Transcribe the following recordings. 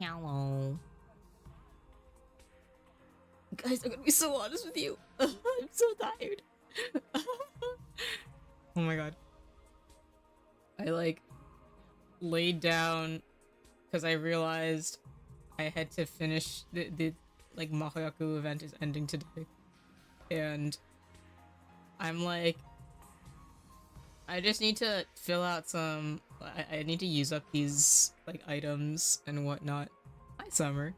Hello. Guys, I'm gonna be so honest with you. I'm so tired. Oh my god. I laid down because I realized I had to finish the Mahoyaku event is ending today. And I'm I just need to fill out some I need to use up these items and whatnot. Hi Summer.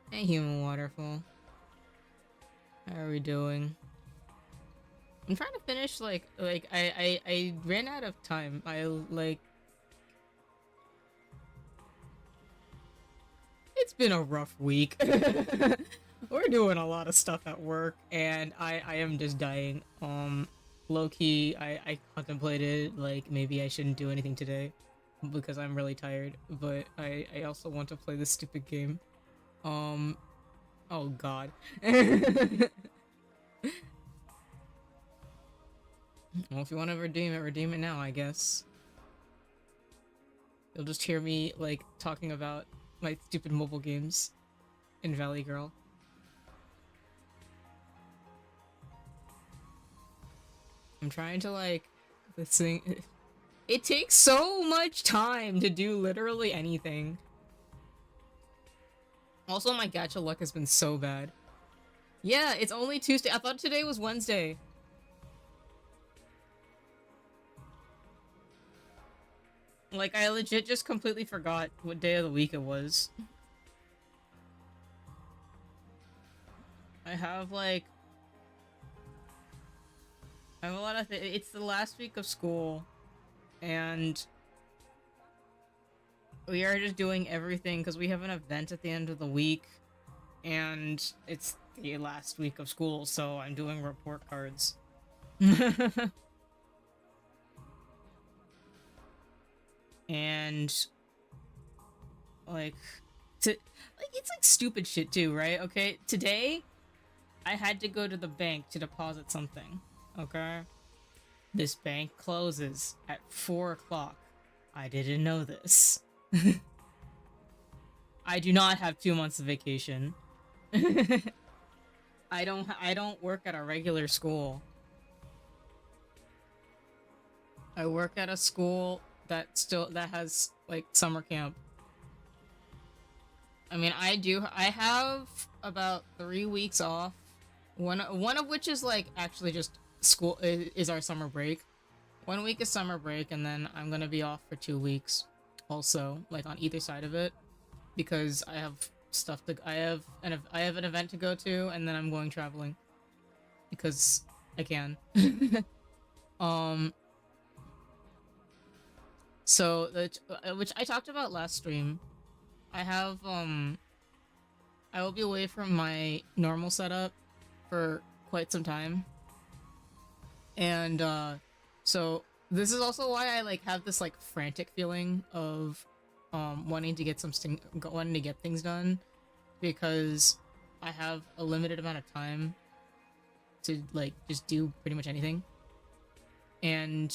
Hey Human Waterfall. How are we doing? I'm trying to finish I ran out of time. It's been a rough week. We're doing a lot of stuff at work and I am just dying. Low key I contemplated maybe I shouldn't do anything today because I'm really tired, but I also want to play this stupid game. Oh god. Well, if you want to redeem it now, I guess. You'll just hear me talking about my stupid mobile games in Valley Girl. I'm trying to this thing. It takes so much time to do literally anything. Also, my gacha luck has been so bad. Yeah, it's only Tuesday. I thought today was Wednesday. I legit just completely forgot what day of the week it was. I have a lot of it's the last week of school and we are just doing everything because we have an event at the end of the week and it's the last week of school, so I'm doing report cards. And it's stupid shit too, right? Okay, today I had to go to the bank to deposit something. Okay, this bank closes at 4 o'clock. I didn't know this. I do not have 2 months of vacation. I don't work at a regular school. I work at a school that has summer camp. I mean, I have about 3 weeks off. One of which is actually just school is our summer break. 1 week is summer break, and then I'm gonna be off for 2 weeks. Also, on either side of it, because I have stuff to. I have an event to go to, and then I'm going traveling because I can. So which I talked about last stream. I have I will be away from my normal setup for quite some time. And so this is also why I have this frantic feeling of wanting to get things done, because I have a limited amount of time to just do pretty much anything. And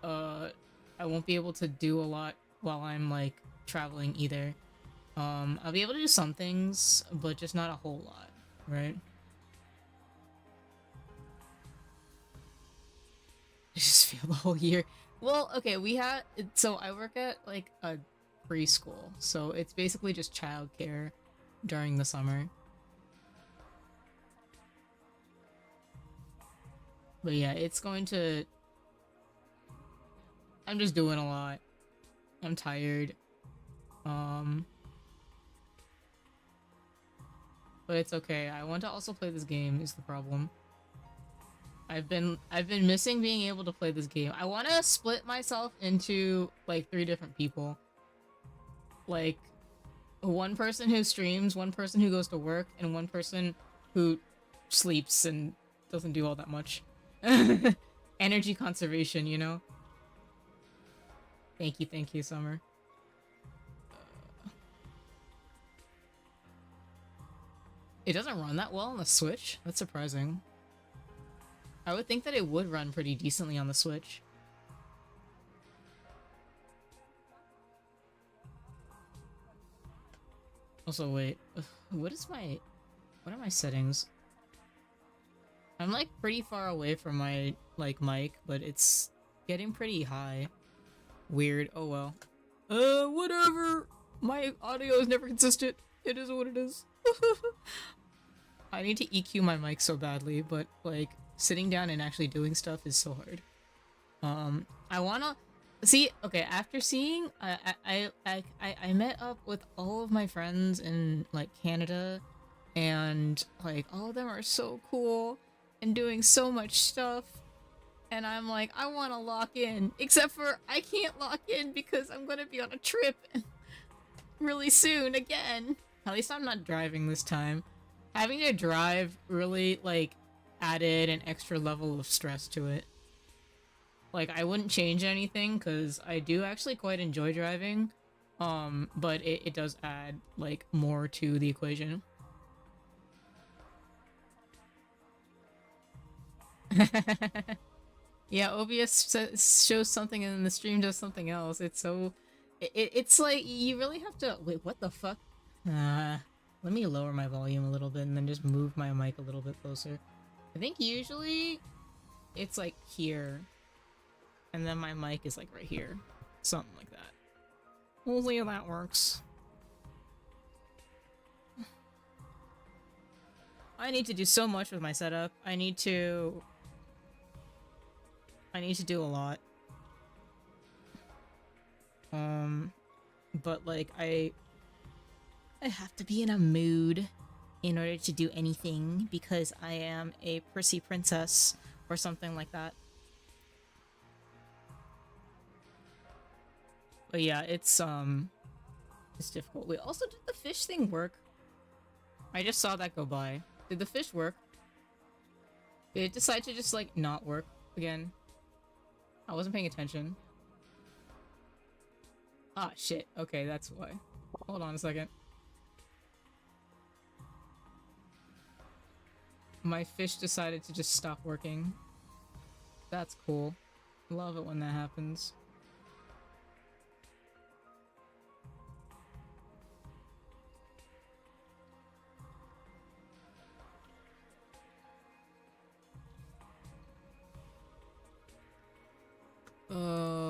I won't be able to do a lot while I'm traveling either. I'll be able to do some things, but just not a whole lot, right? I just feel the whole year. Well, okay, so I work at a preschool, so it's basically just childcare during the summer. But yeah, I'm just doing a lot. I'm tired. But it's okay. I want to also play this game is the problem. I've been missing being able to play this game. I want to split myself into 3 different people. One person who streams, one person who goes to work, and one person who sleeps and doesn't do all that much. Energy conservation, you know? Thank you, Summer. It doesn't run that well on the Switch? That's surprising. I would think that it would run pretty decently on the Switch. Also, wait. What is my... What are my settings? I'm, like, pretty far away from my, like, mic, but it's getting pretty high. Weird. Oh, well. Whatever! My audio is never consistent. It is what it is. I need to EQ my mic so badly, but, like, sitting down and actually doing stuff is so hard. I wanna... See, okay, after seeing... I met up with all of my friends in, like, Canada, and, like, all of them are so cool, and doing so much stuff, and I'm like, I wanna lock in, except for I can't lock in because I'm gonna be on a trip really soon again. At least I'm not driving this time. Having to drive really, like, added an extra level of stress to it. Like, I wouldn't change anything, because I do actually quite enjoy driving, but it does add, like, more to the equation. Yeah, OBS shows something and then the stream does something else. It's so... It's like, you really have to... Wait, what the fuck? Let me lower my volume a little bit and then just move my mic a little bit closer. I think usually it's like here. And then my mic is like right here. Something like that. Hopefully that works. I need to do so much with my setup. I need to do a lot. But like I have to be in a mood in order to do anything because I am a prissy princess or something like that. But yeah, it's difficult. Wait, also did the fish thing work? I just saw that go by. Did the fish work? Did it decide to just like not work again? I wasn't paying attention. Ah, shit. Okay, that's why. Hold on a second. My fish decided to just stop working. That's cool. Love it when that happens.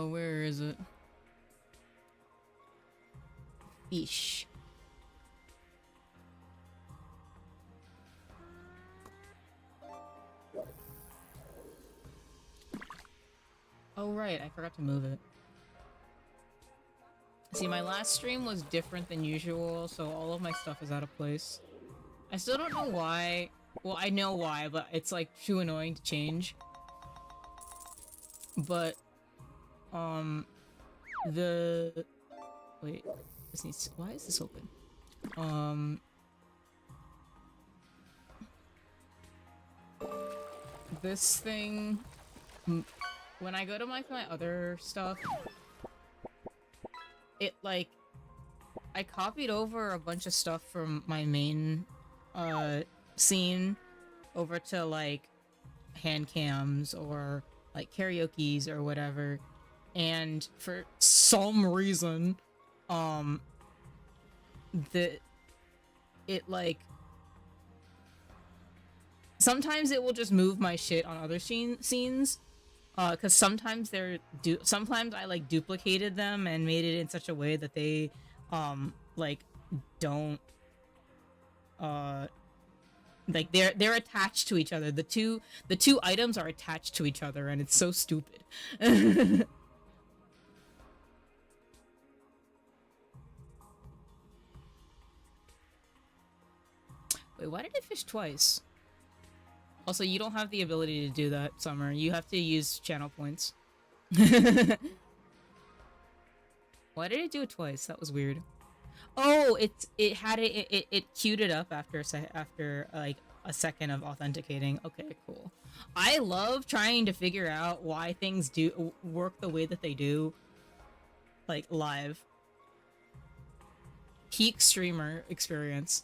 Where is it? Fish. Oh right, I forgot to move it. See, my last stream was different than usual, so all of my stuff is out of place. I still don't know why. Well, I know why, but it's like too annoying to change. But, wait, this needs, why is this open? This thing, when I go to my other stuff, it like, I copied over a bunch of stuff from my main, scene over to like hand cams or like karaoke's or whatever, and for some reason it like sometimes it will just move my shit on other scenes because sometimes sometimes I like duplicated them and made it in such a way that they like don't like they're attached to each other. The two items are attached to each other, and it's so stupid. Wait, why did it fish twice? Also, you don't have the ability to do that, Summer. You have to use channel points. Why did it do it twice? That was weird. Oh, it queued it up after like a second of authenticating. Okay, cool. I love trying to figure out why things do work the way that they do, like live. Peak streamer experience.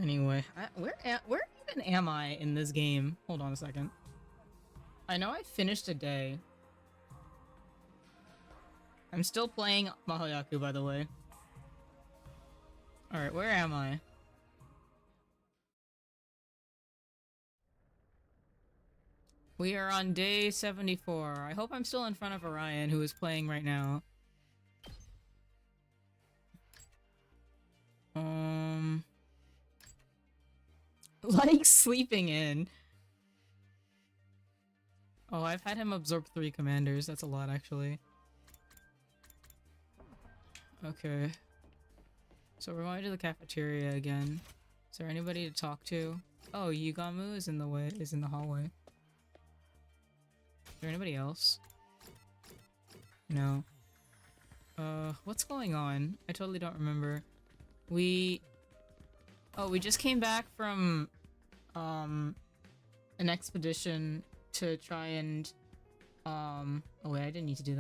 Anyway, where even am I in this game? Hold on a second. I know I finished a day. I'm still playing Mahoyaku, by the way. Alright, where am I? We are on day 74. I hope I'm still in front of Orion, who is playing right now. Like sleeping in. Oh, I've had him absorb 3 commanders. That's a lot, actually. Okay. So we're going to the cafeteria again. Is there anybody to talk to? Oh, Yugamu is in the hallway. Is there anybody else? No. What's going on? I totally don't remember. We just came back from, an expedition to try and, oh wait, I didn't need to do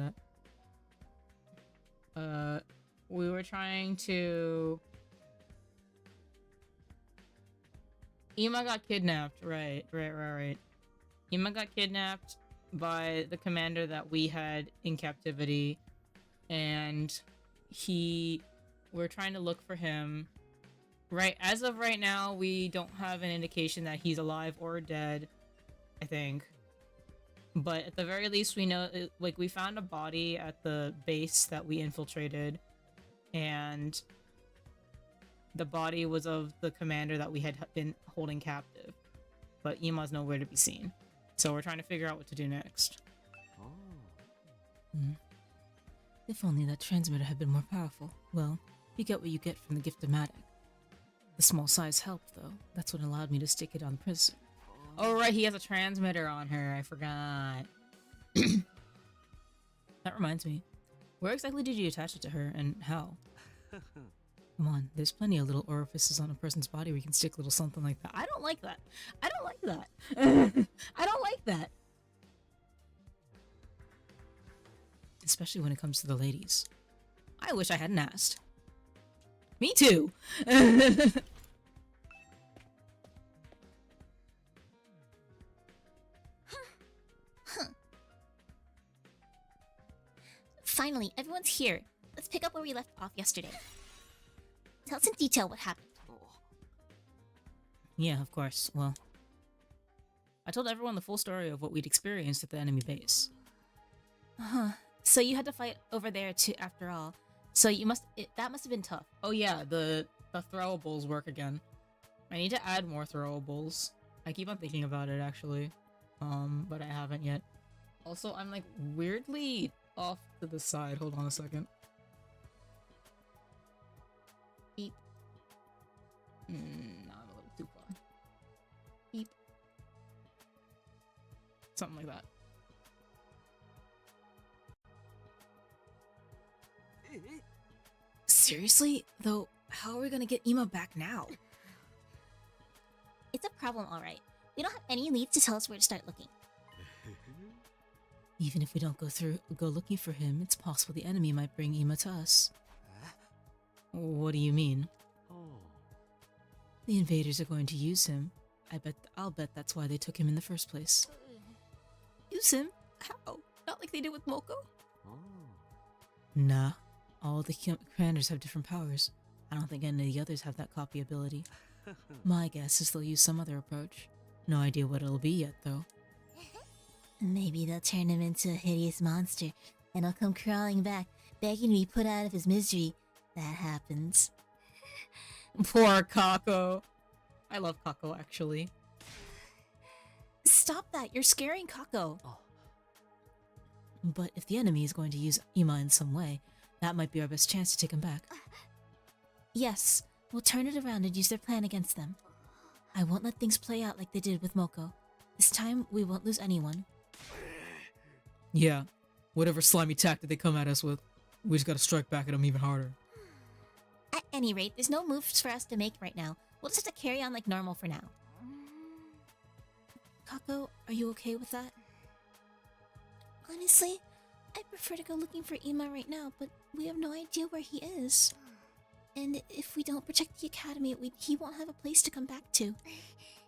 that. We were trying to... Ima got kidnapped, right. Ima got kidnapped by the commander that we had in captivity, and we're trying to look for him. Right, as of right now, we don't have an indication that he's alive or dead, I think. But at the very least, we know, like, we found a body at the base that we infiltrated, and the body was of the commander that we had been holding captive. But Ima's nowhere to be seen. So we're trying to figure out what to do next. If only that transmitter had been more powerful. Well, you get what you get from the gift-o-matic. The small size helped, though. That's what allowed me to stick it on the prisoner. Oh right, he has a transmitter on her. I forgot. That reminds me. Where exactly did you attach it to her, and how? Come on, there's plenty of little orifices on a person's body where you can stick a little something like that. I don't like that. I don't like that. I don't like that. Especially when it comes to the ladies. I wish I hadn't asked. Me too! Finally, everyone's here. Let's pick up where we left off yesterday. Tell us in detail what happened. Yeah, of course. Well, I told everyone the full story of what we'd experienced at the enemy base. So you had to fight over there too, after all. So that must have been tough. Oh yeah, the throwables work again. I need to add more throwables. I keep on thinking about it, actually. But I haven't yet. Also, I'm like weirdly off to the side. Hold on a second. Beep. No, I'm a little too far. Beep. Something like that. Seriously? Though, how are we gonna get Ima back now? It's a problem, alright. We don't have any leads to tell us where to start looking. Even if we don't go looking for him, it's possible the enemy might bring Ima to us. What do you mean? The invaders are going to use him. I'll bet that's why they took him in the first place. Use him? How? Not like they did with Moko? Nah. All the commanders have different powers. I don't think any of the others have that copy ability. My guess is they'll use some other approach. No idea what it'll be yet, though. Maybe they'll turn him into a hideous monster, and he'll come crawling back, begging to be put out of his misery. That happens. Poor Kako. I love Kako, actually. Stop that! You're scaring Kako! But if the enemy is going to use Ima in some way, that might be our best chance to take him back. Yes, we'll turn it around and use their plan against them. I won't let things play out like they did with Moko. This time, we won't lose anyone. Yeah, whatever slimy tactic they come at us with, we just gotta strike back at them even harder. At any rate, there's no moves for us to make right now. We'll just have to carry on like normal for now. Kako, are you okay with that? Honestly, I prefer to go looking for Ima right now, but we have no idea where he is. And if we don't protect the academy, he won't have a place to come back to.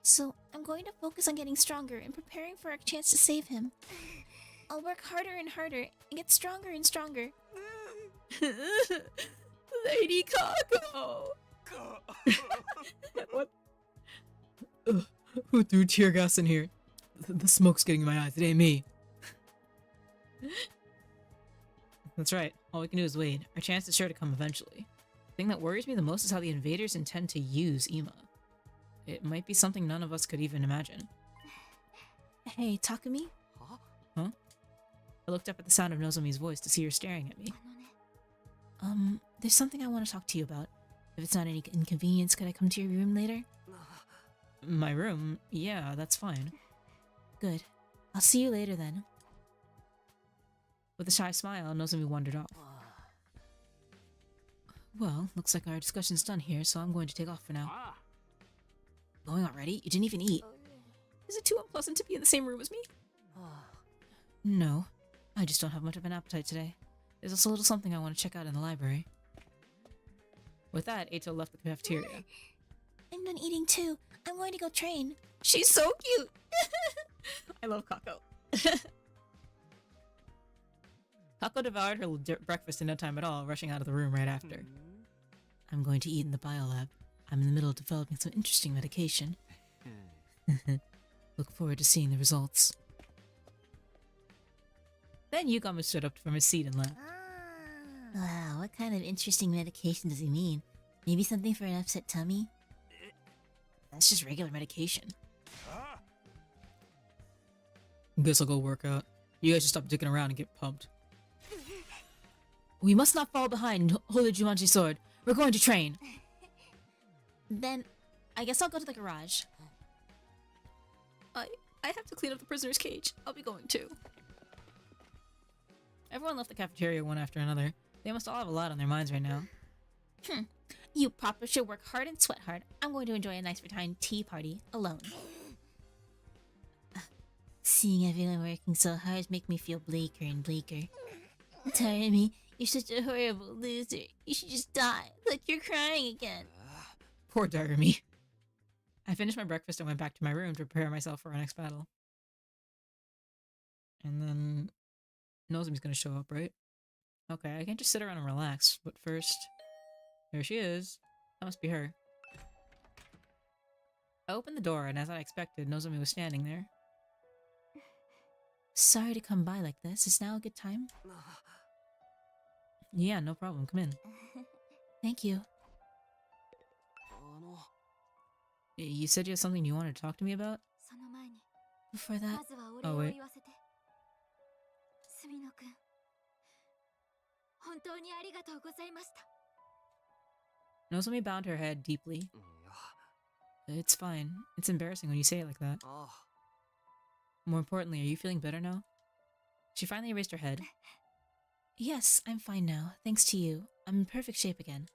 So I'm going to focus on getting stronger and preparing for our chance to save him. I'll work harder and harder and get stronger and stronger. Lady Kako! What? Ugh, who threw tear gas in here? The smoke's getting in my eyes. It ain't me. That's right. All we can do is wait. Our chance is sure to come eventually. The thing that worries me the most is how the invaders intend to use Ima. It might be something none of us could even imagine. Hey, Takumi? Huh? I looked up at the sound of Nozomi's voice to see her staring at me. There's something I want to talk to you about. If it's not any inconvenience, could I come to your room later? My room? Yeah, that's fine. Good. I'll see you later then. With a shy smile, Nozomi wandered off. Well, looks like our discussion's done here, so I'm going to take off for now. Going already? You didn't even eat. Is it too unpleasant to be in the same room as me? No. I just don't have much of an appetite today. There's also a little something I want to check out in the library. With that, Eito left the cafeteria. I'm done eating too. I'm going to go train. She's so cute! I love Kako. Kako devoured her breakfast in no time at all, rushing out of the room right after. I'm going to eat in the biolab. I'm in the middle of developing some interesting medication. Look forward to seeing the results. Then Yukama stood up from his seat and left. Wow, what kind of interesting medication does he mean? Maybe something for an upset tummy? That's just regular medication. Guess I'll go work out. You guys just stop dicking around and get pumped. We must not fall behind and hold the Jumanji sword. We're going to train. Then, I guess I'll go to the garage. I have to clean up the prisoner's cage. I'll be going too. Everyone left the cafeteria one after another. They must all have a lot on their minds right now. You proper should work hard and sweat hard. I'm going to enjoy a nice retired tea party alone. Seeing everyone working so hard makes me feel bleaker and bleaker. Tarumi, you're such a horrible loser. You should just die. Look, you're crying again. Poor Darumi. I finished my breakfast and went back to my room to prepare myself for our next battle. And then Nozomi's gonna show up, right? Okay, I can't just sit around and relax, but first... There she is. That must be her. I opened the door, and as I expected, Nozomi was standing there. Sorry to come by like this. Is now a good time? Yeah, no problem. Come in. Thank you. You said you had something you wanted to talk to me about? Before that, Oh, wait. Nozomi bowed her head deeply. It's fine. It's embarrassing when you say it like that. More importantly, are you feeling better now? She finally raised her head. yes, I'm fine now. Thanks to you. I'm in perfect shape again.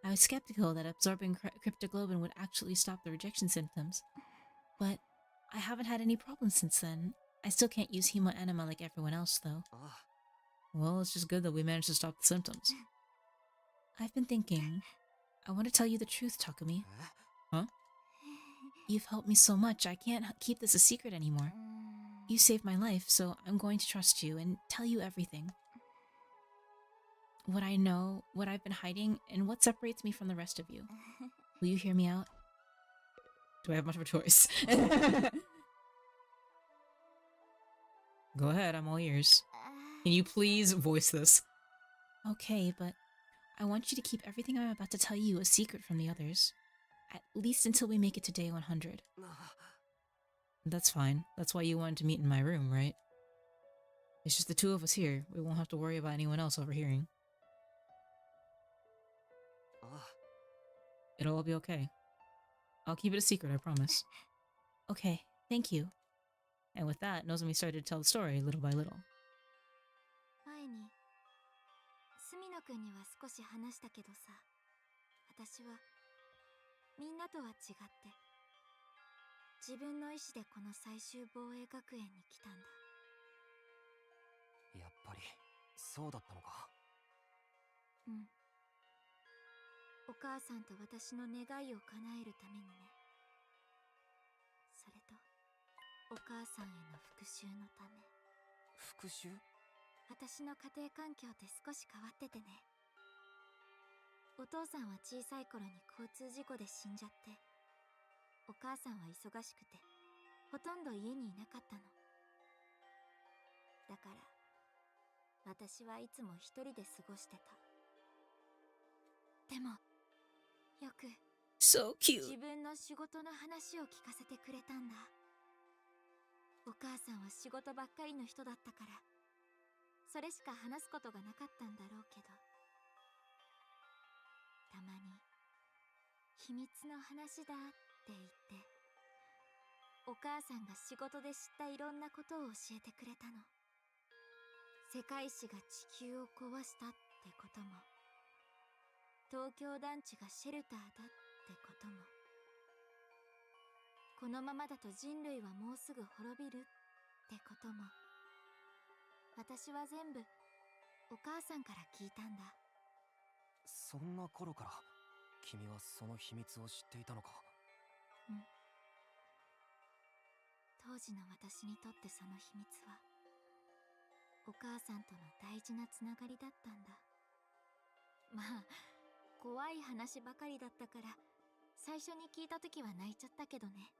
I was skeptical that absorbing cryptoglobin would actually stop the rejection symptoms. But I haven't had any problems since then. I still can't use hemoenema like everyone else, though. Well, it's just good that we managed to stop the symptoms. I've been thinking. I want to tell you the truth, Takumi. Huh? You've helped me so much, I can't keep this a secret anymore. You saved my life, so I'm going to trust you and tell you everything. What I know, what I've been hiding, and what separates me from the rest of you. Will you hear me out? Do I have much of a choice? Go ahead, I'm all ears. Can you please voice this? Okay, but I want you to keep everything I'm about to tell you a secret from the others. At least until we make it to day 100. That's fine. That's why you wanted to meet in my room, right? It's just the two of us here. We won't have to worry about anyone else overhearing. It'll all be okay. I'll keep it a secret, I promise. Okay, thank you. And with that, Nozomi started to tell the story little by little. 前に住野くんには少し話したけどさ、私はみんなとは違って自分の意志でこの最終防衛学園に来たんだ。やっぱりそうだったのか。うん。お母さんと私の願いを叶えるためにね。お母さんへの復讐のため。復讐？私の家庭環境って少し変わっててね。お父さんは小さい頃に交通事故で死んじゃって、お母さんは忙しくてほとんど家にいなかったの。だから私はいつも一人で過ごしてた。でもよく So 自 cute. 分の仕事の話を聞かせてくれたんだ。お母さんは仕事ばっかりの人だったからそれしか話すことがなかったんだろうけど、たまに秘密の話だって言ってお母さんが仕事で知ったいろんなことを教えてくれたの。世界史が地球を壊したってことも、東京団地がシェルターだってことも、このままだと人類はもうすぐ滅びるってことも、私は全部お母さんから聞いたんだ。そんな頃から君はその秘密を知っていたのか？うん。当時の私にとってその秘密はお母さんとの大事なつながりだったんだ。まあ怖い話ばかりだったから最初に聞いた時は泣いちゃったけどね。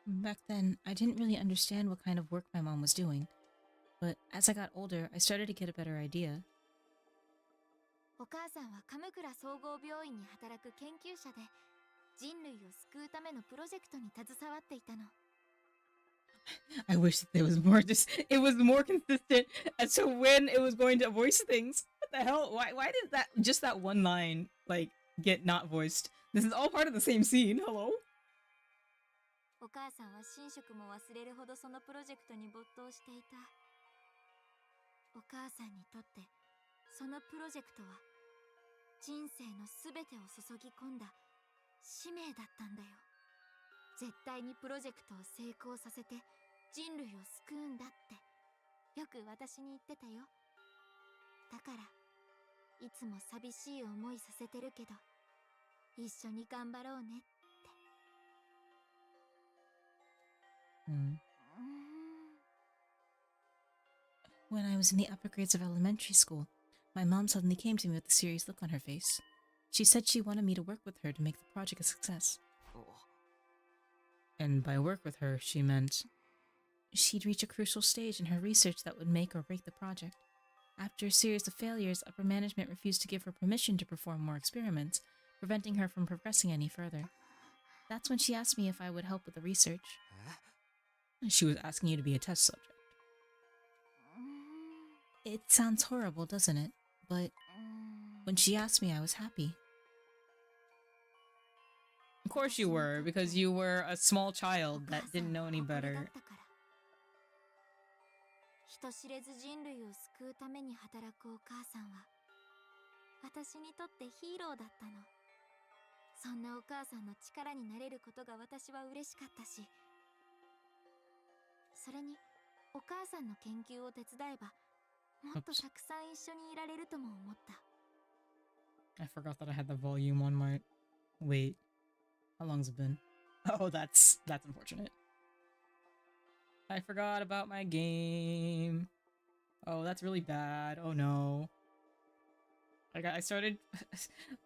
Back then, I didn't really understand what kind of work my mom was doing. But as I got older, I started to get a better idea. お母さんは鎌倉総合病院に働く研究者で人類を救うためのプロジェクトに携わっていたの。I wish that there was more just it was more consistent as to when it was going to voice things. What the hell? Why did that just that one line like get not voiced? This is all part of the same scene. Hello? お母さんは寝食も忘れるほどそのプロジェクトに没頭していた。お母さんにとってそのプロジェクトは人生のすべてを注ぎ込んだ使命だったんだよ。絶対にプロジェクトを成功させて人類を救うんだってよく私に言ってたよ。だからいつも寂しい思いさせてるけど一緒に頑張ろうねって。When I was in the upper grades of elementary school, my mom suddenly came to me with a serious look on her face. She said she wanted me to work with her to make the project a success. And by work with her, she meant She'd reach a crucial stage in her research that would make or break the project. After a series of failures, upper management refused to give her permission to perform more experiments, preventing her from progressing any further. That's when she asked me if I would help with the research. she was asking you to be a test subject. It sounds horrible, doesn't it? But when she asked me, I was happy. Of course you were, because you were a small child that didn't know any better. 人知れず人類を救うために働くお母さんは私にとってヒーローだったの。そんなお母さんの力になれることが私は嬉しかったし、それにお母さんの研究を手伝えばもっとたくさん一緒にいられるとも思った。I forgot that I had the volume on my... Wait. How long's it been? Oh, that's unfortunate. I forgot about my game. Oh, that's really bad. Oh no. I started...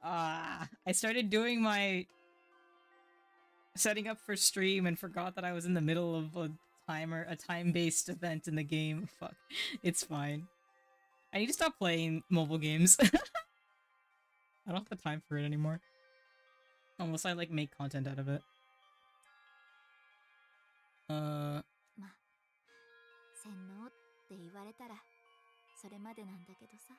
I started doing my... setting up for stream and forgot that I was in the middle of a time-based event in the game. Fuck. It's fine. I need to stop playing mobile games. I don't have the time for it anymore. Unless I like make content out of it. まあ、洗脳って言われたらそれまでなんだけどさ。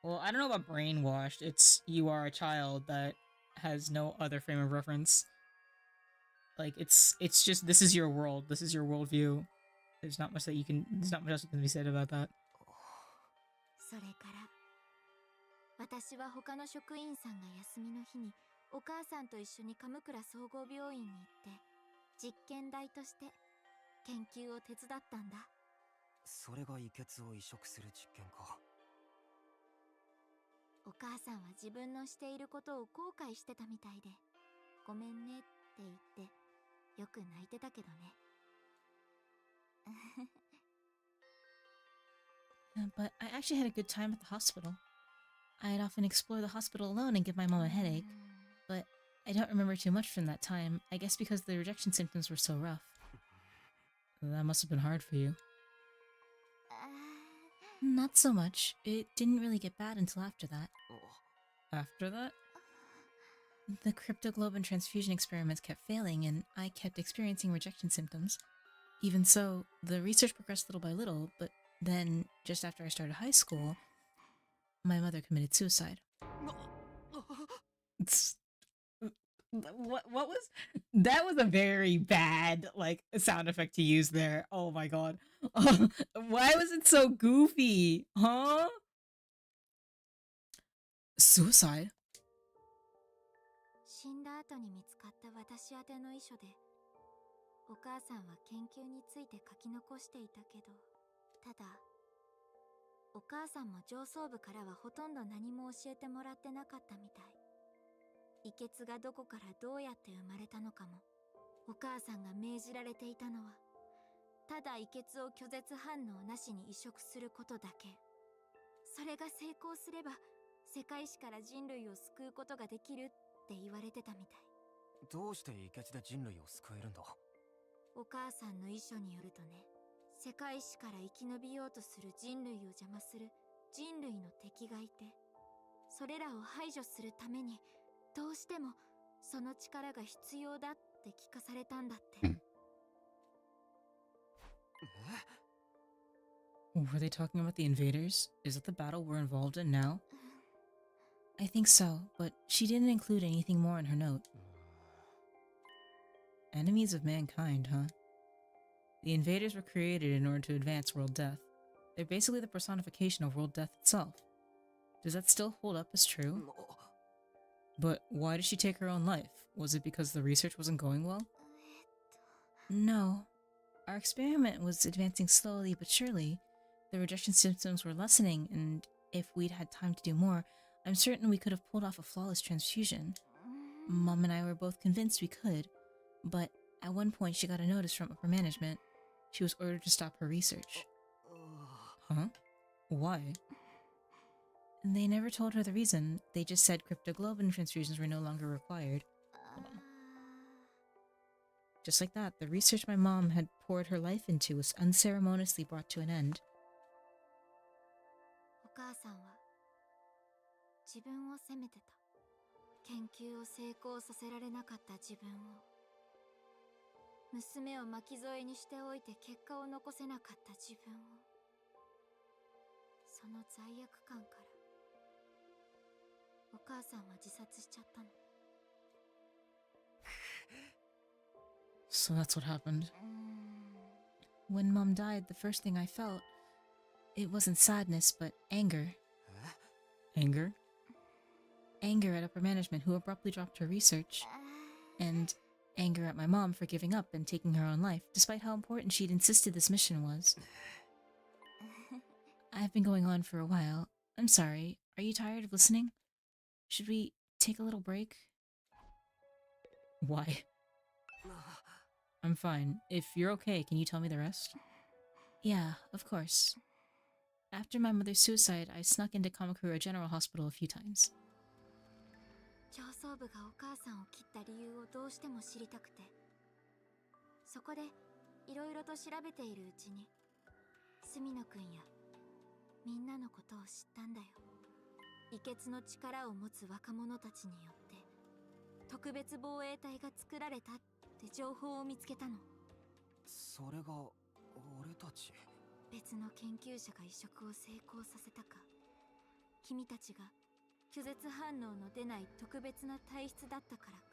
Well, I don't know about brainwashed. It's you are a child that has no other frame of reference. Like it's just this is your world. This is your worldview. There's not much else that can be said about that. それから私は他の職員さんが休みの日にお母さんと一緒に鎌倉総合病院に行って実験台として研究を手伝ったんだ。それが胃血を移植する実験か。お母さんは自分のしていることを後悔してたみたいで、ごめんねって言ってよく泣いてたけどね。But I actually had a good time at the hospital. I'd often explore the hospital alone and give my mom a headache, but I don't remember too much from that time, I guess because the rejection symptoms were so rough. That must have been hard for you. Not so much. It didn't really get bad until after that. After that? The cryptoglobin transfusion experiments kept failing, and I kept experiencing rejection symptoms. Even so, the research progressed little by little, but then, just after I started high school, my mother committed suicide. What was that? Was a very bad like sound effect to use there. Oh my god. Why was it so goofy? Huh? Suicide? 死んだ後に見つかった私宛ての遺書で、お母さんは研究について書き残していたけど、ただお母さんも上層部からはほとんど何も教えてもらってなかったみたい。遺血がどこからどうやって生まれたのかも、お母さんが命じられていたのは、ただ遺血を拒絶反応なしに移植することだけ。それが成功すれば、世界史から人類を救うことができるって言われてたみたい。どうして遺血で人類を救えるんだ？お母さんの遺書によるとね、世界史から生き延びようとする人類を邪魔する人類の敵がいて、それらを排除するためにどうしてもその力が必要だって聞かされたんだって。Were they talking about the invaders? Is that the battle we're involved in now? I think so, but she didn't include anything more in her note. Enemies of mankind, huh? The invaders were created in order to advance world death. They're basically the personification of world death itself. Does that still hold up as true? But why did she take her own life? Was it because the research wasn't going well? No. Our experiment was advancing slowly but surely. The rejection symptoms were lessening, and if we'd had time to do more, I'm certain we could have pulled off a flawless transfusion. Mom and I were both convinced we could, but at one point she got a notice from upper management. She was ordered to stop her research. Huh? Why? They never told her the reason. They just said cryptoglobin transfusions were no longer required. Just like that, the research my mom had poured her life into was unceremoniously brought to an end. お母さんは自分を責めてた。研究を成功させられなかった自分を、娘を巻き添えにしておいて結果を残せなかった自分を、その罪悪感からお母さんは自殺しちゃったの。So that's what happened. When Mom died, the first thing I felt, it wasn't sadness, but anger. Anger? Anger at upper management who abruptly dropped her research. And anger at my mom for giving up and taking her own life, despite how important she'd insisted this mission was. I've been going on for a while. I'm sorry. Are you tired of listening? Should we take a little break? Why? I'm fine. If you're okay, can you tell me the rest? Yeah, of course. After my mother's suicide, I snuck into Kamakura General Hospital a few times. 上層部がお母さんを切った理由をどうしても知りたくて、そこでいろいろと調べているうちに住野くんやみんなのことを知ったんだよ。遺血の力を持つ若者たちによって特別防衛隊が作られたって情報を見つけたの。それが俺たち。別の研究者が移植を成功させたか、君たちが拒絶反応の出ない特別な体質だったからか、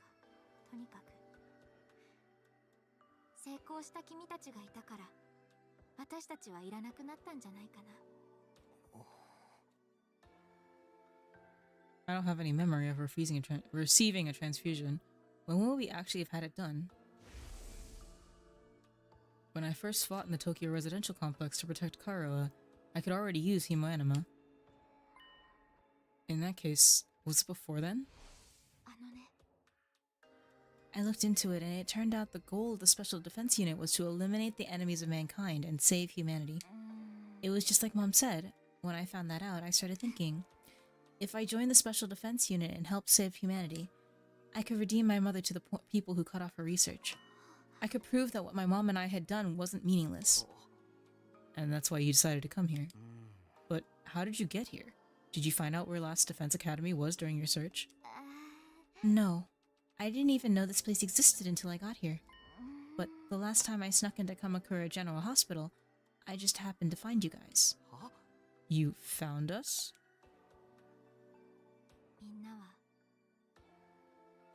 とにかく成功した君たちがいたから私たちはいらなくなったんじゃないかな。I don't have any memory of receiving a transfusion. When will we actually have had it done? When I first fought in the Tokyo residential complex to protect Karuha, I could already use hemoanima. In that case, was it before then? あのね、 I looked into it, and it turned out the goal of the Special Defense Unit was to eliminate the enemies of mankind and save humanity. It was just like Mom said. When I found that out, I started thinking, if I joined the Special Defense Unit and helped save humanity, I could redeem my mother to the people who cut off her research. I could prove that what my mom and I had done wasn't meaningless. And that's why you decided to come here. But how did you get here? Did you find out where Last Defense Academy was during your search? No. I didn't even know this place existed until I got here. But the last time I snuck into Kamakura General Hospital, I just happened to find you guys. Huh? You found us? みんなは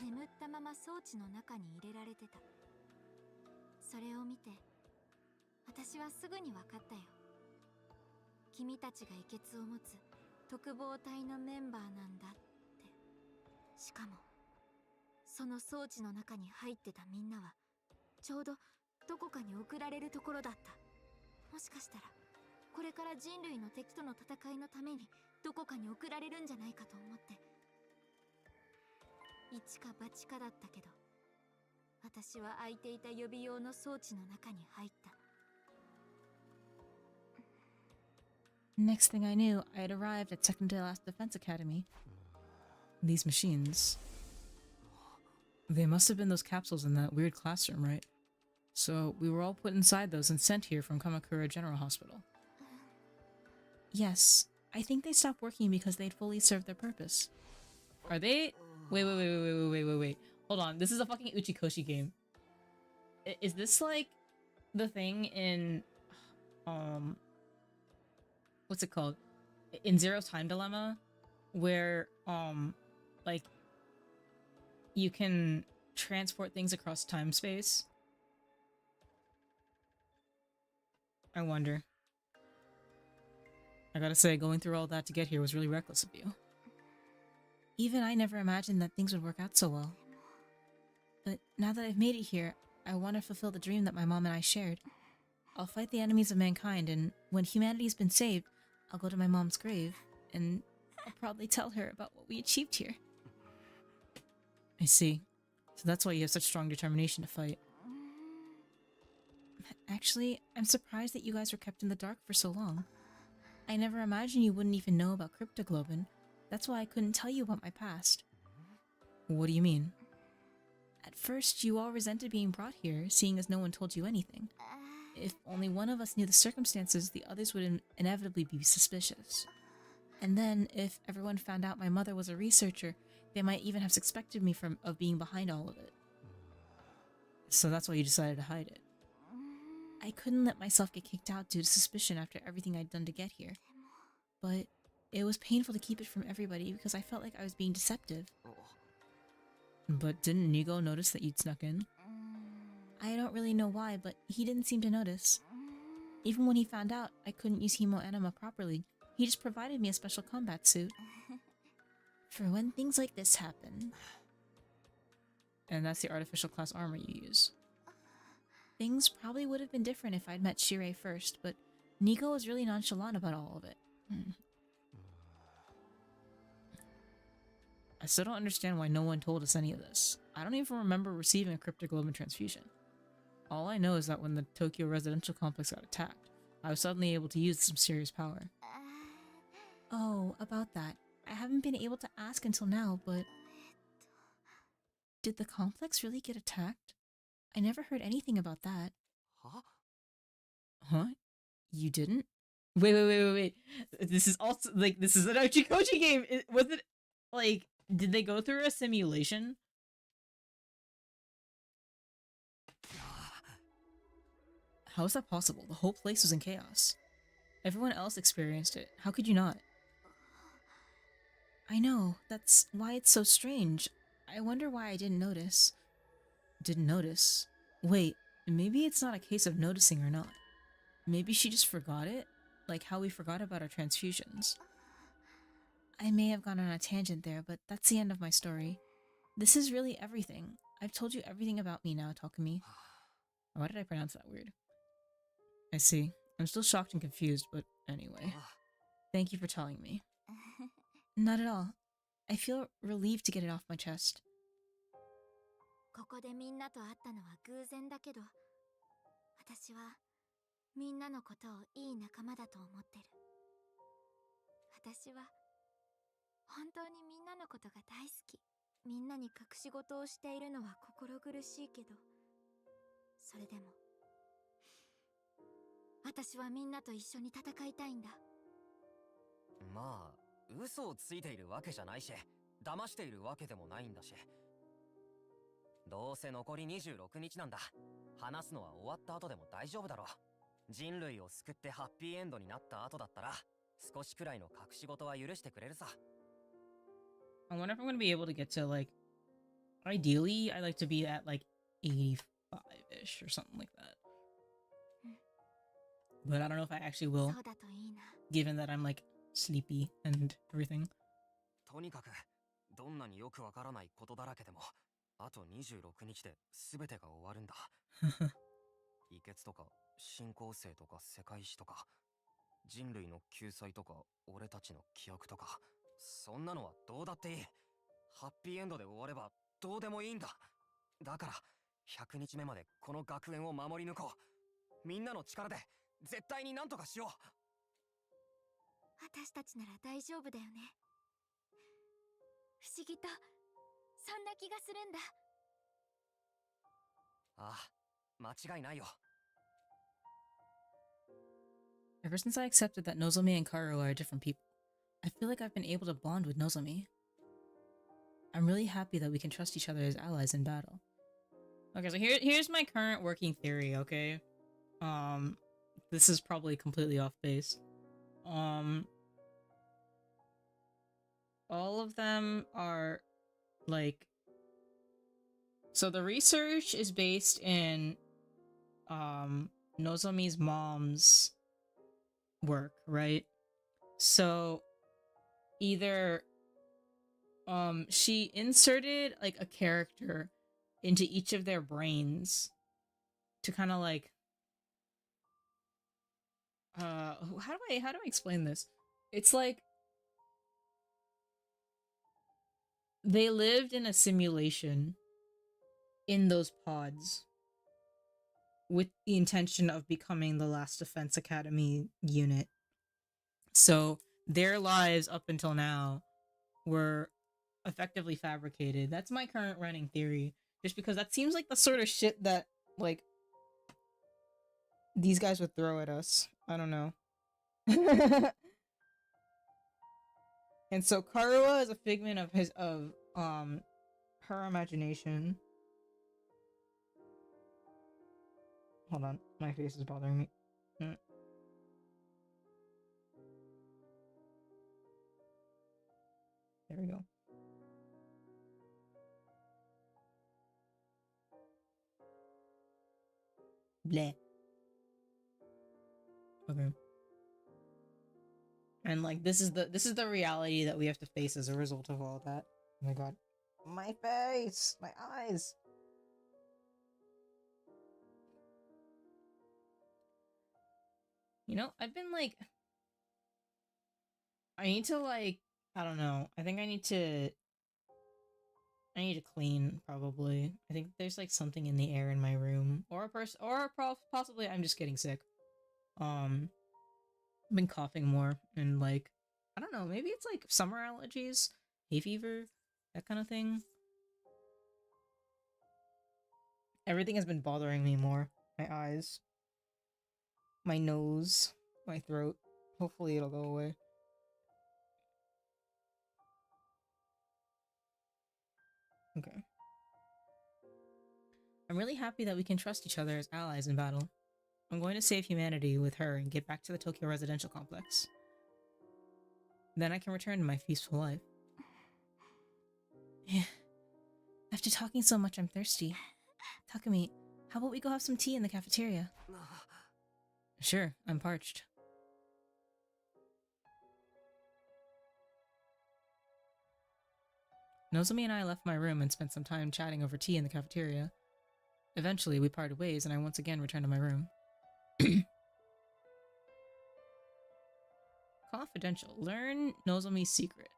眠ったまま装置の中に入れられてた。それを見て私はすぐに分かったよ。君たちが遺血を持つ特防隊のメンバーなんだって。しかもその装置の中に入ってたみんなはちょうどどこかに送られるところだった。もしかしたらこれから人類の敵との戦いのためにどこかに送られるんじゃないかと思って。一か八かだったけど、私は空いていた予備用の装置の中に入った。 Next thing I knew, I had arrived at Second to Last Defense Academy. These machines. They must have been those capsules in that weird classroom, right? So we were all put inside those and sent here from Kamakura General Hospital. Yes, I think they stopped working because they'd fully served their purpose. Are they? Wait. Hold on. This is a fucking Uchikoshi game. Is this like the thing in what's it called? In Zero Time Dilemma, where like you can transport things across time space? I wonder. I gotta say, going through all that to get here was really reckless of you. Even I never imagined that things would work out so well. But now that I've made it here, I want to fulfill the dream that my mom and I shared. I'll fight the enemies of mankind, and when humanity's been saved, I'll go to my mom's grave, and I'll probably tell her about what we achieved here. I see. So that's why you have such strong determination to fight. Actually, I'm surprised that you guys were kept in the dark for so long. I never imagined you wouldn't even know about Cryptoglobin. That's why I couldn't tell you about my past. What do you mean? At first, you all resented being brought here, seeing as no one told you anything. If only one of us knew the circumstances, the others would inevitably be suspicious. And then, if everyone found out my mother was a researcher, they might even have suspected me of being behind all of it. So that's why you decided to hide it. I couldn't let myself get kicked out due to suspicion after everything I'd done to get here. But it was painful to keep it from everybody because I felt like I was being deceptive. But didn't Nigo notice that you'd snuck in? I don't really know why, but he didn't seem to notice. Even when he found out I couldn't use Hemo Anima properly, he just provided me a special combat suit. For when things like this happen. And that's the artificial class armor you use. Things probably would have been different if I'd met Shirei first, but Nico was really nonchalant about all of it. I still don't understand why no one told us any of this. I don't even remember receiving a cryptoglobin transfusion. All I know is that when the Tokyo residential complex got attacked, I was suddenly able to use some serious power. Oh, about that. I haven't been able to ask until now, but... Did the complex really get attacked? I never heard anything about that. Huh? Huh? You didn't? Wait. This is also, like, this is an Uchikoshi game! Was it, like, did they go through a simulation? How is that possible? The whole place was in chaos. Everyone else experienced it. How could you not? I know. That's why it's so strange. I wonder why I didn't notice. Didn't notice? Wait, maybe it's not a case of noticing or not. Maybe she just forgot it? Like how we forgot about our transfusions. I may have gone on a tangent there, but that's the end of my story. This is really everything. I've told you everything about me now, Takumi. Why did I pronounce that weird? I see. I'm still shocked and confused, but anyway. Thank you for telling me. Not at all. I feel relieved to get it off my chest. ここでみんなと会ったのは偶然だけど、私はみんなのことをいい仲間だと思ってる。私は本当にみんなのことが大好き。みんなに隠し事をしているのは心苦しいけど、それでも私はみんなと一緒に戦いたいんだ。まあ嘘をついているわけじゃないし、騙しているわけでもないんだし。どうせ残り26日なんだ。話すのは終わった後でも大丈夫だろう。人類を救ってハッピーエンドになった後だったら、少しくらいの隠し事は許してくれるさ。I wonder if I'm gonna be able to get to, like, ideally, I like to be at, like, 85-ish or something like that. But I don't know if I actually will, そうだといいな。given that I'm, like, sleepy and everything. とにかく、どんなによくわからないことだらけでも、あと26日で全てが終わるんだ。遺血とか、進行性とか世界史とか、人類の救済とか、俺たちの記憶とか、そんなのはどうだっていい。ハッピーエンドで終わればどうでもいいんだ。だから、100日目までこの学園を守り抜こう。みんなの力で、絶対になんとかしよう。私たちなら大丈夫だよね。不思議とそんな気がするんだ。ああ、間違いないよ。Ever since I accepted that Nozomi and Karu are different people, I feel like I've been able to bond with Nozomi. I'm really happy that we can trust each other as allies in battle. Okay, so here's my current working theory, okay? This is probably completely off base. All of them are, like... So the research is based in, Nozomi's mom's work, right? So either she inserted like a character into each of their brains to kind of like how do I explain this? It's like they lived in a simulation in those pods with the intention of becoming the Last Defense Academy unit. So their lives up until now were effectively fabricated. That's my current running theory. Just because that seems like the sort of shit that, like, these guys would throw at us. I don't know. And so Karua is a figment of her imagination. Hold on, my face is bothering me. There we go. Bleh. Okay. And like this is the reality that we have to face as a result of all that. Oh my god. My face! My eyes! You know, I've been like... I need to like... I don't know. I think I need to clean, probably. I think there's like something in the air in my room. Or possibly I'm just getting sick. I've been coughing more and like... I don't know, maybe it's like summer allergies? Hay fever? That kind of thing? Everything has been bothering me more. My eyes. My nose. My throat. Hopefully it'll go away. Okay. I'm really happy that we can trust each other as allies in battle. I'm going to save humanity with her and get back to the Tokyo residential complex. Then I can return to my peaceful life. Yeah. After talking so much, I'm thirsty. Takumi, how about we go have some tea in the cafeteria? Sure, I'm parched. Nozomi and I left my room and spent some time chatting over tea in the cafeteria. Eventually, we parted ways and I once again returned to my room. Confidential. Learn Nozomi's secret.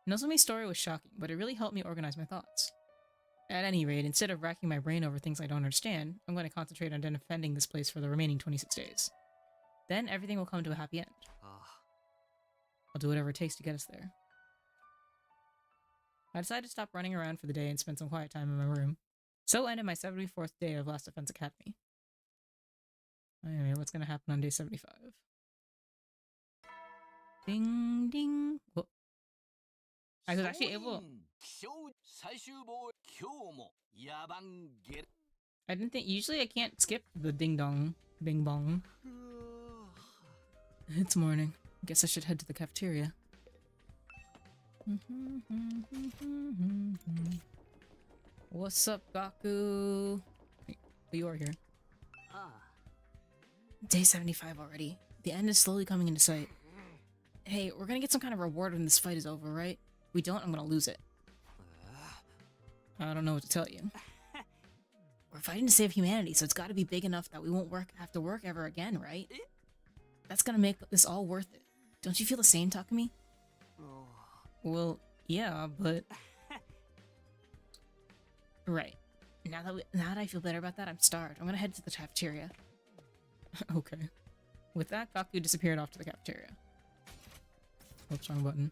Nozomi's story was shocking, but it really helped me organize my thoughts. At any rate, instead of racking my brain over things I don't understand, I'm going to concentrate on defending this place for the remaining 26 days. Then everything will come to a happy end. I'll do whatever it takes to get us there. I decided to stop running around for the day and spend some quiet time in my room. So ended my 74th day of Last Defense Academy. Anyway, what's going to happen on day 75? Ding ding. Whoa. I was actually able. I didn't think. Usually I can't skip the ding dong, bing bong. It's morning. Guess I should head to the cafeteria. What's up, Gaku? Wait, you are here. Day 75 already. The end is slowly coming into sight. Hey, we're gonna get some kind of reward when this fight is over, right? If we don't, I'm gonna lose it. I don't know what to tell you. We're fighting to save humanity, so it's gotta be big enough that we won't have to work ever again, right? That's gonna make this all worth it. Don't you feel the same, Takumi? Well, yeah, but... Right. Now that I feel better about that, I'm starved. I'm gonna head to the cafeteria. Okay. With that, Gaku disappeared off to the cafeteria. Oops, wrong button.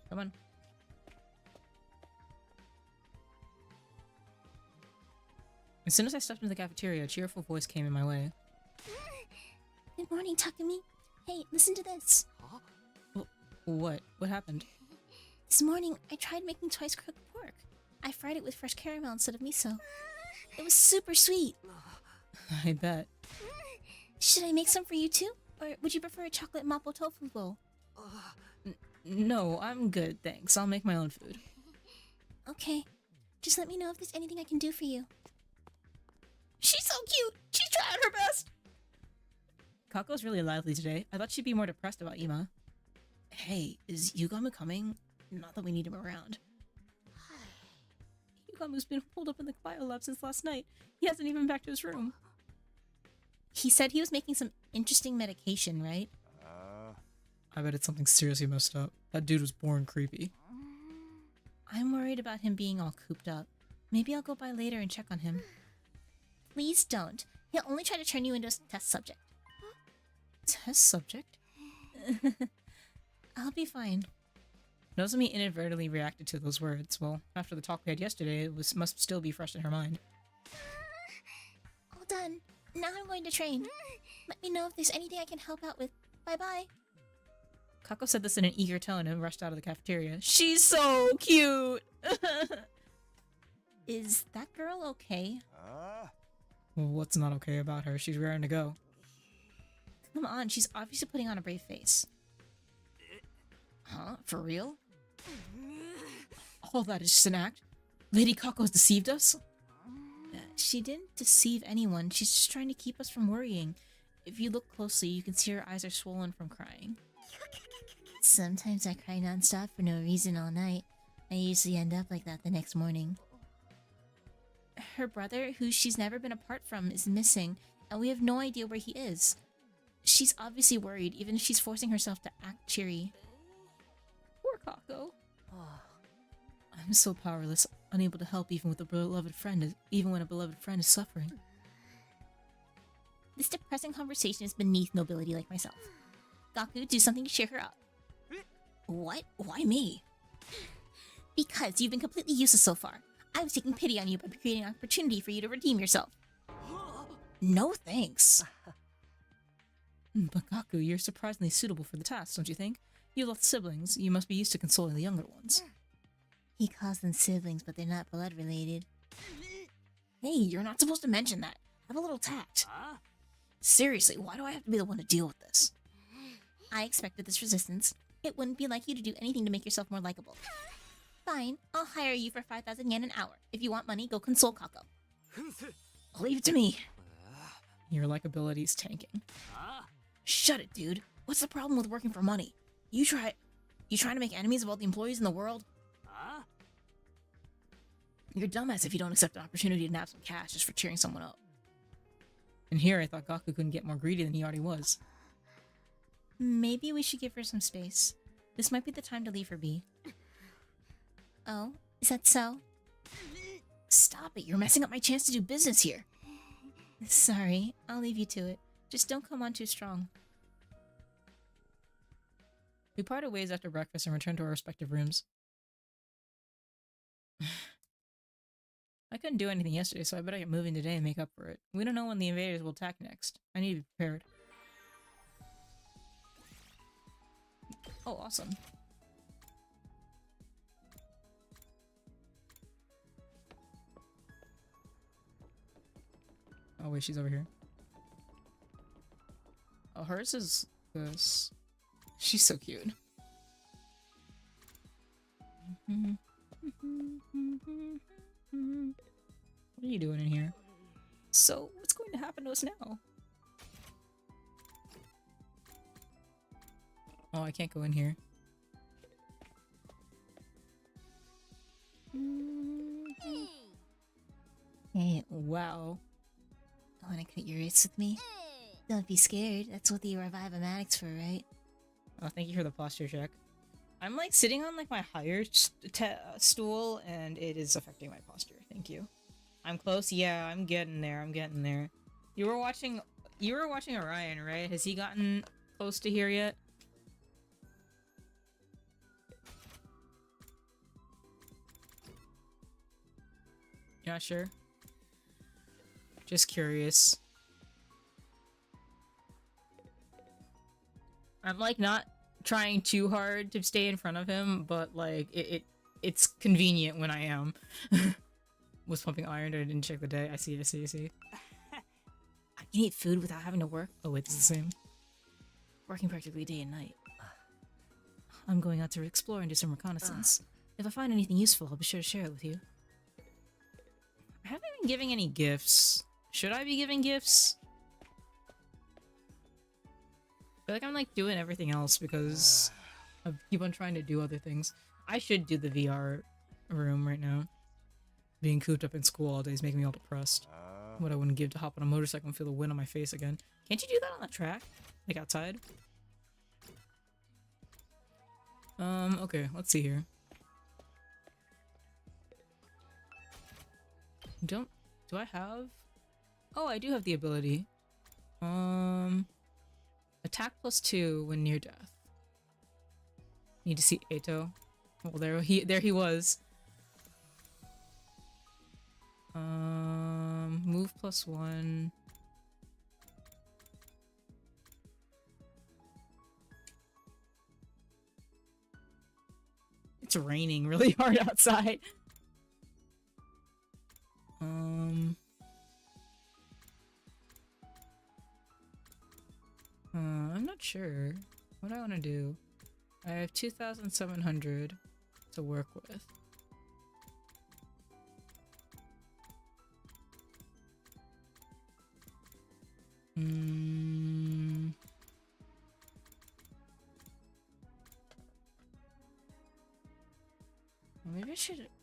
Come on. As soon as I stepped into the cafeteria, a cheerful voice came in my way. Good morning, Takumi. Hey, listen to this. What? What happened? This morning, I tried making twice cooked pork. I fried it with fresh caramel instead of miso. It was super sweet. I bet. Should I make some for you too? Or would you prefer a chocolate mapo tofu bowl? No, I'm good, thanks. I'll make my own food. Okay. Just let me know if there's anything I can do for you. She's so cute! She's trying her best! Kako's really lively today. I thought she'd be more depressed about Ima. Hey, is Yugamo coming? Not that we need him around. Yugamo's been holed up in the biolab since last night. He hasn't even been back to his room. He said he was making some interesting medication, right? I bet it's something seriously messed up. That dude was born creepy. I'm worried about him being all cooped up. Maybe I'll go by later and check on him. Please don't. He'll only try to turn you into a test subject. Test subject? I'll be fine. Nozomi inadvertently reacted to those words. Well, after the talk we had yesterday, it must still be fresh in her mind. All done. Now I'm going to train. Let me know if there's anything I can help out with. Bye-bye. Kako said this in an eager tone and rushed out of the cafeteria. She's so cute! Is that girl okay? Well, what's not okay about her? She's raring to go. Come on, she's obviously putting on a brave face. Huh? For real? All that is just an act? Lady Kako's deceived us? She didn't deceive anyone. She's just trying to keep us from worrying. If you look closely, you can see her eyes are swollen from crying. Sometimes I cry nonstop for no reason all night. I usually end up like that the next morning. Her brother, who she's never been apart from, is missing, and we have no idea where he is. She's obviously worried, even if she's forcing herself to act cheery. Poor Kako. I'm so powerless, unable to help even when a beloved friend is suffering. This depressing conversation is beneath nobility like myself. Gaku, do something to cheer her up. What? Why me? Because you've been completely useless so far. I was taking pity on you by creating an opportunity for you to redeem yourself. No thanks. But Gaku, you're surprisingly suitable for the task, don't you think? You lost siblings, you must be used to consoling the younger ones. He calls them siblings, but they're not blood related. Hey, you're not supposed to mention that. Have a little tact. Seriously, why do I have to be the one to deal with this? I expected this resistance. It wouldn't be like you to do anything to make yourself more likable. Fine, I'll hire you for 5,000 yen an hour. If you want money, go console Kako. Leave it to me. Your likability's tanking. Shut it, dude. What's the problem with working for money? You trying to make enemies of all the employees in the world? You're a dumbass if you don't accept an opportunity to nab some cash just for cheering someone up. And here I thought Gaku couldn't get more greedy than he already was. Maybe we should give her some space. This might be the time to leave her be. Oh, is that so? Stop it, you're messing up my chance to do business here. Sorry, I'll leave you to it. Just don't come on too strong. We parted ways after breakfast and returned to our respective rooms. I couldn't do anything yesterday, so I better get moving today and make up for it. We don't know when the invaders will attack next. I need to be prepared. Oh, awesome. Oh wait, she's over here. Oh, hers is this. She's so cute. What are you doing in here? So, what's going to happen to us now? Oh, I can't go in here. Hey, Wow. wanna cut your wrists with me? Don't be scared, that's what the Revive-O-Matics for, right? Oh, thank you for the posture check. I'm like sitting on like my higher stool and it is affecting my posture. Thank you. I'm close. Yeah, I'm getting there. I'm getting there. You were watching Orion, right? Has he gotten close to here yet? You're not sure? Just curious. I'm like not trying too hard to stay in front of him, but like it's convenient when I am. Was pumping iron, I didn't check the day. I see. I can eat food without having to work. Oh wait, it's the same. Working practically day and night. I'm going out to explore and do some reconnaissance. If I find anything useful, I'll be sure to share it with you. I haven't been giving any gifts. Should I be giving gifts? I feel like I'm like doing everything else because I keep on trying to do other things. I should do the VR room right now. Being cooped up in school all day is making me all depressed. What I wouldn't give to hop on a motorcycle and feel the wind on my face again. Can't you do that on the track? Like outside? Okay, let's see here. Do I have? Oh, I do have the ability. Attack +2 when near death. Need to see Eito. Well, there he was. Move +1. It's raining really hard outside. I'm not sure what I want to do. I have 2,700 to work with.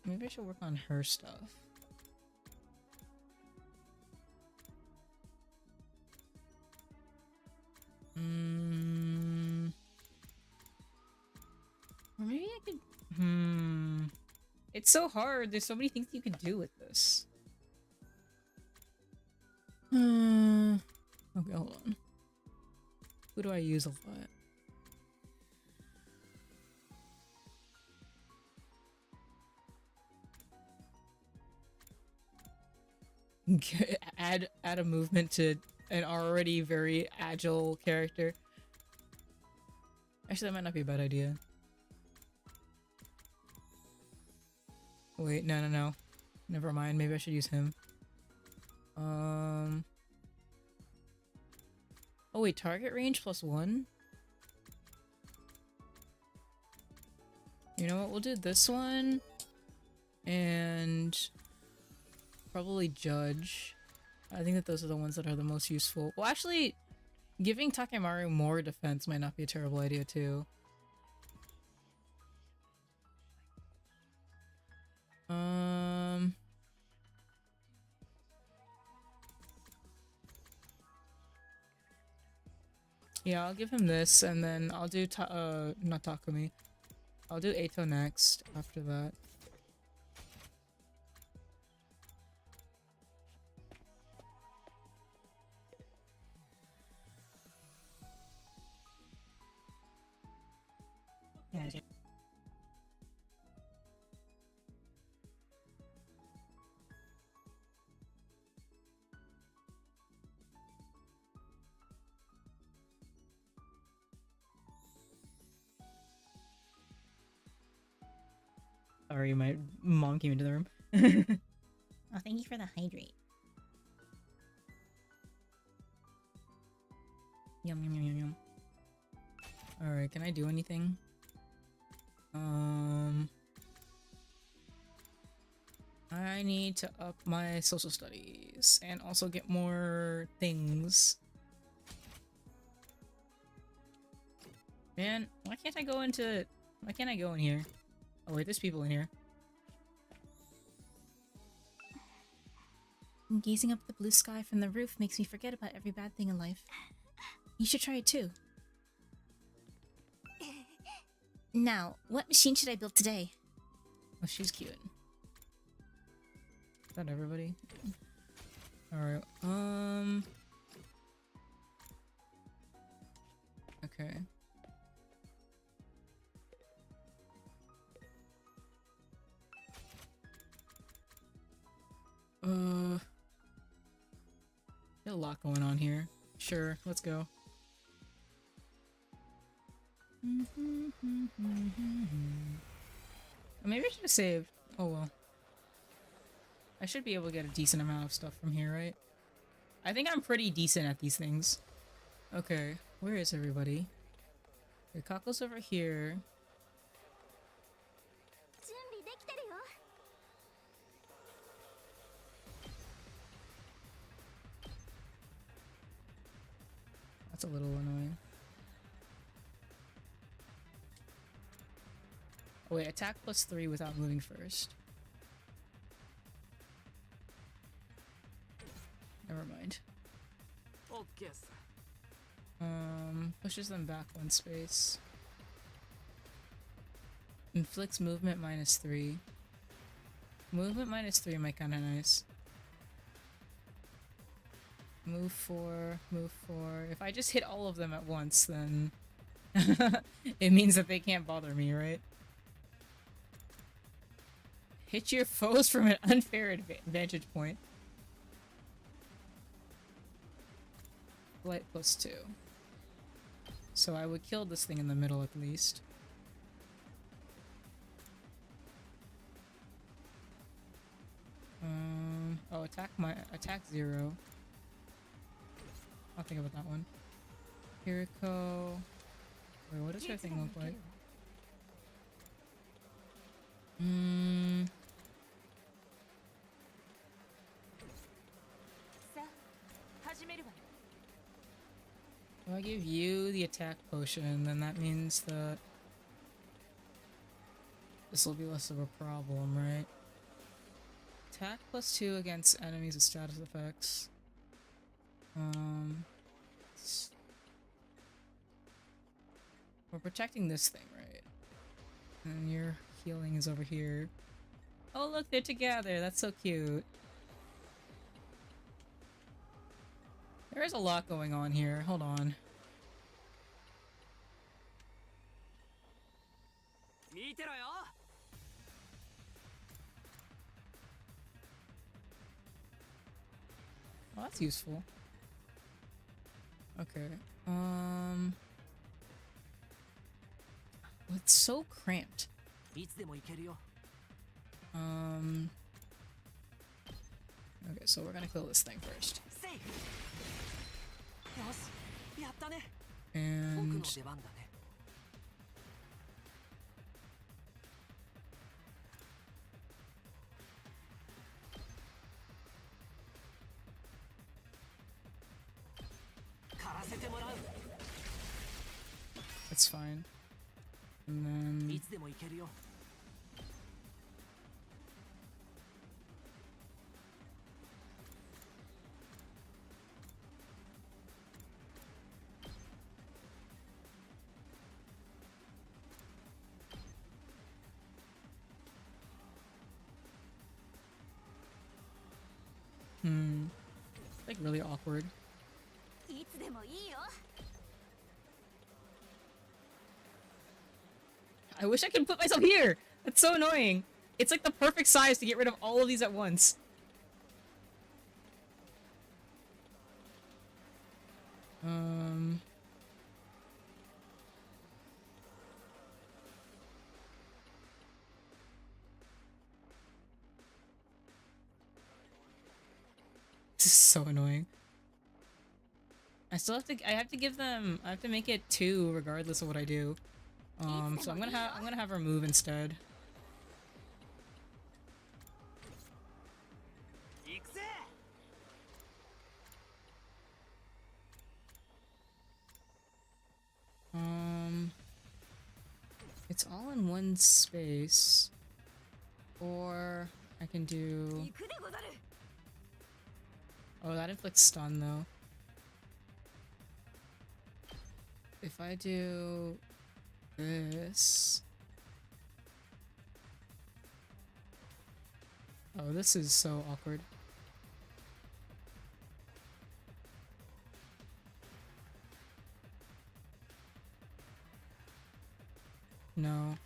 Maybe I should work on her stuff. Or maybe I could. It's so hard. There's so many things you could do with this. Okay, hold on. Who do I use a lot? Add a movement to an already very agile character. Actually, that might not be a bad idea. Wait, no. Never mind. Maybe I should use him. Oh wait, target range +1? You know what, we'll do this one. And probably Judge. I think that those are the ones that are the most useful. Well, actually, giving Takemaru more defense might not be a terrible idea too. Yeah, I'll give him this, and then I'll do not Takumi. I'll do Eito next after that. Yeah. Sorry, my mom came into the room. Oh, thank you for the hydrate. Yum yum yum yum yum. Alright, can I do anything? I need to up my social studies and also get more things. Man, why can't I go in here? Oh wait, there's people in here. Gazing up at the blue sky from the roof makes me forget about every bad thing in life. You should try it too. Now, what machine should I build today? Oh, she's cute. Is that everybody? Alright, okay. There's a lot going on here. Sure, let's go. Maybe I should have saved. Oh well. I should be able to get a decent amount of stuff from here, right? I think I'm pretty decent at these things. Okay, where is everybody? Okay, Kako's over here. 準備できてるよ。 That's a little annoying. Oh wait, attack +3 without moving first. Never mind. OK っす。 Pushes them back 1 space. Inflicts movement -3. Movement -3 might kinda nice. Move 4, move 4. If I just hit all of them at once, then it means that they can't bother me, right? Hit your foes from an unfair vantage point. Flight +2. So I would kill this thing in the middle at least. Oh, attack 0. I'll think about that one. Kiriko. Wait, what does her thing look like? さあ、始めるわよ。 If I give you the attack potion, then that means that this will be less of a problem, right? Attack +2 against enemies with status effects. We're protecting this thing, right? And your healing is over here. Oh look, they're together. That's so cute. There is a lot going on here. Hold on. 見てろよ。 Oh, that's useful. Okay. Well, it's so cramped. いつでも行けるよ。 Okay, so we're gonna kill this thing first. セイ。よし、やったね。僕 And の出番だね。 狩らせてもらう。 that's fine. And い then つでも行けるよ。 okay, Like really awkward. いつでもいいよ。 I wish I could put myself here! That's so annoying! It's like the perfect size to get rid of all of these at once. This is so annoying. I have to give them, I have to make it 2 regardless of what I do. So I'm gonna have her move instead. 行くぜ。 It's all in one space. Or I can do... 行くでござる。 Oh, that inflicts stun though. If I do this... Oh, this is so awkward. No.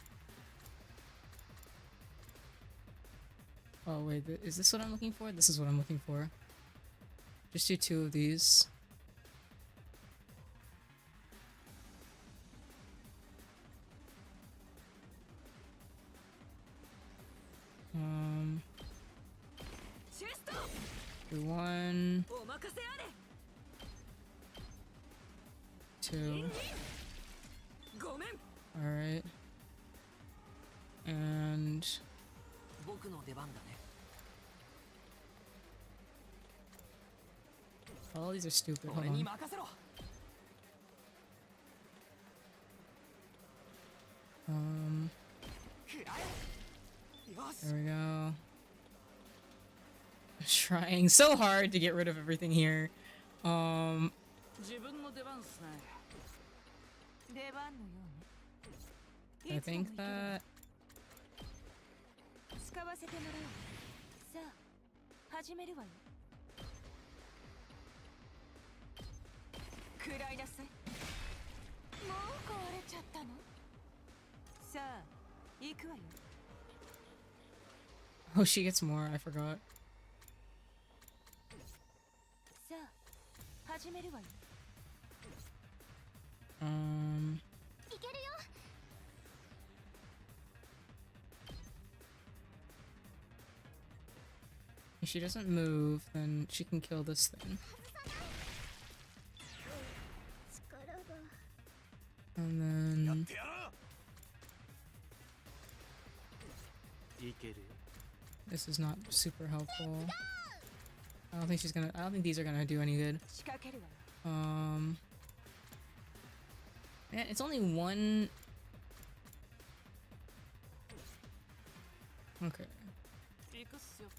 Oh wait, is this what I'm looking for? This is what I'm looking for. Just do 2 of these. Do 1, お任せあれ。 2. ごめん。 Alright. And 僕の出番だね。 all these are stupid. Hold 俺に on. 任せろ。 食らえ。よし。 There we go. Trying so hard to get rid of everything here. 自分の出番っすね。出番のようね。 I think that 使わせてもらおう。さあ、始めるわよ。食らいなさい。もう壊れちゃったの？さあ、行くわよ。 oh, she gets more. I forgot. さあ、始めるわよ。 いけるよ。 If she doesn't move, then she can kill this thing. 力が。 And やっ then てやろう。いけるよ。 this is not super helpful. I don't think she's gonna. I don't think these are gonna do any good. 仕掛けるわよ。 Man, it's only one. Okay. 行くっすよ。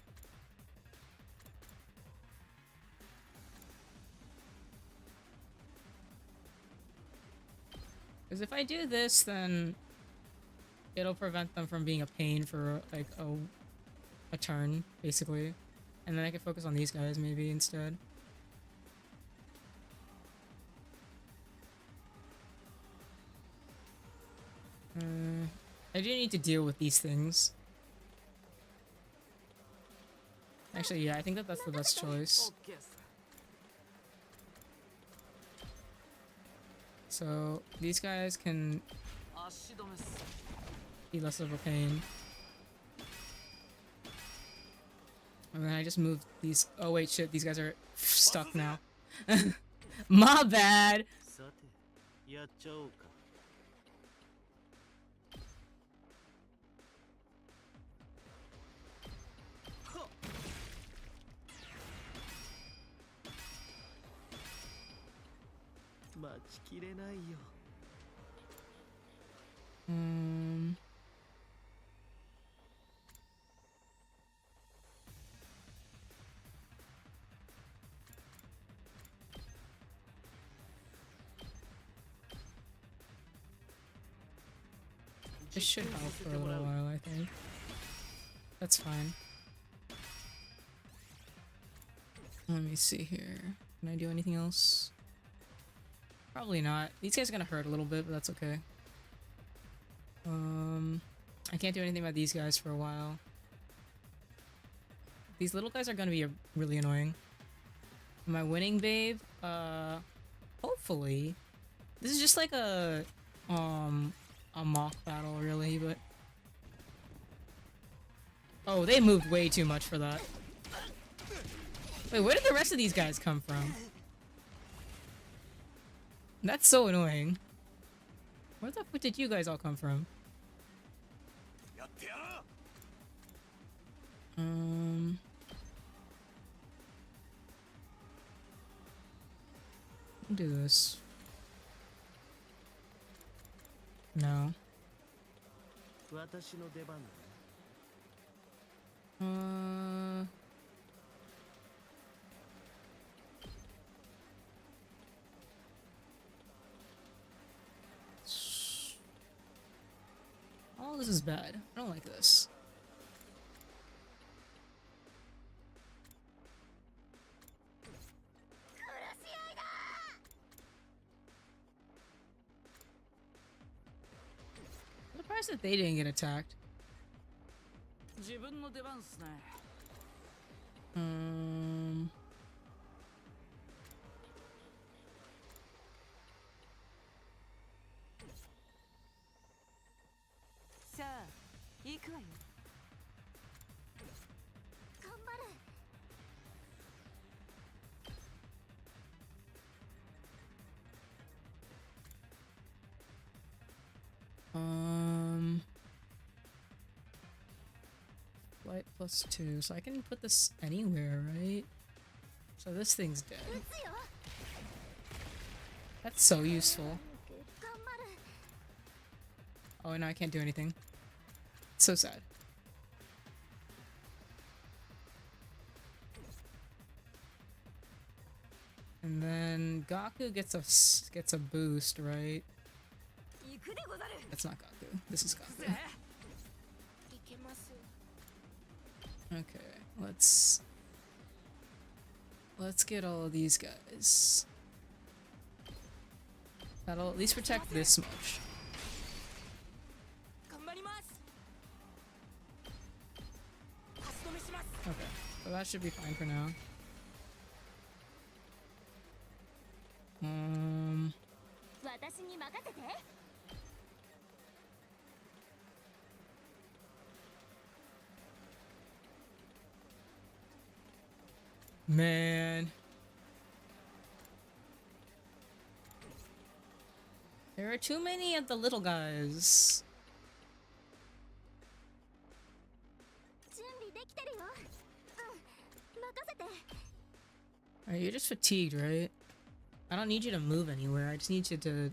Because if I do this, then it'll prevent them from being a pain for like a turn, basically, and then I can focus on these guys maybe instead. I do need to deal with these things. Actually, yeah, I think that that's the best choice. オッケーっす。 So these guys can 足止めっす。 be less of a pain. And then I just move these. Oh wait, shit! These guys are stuck now. My bad. さて、やっちゃおうか。待ちきれないよ。 This should help for a little while, I think. That's fine. Let me see here. Can I do anything else? Probably not. These guys are gonna hurt a little bit, but that's okay. I can't do anything about these guys for a while. These little guys are gonna be really annoying. Am I winning, babe? Hopefully. This is just like a mock battle, really, but... Oh, they moved way too much for that. Wait, where did the rest of these guys come from? That's so annoying. Where the fuck did you guys all come from? Do this. No. 私の出番だね。 All this is bad. I don't like this. I'm surprised that they didn't get attacked. 自分の出番っすね。さあ、行くわよ。頑張る。 Flight +2, so I can put this anywhere, right? So this thing's dead. 撃つよ。 That's so useful. 頑張る。 Oh, and now I can't do anything. So sad. And then Gaku gets a boost, right? 行くでござる。 That's not Gaku. This is Gaku. 行けます。 Okay, let's get all of these guys. That'll at least protect this much. 頑張ります。足止めします。 Okay, so that should be fine for now. Um, 私に任せて。 man. There are too many of the little guys. 準備できてるよ。うん、任せて。 Alright, you're just fatigued, right? I don't need you to move anywhere. I just need you to...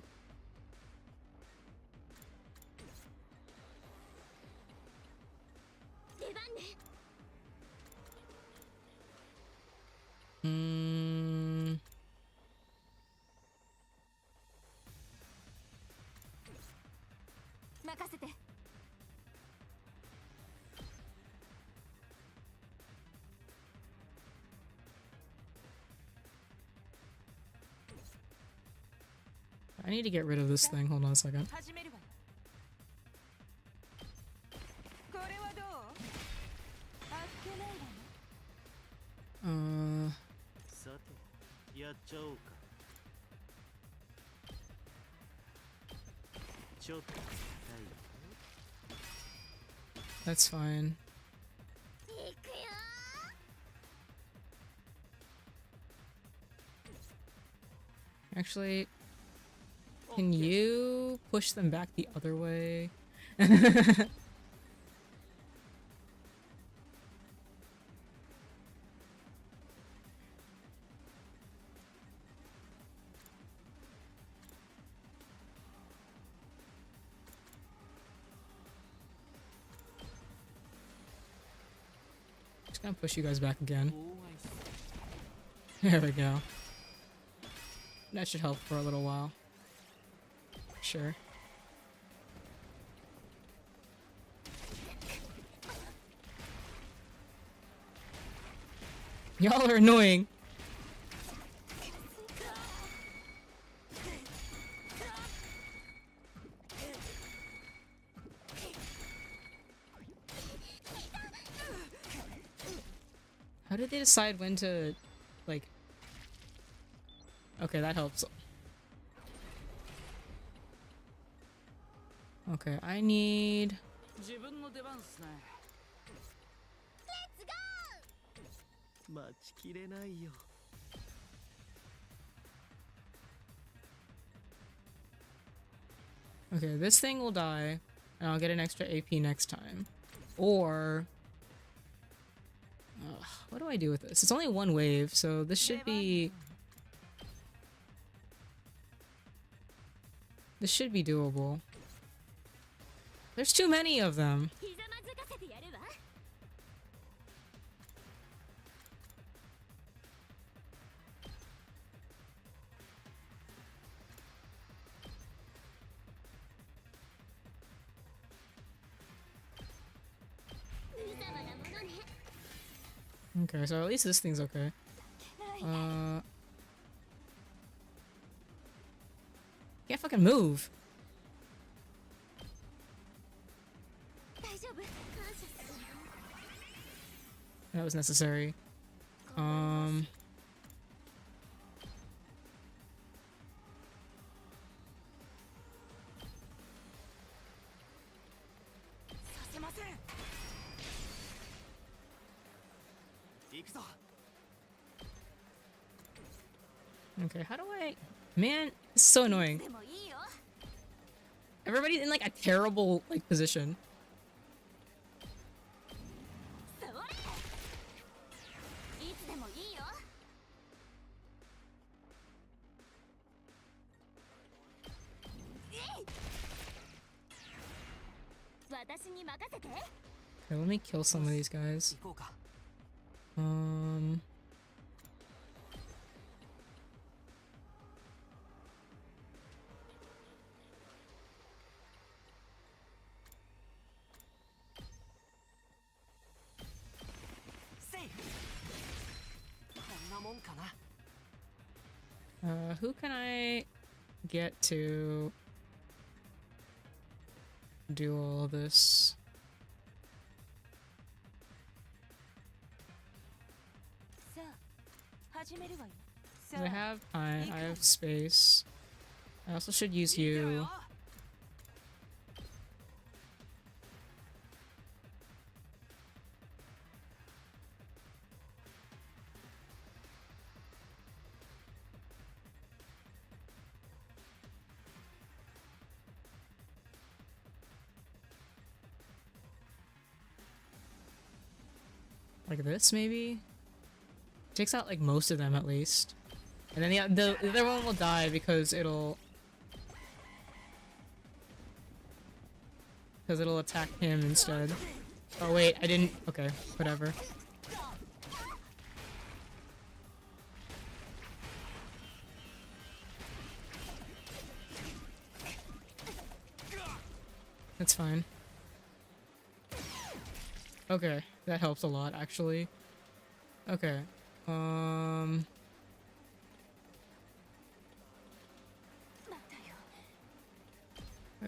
Hmm. 任せて。 I need to get rid of this thing. Hold on a second. 始めるわよ。これはどう？あっけないわね。さて、やっちゃおうか。ちょっと痛いよ。 That's fine. 行くよ。 Actually, can you push them back the other way? Just gonna push you guys back again. 妨害する。 There we go. That should help for a little while. Sure. Y'all are annoying. How did they decide when to, like... Okay, that helps. Okay, I need... 自分の出番っすね。待ちきれないよ。 Okay, this thing will die, and I'll get an extra AP next time. Or... what do I do with this? It's only one wave, so this should be... This should be doable. There's too many of them. ひざまずかせてやるわ。無様なものね。 Okay, so at least this thing's okay. Can't fucking move. 大丈夫。感謝するよ。 That was necessary. させません。行くぞ。 Okay, how do I... Man, this is so annoying. でもいいよ。 Everybody's in like a terrible like position. それ。いつでもいいよ。私に任せて。 Okay, let me kill some of these guys. 行こうか。 セーフ。こんなもんかな。 who can I get to do all this? さあ、始めるわよ。さ I あ、 have time, I have space. I also should use you. Like this, maybe? Takes out like most of them at least. And then the other one will die because it'll attack him instead. Oh wait, I didn't. Okay, whatever. That's fine. Okay, that helps a lot actually. Okay. We're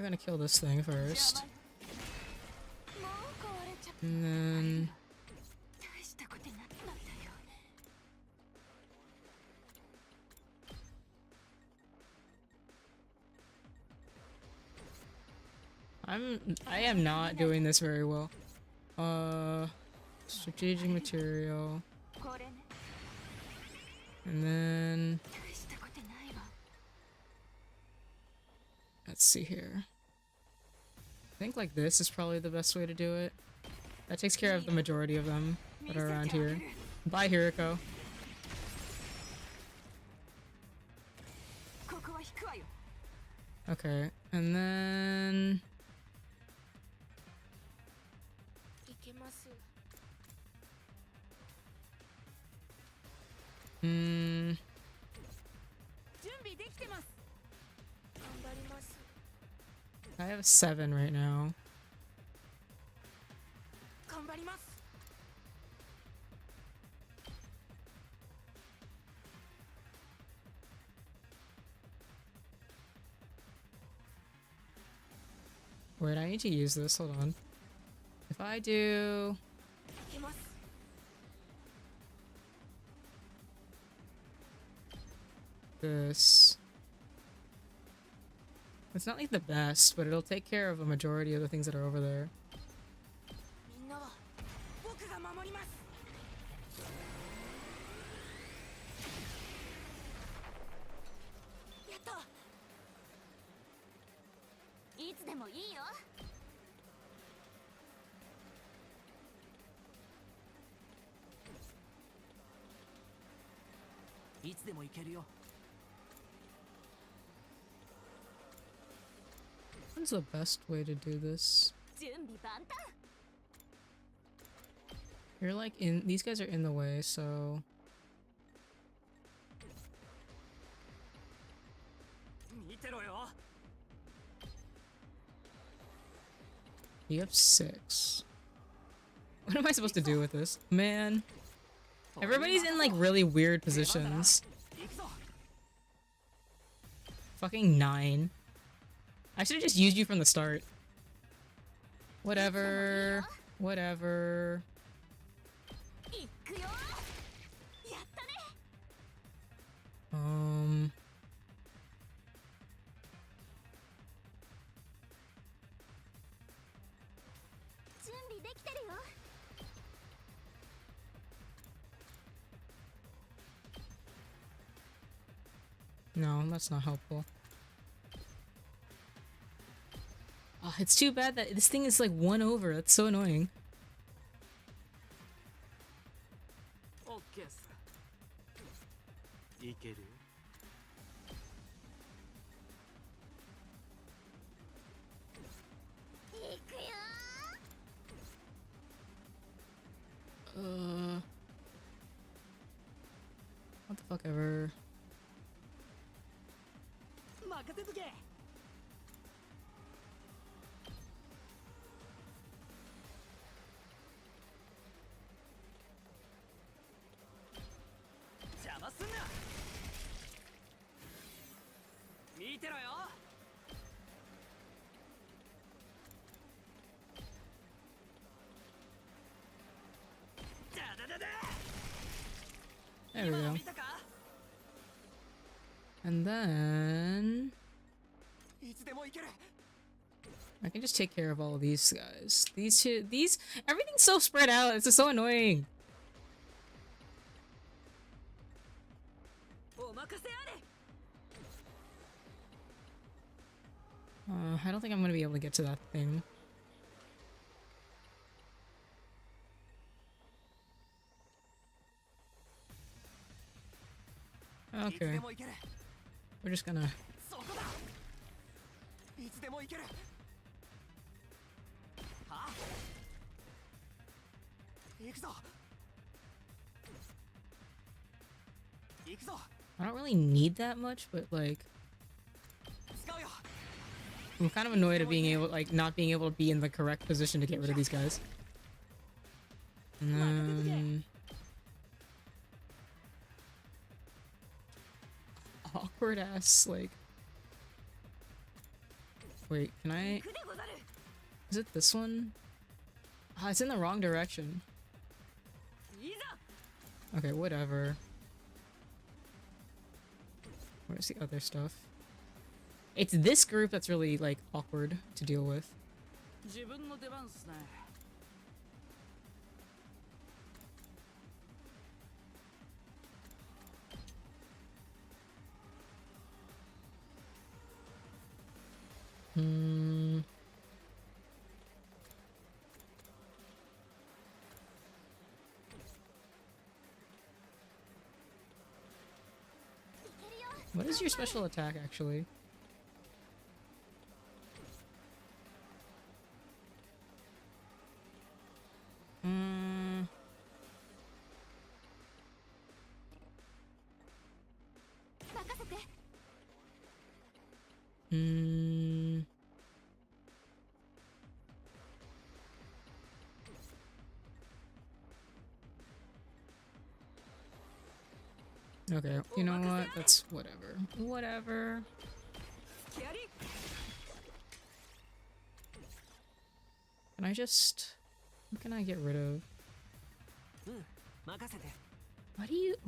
gonna kill this thing first. もう壊れちゃった And then... 大したことになったんだよ。 I am not doing this very well. Strategic material. これね。 And then... 大したことないわ。 Let's see here. I think like this is probably the best way to do it. That takes care of the majority of them that are around here. Bye, Hiriko. ここは引くわよ。 Okay, and then... いけます。 Hmm... 準備できてます。頑張ります。 I have 7 right now. 頑張ります。 Wait, I need to use this. Hold on. If I do... いけます。this. It's not like the best, but it'll take care of a majority of the things that are over there. みんなは僕が守ります。やった。いつでもいいよ。いつでも行けるよ。 What's the best way to do this? 準備万端。 You're like in. These guys are in the way, so. 見てろよ。 You have 6. What am I supposed to do with this? Man. Everybody's in like really weird positions. 行くぞ。 Fucking 9. I should have just used you from the start. Whatever. Whatever. 行くよ。やったね。 準備できてるよ。 No, that's not helpful. Oh, it's too bad that this thing is like 1 over. That's so annoying. オッケーっす。いけるよ。 行くよ。 What the fuck ever. 任せとけ。邪魔すんな。見てろよ。だだだだ。 There we 今の go. 見たか？ And then いつでも行ける。 I can just take care of all of these guys. These two, everything's so spread out. It's just so annoying. お任せあれ。 I don't think I'm gonna be able to get to that thing. Okay, いつでも行ける。 we're just gonna. そこだ。いつでも行ける。はあ。行くぞ。行くぞ。 I don't really need that much, but like, 使うよ。 I'm kind of annoyed at being able, like, not being able to be in the correct position to get rid of these guys. And then awkward ass, like. Wait, can I? 行くでござる。 Is it this one? Ah, it's in the wrong direction. いざ。 Okay, whatever. Where's the other stuff? It's this group that's really, like, awkward to deal with. 自分の出番っすね。 Hmm. What is your special attack, actually? Hmm. 任せて。 Hmm. Okay, you know what? That's whatever. Whatever. 気あり。 Can I just... What can I get rid of? うん、任せて。 Why do you...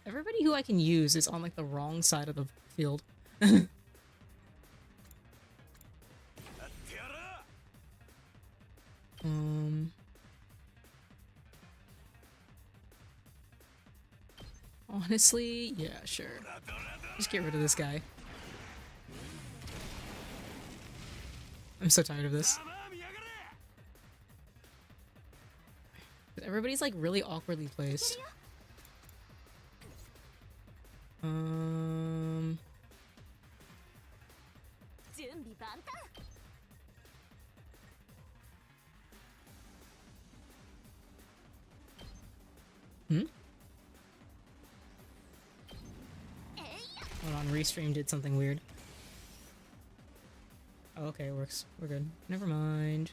Everybody who I can use is on like the wrong side of the field. um. Honestly, yeah, sure. Just get rid of this guy. I'm so tired of this. Everybody's like really awkwardly placed. 準備万端 Hold on, Restream did something weird. Oh, okay, it works. We're good. Never mind.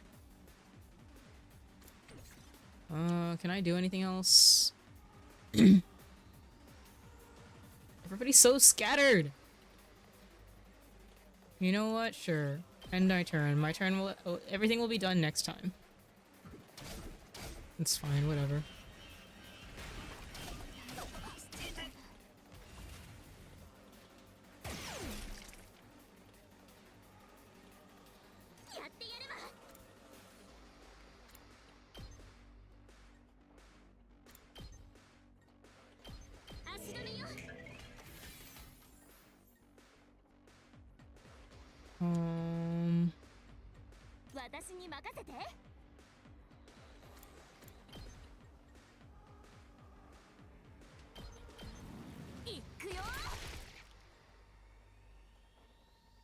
Can I do anything else? Everybody's so scattered! You know what? Sure. End my turn. My turn will- oh, everything will be done next time. It's fine, whatever. Um... 私に任せて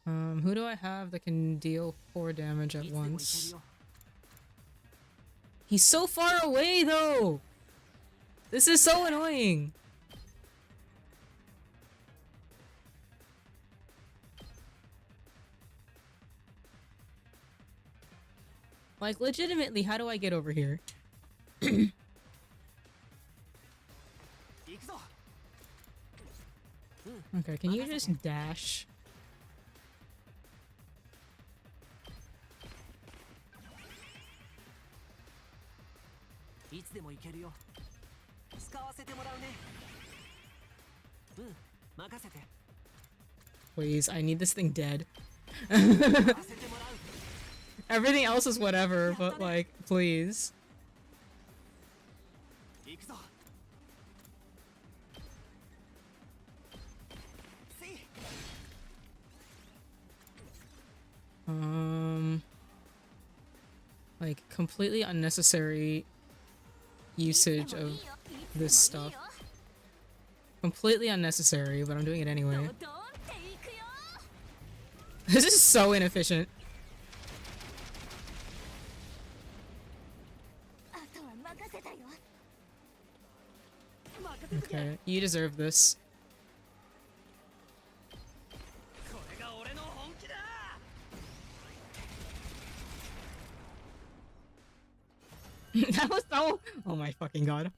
Who do I have that can deal 4 damage at once? He's so far away, though! This is so annoying! Like, legitimately, how do I get over here? Okay, can you just dash? いつでも行けるよ。使わせてもらうね。うん、任せて。 Please, I need this thing dead. 使わせてもらう。 Everything else is whatever, but like, please. 行くぞ。せい。 Like, completely unnecessary usage of this stuff. Completely unnecessary, but I'm doing it anyway. ドドンっていくよ This is so inefficient. あとは任せたよ Okay, you deserve this. これが俺の本気だ。 That was so- oh my fucking god.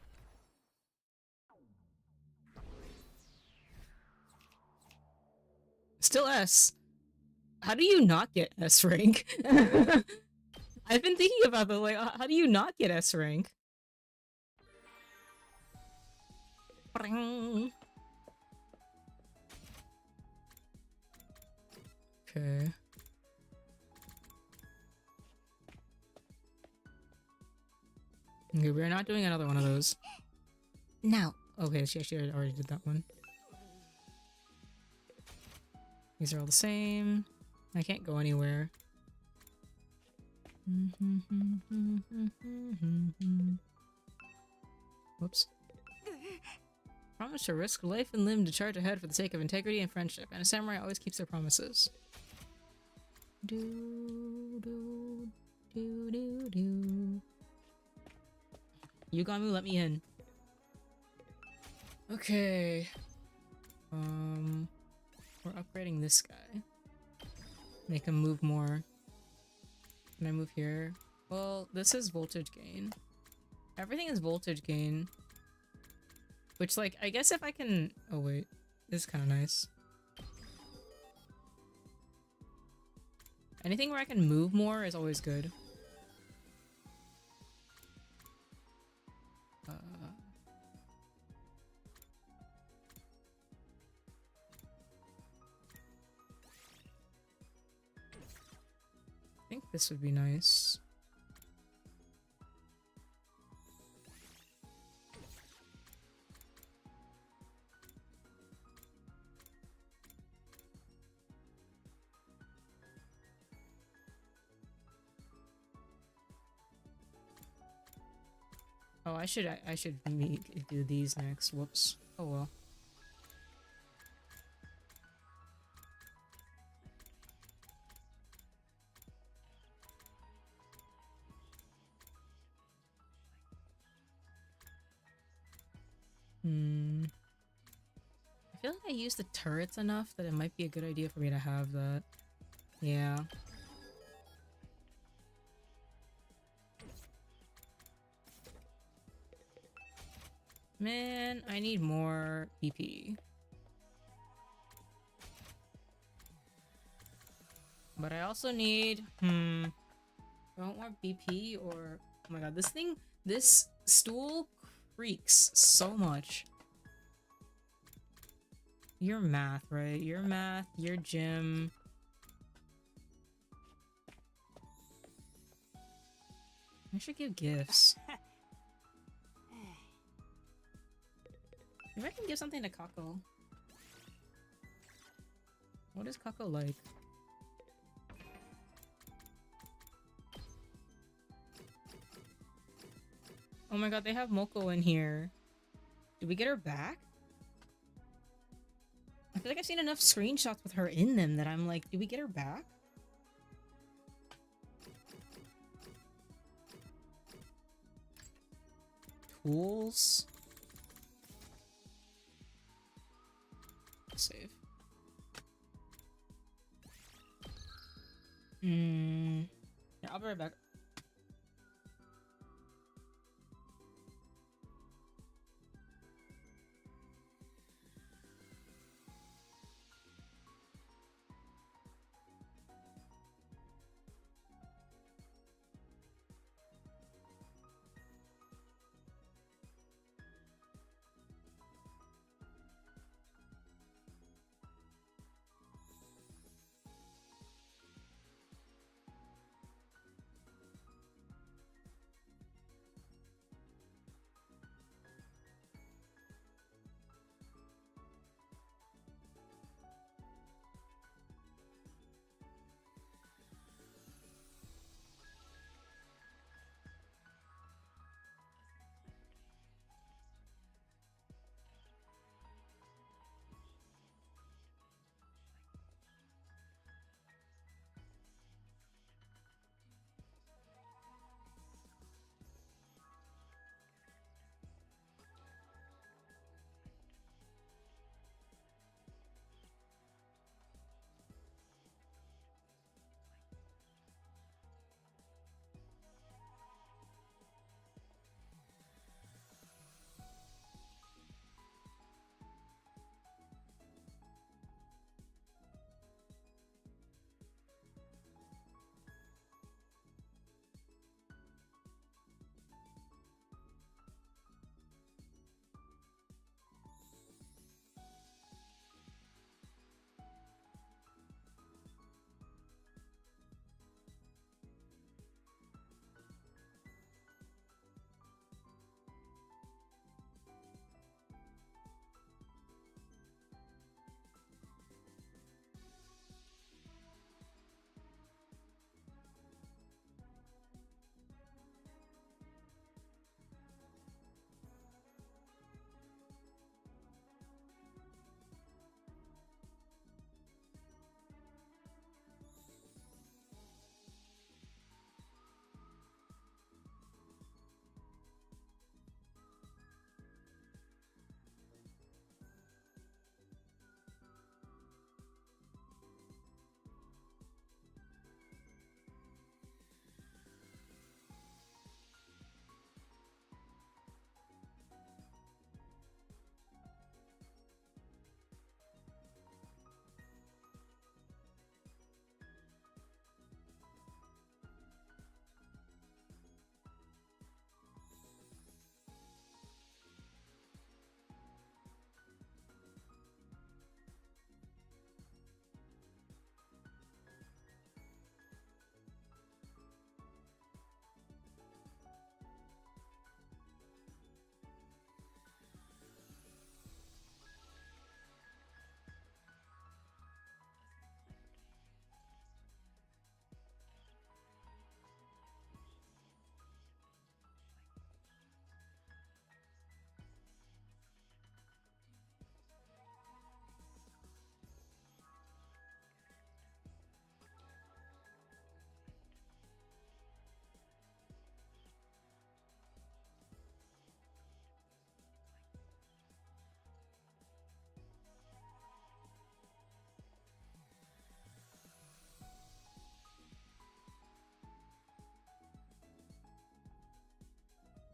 Still S. How do you not get S rank? I've been thinking about that, like, how do you not get S rank? Bring. Okay. Okay, we're not doing another one of those. Now. Okay, she actually already did that one. These are all the same. I can't go anywhere. Whoops. Promise to risk life and limb to charge ahead for the sake of integrity and friendship, and a samurai always keeps their promises. Do do do do do. Yugamu, let me in. Okay. We're upgrading this guy. Make him move more. Can I move here? Well, this is voltage gain. Everything is voltage gain. Which, like, I guess if I can... Oh, wait. This is kind of nice. Anything where I can move more is always good. this would be nice. Oh, I should do these next. Whoops. Oh well. I feel like I used the turrets enough that it might be a good idea for me to have that. Yeah. Man, I need more BP. But I also need, I want more BP or, oh my god, this stool creaks so much. Your math, right? Your math, your gym. I should give gifts. Maybe I can give something to Kako. What is Kako like? Oh my god, they have Moko in here. Did we get her back? I feel like I've seen enough screenshots with her in them that I'm like, did we get her back? Tools? Save. Yeah, I'll be right back.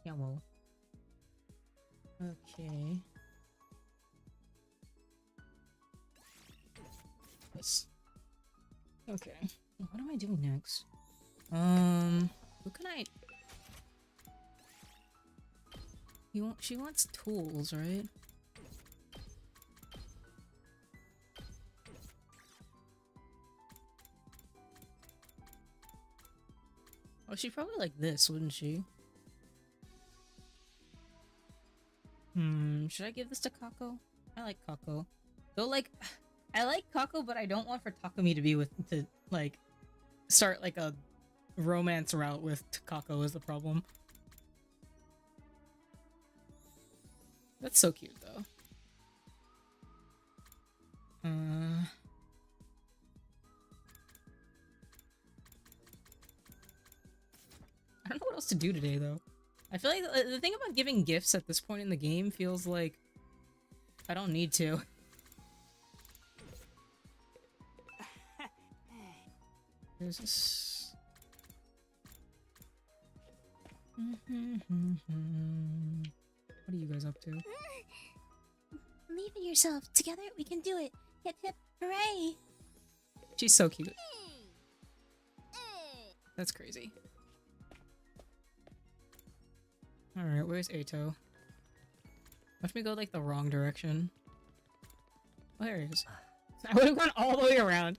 Yellow. Okay. Yes. Okay. What am I doing next? Who can I... She wants tools, right? Oh, she'd probably like this, wouldn't she? Should I give this to Kako? I like Kako. Though, like, I like Kako, but I don't want for Takumi to be like, start, like, a romance route with Kako is the problem. That's so cute, though. I don't know what else to do today, though. I feel like the thing about giving gifts at this point in the game feels like I don't need to. There's this... What are you guys up to? Believe in yourself. Together we can do it. Hip hip hooray! She's so cute. That's crazy. Alright, where's Ato? Watch me go like the wrong direction. Oh, there he is. I would have gone all the way around.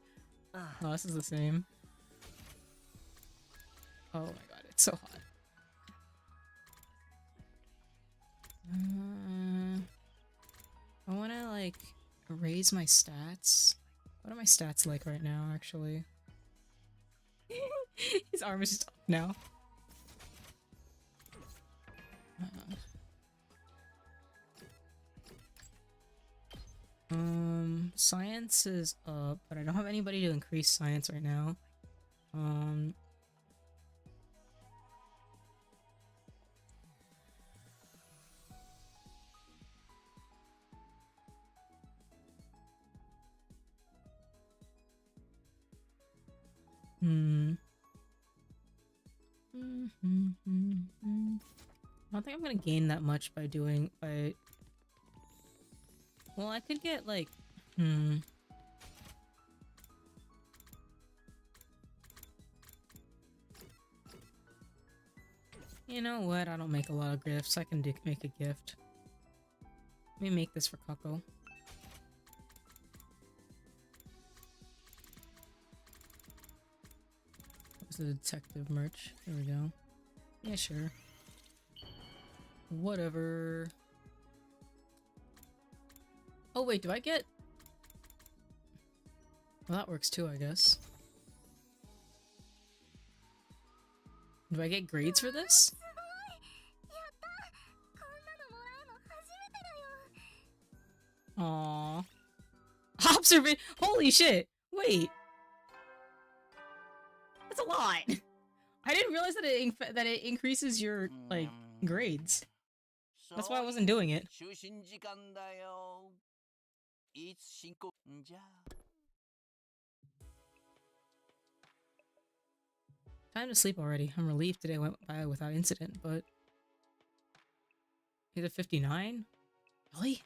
Oh, this is the same. Oh my god, it's so hot. I want to like raise my stats. What are my stats like right now, actually? His arm is just up now. Science is up, but I don't have anybody to increase science right now. I don't think I'm gonna gain that much by doing well, I could get like you know what? I don't make a lot of gifts. I can make a gift. Let me make this for Kako. Where's the detective merch? There we go. Yeah, sure. Whatever. Oh wait, do I get... Well, that works too, I guess. Do I get grades for this? Aww. Observation. Holy shit! Wait. That's a lot. I didn't realize that it increases your like grades. That's why I wasn't doing it. Time to sleep already. I'm relieved today went by without incident, but... He's at 59? Really?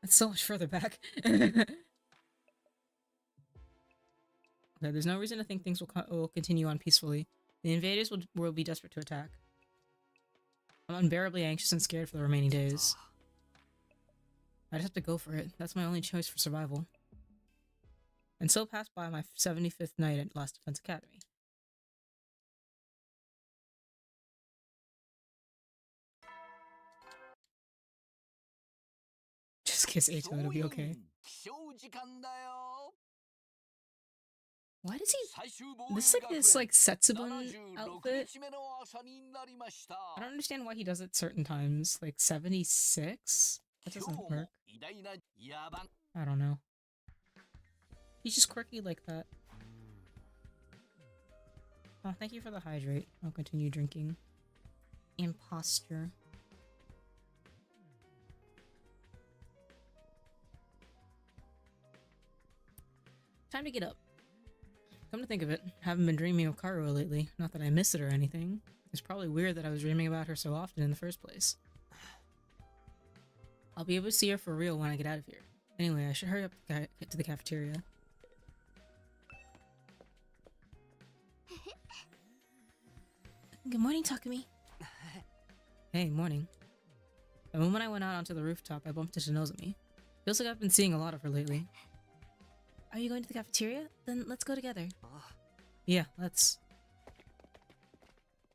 That's so much further back. Okay, there's no reason to think things will continue on peacefully. The invaders will be desperate to attack. I'm unbearably anxious and scared for the remaining days. I just have to go for it. That's my only choice for survival. And so passed by my 75th night at Last Defense Academy. Just kiss Ato, it'll be okay. Why does he... This is like Setsubun outfit. I don't understand why he does it certain times. Like 76? That doesn't work. I don't know. He's just quirky like that. Oh, thank you for the hydrate. I'll continue drinking. Imposture. Time to get up. Come to think of it, haven't been dreaming of Karuo lately. Not that I miss it or anything. It's probably weird that I was dreaming about her so often in the first place. I'll be able to see her for real when I get out of here. Anyway, I should hurry up to the cafeteria. Good morning, Takumi. Hey, morning. The moment I went out onto the rooftop, I bumped into Nozomi. Feels like I've been seeing a lot of her lately. Are you going to the cafeteria? Then let's go together. Yeah, let's.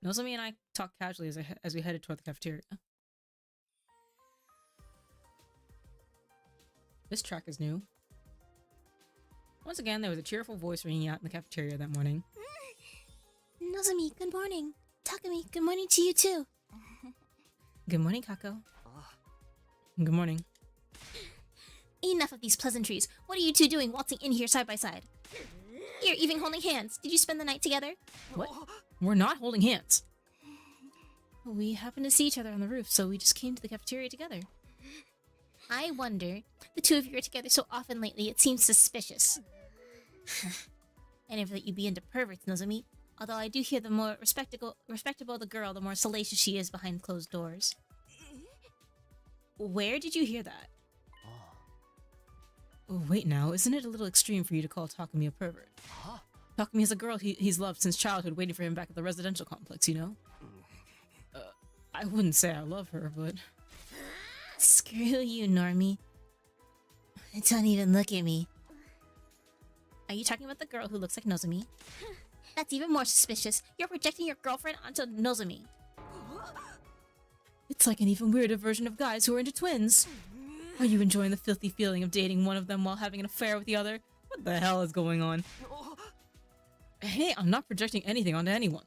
Nozomi and I talked casually as we headed toward the cafeteria. This track is new. Once again, there was a cheerful voice ringing out in the cafeteria that morning. Nozomi, good morning. Takumi, good morning to you too. Good morning, Kako. Good morning. Enough of these pleasantries. What are you two doing waltzing in here side by side? You're even holding hands. Did you spend the night together? What? We're not holding hands. We happened to see each other on the roof, so we just came to the cafeteria together. I wonder. The two of you are together so often lately, it seems suspicious. I never thought you'd be into perverts, Nozomi. Although I do hear the more respectable the girl, the more salacious she is behind closed doors. Where did you hear that? Oh, wait now, isn't it a little extreme for you to call Takumi a pervert? Takumi is a girl he's loved since childhood, waiting for him back at the residential complex, you know? I wouldn't say I love her, but... Screw you, Normie. Don't even look at me. Are you talking about the girl who looks like Nozomi? That's even more suspicious. You're projecting your girlfriend onto Nozomi. It's like an even weirder version of guys who are into twins. Are you enjoying the filthy feeling of dating one of them while having an affair with the other? What the hell is going on? Hey, I'm not projecting anything onto anyone.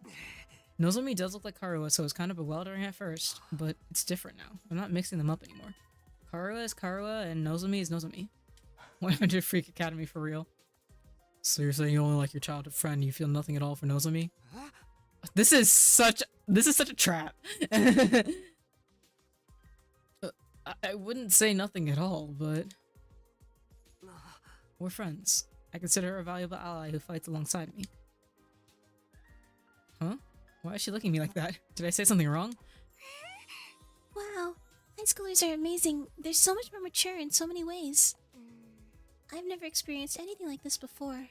Nozomi does look like Karuha, so it's kind of bewildering at first, but it's different now. I'm not mixing them up anymore. Karuha is Karuha, and Nozomi is Nozomi. 100 Freak Academy for real. So you're saying you only like your childhood friend, you feel nothing at all for Nozomi? This is such a trap. I wouldn't say nothing at all, but we're friends. I consider her a valuable ally who fights alongside me. Huh? Why is she looking at me like that? Did I say something wrong? Wow, high schoolers are amazing. They're so much more mature in so many ways. I've never experienced anything like this before.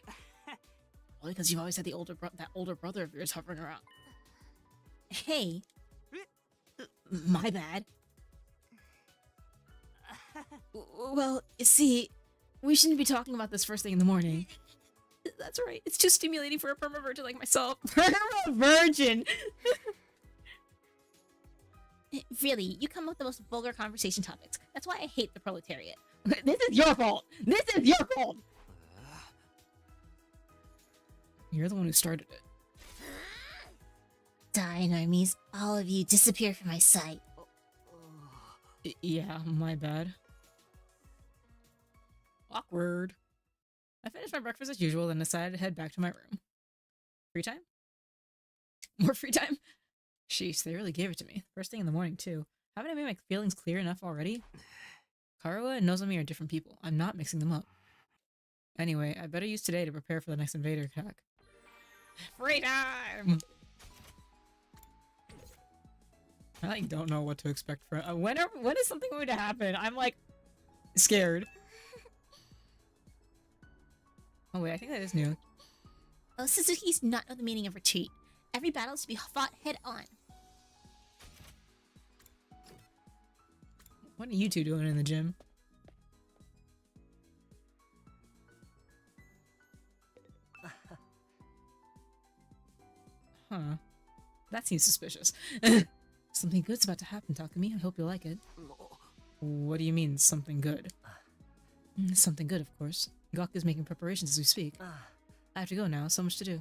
Well, because you've always had that older brother of yours hovering around. Hey. My bad. Well, you see, we shouldn't be talking about this first thing in the morning. That's right. It's too stimulating for a perma-virgin like myself. Perma-virgin! Really, you come up with the most vulgar conversation topics. That's why I hate the proletariat. This is your fault! This is your fault! You're the one who started it. Die, normies. All of you disappear from my sight. Yeah, my bad. Awkward. I finished my breakfast as usual, then decided to head back to my room. Free time? More free time? Sheesh, they really gave it to me. First thing in the morning, too. Haven't I made my feelings clear enough already? Karuha and Nozomi are different people. I'm not mixing them up. Anyway, I better use today to prepare for the next invader attack. Free time! I like don't know what to expect for when is something going to happen? I'm like scared. Oh wait, I think that is new. Oh, Suzuki's not know the meaning of retreat. Every battle is to be fought head on. What are you two doing in the gym? Huh. That seems suspicious. Something good's about to happen, Takumi. I hope you'll like it. What do you mean, something good? Something good, of course. Gaku's making preparations as we speak. I have to go now, so much to do.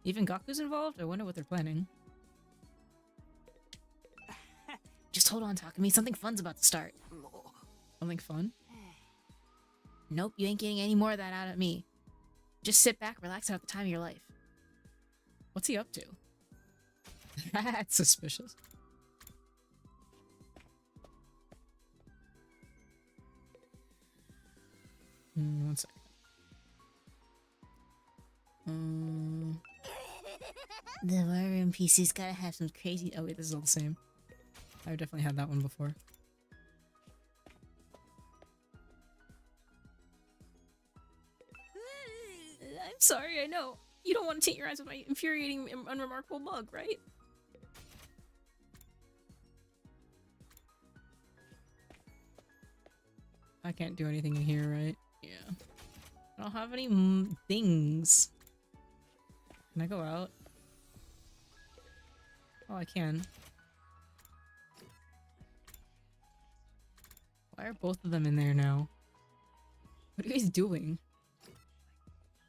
Even Gaku's involved? I wonder what they're planning. Just hold on, Takumi. Something fun's about to start. Something fun? Nope, you ain't getting any more of that out of me. Just sit back, relax, and have the time of your life. What's he up to? That's suspicious. One second. The war room PC's gotta have some crazy. Oh wait, this is all the same. I've definitely had that one before. I'm sorry, I know. You don't want to take your eyes off my infuriating, unremarkable mug, right? I can't do anything in here, right? Yeah. I don't have any things. Can I go out? Oh, I can. Why are both of them in there now? What are you guys doing?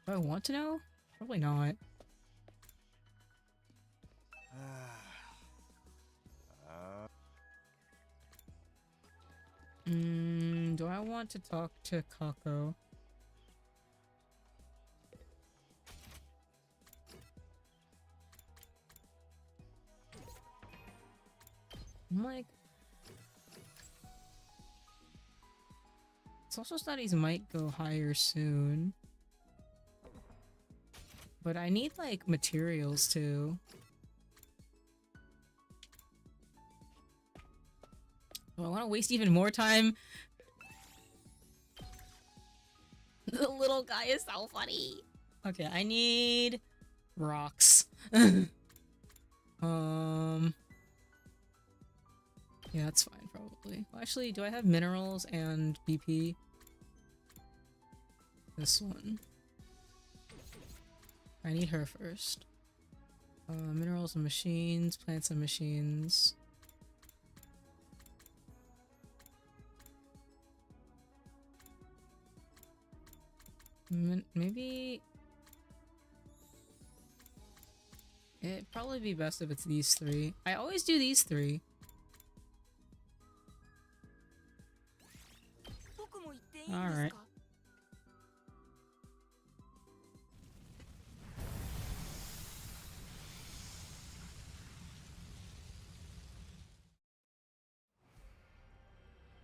Do I want to know? Probably not. Do I want to talk to Kako? I'm like... Social studies might go higher soon. But I need, like, materials, too. Do I want to waste even more time? The little guy is so funny. Okay, I need rocks. Yeah, that's fine, probably. Well, actually, do I have minerals and BP? This one. I need her first. Minerals and machines, plants and machines. Maybe... It'd probably be best if it's these three. I always do these three. Alright.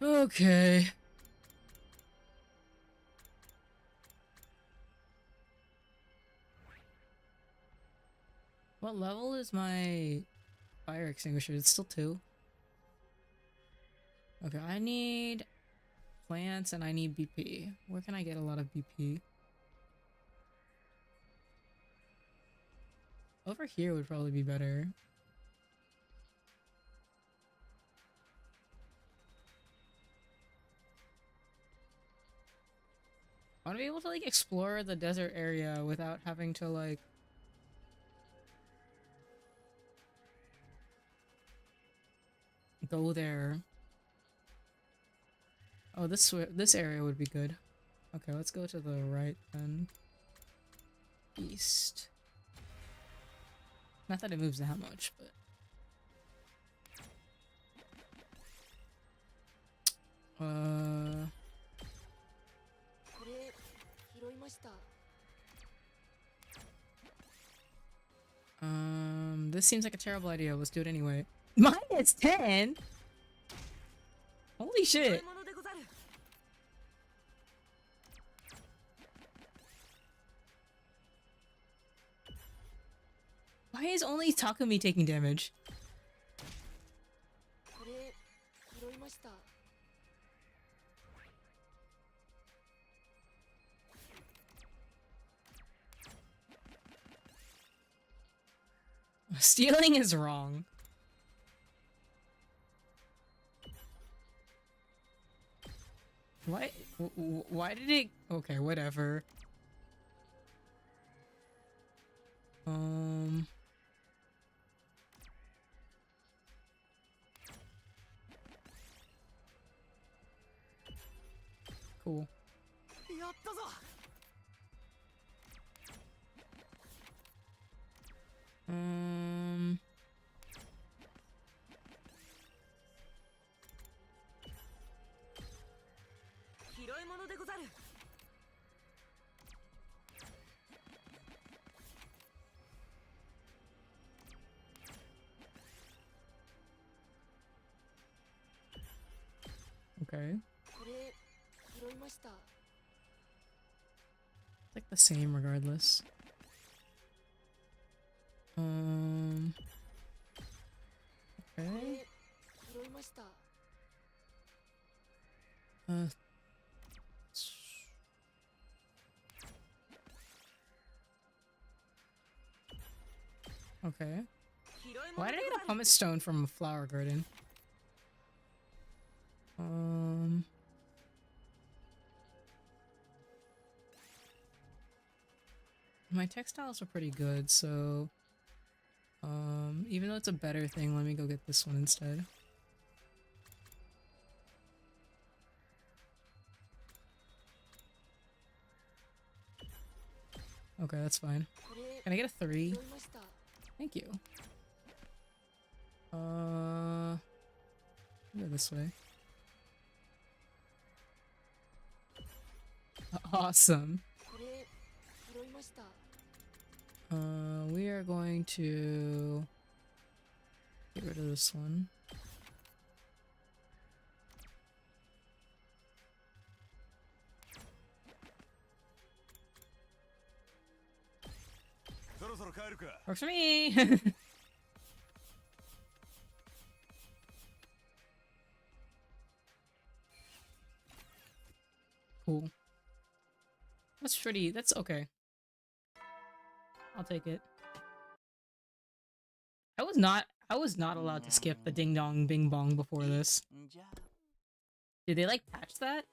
Okay. What level is my fire extinguisher? It's still 2. Okay, I need plants and I need BP. Where can I get a lot of BP? Over here would probably be better. I want to be able to like explore the desert area without having to like go there. Oh, this area would be good. Okay, let's go to the right then. East. Not that it moves that much, but this seems like a terrible idea. Let's do it anyway. Minus 10? Holy shit. Why is only Takumi taking damage? Stealing is wrong. Why? Why did it? Okay, whatever. Cool. Okay. It's like the same regardless. Okay. 拾いました。 Uh. Okay. Why did I get a pumice stone from a flower garden? My textiles are pretty good, so even though it's a better thing, let me go get this one instead. Okay, that's fine. これ Can I get a 3? 拾いました。 Thank you. Go this way. Awesome. これ拾いました。 We are going to get rid of this one. Works for me. Cool. That's pretty. That's okay. I'll take it. I was not allowed to skip the ding dong bing bong before this. じゃあ Did they like patch that?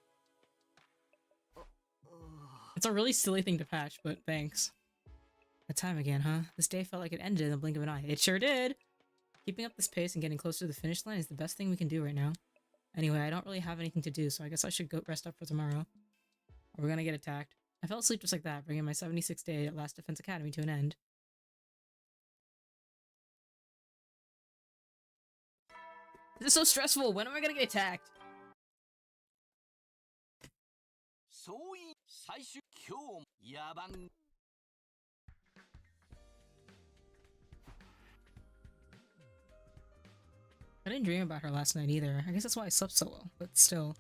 It's a really silly thing to patch, but thanks. That time again, huh? This day felt like it ended in the blink of an eye. It sure did! Keeping up this pace and getting closer to the finish line is the best thing we can do right now. Anyway, I don't really have anything to do, so I guess I should go rest up for tomorrow. Or we're gonna get attacked. I fell asleep just like that, bringing my 76th day at Last Defense Academy to an end. This is so stressful! When am I gonna get attacked? そうい最終今日野蛮 I didn't dream about her last night either. I guess that's why I slept so well, but still.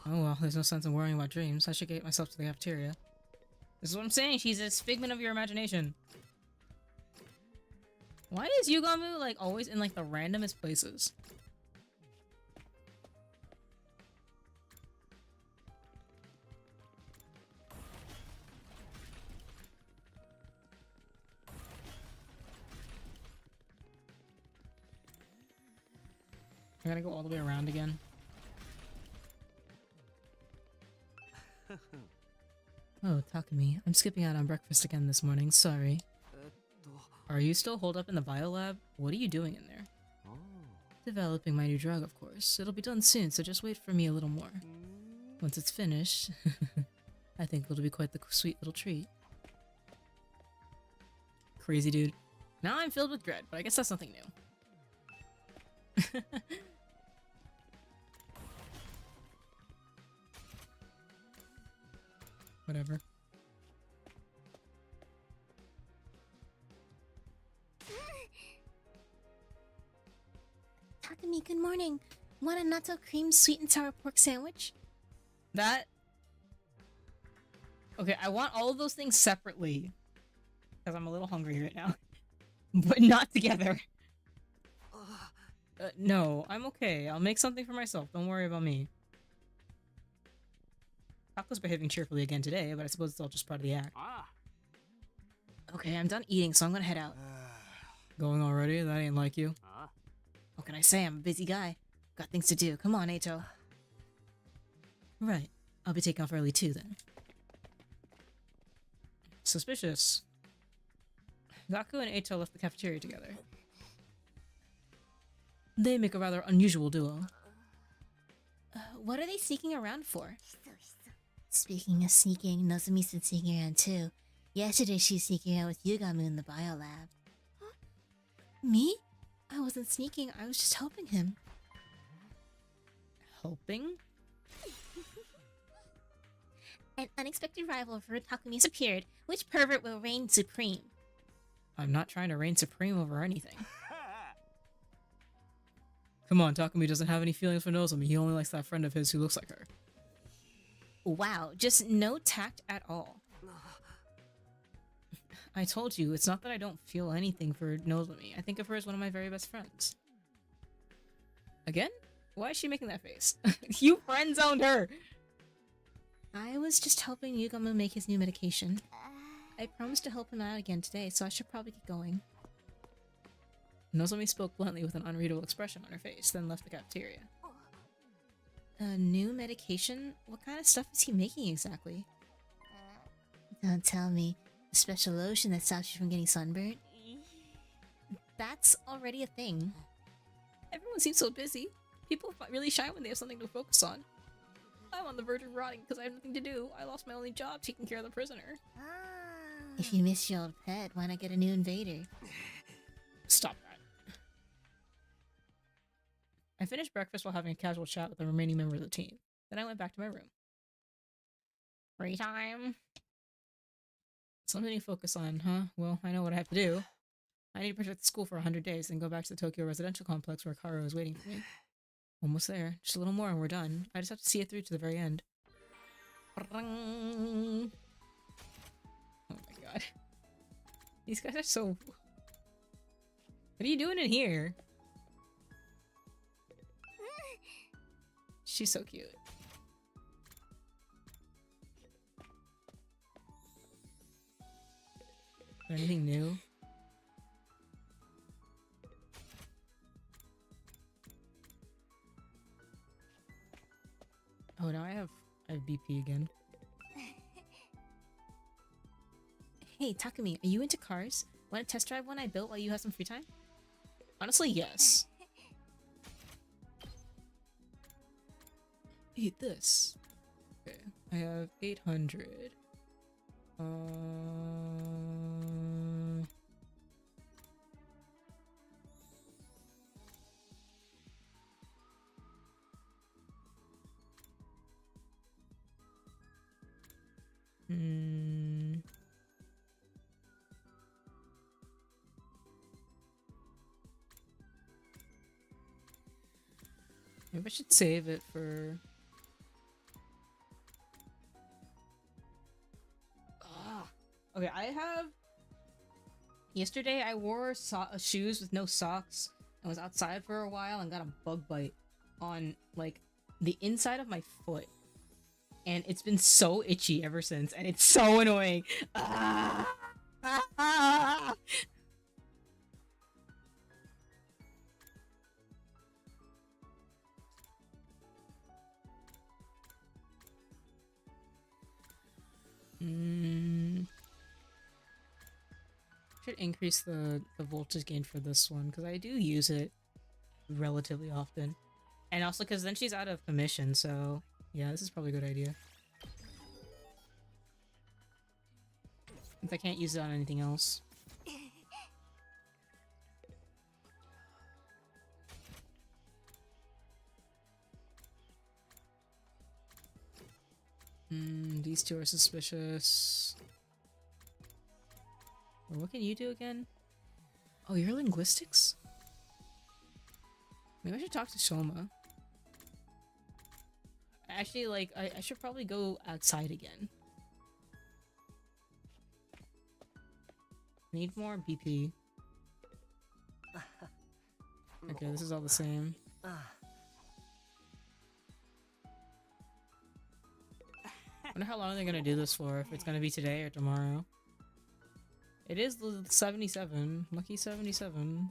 Oh well, there's no sense in worrying about dreams. I should get myself to the cafeteria. This is what I'm saying, she's a figment of your imagination. Why is Yugamu, like, always in, like, the randomest places? I gotta go all the way around again. Oh, Takumi. I'm skipping out on breakfast again this morning. Sorry. Are you still holed up in the biolab? What are you doing in there? Developing my new drug, of course. It'll be done soon, so just wait for me a little more. Once it's finished, I think it'll be quite the sweet little treat. Crazy dude. Now I'm filled with dread, but I guess that's nothing new. Whatever. Takumi, good morning. Want a natto cream sweet and sour pork sandwich? That... Okay, I want all of those things separately. Because I'm a little hungry right now. But not together. No, I'm okay. I'll make something for myself. Don't worry about me. Taco's behaving cheerfully again today, but I suppose it's all just part of the act. Okay, I'm done eating, so I'm gonna head out. Going already? That ain't like you. What can I say? I'm a busy guy. Got things to do. Come on, Eito. Right. I'll be taking off early too, then. Suspicious. Gaku and Eito left the cafeteria together. They make a rather unusual duo. What are they sneaking around for? Speaking of sneaking, Nozumi's been sneaking around too. Yesterday she was sneaking around with Yugamu in the biolab. Huh? Me? I wasn't sneaking, I was just helping him. Helping? An unexpected rival for Takumi's appeared. Which pervert will reign supreme? I'm not trying to reign supreme over anything. Come on, Takumi doesn't have any feelings for Nozomi. He only likes that friend of his who looks like her. Wow, just no tact at all. I told you, it's not that I don't feel anything for Nozomi. I think of her as one of my very best friends. Again? Why is she making that face? You friend-zoned her! I was just helping Yugamo make his new medication. I promised to help him out again today, so I should probably get going. Nozomi spoke bluntly with an unreadable expression on her face, then left the cafeteria. A new medication? What kind of stuff is he making exactly? Don't tell me. A special lotion that stops you from getting sunburned? That's already a thing. Everyone seems so busy. People really shine when they have something to focus on. I'm on the verge of rotting because I have nothing to do. I lost my only job taking care of the prisoner. If you miss your old pet, why not get a new invader? Stop that. I finished breakfast while having a casual chat with the remaining member of the team. Then I went back to my room. Free time. Something to focus on, huh? Well, I know what I have to do. I need to protect the school for 100 days, then go back to the Tokyo residential complex where Karo is waiting for me. Almost there. Just a little more and we're done. I just have to see it through to the very end. Oh my god. These guys are so... What are you doing in here? She's so cute. Is there anything new? Oh, now I have BP again. Hey, Takumi, are you into cars? Want to test drive one I built while you have some free time? Honestly, yes. Eat this. Okay, I have 800. Maybe I should save it for... Okay, I have... Yesterday I wore shoes with no socks and was outside for a while and got a bug bite on, like, the inside of my foot. And it's been so itchy ever since, and it's so annoying. Ah! Ah! Should increase the voltage gain for this one, because I do use it relatively often. And also because then she's out of commission, so yeah, this is probably a good idea. Since I can't use it on anything else. These two are suspicious. What can you do again? Oh, you're linguistics? Maybe I should talk to Shoma. Actually, like, I should probably go outside again. Need more BP. Okay, this is all the same. Wonder how long they're gonna do this for, if it's gonna be today or tomorrow. It is the 77. Lucky 77.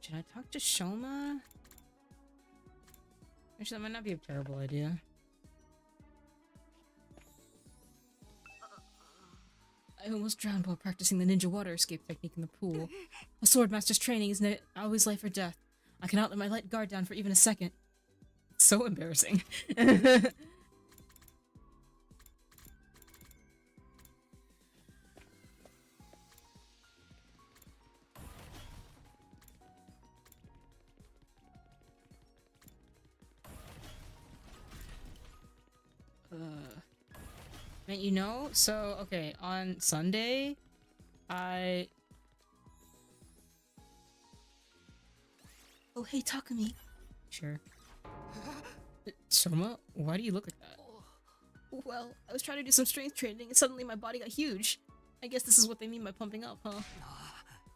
Should I talk to Shoma? Actually, that might not be a terrible idea. I almost drowned while practicing the ninja water escape technique in the pool. A swordmaster's training is always life or death. I cannot let my light guard down for even a second. It's so embarrassing. Man, you know, so, okay, on Sunday, I Oh, hey, Takumi. sure. Soma, why do you look like that? Well, I was trying to do some strength training and suddenly my body got huge. I guess this is what they mean by pumping up, huh?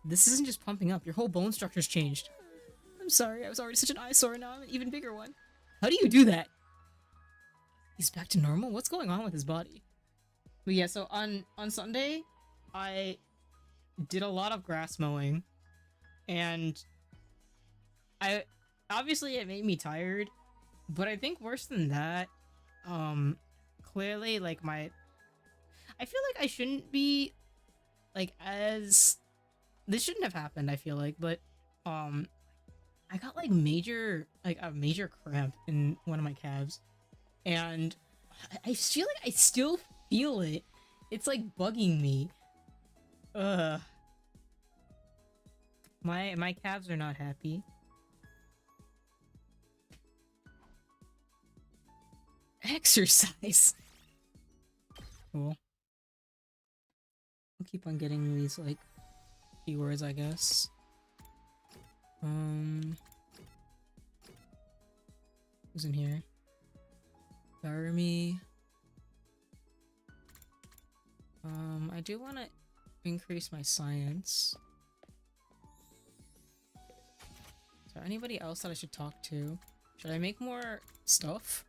This isn't just pumping up. Your whole bone structure's changed. I'm sorry, I was already such an eyesore and now I'm an even bigger one. How do you do that? He's back to normal? What's going on with his body? But yeah, so on Sunday, I did a lot of grass mowing, and obviously it made me tired, but I think worse than that, clearly like I feel like I shouldn't be like as this shouldn't have happened, I feel like, but I got like a major cramp in one of my calves, and I feel like I still feel it. It's like bugging me. Ugh. My calves are not happy. Exercise. Cool. I'll keep on getting these like keywords, I guess. Who's in here? Laramie. I do want to increase my science. Is there anybody else that I should talk to? Should I make more stuff?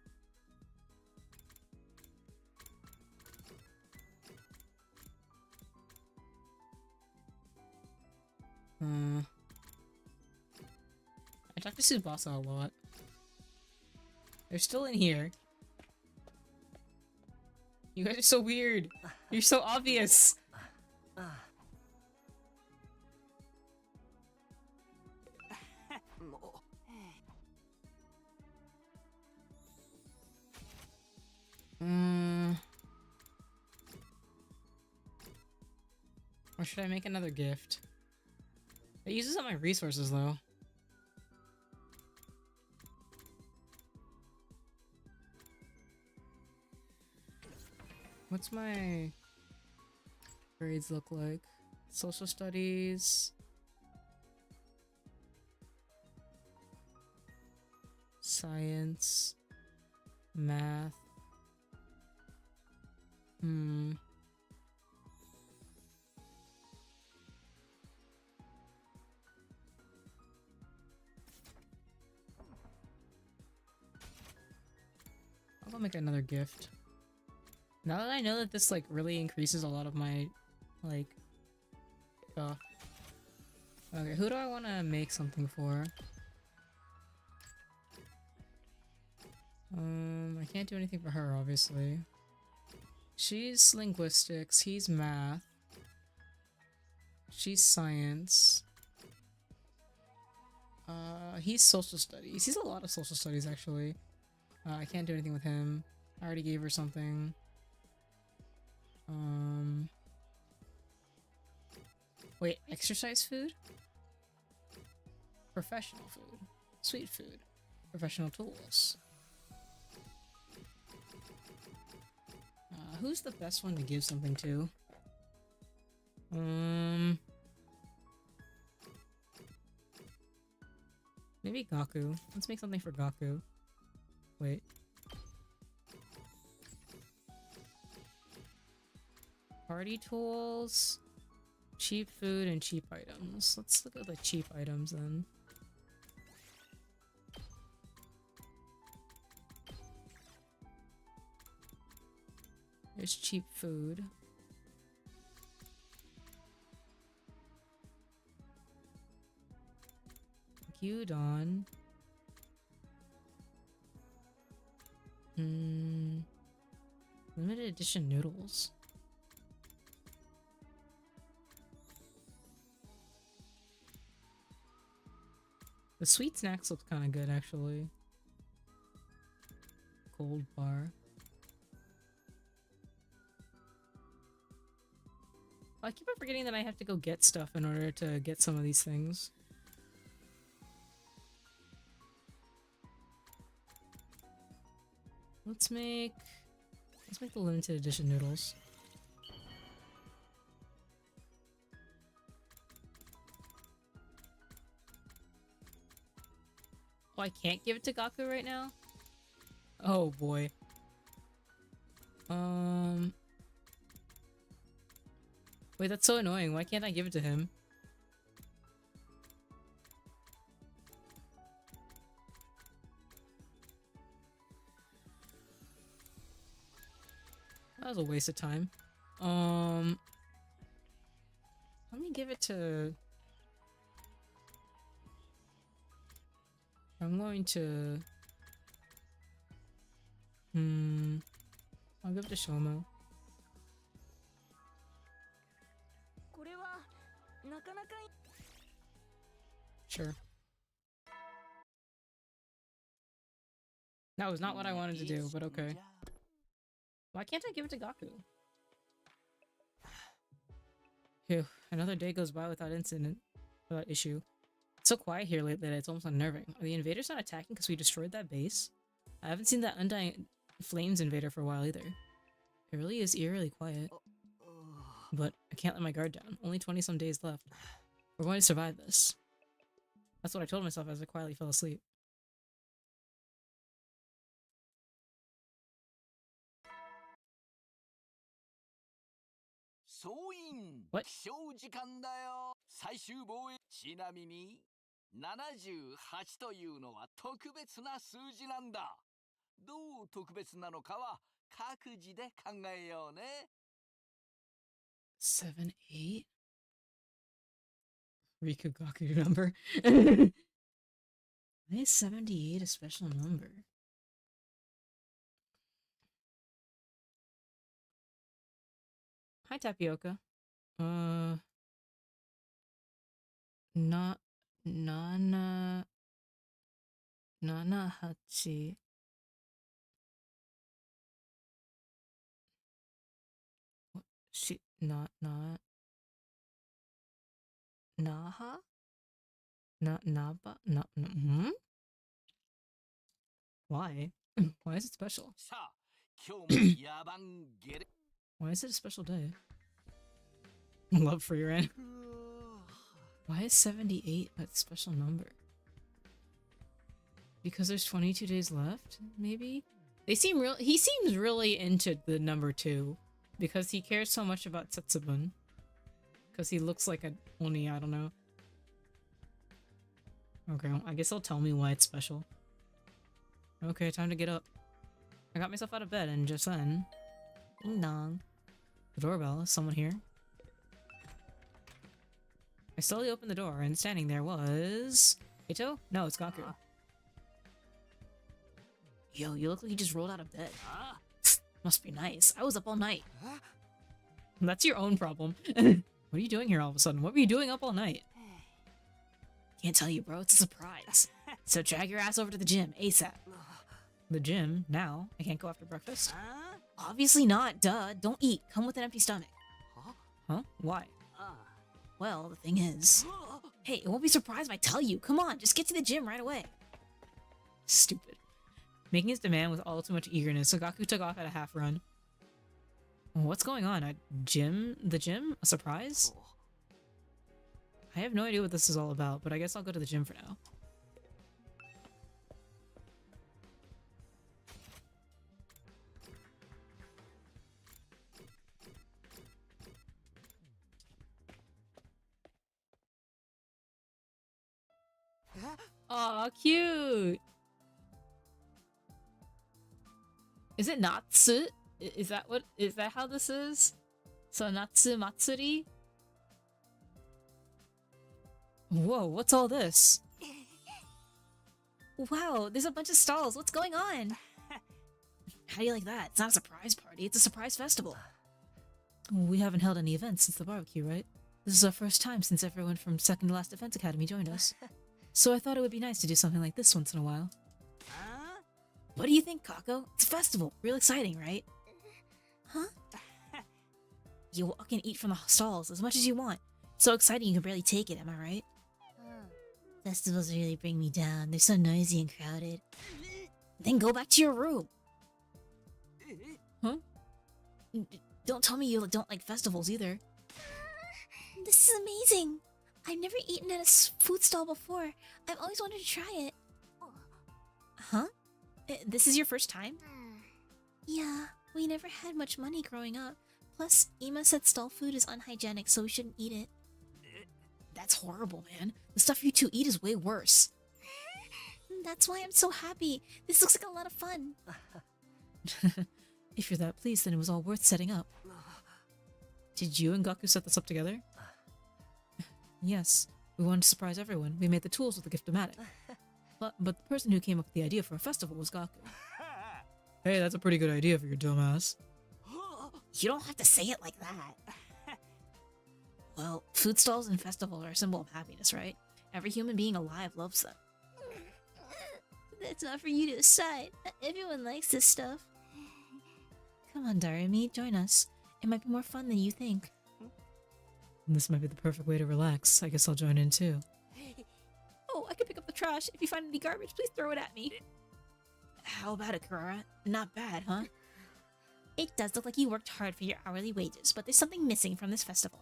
I talk to Tsubasa a lot. They're still in here. You guys are so weird. You're so obvious. Or should I make another gift? It uses up my resources though. What's my grades look like? Social studies. Science. Math. I'll go make another gift. Now that I know that this like really increases a lot of my like stuff. Okay, who do I want to make something for? I can't do anything for her, obviously. She's linguistics, he's math. She's science. He's social studies. He's a lot of social studies, actually. I can't do anything with him. I already gave her something. Wait, exercise food? Professional food. Sweet food. Professional tools. Who's the best one to give something to? Maybe Gaku. Let's make something for Gaku. Wait. Party tools, cheap food, and cheap items. Let's look at the cheap items then. There's cheap food. Gyudon. Limited edition noodles. The sweet snacks look kind of good, actually. Gold bar. I keep on forgetting that I have to go get stuff in order to get some of these things. Let's make the limited edition noodles. Oh, I can't give it to Gaku right now? Oh boy. Wait, that's so annoying. Why can't I give it to him? That was a waste of time. Let me give it to... I'm going to... I'll give it to Shomo. これはなかなか Sure. That was not what I wanted to do, but okay. Why can't I give it to Gaku? Phew, another day goes by without issue. It's so quiet here lately that it's almost unnerving. Are the invaders not attacking because we destroyed that base? I haven't seen that Undying Flames invader for a while either. It really is eerily quiet. But I can't let my guard down. Only 20 some days left. We're going to survive this. That's what I told myself as I quietly fell asleep. What? 起床時間だよ。最終防衛。ちなみに78というのは特別な数字なんだ。どう特別なのかは各自で考えようね。7, 8? Rikugaku number? Why is 78 a special number? Hi, Tapioca. Nanahachi. What? Naha? Naba? Why? Why is it special? さあ、今日も野蛮ゲレ。 Why is it a special day? Love for your end. Why is 78 a special number? Because there's 22 days left, maybe? He seems really into the number 2. Because he cares so much about Setsubun. Because he looks like a Oni, I don't know. Okay, I guess he'll tell me why it's special. Okay, time to get up. I got myself out of bed and just then... Ding dong. The doorbell. Is someone here? I slowly opened the door and standing there was... Ito? No, it's Gaku. Yo, you look like you just rolled out of bed. Must be nice. I was up all night. That's your own problem. What are you doing here all of a sudden? What were you doing up all night? Can't tell you, bro. It's a surprise. So drag your ass over to the gym, ASAP. The gym? Now? I can't go after breakfast? Obviously not, duh. Don't eat. Come with an empty stomach. Huh? Why? Well, the thing is... Hey, I won't be surprised if I tell you. Come on, just get to the gym right away. Stupid. Making his demand with all too much eagerness, so Gaku took off at a half run. What's going on? A gym? The gym? A surprise? I have no idea what this is all about, but I guess I'll go to the gym for now. Aw, cute! Is it Natsu? Is that how this is? So Natsu Matsuri? Whoa, what's all this? Wow, there's a bunch of stalls. What's going on? How do you like that? It's not a surprise party, it's a surprise festival. We haven't held any events since the barbecue, right? This is our first time since everyone from Second to Last Defense Academy joined us. So I thought it would be nice to do something like this once in a while. What do you think, Kako? It's a festival. Real exciting, right? Huh? You walk and eat from the stalls as much as you want. So exciting you can barely take it, am I right? Festivals really bring me down. They're so noisy and crowded. Then go back to your room. Huh? Don't tell me you don't like festivals either. This is amazing. I've never eaten at a food stall before. I've always wanted to try it. Huh? This is your first time? Yeah, we never had much money growing up. Plus, Ima said stall food is unhygienic, so we shouldn't eat it. That's horrible, man. The stuff you two eat is way worse. That's why I'm so happy. This looks like a lot of fun. If you're that pleased, then it was all worth setting up. Did you and Gaku set this up together? Yes. We wanted to surprise everyone. We made the tools with the Gift-O-Matic. But the person who came up with the idea for a festival was Gaku. Hey, that's a pretty good idea for your dumbass. You don't have to say it like that. Well, food stalls and festivals are a symbol of happiness, right? Every human being alive loves them. That's not for you to decide. Not everyone likes this stuff. Come on, Darumi, join us. It might be more fun than you think. This might be the perfect way to relax. I guess I'll join in too. Oh, I can pick up the trash. If you find any garbage, please throw it at me. How about it, Kurara? Not bad, huh? It does look like you worked hard for your hourly wages, but there's something missing from this festival.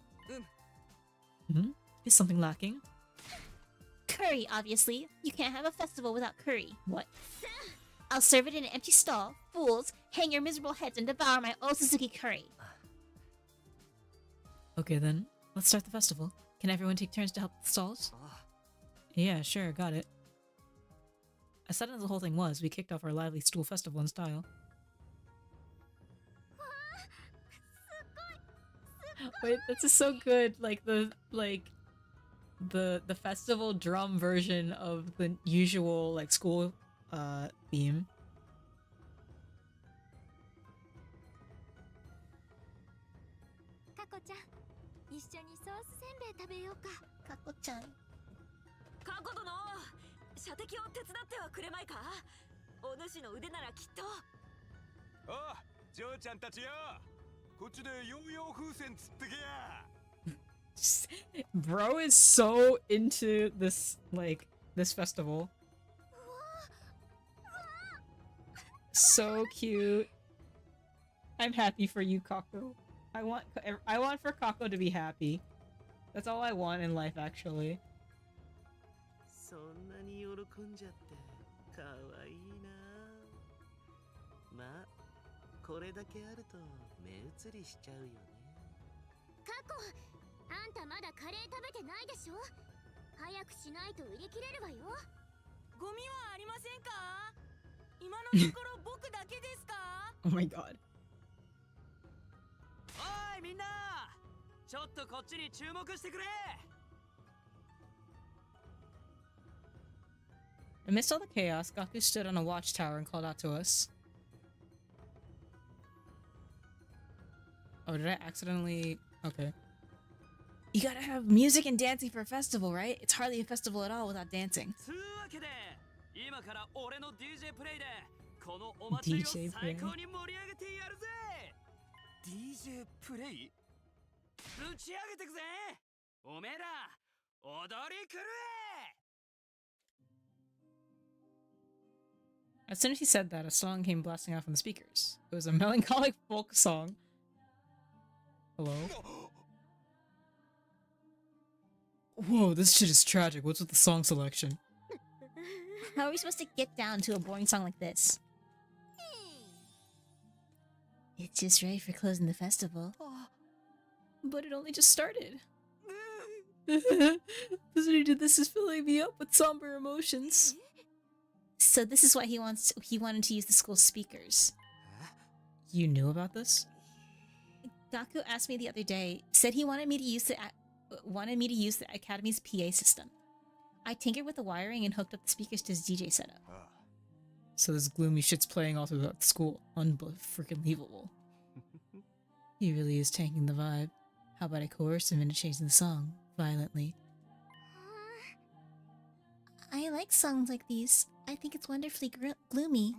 Hmm? Is something lacking? Curry, obviously. You can't have a festival without curry. What? I'll serve it in an empty stall. Fools, hang your miserable heads and devour my old Suzuki curry. Okay then, let's start the festival. Can everyone take turns to help with the stalls? Yeah, sure, got it. As sudden as the whole thing was, we kicked off our lively stool festival in style. Wait, this is so good. Like the festival drum version of the usual like school theme. かこちゃん、一緒にソースせんべい食べようか。かこちゃん。過去殿、射的を手伝ってはくれまいか。お主の腕ならきっと。ああ、嬢ちゃんたちよ。こっちでヨーヨー風船釣ってけや。Bro is so into this, like, this festival. So cute. I'm happy for you, Kako. I want for Kako to be happy. That's all I want in life, actually. そんなに喜んじゃってかわいいな。まあこれだけあると目移りしちゃうよね。かこ、あんたまだカレー食べてないでしょ。早くしないと売り切れるわよ。ゴミはありませんか。今のところ僕だけですか。Oh my god. おいみんな、ちょっとこっちに注目してくれ。 Amidst all the chaos, Gaku stood on a watchtower and called out to us. Oh, did I accidentally... Okay. You gotta have music and dancing for a festival, right? It's hardly a festival at all without dancing. つうわけで、今から俺の DJ プレイでこのお祭りを最高に盛り上げてやるぜ。 DJ プレイ？ぶち上げてくぜ。おめえら踊り狂え。 As soon as he said that, a song came blasting out from the speakers. It was a melancholic folk song. Hello? Whoa, this shit is tragic. What's with the song selection? How are we supposed to get down to a boring song like this? It's just right for closing the festival. But it only just started. Listening to this is filling me up with somber emotions. So this is why he wanted to use the school speakers. You knew about this? Gaku asked me the other day, said he wanted me to use the Academy's PA system. I tinkered with the wiring and hooked up the speakers to his DJ setup. So this gloomy shit's playing all throughout the school. Unbelievable. He really is tanking the vibe. How about I coerce him into changing the song violently? I like songs like these. I think it's wonderfully gloomy.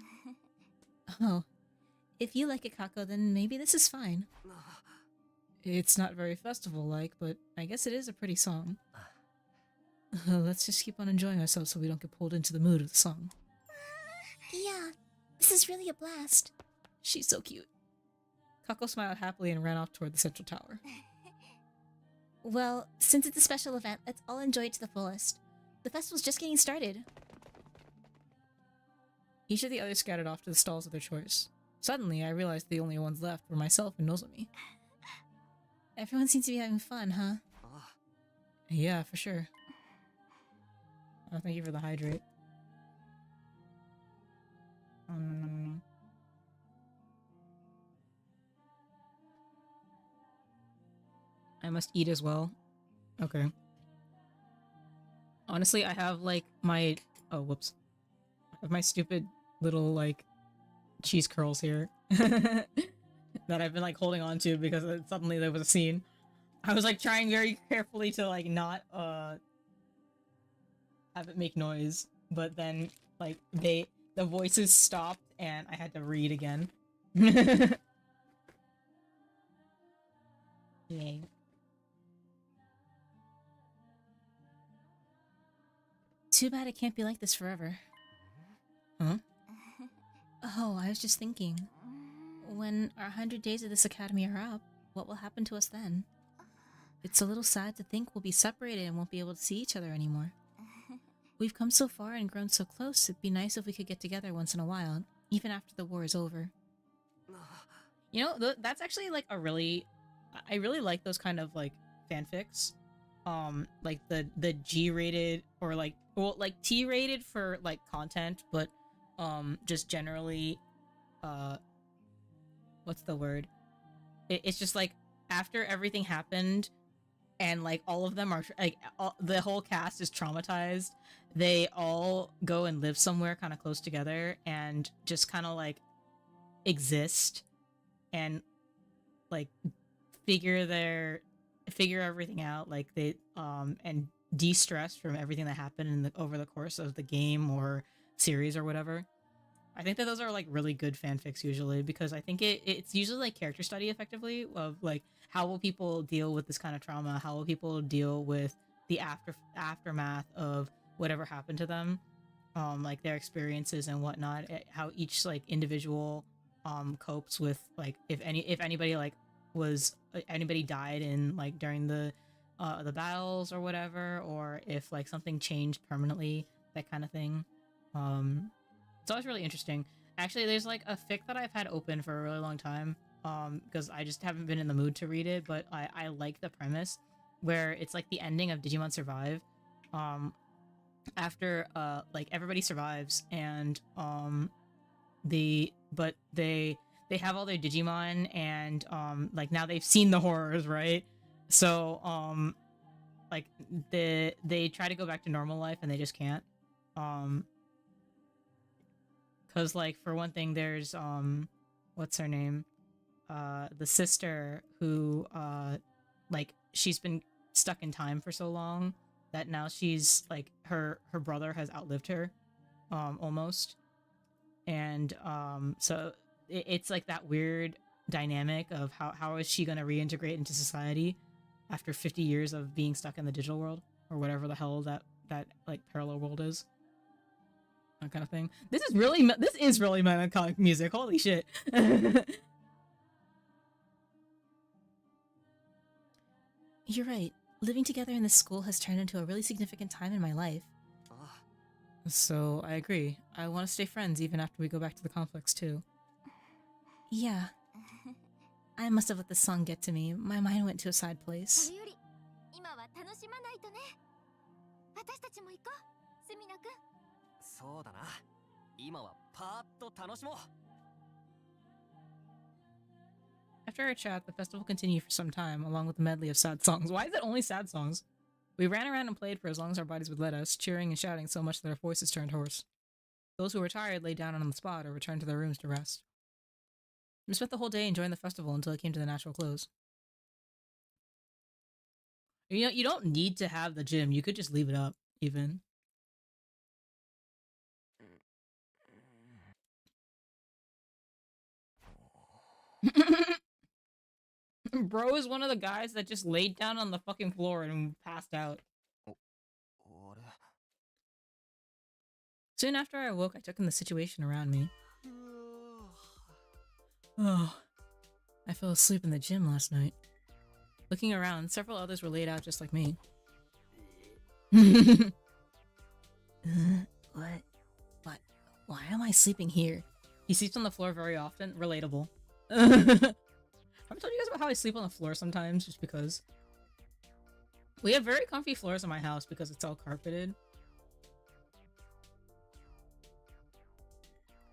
Oh. If you like it, Kako, then maybe this is fine. It's not very festival-like, but I guess it is a pretty song. Let's just keep on enjoying ourselves so we don't get pulled into the mood of the song. Yeah, this is really a blast. She's so cute. Kako smiled happily and ran off toward the central tower. Well, since it's a special event, let's all enjoy it to the fullest. The festival's just getting started. Each of the others scattered off to the stalls of their choice. Suddenly, I realized the only ones left were myself and Nozomi. Everyone seems to be having fun, huh? Ah, Yeah, for sure. Oh, thank you for the hydrate. Oh, no. I must eat as well. Okay. Honestly, I have like my... Oh, whoops. I have my stupid little like cheese curls here that I've been like holding on to because suddenly there was a scene. I was like trying very carefully to like not have it make noise, but then like the voices stopped and I had to read again. Yay. Too bad it can't be like this forever. Huh? Oh, I was just thinking. When our 100 days of this academy are up, what will happen to us then? It's a little sad to think we'll be separated and won't be able to see each other anymore. We've come so far and grown so close, it'd be nice if we could get together once in a while, even after the war is over. You know, that's actually like a really... I really like those kind of like fanfics. Like the G-rated or like... Well, like T-rated for like content, but just generally... What's the word? It's just like after everything happened and like all of them are like the whole cast is traumatized, they all go and live somewhere kind of close together and just kind of like exist and like figure everything out, like they and de-stress from everything that happened over the course of the game or series or whatever. I think that those are like really good fanfics usually because I think it's usually like character study effectively of like how will people deal with this kind of trauma, how will people deal with the aftermath of whatever happened to them, like their experiences and whatnot, how each like individual copes with like if anybody like was anybody died in like during the battles or whatever, or if like something changed permanently, that kind of thing. It's always really interesting. Actually, there's like a fic that I've had open for a really long time, because I just haven't been in the mood to read it, but I like the premise where it's like the ending of Digimon Survive. After like everybody survives and they have all their Digimon and like now they've seen the horrors, right? So like they try to go back to normal life and they just can't. Cause like for one thing, there's what's her name? The sister who like she's been stuck in time for so long that now she's like her brother has outlived her, almost. And so it's like that weird dynamic of how is she gonna reintegrate into society after 50 years of being stuck in the digital world or whatever the hell that like parallel world is. That kind of thing. This is really melancholic music. Holy shit. You're right. Living together in this school has turned into a really significant time in my life. So, I agree. I want to stay friends even after we go back to the complex, too. Yeah. I must have let the song get to me. My mind went to a side place. それより今は楽しまないとね。私たちも行こう、スミナくん。そうだな。今はパーッと楽しもう。 After our chat, the festival continued for some time, along with a medley of sad songs. Why is it only sad songs? We ran around and played for as long as our bodies would let us, cheering and shouting so much that our voices turned hoarse. Those who were tired lay down on the spot or returned to their rooms to rest. We spent the whole day enjoying the festival until it came to the natural close. You know, you don't need to have the gym. You could just leave it up, even. Bro is one of the guys that just laid down on the fucking floor and passed out. Soon after I awoke, I took in the situation around me. Oh, I fell asleep in the gym last night. Looking around, several others were laid out just like me. What? Why am I sleeping here? He sleeps on the floor very often. Relatable. Have I told you guys about how I sleep on the floor sometimes just because? We have very comfy floors in my house because it's all carpeted.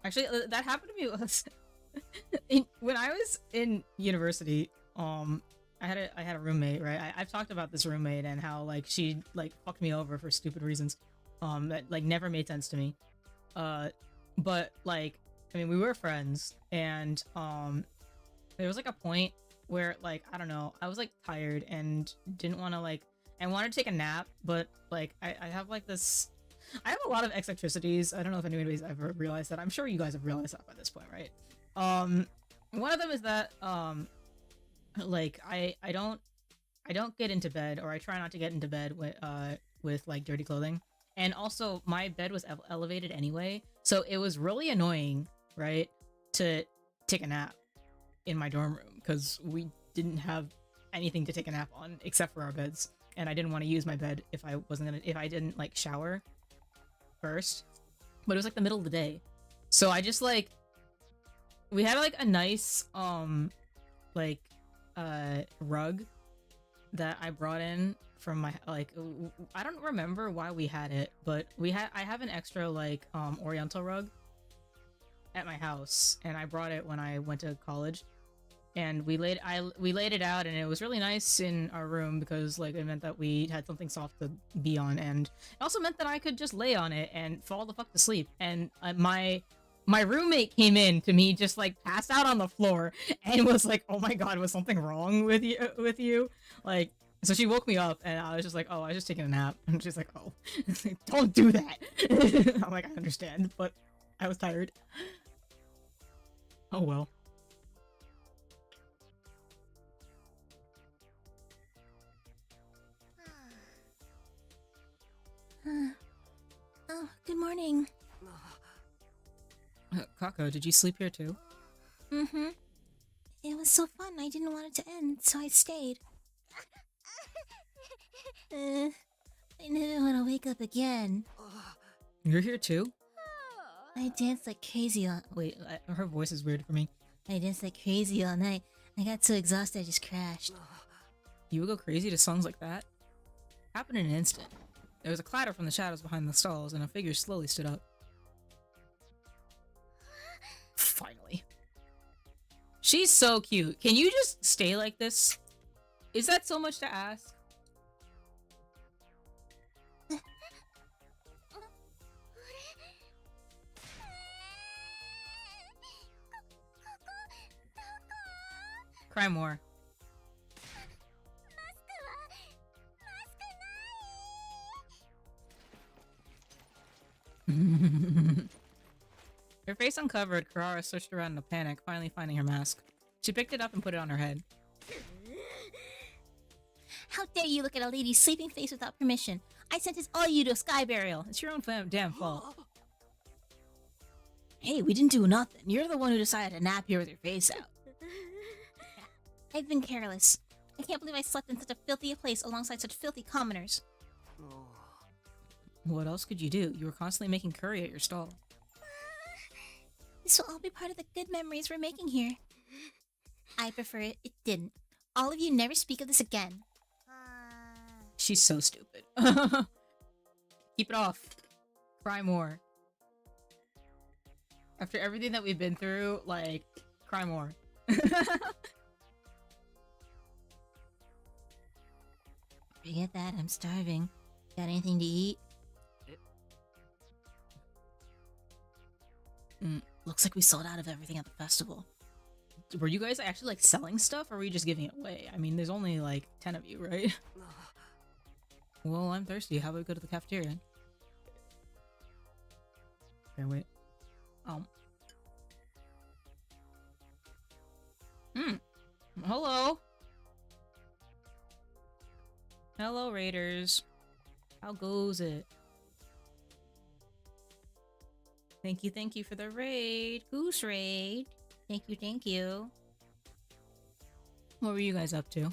Actually, that happened to me once. When I was in university, I had a roommate, right? I've talked about this roommate and how like she like fucked me over for stupid reasons, that like never made sense to me. But like, I mean, we were friends, and there was like a point where like I don't know, I was like tired and didn't want to like, I wanted to take a nap, but like I have like this. I have a lot of eccentricities. I don't know if anybody's ever realized that. I'm sure you guys have realized that by this point, right? One of them is that like I don't get into bed, or I try not to get into bed with like dirty clothing. And also my bed was elevated anyway, so it was really annoying, right, to take a nap in my dorm room because we didn't have anything to take a nap on except for our beds, and I didn't want to use my bed if I didn't like shower first. But it was like the middle of the day, so I just like, we had like a nice like rug that I brought in from my, like, I don't remember why we had it, but I have an extra like oriental rug at my house, and I brought it when I went to college, and we laid it out, and it was really nice in our room because like it meant that we had something soft to be on, and it also meant that I could just lay on it and fall the fuck to sleep. And my roommate came in to me just like passed out on the floor and was like, "Oh my god, was something wrong with you?" Like, so she woke me up, and I was just like, "Oh, I was just taking a nap." And she's like, "Oh, don't do that." I'm like, "I understand, but I was tired." Oh well. Oh, good morning. Kako, did you sleep here too? Mm-hmm. It was so fun, I didn't want it to end, so I stayed. I never want to wake up again. You're here too? I danced like crazy all... Wait, her voice is weird for me. I danced like crazy all night. I got so exhausted I just crashed. You would go crazy to songs like that? Happened in an instant. There was a clatter from the shadows behind the stalls, and a figure slowly stood up. Finally. She's so cute. Can you just stay like this? Is that so much to ask? Cry more. Her face uncovered, Kurara searched around in a panic, finally finding her mask. She picked it up and put it on her head. How dare you look at a lady's sleeping face without permission? I sentenced all you to a sky burial. It's your own damn fault. Hey, we didn't do nothing. You're the one who decided to nap here with your face out. I've been careless. I can't believe I slept in such a filthy place alongside such filthy commoners. What else could you do? You were constantly making curry at your stall. This will all be part of the good memories we're making here. I prefer it didn't. All of you never speak of this again. She's so stupid. Keep it off. Cry more. After everything that we've been through, like, cry more. Forget that, I'm starving. Got anything to eat? Looks like we sold out of everything at the festival. Were you guys actually, like, selling stuff, or were you just giving it away? I mean, there's only, like, 10 of you, right? Well, I'm thirsty. How about we go to the cafeteria? Okay, wait. Hello. Hello, Raiders. How goes it? Thank you for the raid. Goose raid. Thank you. What were you guys up to?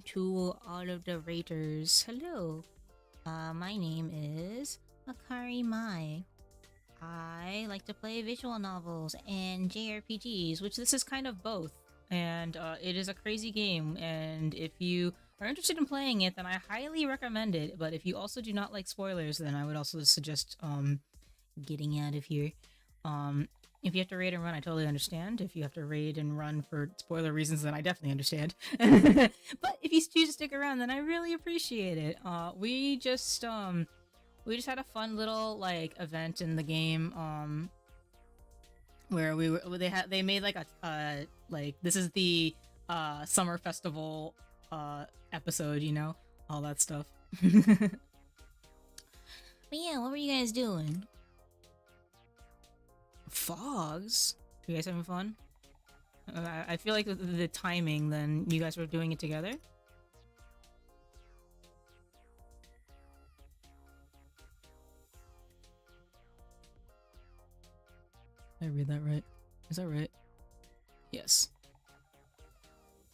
To all of the raiders, hello. My name is Akari Mai. I like to play visual novels and JRPGs, which this is kind of both. And it is a crazy game, and if you are interested in playing it, then I highly recommend it. But if you also do not like spoilers, then I would also suggest getting out of here. If you have to raid and run, I totally understand. If you have to raid and run for spoiler reasons, then I definitely understand. But if you choose to stick around, then I really appreciate it. We just had a fun little like event in the game where they made like a like this is the summer festival episode, you know, all that stuff. But yeah, what were you guys doing? Fogs? You guys having fun? I feel like the timing, then you guys were doing it together. Did I read that right? Is that right? Yes.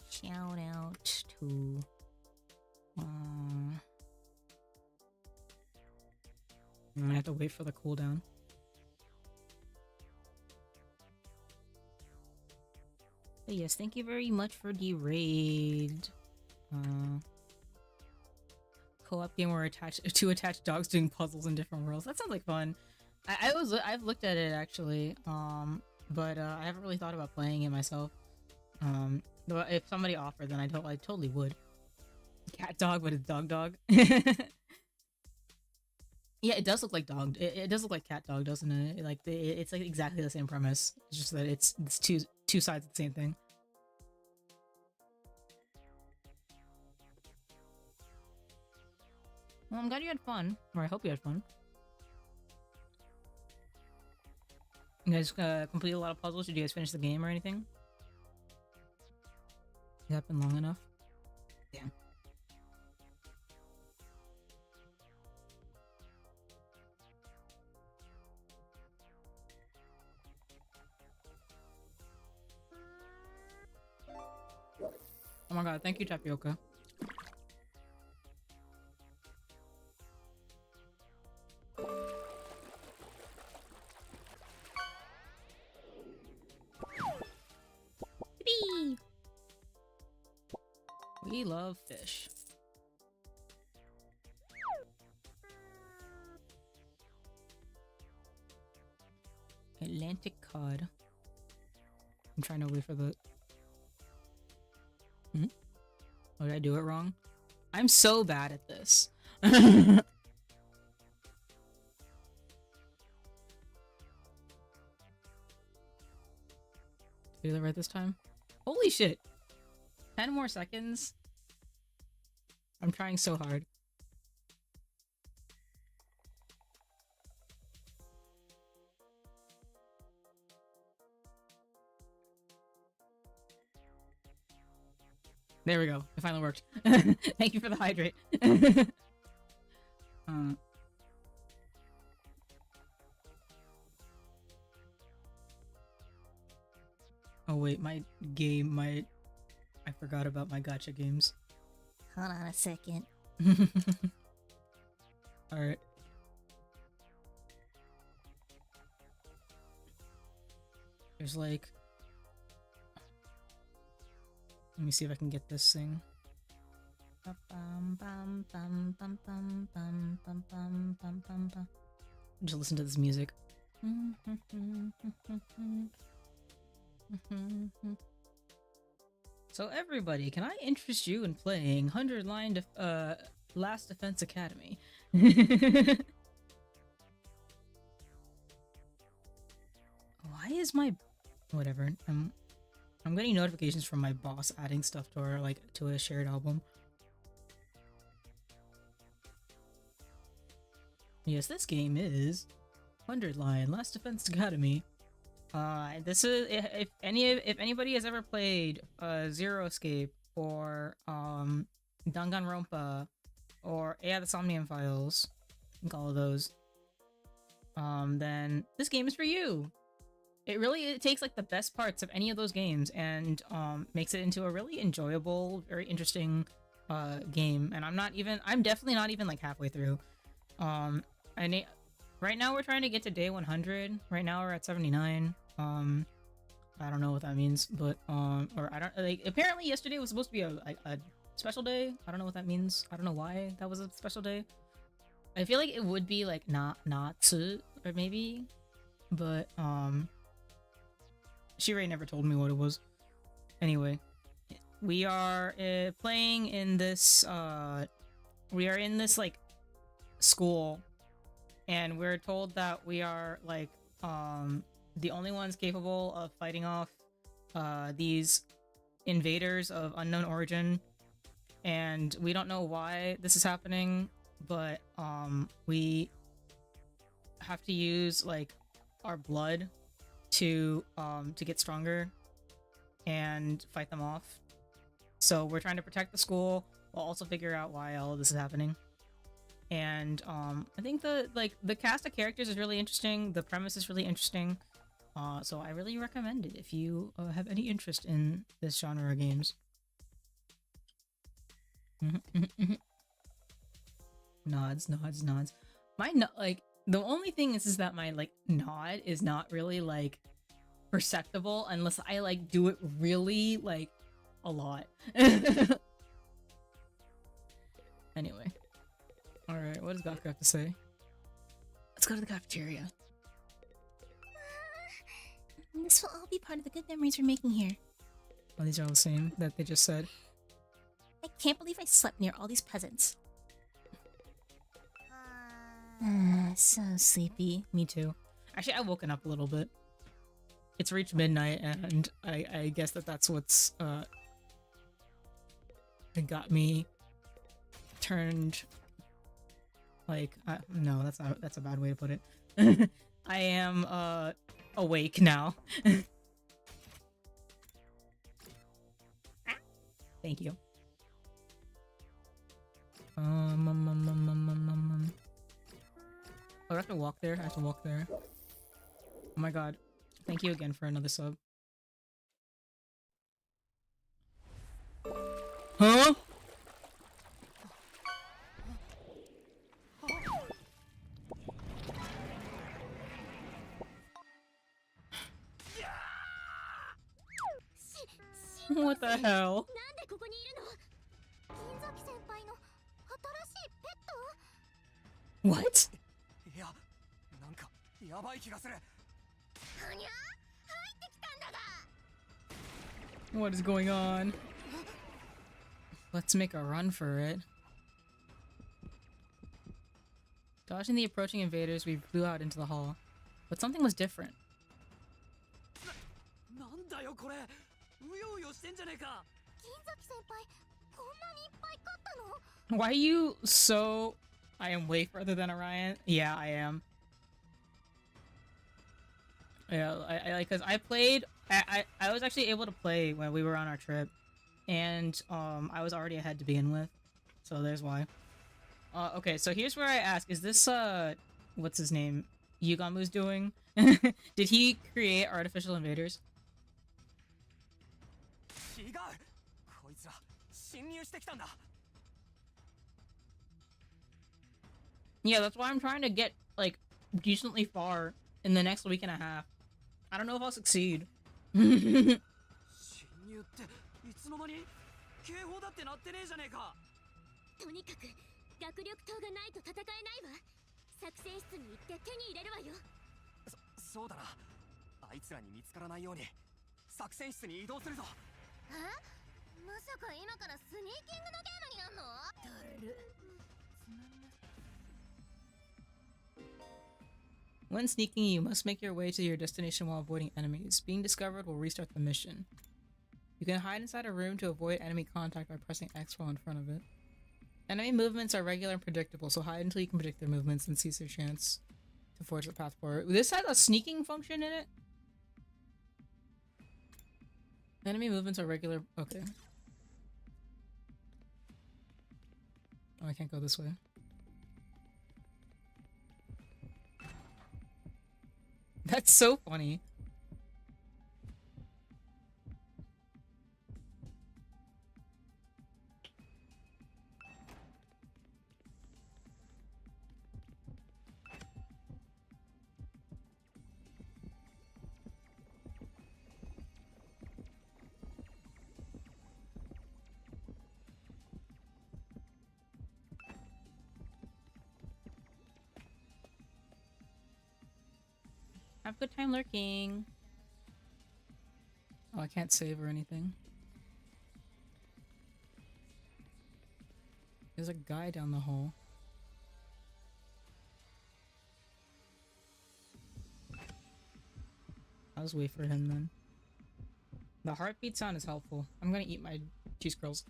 Shout out to I'm gonna have to wait for the cooldown. But yes, thank you very much for the raid. Co-op game where two attached dogs doing puzzles in different worlds. That sounds like fun. I've looked at it actually, but I haven't really thought about playing it myself. But if somebody offered, then I totally would. Cat dog, but it's dog. Yeah, it does look like dog. It does look like cat dog, doesn't it? It's like exactly the same premise. It's just that it's two sides of the same thing. Well, I'm glad you had fun, or I hope you had fun. You guys completed a lot of puzzles. Did you guys finish the game or anything? Has that been long enough? Damn. Oh my god, thank you, Tapioca. Yippee! We love fish. Atlantic cod. I'm trying to wait for the... Oh, did I do it wrong? I'm so bad at this. Did I do it right this time? Holy shit! 10 more seconds? I'm trying so hard. There we go. It finally worked. Thank you for the hydrate. Oh wait, my game, I forgot about my gacha games. Hold on a second. Alright. There's like... Let me see if I can get this thing. Just listen to this music. So everybody, can I interest you in playing 100 Line Last Defense Academy? Why is my... Whatever. I'm getting notifications from my boss adding stuff to our, like, to a shared album. Yes, this game is 100 Line Last Defense Academy. This is if anybody has ever played Zero Escape or Danganronpa or the Somnium Files, I think all of those, then this game is for you. It takes like the best parts of any of those games and makes it into a really enjoyable, very interesting game, and I'm definitely not even like halfway through. Right now we're trying to get to day 100. Right now we're at 79. I don't know what that means, but or I don't like. Apparently yesterday was supposed to be a special day. I don't know what that means. I don't know why that was a special day. I feel like it would be like not or maybe, but Shirei never told me what it was. Anyway, we are playing in this we are in this like school, and we're told that we are like the only ones capable of fighting off these invaders of unknown origin, and we don't know why this is happening, but we have to use like our blood to get stronger and fight them off. So we're trying to protect the school while also figure out why all of this is happening. And I think the cast of characters is really interesting. The premise is really interesting. So I really recommend it if you have any interest in this genre of games. Nods. My like the only thing is that my like nod is not really like perceptible unless I like do it really like a lot. Anyway. Alright, what does Gaku have to say? Let's go to the cafeteria. This will all be part of the good memories we're making here. Oh, these are all the same that they just said. I can't believe I slept near all these presents. So sleepy. Me too. Actually, I've woken up a little bit. It's reached midnight, and I guess that's what's got me turned like no, that's a bad way to put it. I am awake now. Thank you. Oh, I have to walk there. Oh my god. Thank you again for another sub. Huh? What the hell? What? What is going on? Let's make a run for it. Dodging the approaching invaders, we flew out into the hall. But something was different. Why are you so... I am way further than Orion? Yeah, I am. Yeah, I because I played... I was actually able to play when we were on our trip. And I was already ahead to begin with. So there's why. Okay, so here's where I ask, is this what's his name? Yugamu's doing? Did he create artificial invaders? Yeah, that's why I'm trying to get like decently far in the next week and a half. I don't know if I'll succeed. とにかく学力灯がないと戦えないわ。作戦室に行って手に入れるわよ。そうだな。あいつらに見つからないように作戦室に移動するぞ。え？まさか今からスニーキングのゲームになんの？だる。 When sneaking, you must make your way to your destination while avoiding enemies. Being discovered will restart the mission. You can hide inside a room to avoid enemy contact by pressing X while in front of it. Enemy movements are regular and predictable, so hide until you can predict their movements and seize their chance to forge the path forward. This has a sneaking function in it? Enemy movements are regular... Okay. Oh, I can't go this way. That's so funny. Have a good time lurking. Oh, I can't save or anything. There's a guy down the hall. I'll just wait for him then. The heartbeat sound is helpful. I'm gonna eat my cheese curls.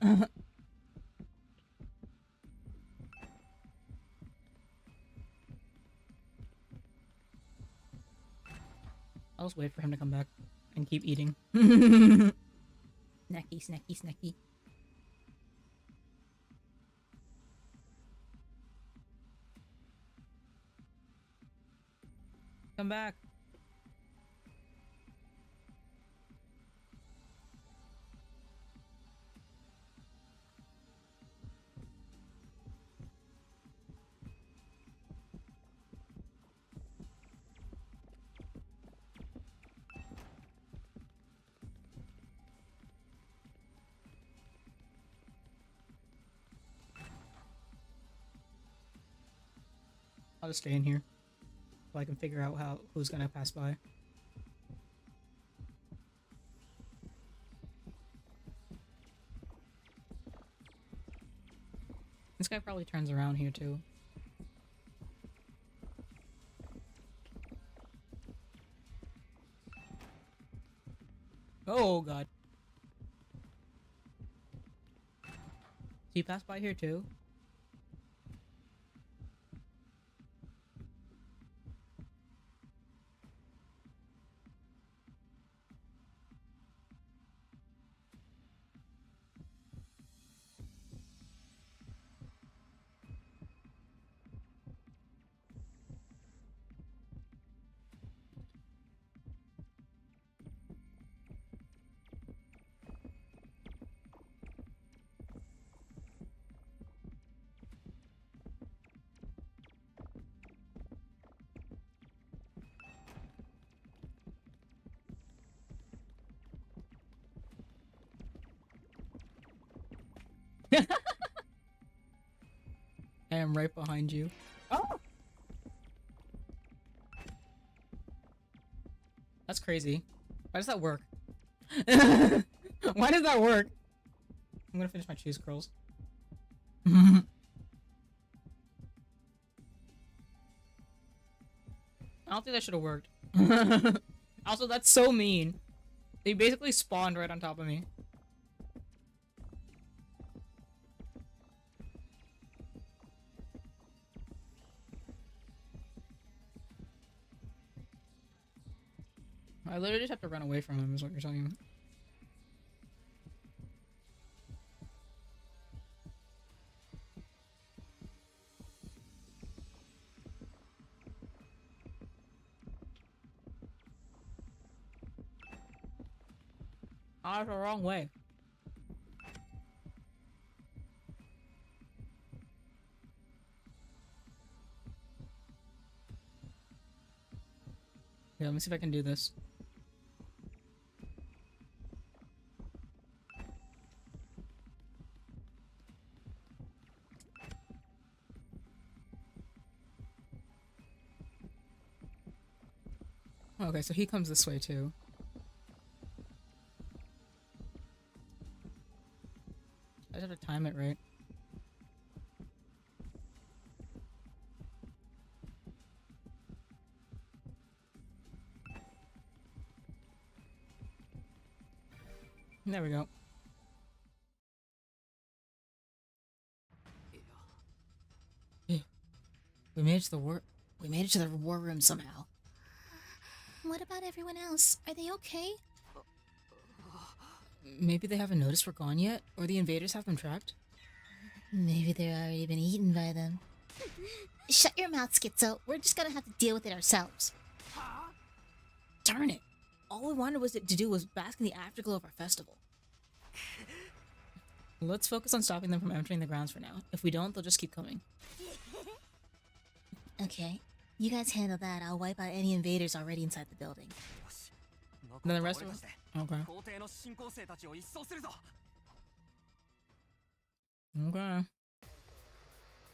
I'll just wait for him to come back and keep eating. Snacky, snacky, snacky. Come back. I'll just stay in here so I can figure out who's gonna pass by. This guy probably turns around here too. Oh god. So you pass by here too? I am right behind you. Oh! That's crazy. Why does that work? Why does that work? I'm gonna finish my cheese curls. I don't think that should have worked. Also, that's so mean. They basically spawned right on top of me. I literally just have to run away from him, is what you're saying. Oh, that's the wrong way. Yeah, let me see if I can do this. Okay, so he comes this way too. I just have to time it right. There we go. Yeah. We made it to the war room somehow. What about everyone else? Are they okay? Maybe they haven't noticed we're gone yet, or the invaders have them tracked. Maybe they've already been eaten by them. Shut your mouth, Schizo. We're just gonna have to deal with it ourselves. Darn it! All we wanted to do was bask in the afterglow of our festival. Let's focus on stopping them from entering the grounds for now. If we don't, they'll just keep coming. Okay. You guys handle that. I'll wipe out any invaders already inside the building. And then the rest of us? Okay. Okay.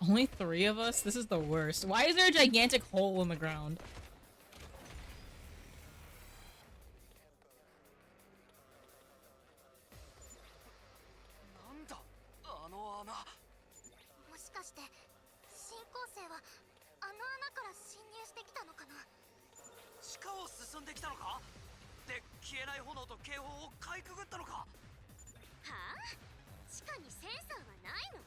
Only 3 of us? This is the worst. Why is there a gigantic hole in the ground? 地下を進んできたのか？で、消えない炎と警報をかいくぐったのか？はあ、地下にセンサーはないの？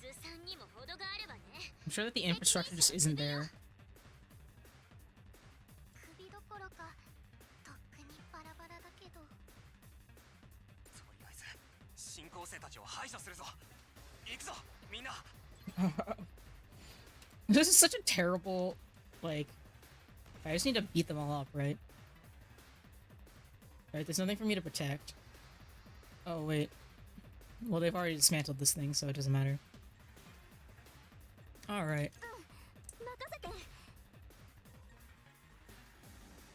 ずさんにも程があればね。 I'm sure that the infrastructure just isn't there. 首どころかとっくにバラバラだけど。とりあえず新興生たちを排除するぞ。行くぞみんな。This is such a terrible, like, I just need to beat them all up, right? Right, there's nothing for me to protect. Oh, wait. Well, they've already dismantled this thing, so it doesn't matter. Alright. 任せて。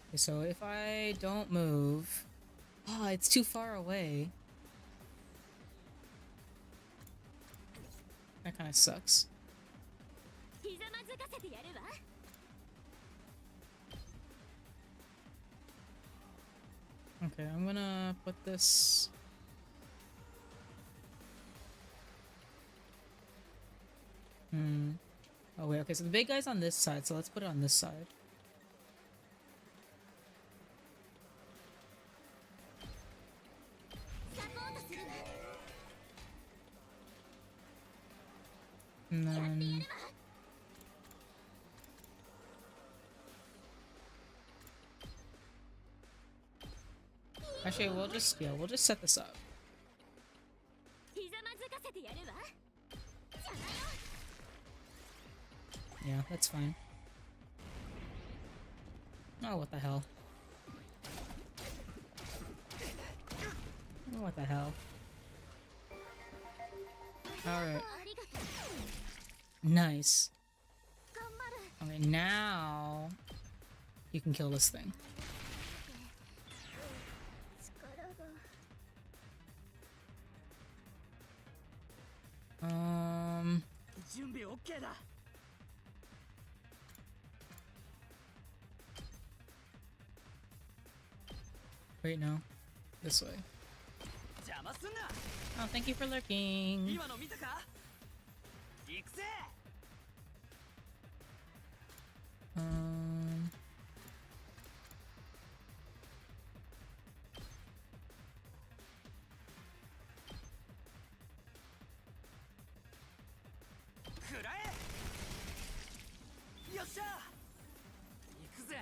Okay, so if I don't move... Oh, it's too far away. That kind of sucks. ひざまずかせてやるわ。 Okay, I'm gonna put this... Oh wait, okay, so the big guy's on this side, so let's put it on this side. And then... Actually, we'll just set this up. ひざまずかせてやるわ。じゃないよ。 Yeah, that's fine. Oh, what the hell? Oh, what the hell? Alright. ありがとう。 Nice. 頑張る。 Okay, now... You can kill this thing. 力が。 準備 OK だ。 Wait, no. This way. 邪魔すんな。 Oh, thank you for lurking. 今の見たか？行くぜ。 食らえ。よっしゃ。行くぜ。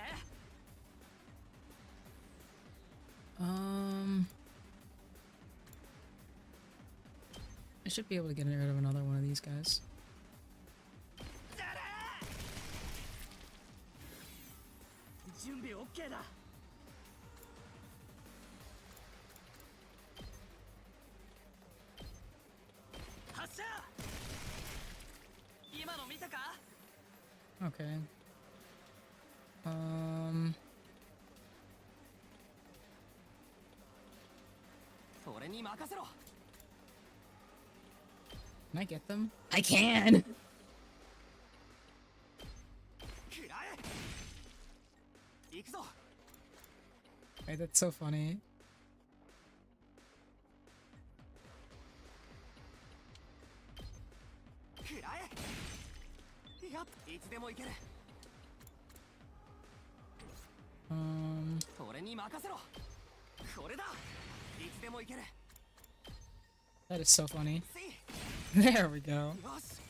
I should be able to get rid of another one of these guys. 準備 OK だ。 発射。今の見たか？ Okay. 俺に任せろ。 Can I get them? I can! 食らえ。行くぞ。 Right, that's so funny. 食らえ。やっ、いつでも行ける。俺に任せろ。これだ。いつでも行ける。 That is so funny. See? There we go. よし。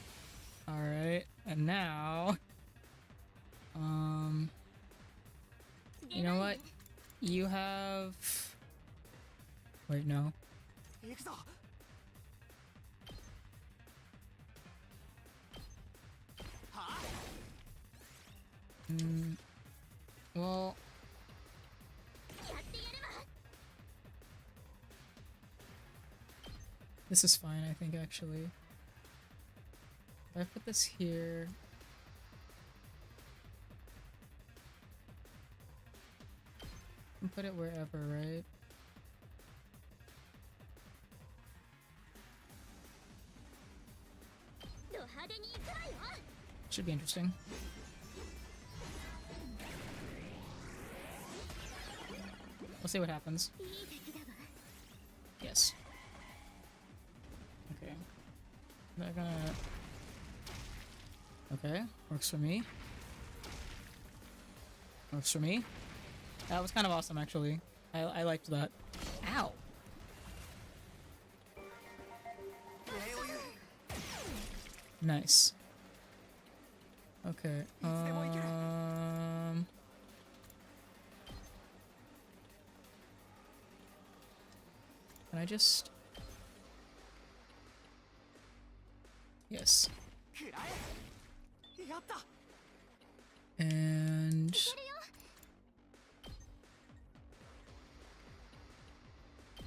Alright, and now... You know what? You have... Wait, no. 行くぞ。 はあ？ Well... やってやるわ。 This is fine, I think, actually. If I put this here... And put it wherever, right? Should be interesting. We'll see what happens. Yes. Okay. They're gonna... Okay, works for me. Works for me. That was kind of awesome, actually. I liked that. Ow. Nice. Okay. Can I just... Yes. And...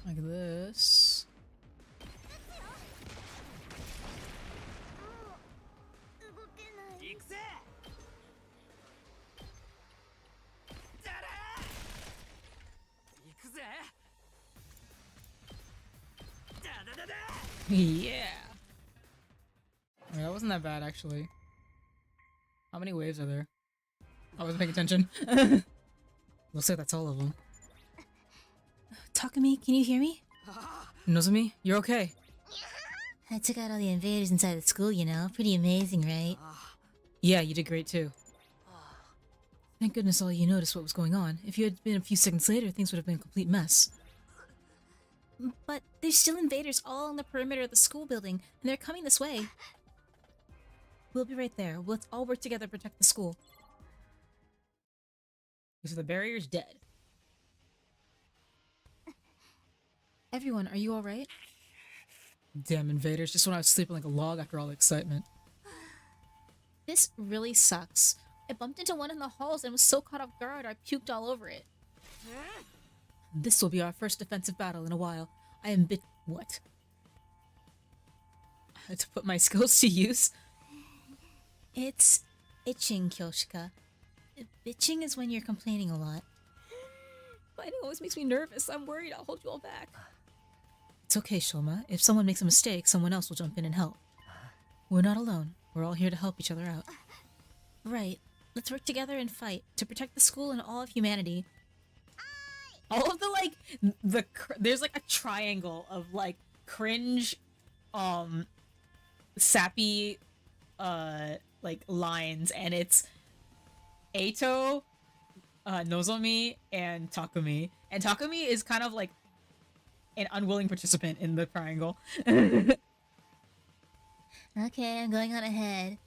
like this. Yeah. I mean, that wasn't that bad, actually. How many waves are there? I wasn't paying attention. Looks like that's all of them. Takumi, can you hear me? Nozomi, you're okay. I took out all the invaders inside the school, you know. Pretty amazing, right? Yeah, you did great too. Thank goodness all you noticed what was going on. If you had been a few seconds later, things would have been a complete mess. But there's still invaders all on the perimeter of the school building, and they're coming this way. We'll be right there. Let's all work together to protect the school. So the barrier's dead. Everyone, are you alright? Damn invaders, just when I was sleeping like a log after all the excitement. This really sucks. I bumped into one in the halls and was so caught off guard I puked all over it. This will be our first defensive battle in a while. I am what? I had to put my skills to use? It's itching, Kyoshika. Bitching is when you're complaining a lot. Fighting always makes me nervous. I'm worried I'll hold you all back. It's okay, Shoma. If someone makes a mistake, someone else will jump in and help. We're not alone. We're all here to help each other out. Right. Let's work together and fight to protect the school and all of humanity. All of the like there's like a triangle of like cringe sappy like lines, and it's Eito, Nozomi, and Takumi. And Takumi is kind of like an unwilling participant in the triangle. Okay, I'm going on ahead.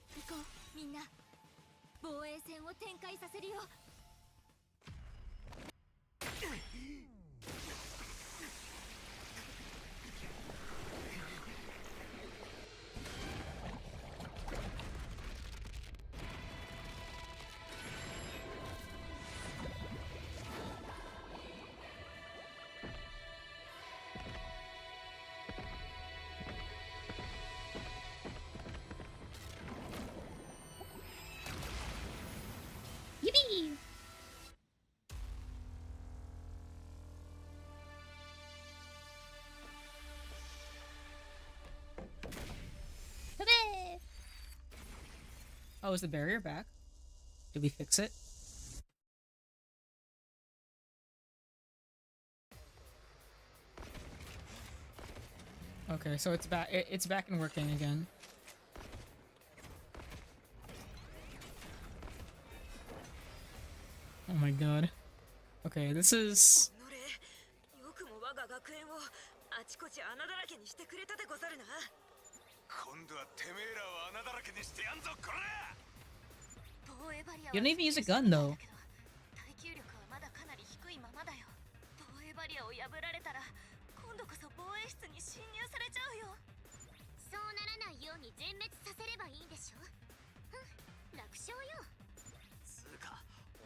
Yippee! Hooray! Oh, is the barrier back? Did we fix it? Okay, so it's back. It's back and working again. Oh my god. Okay, this is... よくも我が学園をあちこち穴だらけにしてくれたでござるな。今度はてめえらを穴だらけにしてやんぞこら。 You don't even use a gun though. 耐久力はまだかなり低いままだよ。防衛バリアを破られたら今度こそ防衛室に侵入されちゃうよ。そうならないように全滅させればいいんでしょ。楽勝よ。つうか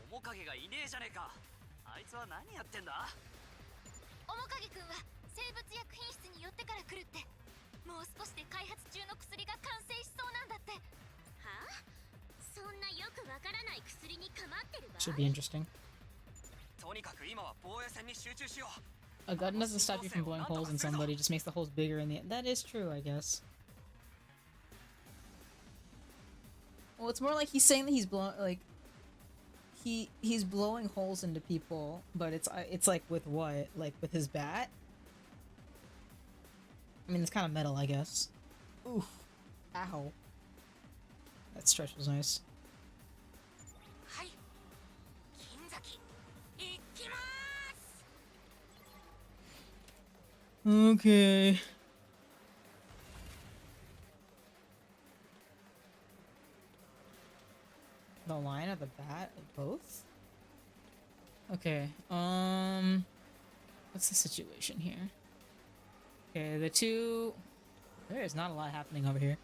面影がいねえじゃねえか。あいつは何やってんだ。面影くんは生物薬品室に寄ってから来るって。もう少しで開発中の薬が完成しそうなんだって。はあ、そんなよくわからない薬にかまってるわ。 Should be interesting. とにかく今は防衛戦に集中しよう。 A gun doesn't stop you from blowing holes in somebody, just makes the holes bigger in the end. That is true, I guess. Well, it's more like he's saying that he's blowing, like, he's blowing holes into people, but it's like with what? Like with his bat? I mean, it's kind of metal, I guess. Oof. Ow. That stretch was nice. はい。金 Okay. The line of the bat of both? Okay, what's the situation here? Okay, the two... There is not a lot happening over here.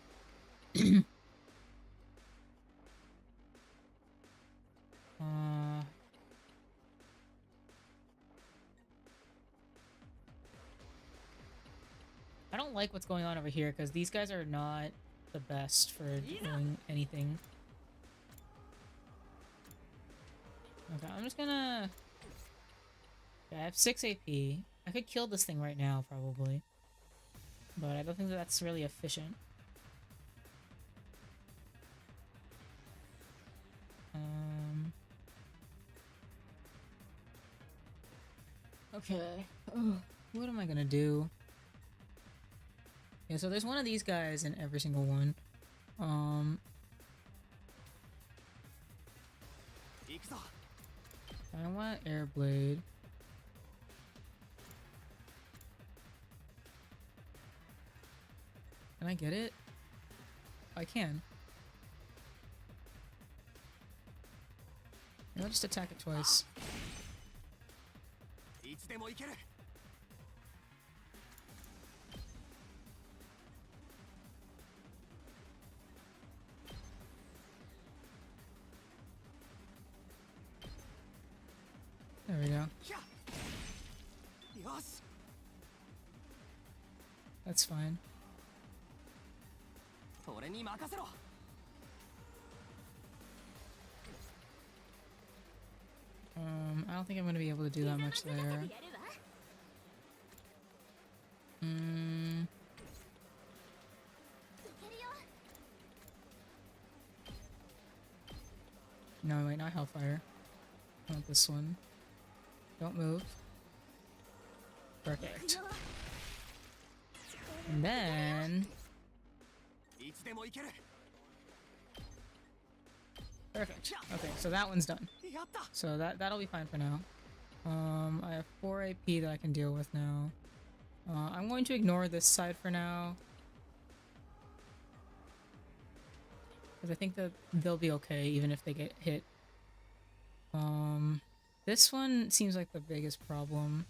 I don't like what's going on over here because these guys are not the best for doing anything. Okay, I'm just gonna... Okay, I have 6 AP. I could kill this thing right now, probably. But I don't think that's really efficient. Okay. Ugh, what am I gonna do? Yeah, so there's one of these guys in every single one. I want Air Blade. Can I get it? I can. I'll just attack it twice. There we go. That's fine. I don't think I'm gonna be able to do that much there. No, wait, not Hellfire. I want this one. Don't move. Perfect. And then... Perfect. Okay, so that one's done. So that'll be fine for now. I have 4 AP that I can deal with now. I'm going to ignore this side for now. Because I think that they'll be okay even if they get hit. This one seems like the biggest problem.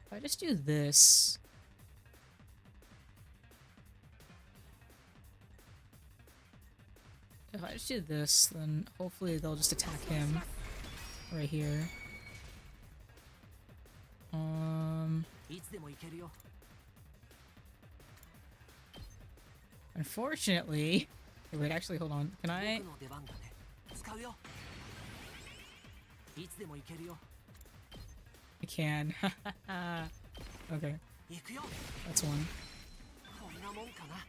If I just do this... If I just do this, then hopefully they'll just attack him right here. Unfortunately... Wait, actually, hold on. Can I... I can. Okay. That's one.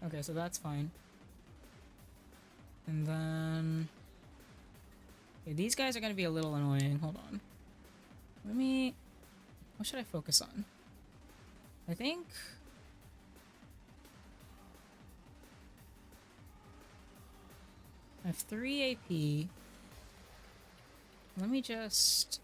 Okay, so that's fine. And then... Okay, these guys are gonna be a little annoying. Hold on. Let me... What should I focus on? I think... I have 3 AP. Let me just...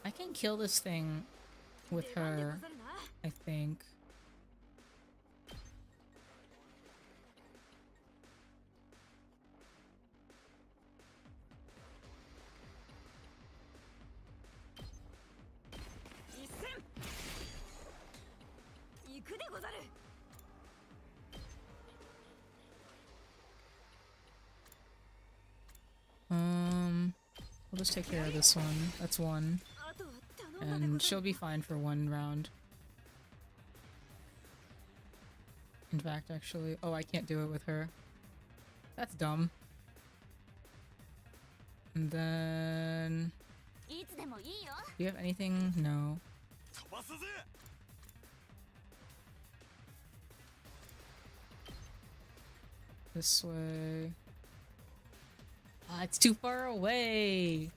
I can kill this thing with her, I think. We'll just take care of this one. That's one. And she'll be fine for 1 round. In fact, actually... Oh, I can't do it with her. That's dumb. And then... Do you have anything? No. This way. Ah, it's too far away.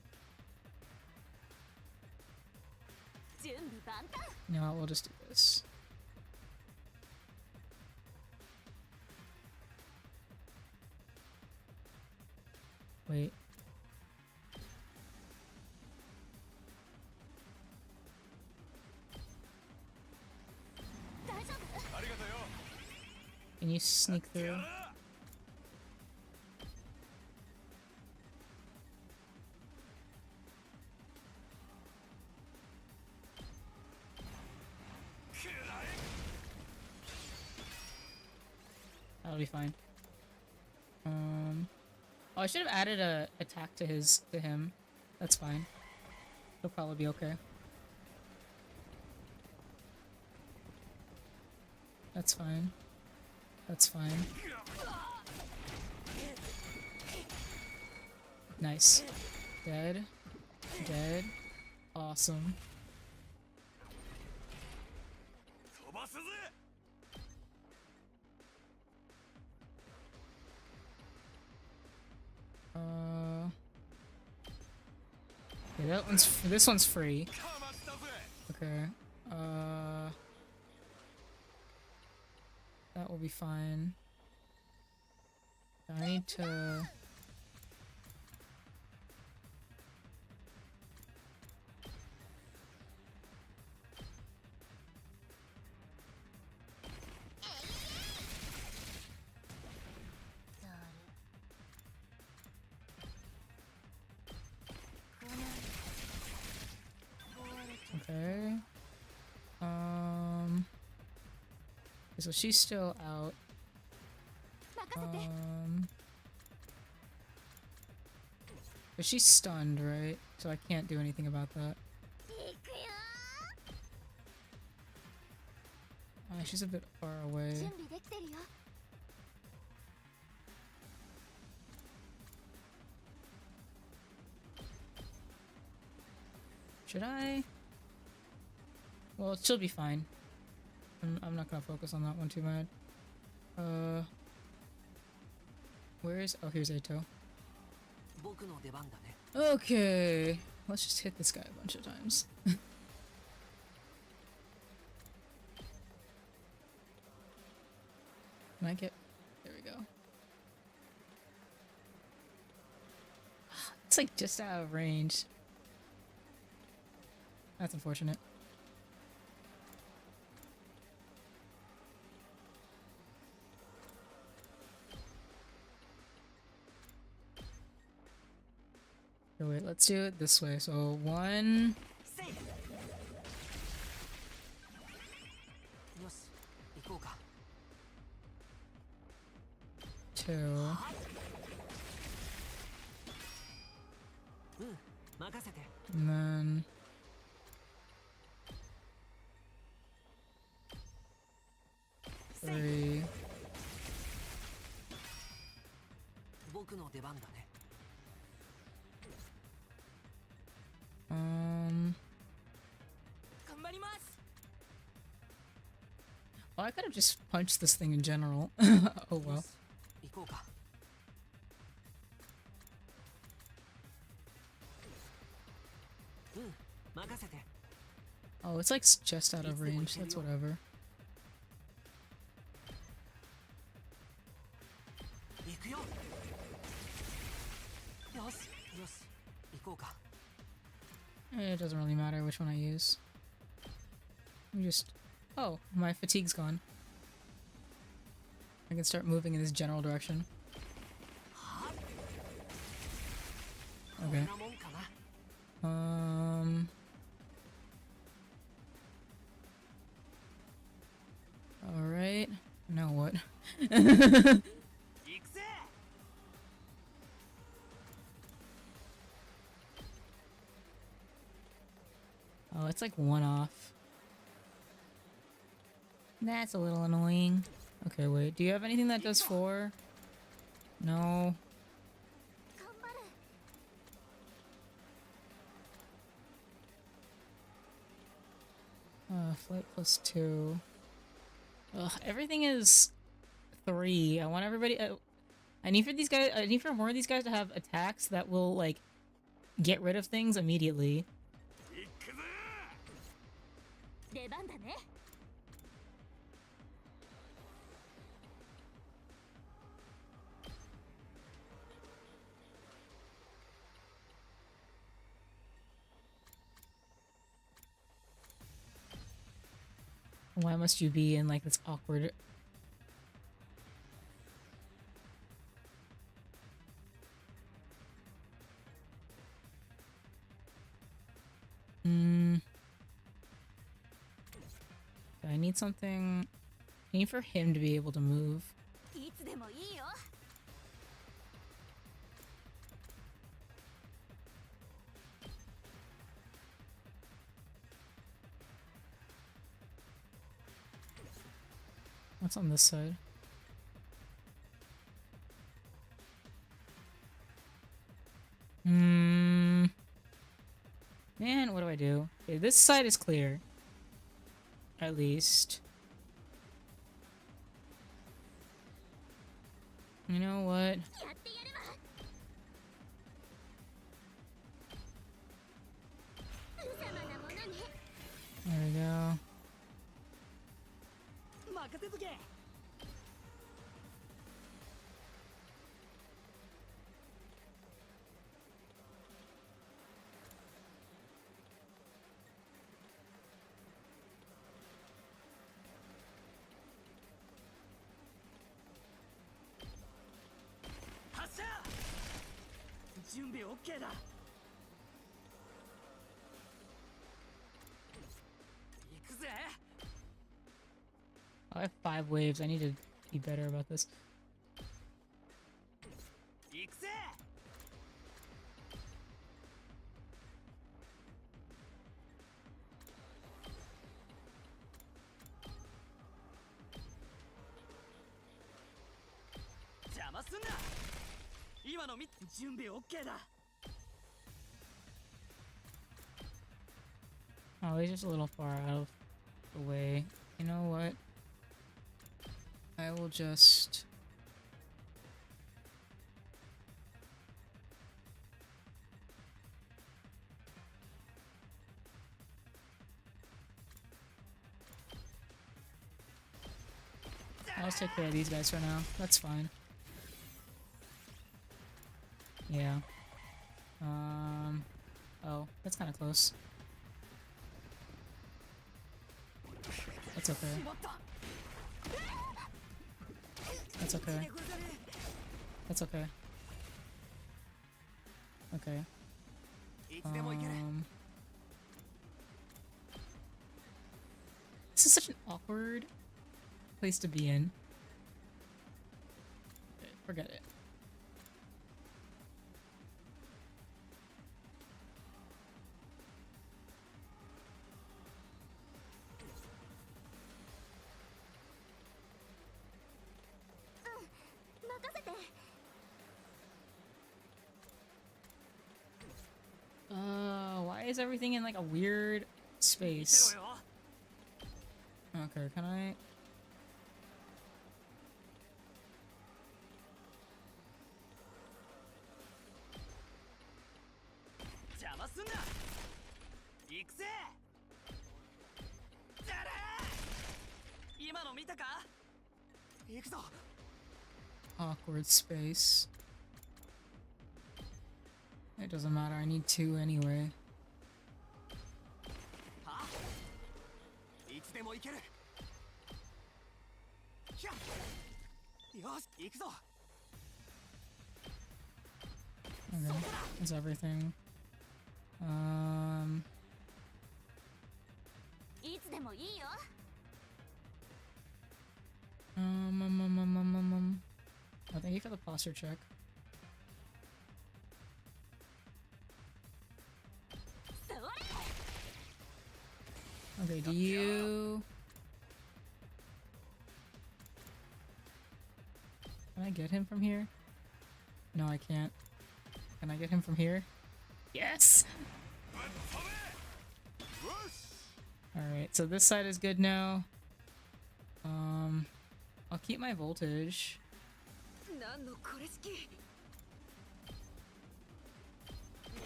準備万端 You know what, we'll just do this. Wait. 大丈夫 ありがとうよ Can you sneak through? That'll be fine. Oh, I should have added a attack to him. That's fine. He'll probably be okay. That's fine. That's fine. Nice. Dead. Dead. Awesome. 飛ばすぜ Yeah, this one's free. かましたぜ Okay. That will be fine. I need to... Okay. So she's still out. 任せて But she's stunned, right? So I can't do anything about that. いくよ She's a bit far away. 準備できてるよ Should I? Well, she'll be fine. I'm not gonna focus on that one too bad. Where is? Oh, here's Ato. 僕の出番だね Okay, let's just hit this guy a bunch of times. Can I get? There we go. It's like just out of range. That's unfortunate. Okay, wait, let's do it this way. So 1, せいよし行こうか 2, うん任せて and then 3. 僕の出番だね 頑張ります Well, I could have just punched this thing in general. Oh well. よし行こうかうん任せて Oh, it's like just out of range. That's whatever. 行くよよしよし行こうか It doesn't really matter which one I use. Let me just... Oh, my fatigue's gone. I can start moving in this general direction. こん Okay. なもんかな Alright. Now what? 行くぜ Oh, it's like one off. That's a little annoying. Okay, wait. Do you have anything that does 4? No. 頑張る Flight +2. Ugh, everything is 3. I want everybody... I need for these guys. I need for more of these guys to have attacks that will like get rid of things immediately. 行くぜ。出番だね。 Why must you be in like this awkward? I need something. I need for him to be able to move. いつでもいいよ。 What's on this side? Man, what do I do? Okay, this side is clear. At least. You know what? やってやるわ。無様なものね。 There we go. 任せとけ。 発射。準備 OK だ。行くぜ。 I have 5 waves. I need to be better about this. 行くぜ。 邪魔すんな。今の準備 OK だ。 Oh, he's just a little far out of the way. You know what? I will just... I'll just take care of these guys for now. That's fine. Yeah. Oh, that's kind of close. That's okay. That's okay. That's okay. Okay. This is such an awkward place to be in. Okay, forget it. Why is everything in like a weird space? Okay, can I? Awkward space. It doesn't matter, I need 2 anyway. Okay, that's everything. いつでもいいよ。 Oh, thank you for the posture check. Okay, do you... Can I get him from here? No, I can't. Can I get him from here? Yes! Alright, so this side is good now. I'll keep my voltage. 何のこれ式。ニ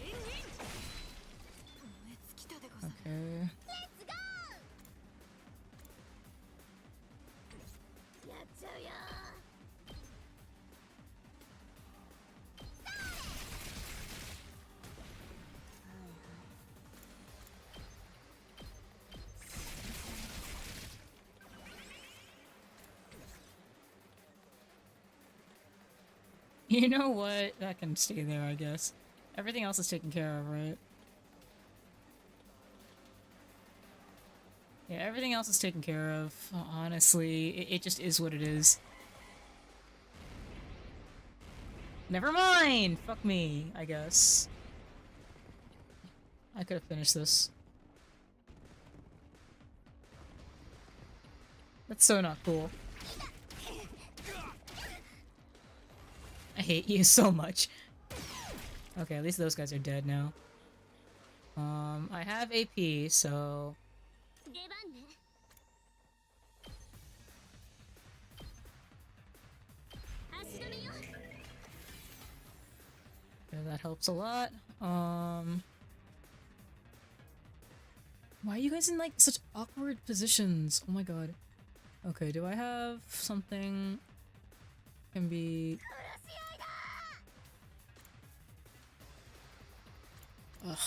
ンニン。燃え尽きたでござる。 Okay. やっちゃうよ You know what? That can stay there, I guess. Everything else is taken care of, right? Yeah, everything else is taken care of. Honestly, it just is what it is. Never mind! Fuck me, I guess. I could have finished this. That's so not cool. I hate you so much. Okay, at least those guys are dead now. I have AP, so... 出番ね 足止めよ Yeah, that helps a lot. Why are you guys in like such awkward positions? Oh my god. Okay, do I have something can be Ugh.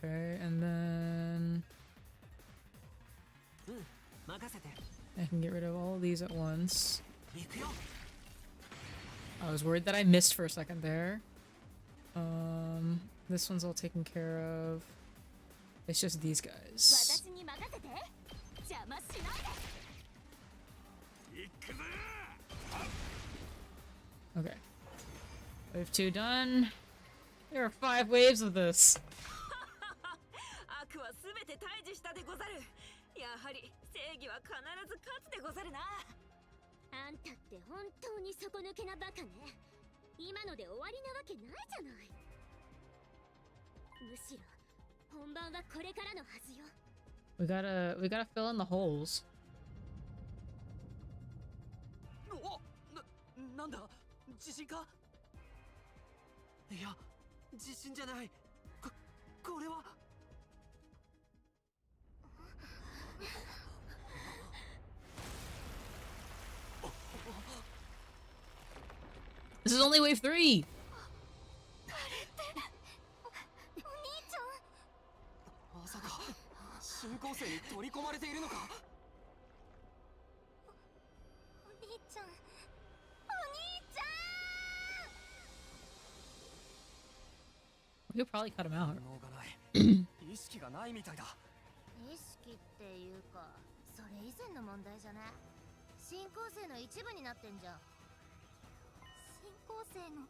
Okay, and then 任せて I can get rid of all of these at once. 行くよ I was worried that I missed for a second there. This one's all taken care of. It's just these guys. 私に任せて邪魔しないで 行くぜ Okay. Wave 2 done. There are 5 waves of this. 悪はすべて退治したでござる。やはり正義は必ず勝つでござるな。あんたって本当に底抜けなバカね今ので終わりなわけないじゃないむしろ本番はこれからのはずよ We gotta fill in the holes. おなんだ地震かいや地震じゃないこれは This is only wave 3! まさか新構成に取り込まれているのかお兄ちゃんお兄ちゃん We could probably cut him out. 能がない意識がないみたいだ意識っていうかそれ以前の問題じゃね新構成の一部になってんじゃん新構成の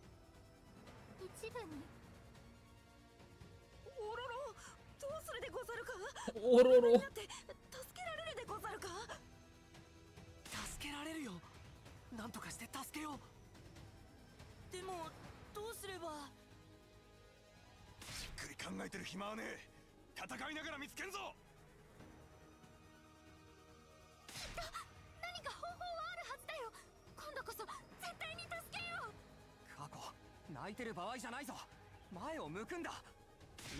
一部におろろ、どうするでござるか。おろろ。だって助けられるでござるか。助けられるよなんとかして助けようでもどうすればじっくり考えてる暇はねえ戦いながら見つけんぞ何か方法はあるはずだよ今度こそ絶対に助けよう過去泣いてる場合じゃないぞ前を向くんだ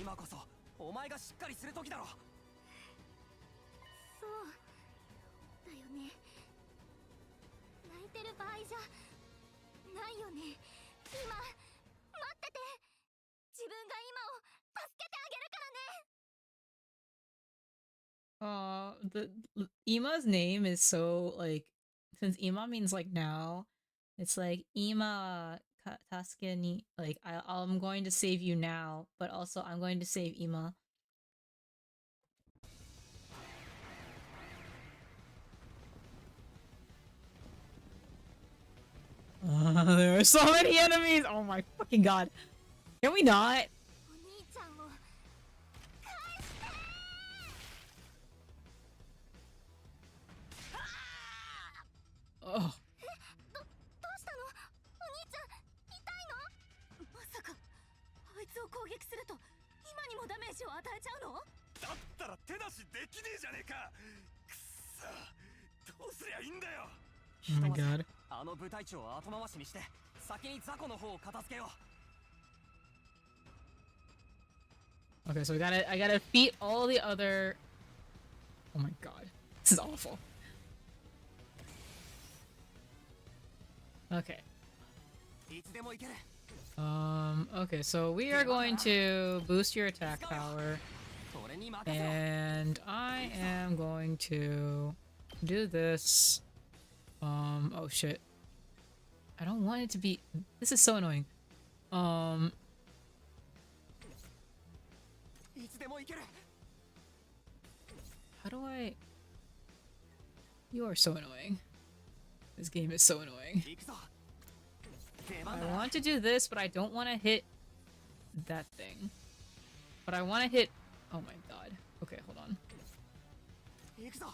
今こそお前がしっかりする時だろそうだよね泣いてる場合じゃないよね今待ってて自分が今を助けてあげるからね The Ima's name is so like since Ima means like now, it's like Ima Tasuke ni like I'm going to save you now, but also I'm going to save Ima. There are so many enemies! Oh my fucking god. Can we not? お兄ちゃんを返して Oh. どうしたのちゃうの？だったら手出しできねえじゃねえか。くっさ、どうすりゃいいんだよ。 Oh my god. あの部隊長を後回しにして先に雑魚の方を片付けよう。 Okay, so I gotta defeat all the other. Oh my god, this is awful. Okay. いつでも行ける。 Okay, so we are going to boost your attack power, 俺に任せろ。 and I am going to do this. Oh shit. I don't want it to be. This is so annoying. いつでも行ける。 How do I? You are so annoying. This game is so annoying. 行くぞ。 I want to do this, but I don't want to hit that thing. But I want to hit. Oh my god. Okay, hold on. 行くぞ。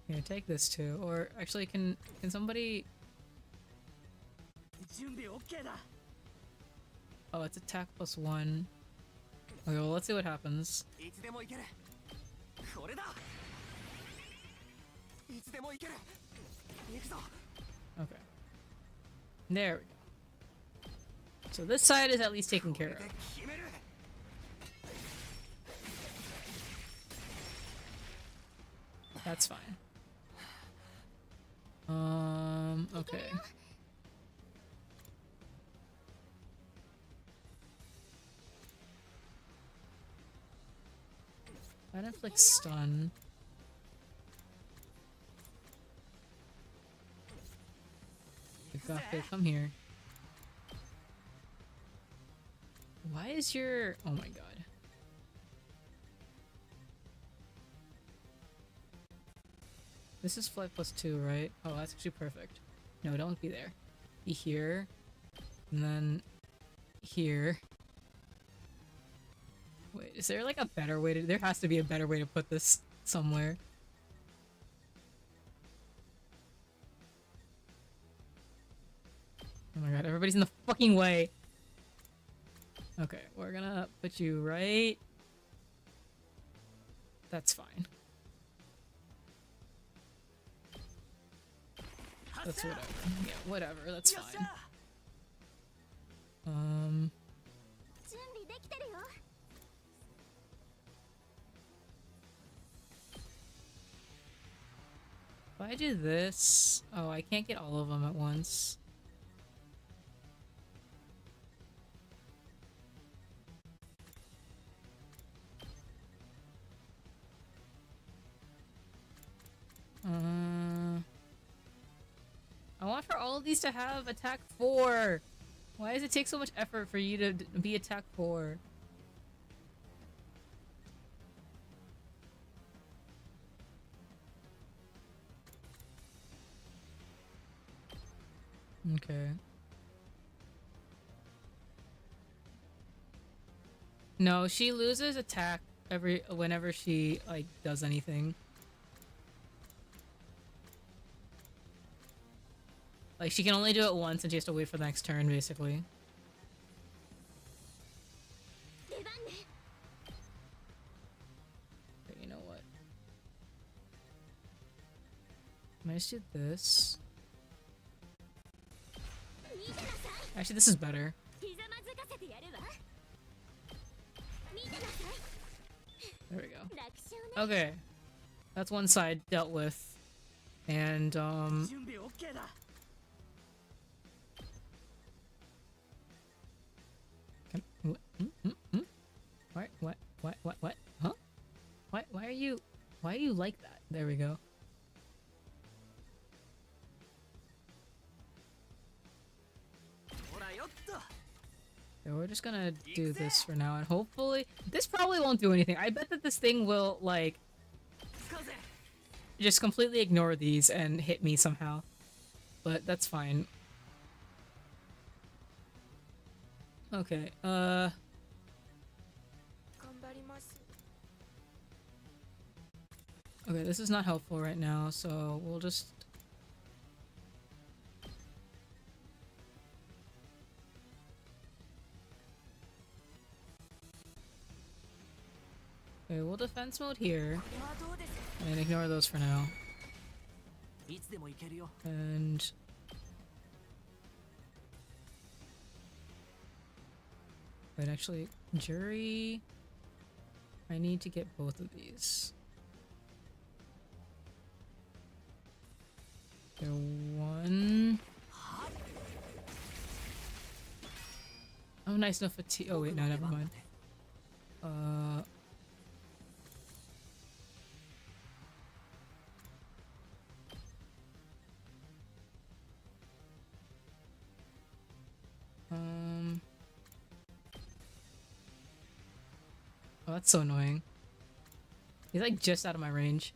Here, take this too. Or actually, can somebody? 準備 OK だ。 Oh, it's attack +1. Okay, well, let's see what happens. いつでも行ける。これだ。いつでも行ける。行くぞ。 Okay. There we go. So this side is at least taken care で of. 決める。 That's fine. Okay. That inflicts stun. Okay, come here. Why is your... Oh my god. This is flight +2, right? Oh, that's actually perfect. No, don't be there. Be here. And then... here. Wait, is there like a better way to... There has to be a better way to put this somewhere. Oh my god, everybody's in the fucking way! Okay, we're gonna put you right... That's fine. That's whatever. Yeah, whatever, that's fine. 準備できてるよ。 If I do this... Oh, I can't get all of them at once. I want for all of these to have attack 4. Why does it take so much effort for you to be attack 4? Okay. No, she loses attack whenever she like does anything. Like she can only do it once and she has to wait for the next turn basically. 出番ね。 Okay, you know what? I just do this. 見てなさい。 Actually, this is better. ひざまずかせてやるわ。見てなさい。 There we go. 楽勝ね。 Okay. That's one side dealt with. And, 準備 OK だ。 What? Huh? Why are you like that? There we go. So we're just gonna do this for now, and hopefully this probably won't do anything. I bet that this thing will like just completely ignore these and hit me somehow, but that's fine. Okay, okay, this is not helpful right now, so we'll just... Okay, we'll defense mode here これはどうです and ignore those for now. いつでも行けるよ。 And wait, actually, jury. I need to get both of these. Okay, one. Oh, nice enough fatigue. Oh wait, no, never mind. Oh, that's so annoying. He's like just out of my range.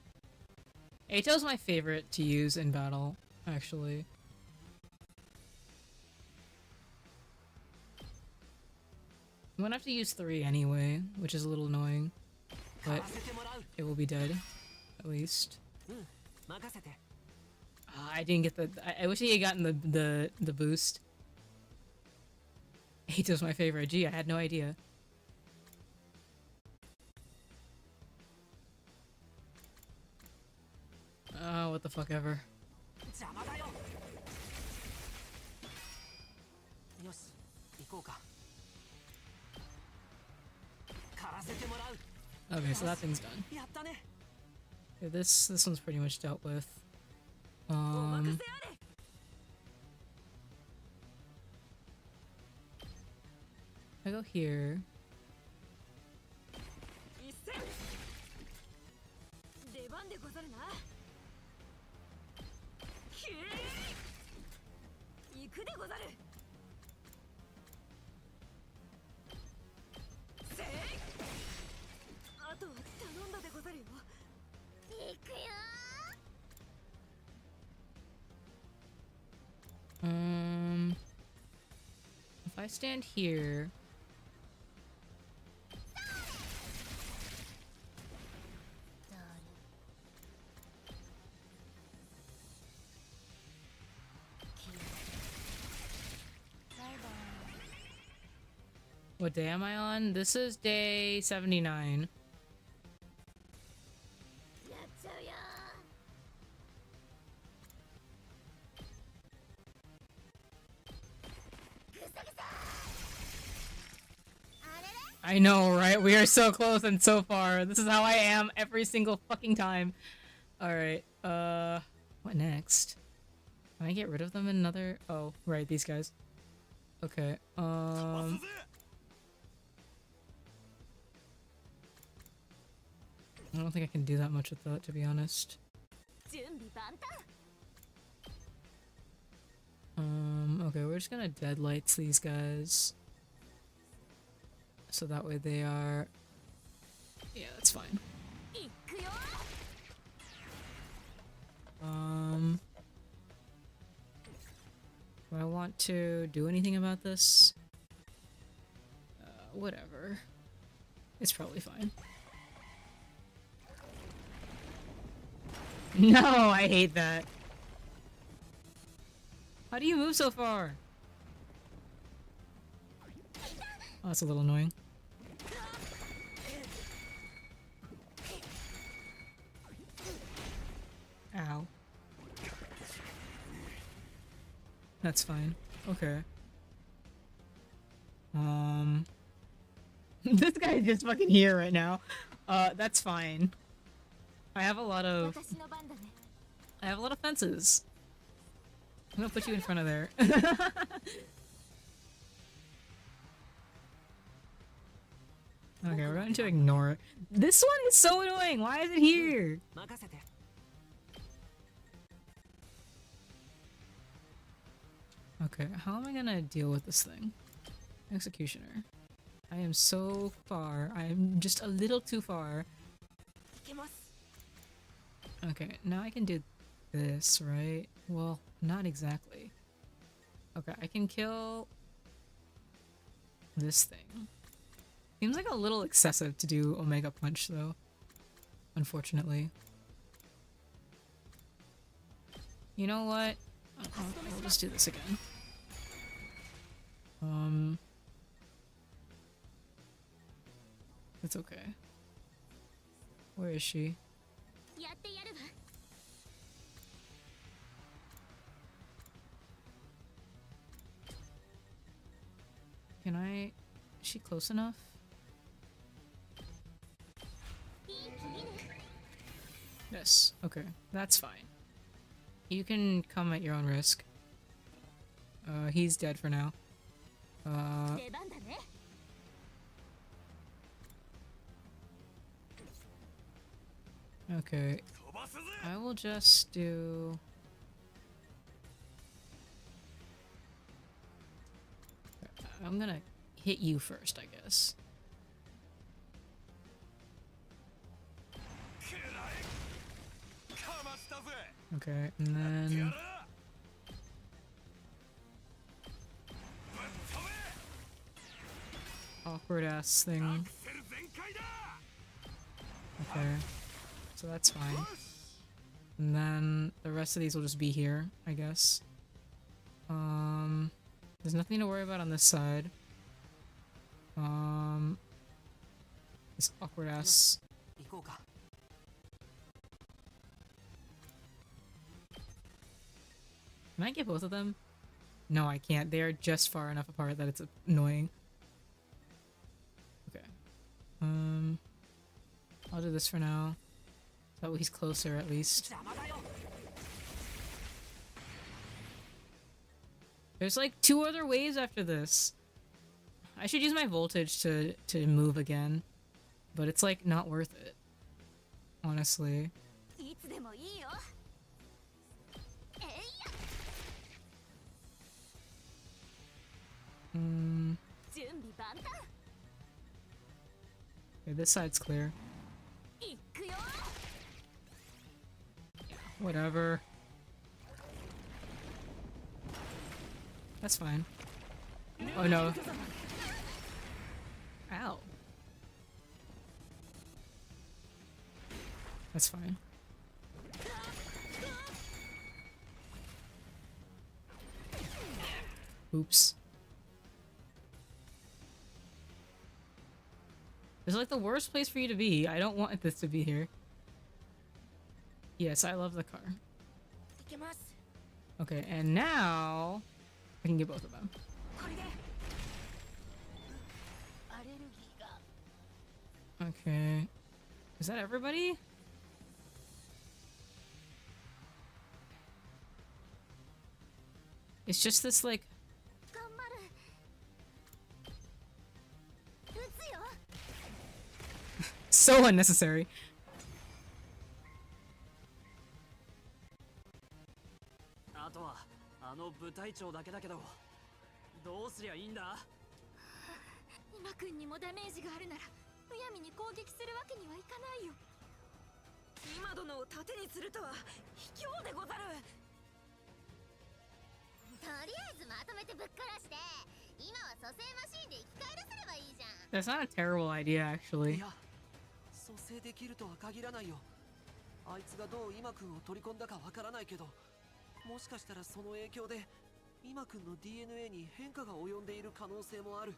Ato's my favorite to use in battle, actually. I'm gonna have to use 3 anyway, which is a little annoying. But it will be dead, at least. 任せて。 I didn't get the. I wish he had gotten the boost. Ato's my favorite. Gee, I had no idea. Oh, what the fuck ever. 邪魔だよ。よし、行こうか。狩らせてもらう。 Okay, so that thing's done. やったね。 Okay, this one's pretty much dealt with. お任せあれ I go here. 一戦出番でござるなひえ行くでござるせいあとは頼んだでござるよ行くよ If I stand here. What day am I on? This is day 79. やっちゃうよ I know, right? We are so close and so far. This is how I am every single fucking time. Alright, what next? Can I get rid of them in another? Oh, right, these guys. Okay, I don't think I can do that much with that, to be honest. 準備万端 Okay, we're just gonna deadlights these guys. So that way they are... Yeah, that's fine. 行くよ Do I want to do anything about this? Whatever. It's probably fine. No, I hate that. How do you move so far? Oh, that's a little annoying. Ow. That's fine. Okay. This guy's just fucking here right now. That's fine. I have a lot of 私の番だね I have a lot of fences. I'm gonna put you in front of there. Okay, we're going to ignore it. This one is so annoying. Why is it here? 任せて。 Okay, how am I gonna deal with this thing? Executioner. I am so far. I am just a little too far. いけます Okay, now I can do this, right? Well, not exactly. Okay, I can kill this thing. Seems like a little excessive to do Omega Punch, though. Unfortunately. You know what? I'll just do this again. It's okay. Where is she? やってやるわ。 Can I... Is she close enough? Yes. Okay. That's fine. You can come at your own risk. He's dead for now. 出番だね。 Okay. I will just do... I'm gonna hit you first, I guess. Okay, and then... Awkward ass thing. Okay. So that's fine. And then the rest of these will just be here, I guess. There's nothing to worry about on this side. This awkward ass. 行こうか。 Can I get both of them? No, I can't. They are just far enough apart that it's annoying. Okay. I'll do this for now. So he's closer at least. There's like 2 other waves after this. I should use my voltage to move again, but it's like not worth it. Honestly. いつでもいいよ。えいや。 準備万端。 Okay, this side's clear. いくよ。 Whatever. That's fine. Oh no. Ow. That's fine. Oops. This is like the worst place for you to be. I don't want this to be here. Yes, I love the car. いけます。 Okay, and now I can get both of them. これで。アレルギーが。 Okay. Is that everybody? It's just this like 頑張る。撃つよ。 so unnecessary. あとはあの部隊長だけだけど、どうすりゃいいんだ？今くんにもダメージがあるなら、むやみに攻撃するわけにはいかないよ。今殿を盾にするとは卑怯でござる。とりあえずまとめてぶっ殺して、今は蘇生マシンで生き返らせればいいじゃん。 That's not a terrible idea, い actually. や、蘇生できるとは限らないよ。あいつがどう今くんを取り込んだかわからないけど、もしかしたらその影響で今くんの DNA に変化が及んでいる可能性もある。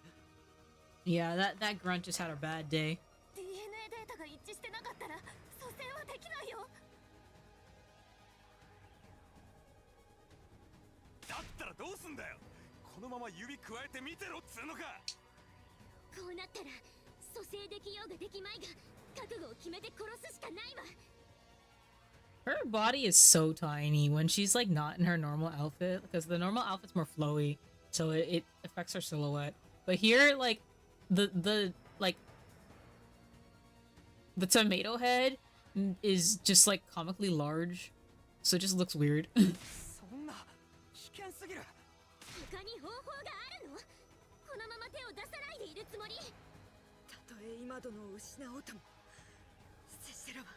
Yeah, that grunt just had a bad day. DNA データが一致してなかったら蘇生はできないよ。だったらどうすんだよ。このまま指加えてみてろっつうのか。こうなったら蘇生できようができまいが覚悟を決めて殺すしかないわ。 Her body is so tiny when she's like not in her normal outfit, because the normal outfit's more flowy, so it affects her silhouette. But here, like the tomato head is just like comically large, so it just looks weird. そんな危険すぎる。他に方法があるの？このまま手を出さないでいるつもり？たとえ今殿を失おうとも、拙者らは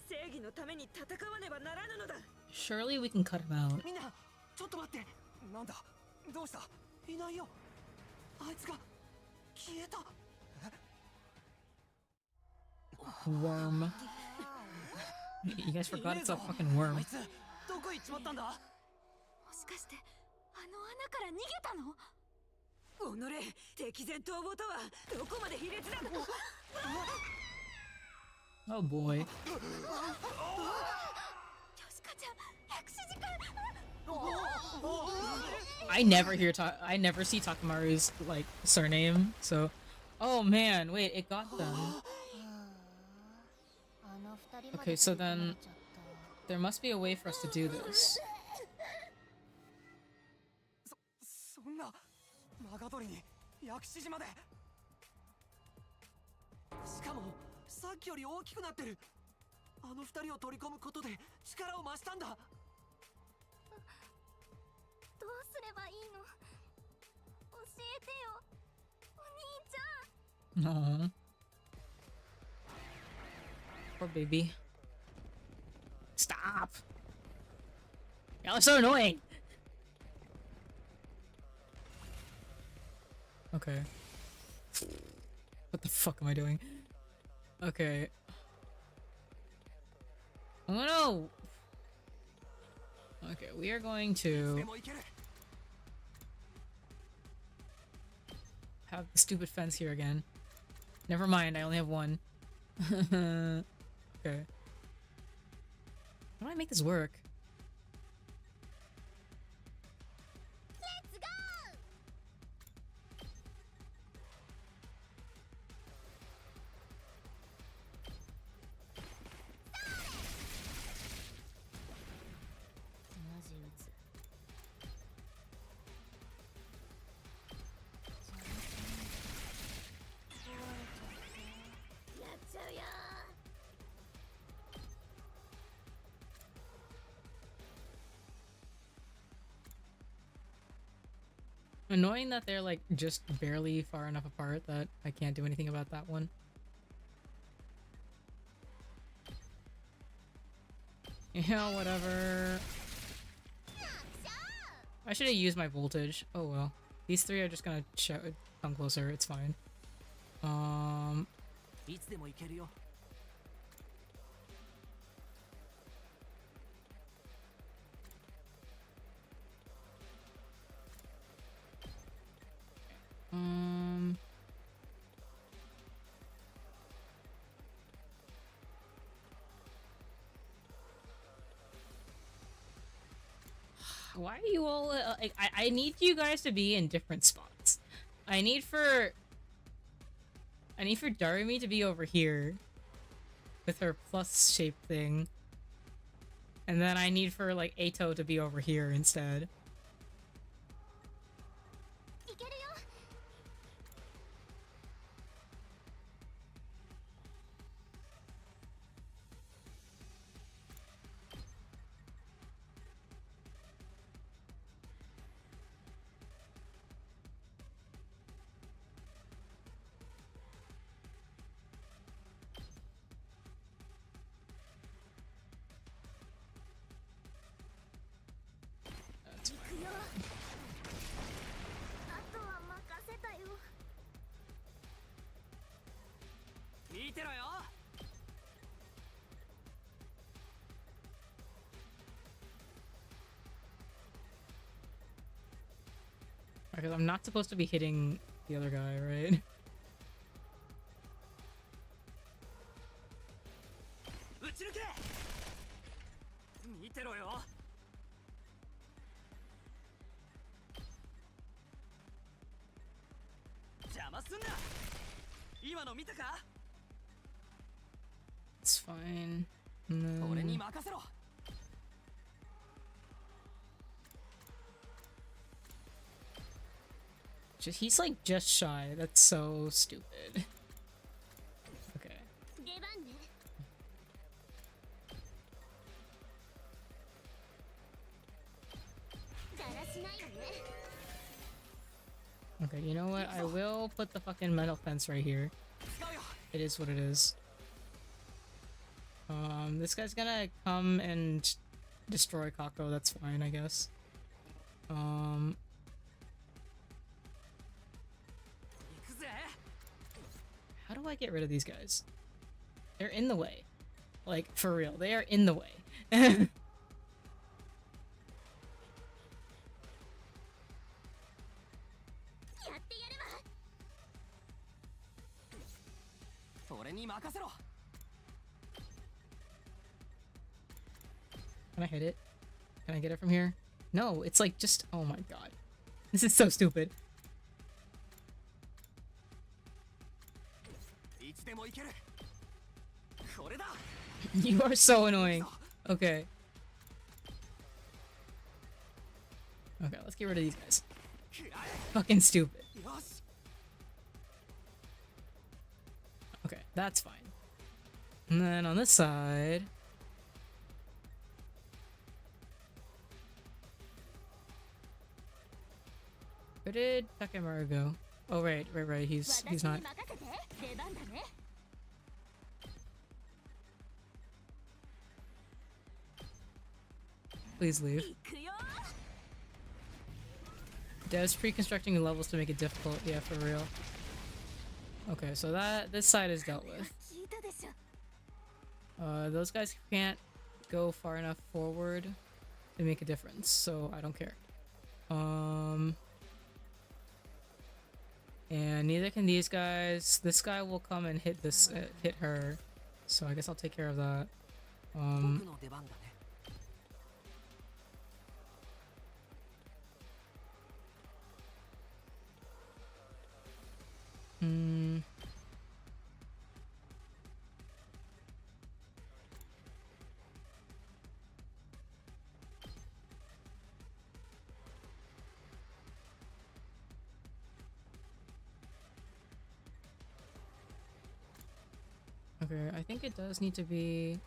正義のために戦わねばならぬのだ。 Surely we can cut him out. みんな、ちょっと待って。なんだ？どうした？いないよ。あいつが消えた。 Worm. You guys forgot it's a fucking worm. あいつどこ行っちまったんだ？もしかしてあの穴から逃げたの？おのれ、敵前逃亡とはどこまで卑劣なの？ Oh boy. よしかちゃん薬師寺君 I never hear I never see Takamaru's like surname, so oh man, wait, it got them. Okay, so then there must be a way for us to do this. そんな長鳥に薬師島でしかもさっきより大きくなってるあの二人を取り込むことで力を増したんだどうすればいいの教えてよお兄ちゃん No. Poor baby. Stop! Y'all are so annoying! Okay. What the fuck am I doing? Okay. Oh no! Okay, we are going to have the stupid fence here again. Never mind, I only have one. Okay. How do I make this work? Let's go! マジ打つやっちゃうよ Annoying that they're like just barely far enough apart that I can't do anything about that one. Yeah, whatever. I should have used my voltage. Oh well. These three are just gonna come closer, it's fine. いつでも行けるよ Why are you all like, I need you guys to be in different spots. I need for Darumi to be over here with her plus shape thing. And then I need for like Eito to be over here instead. いけるよ That's fine. 行くよあとは任せたよ 見てろよ Because I'm not supposed to be hitting the other guy, right? 撃ち抜け見てろよ 邪魔すんな今の見たか It's fine. 俺に Mm. 任せろ He's like just shy. That's so stupid. Okay. 出番ね だらしないわね Okay, you know what? I will put the fucking metal fence right here. It is what it is. This guy's gonna come and destroy Kako. That's fine, I guess. How do I get rid of these guys? They're in the way. Like, for real. They are in the way. やってやるわ俺に任せろ Can I hit it? Can I get it from here? No, it's like just... Oh my god. This is so stupid. いつでも行ける。これだ。 You are so annoying. Okay. Okay, let's get rid of these guys. Fucking stupid. よし。 Okay, that's fine. And then on this side... Where did Takemaru go? Oh, right. He's not... Please leave. Dev's pre-constructing levels to make it difficult. Yeah, for real. Okay, so this side is dealt with. Those guys can't go far enough forward to make a difference, so I don't care. And neither can these guys. This guy will come and hit hit her, so I guess I'll take care of that. 僕の出番だね。 Okay, I think it does need to be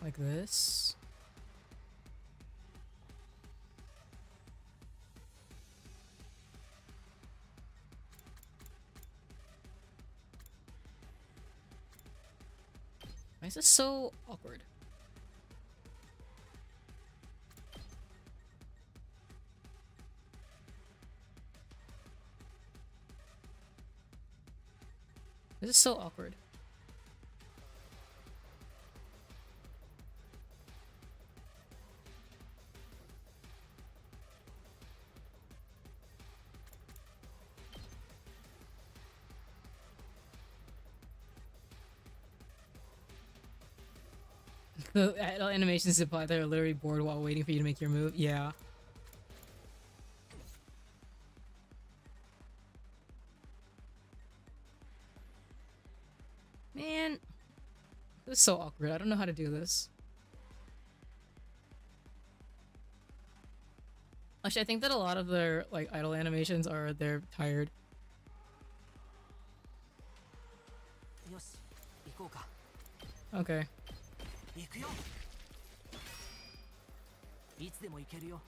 like this. Why is this so awkward? This is so awkward. The animations imply they're literally bored while waiting for you to make your move. Yeah. Man, this is so awkward. I don't know how to do this. Actually, I think that a lot of their like idle animations are they're tired. よし、行こうか。 Okay. 行くよ。いつでも行けるよ。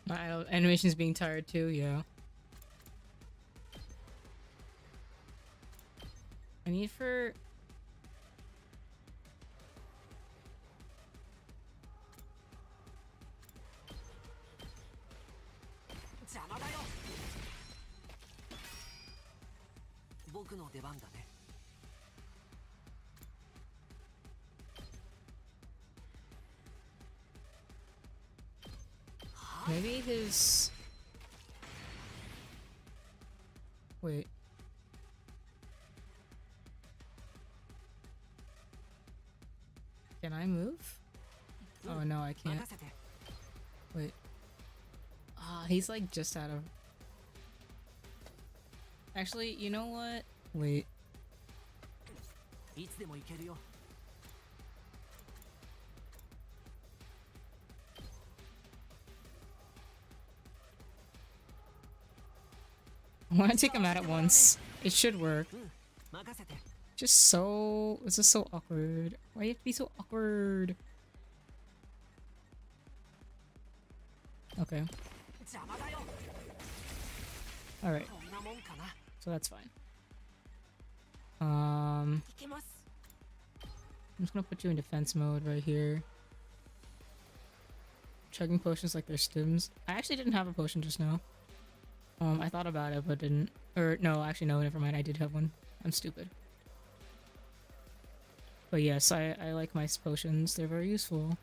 My animation's being tired too, yeah. I need for... Maybe his... Wait. Can I move? Oh no, I can't. Wait. Ah, he's like just out of... Actually, you know what? Wait. I want to take him out at once. It should work. Just so... This is so awkward. Why do you have to be so awkward? Okay. Alright. So that's fine. I'm just gonna put you in defense mode right here. Chugging potions like they're stims. I actually didn't have a potion just now. I thought about it, but didn't. Or no, actually no, never mind. I did have one. I'm stupid. But yes, I like my potions. They're very useful.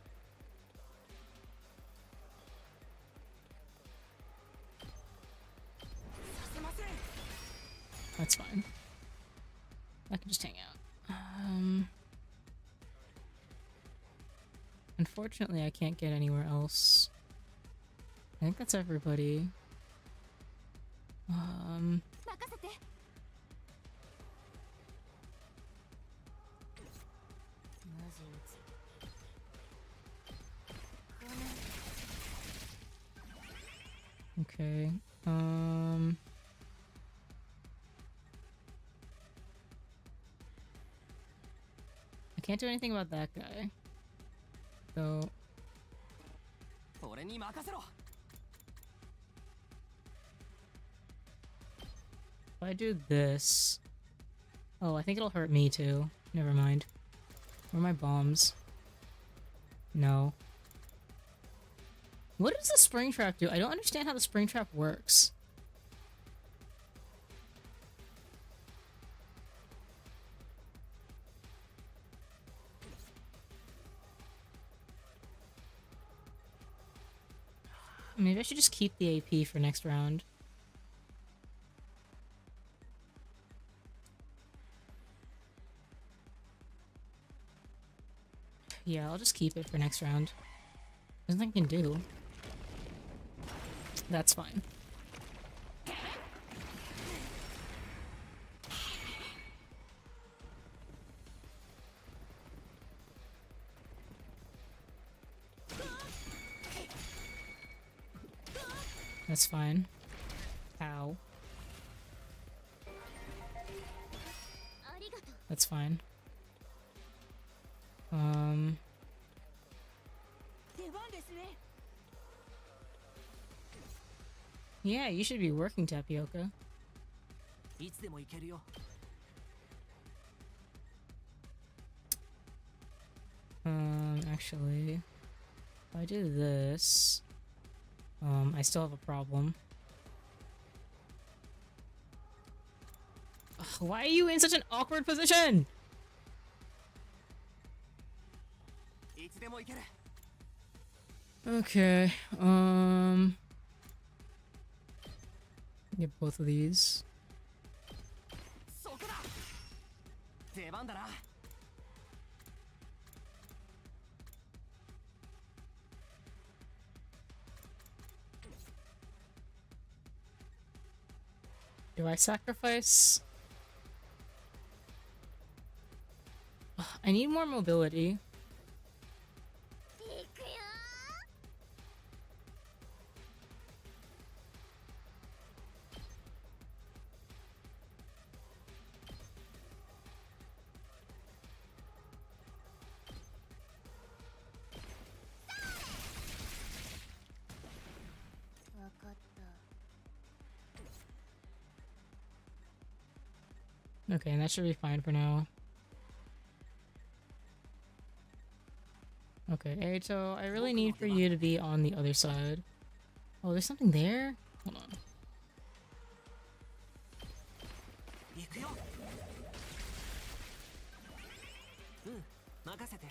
That's fine. I can just hang out. Unfortunately, I can't get anywhere else. I think that's everybody. 任せて。 Okay. I can't do anything about that guy. So 俺に任せろ。 if I do this... Oh, I think it'll hurt me too. Never mind. Where are my bombs? No. What does the spring trap do? I don't understand how the spring trap works. Maybe I should just keep the AP for next round. Yeah, I'll just keep it for next round. There's nothing I can do. That's fine. That's fine. Ow. That's fine. 出番ですね。 Yeah, you should be working, Tapioca. いつでも行けるよ。 Actually, if I do this, I still have a problem. Ugh, why are you in such an awkward position? いつでも行ける。 Okay, get both of these. そこだ。出番だな。 Do I sacrifice? Ugh, I need more mobility. いくよ。 わかった。 Okay, and that should be fine for now. Okay, Eito, I really need for you to be on the other side. Oh, there's something there? Hold on. 行くよ。うん、任せて。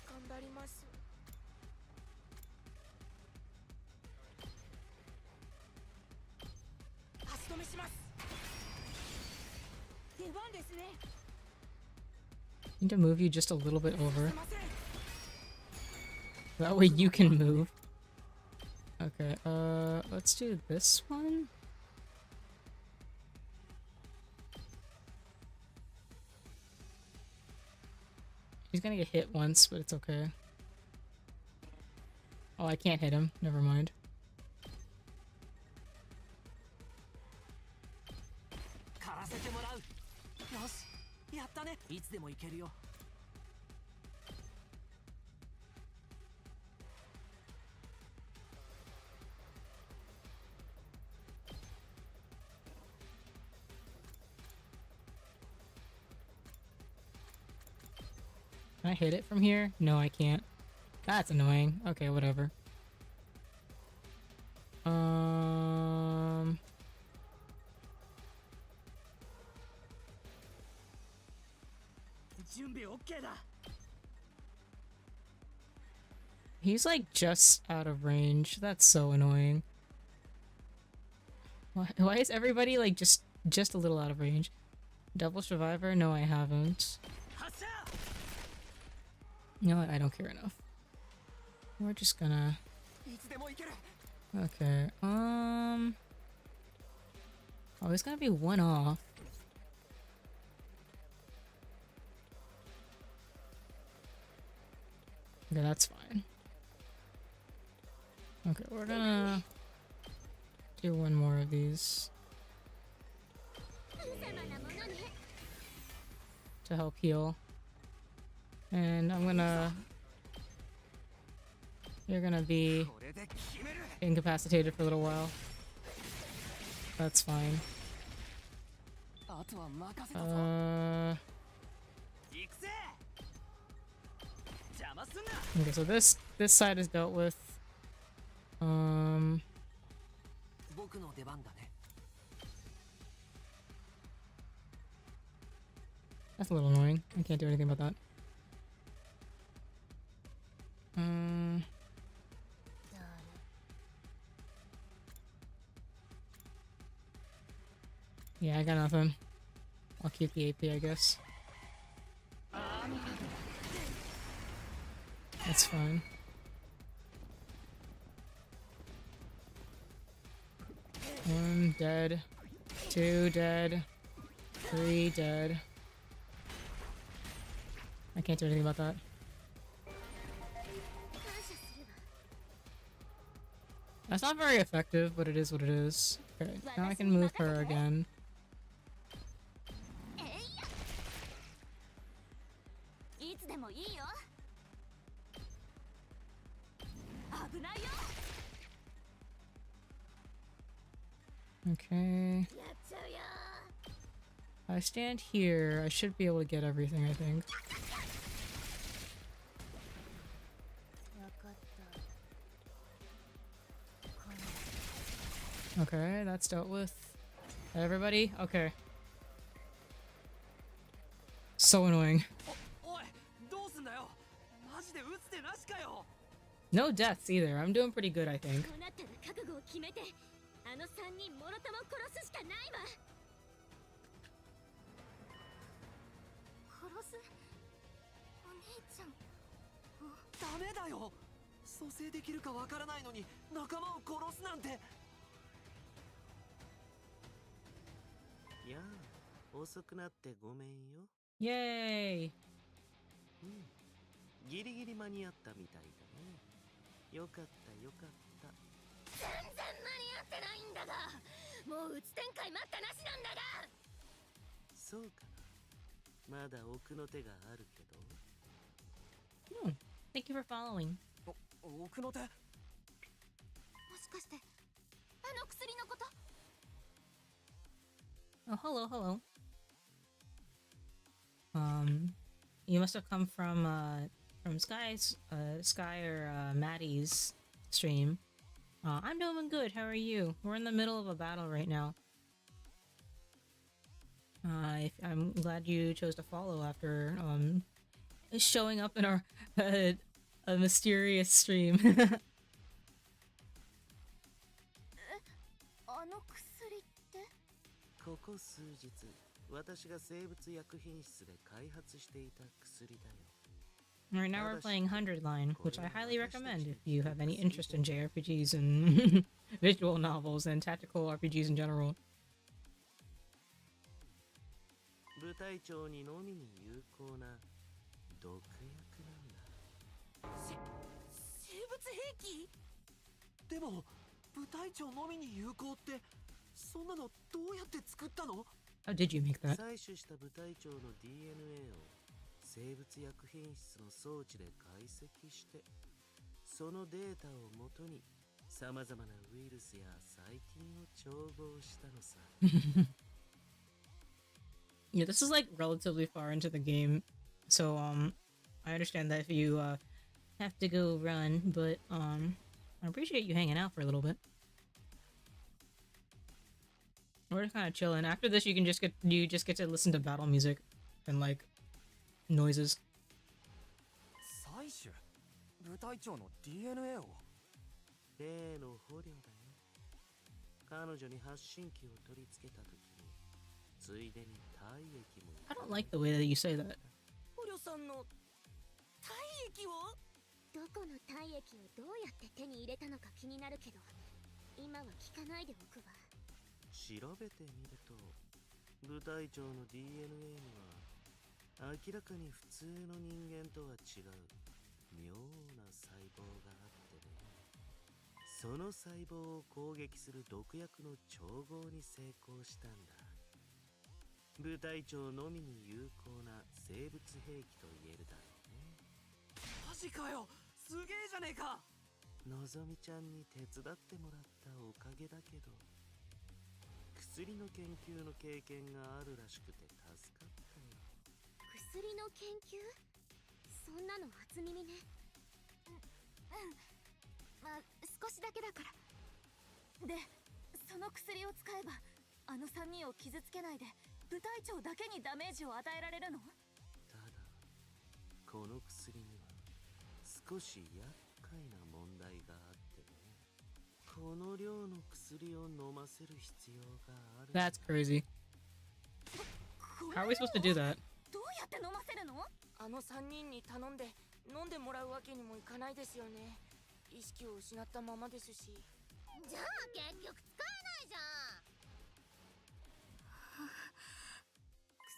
頑張ります。足止めします。出番ですね。 I need to move you just a little bit over. すいません。 That way you can move. Okay, let's do this one. He's gonna get hit once, but it's okay. Oh, I can't hit him. Never mind. 狩らせてもらう。よし、やったね。いつでも行けるよ。 Okay, Can I hit it from here? No, I can't. That's annoying. Okay, whatever. 準備 OK だ。 He's like just out of range. That's so annoying. Why is everybody like just a little out of range? Double survivor? No, I haven't. 発射。 You know what? I don't care enough. We're just gonna. いつでも行ける。 Okay. Oh, it's gonna be one off. Okay, that's fine. Okay, we're gonna do one more of these to help heal. And you're gonna be これで決める。 incapacitated for a little while. That's fine. あとは任せたぞ。 Uh, 行くぜ。邪魔すんな。 okay, so this side is dealt with. 僕の出番だね。 That's a little annoying. I can't do anything about that. Yeah, I got nothing. I'll keep the AP, I guess. That's fine. One dead. Two dead. Three dead. I can't do anything about that. That's not very effective, but it is what it is. Okay, now I can move her again. いつでもいいよ。危ないよ。 Okay. やっちゃうよ。 I stand here. I should be able to get everything, I think. わかった。 Okay, that's dealt with. Everybody? Okay. So annoying. おい、どうすんだよ。マジで打つ手なしかよ。 No deaths either. I'm doing pretty good, I think. こうなったら覚悟を決めて、あの三人もろとも殺すしかないわ。殺す？お姉ちゃん。ダメだよ。蘇生できるかわからないのに仲間を殺すなんて。いやあ、遅くなってごめんよ。 Yay! ギリギリ間に合ったみたいだね。よかったよかった。全然間に合ってないんだが。もう打つ展開待ったなしなんだが。そうかな。まだ奥の手があるけど。Thank you for following. 奥の手。もしかしてあの薬のこと？ Oh, hello, hello. You must have come from Sky or Maddie's stream. I'm doing good. How are you? We're in the middle of a battle right now. I'm glad you chose to follow after showing up in our a mysterious stream. あの薬って？ここ数日、私が生物薬品室で開発していた薬だよ。 Right now we're playing 100 Line, which I highly recommend if you have any interest in JRPGs and visual novels and tactical RPGs in general. 部隊長にのみに有効な毒薬なんだ。生物兵器？でも部隊長のみに有効ってそんなのどうやって作ったの？ How did you make that? 採取した部隊長の DNA を生物薬品室の装置で解析して、そのデータをもとにさまざまなウイルスや細菌を調合したのさ。Yeah, this is like relatively far into the game, so I understand that if you have to go run, but I appreciate you hanging out for a little bit. We're just kind of chilling. After this, you just get to listen to battle music and like noises. 採取部隊長の DNA を。例の捕虜だよ。彼女に発信機を取り付けた時についでに体液も。 I don't like the way that you say that. 捕虜さんの体液を。どこの体液をどうやって手に入れたのか気になるけど、今は聞かないでおくわ。調べてみると部隊長の DNA には明らかに普通の人間とは違う妙な細胞があってね。その細胞を攻撃する毒薬の調合に成功したんだ。部隊長のみに有効な生物兵器と言えるだろうね。マジかよ、すげえじゃねえか。のぞみちゃんに手伝ってもらったおかげだけど、薬の研究の経験があるらしくて助かったよ。薬の研究？そんなの初耳ね。まあ少しだけだから。で、その薬を使えばあの3人を傷つけないで部隊長だけにダメージを与えられるの？ただこの薬には少し厄介な問題があってね。この量の薬を飲ませる必要がある。 That's crazy. How are we supposed to do that? どうやって飲ませるの？あの3人に頼んで飲んでもらうわけにもいかないですよね。意識を失ったままですし。じゃあ結局使えないじゃん。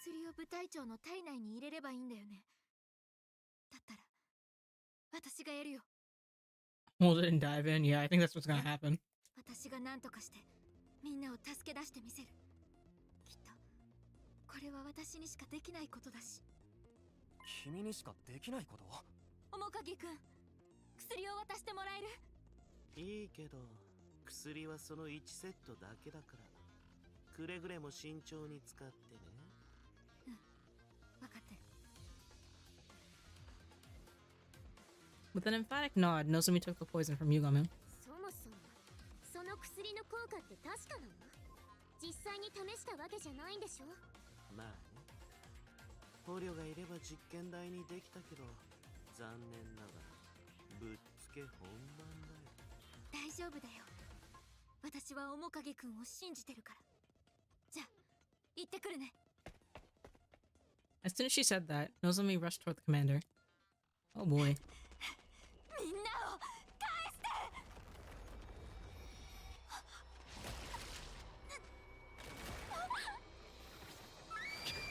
薬を部隊長の体内に入れればいいんだよね。だったら私がやるよ。Hold it and dive in. Yeah, I think that's what's gonna happen. 私が何とかしてみんなを助け出してみせる。きっとこれは私にしかできないことだし。君にしかできないこと？面影くん、薬を渡してもらえる？いいけど薬はその1セットだけだからくれぐれも慎重に使ってね。うん、分かってる。 With an emphatic nod, Nozomi took the poison from Yugame. そもそもその薬の効果って確かなの？実際に試したわけじゃないんでしょ？まあね、捕虜がいれば実験台にできたけど残念ながらぶっつけ本番だよ。大丈夫だよ。私は面影くんを信じてるから。じゃあ行ってくるね。 As soon as she said that, Nozomi rushed toward the commander. Oh boy. みんなを返して。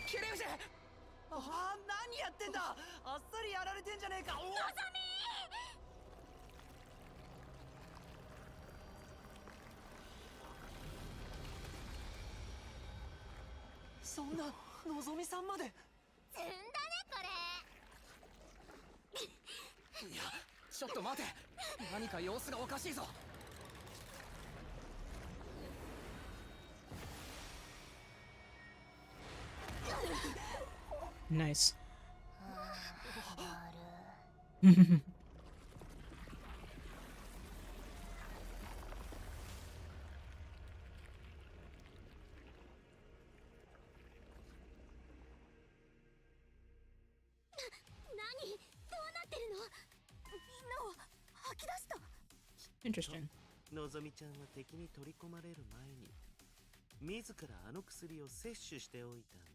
キレウジ、ああ、何やってんだ。あっさりやられてんじゃねえか。おのぞみー、そんなのぞみさんまで。ずんだねこれ。いや、ちょっと待て。何か様子がおかしいぞ。 Nice. 何？どうなってるの？みんなを吐き出した。 Interesting. のぞみちゃんは敵に取り込まれる前に自らあの薬を摂取しておいたんだ。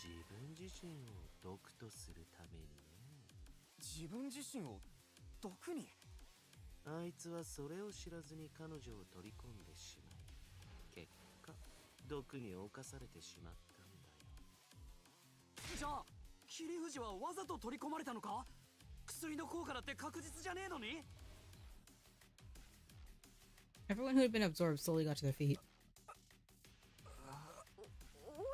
自分自身を毒とするためにね。自分自身を毒に？あいつはそれを知らずに彼女を取り込んでしまい、結果毒に侵されてしまったんだよ。じゃあ切り藤はわざと取り込まれたのか？薬の効果だって確実じゃねえのに。 Everyone who had been absorbed slowly got to their feet. おろろ、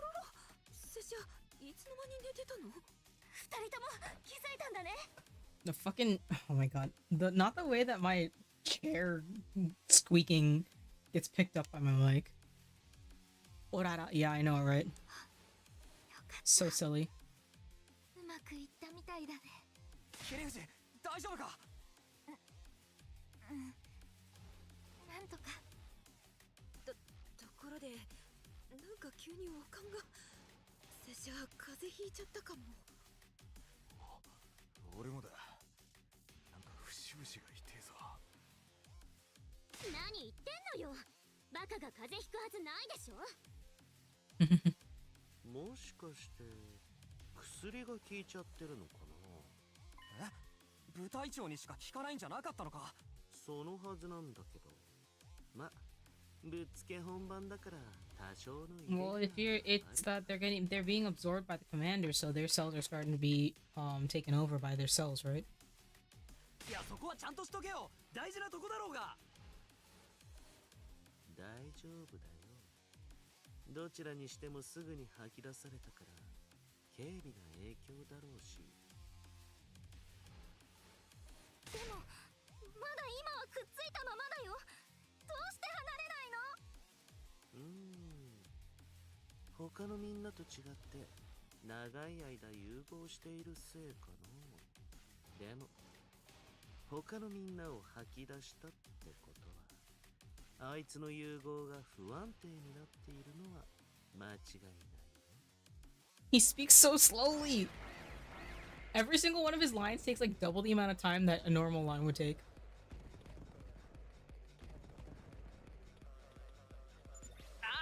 拙者いつの間に寝てたの？二人とも気づいたんだね。 The fucking oh my god. Not the way that my chair squeaking gets picked up by my mic. Orara. Yeah, I know, right? So silly. うまくいったみたいだね。キリフジ大丈夫か？なんとか。ところでなんか急におかんが拙者風邪ひいちゃったかも。俺もだ。なんか節々が痛えぞ。何言ってんのよ。バカが風邪ひくはずないでしょ。もしかして薬が効いちゃってるのかな。部隊長にしか効かないんじゃなかったのか？そのはずなんだけど、ま、ぶっつけ本番だから多少の遺伝 Well, if you're, it's that they're being absorbed by the commander, so their cells are starting to be taken over by their cells, right? いや、そこはちゃんとしとけよ。大事なとこだろうが。大丈夫だよ。どちらにしてもすぐに吐き出されたから警備が影響だろうし。でもまだ今はくっついたままだよ。どうして離れないの？他のみんなと違って長い間融合しているせいかの。でも他のみんなを吐き出したってことはあいつの融合が不安定になっているのは間違いないね。 He speaks so slowly. Every single one of his lines takes like double the amount of time that a normal line would take.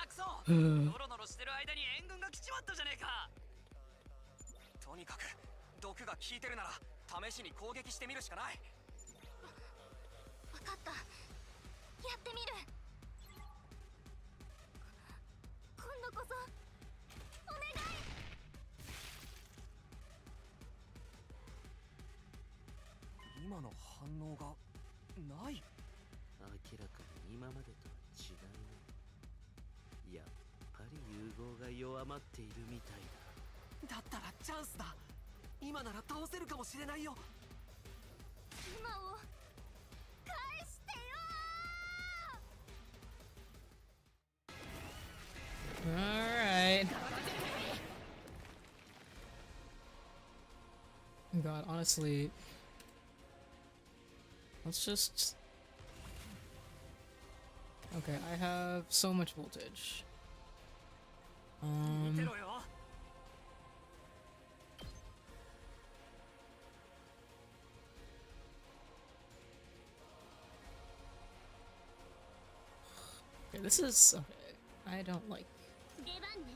くそノロノロしてる間に援軍が来ちまったじゃねえか。とにかく毒が効いてるなら試しに攻撃してみるしかない。分かった。やってみる。今度こそお願い。今の反応がない。明らかに今までとは違うね。やっぱり融合が弱まっているみたいだ。だったらチャンスだ。今なら倒せるかもしれないよ。今を返してよ。 Alright. God, honestly. Let's just... Okay, I have so much voltage. 見てろよ。 Okay, this is... Okay, I don't like... 出番ね。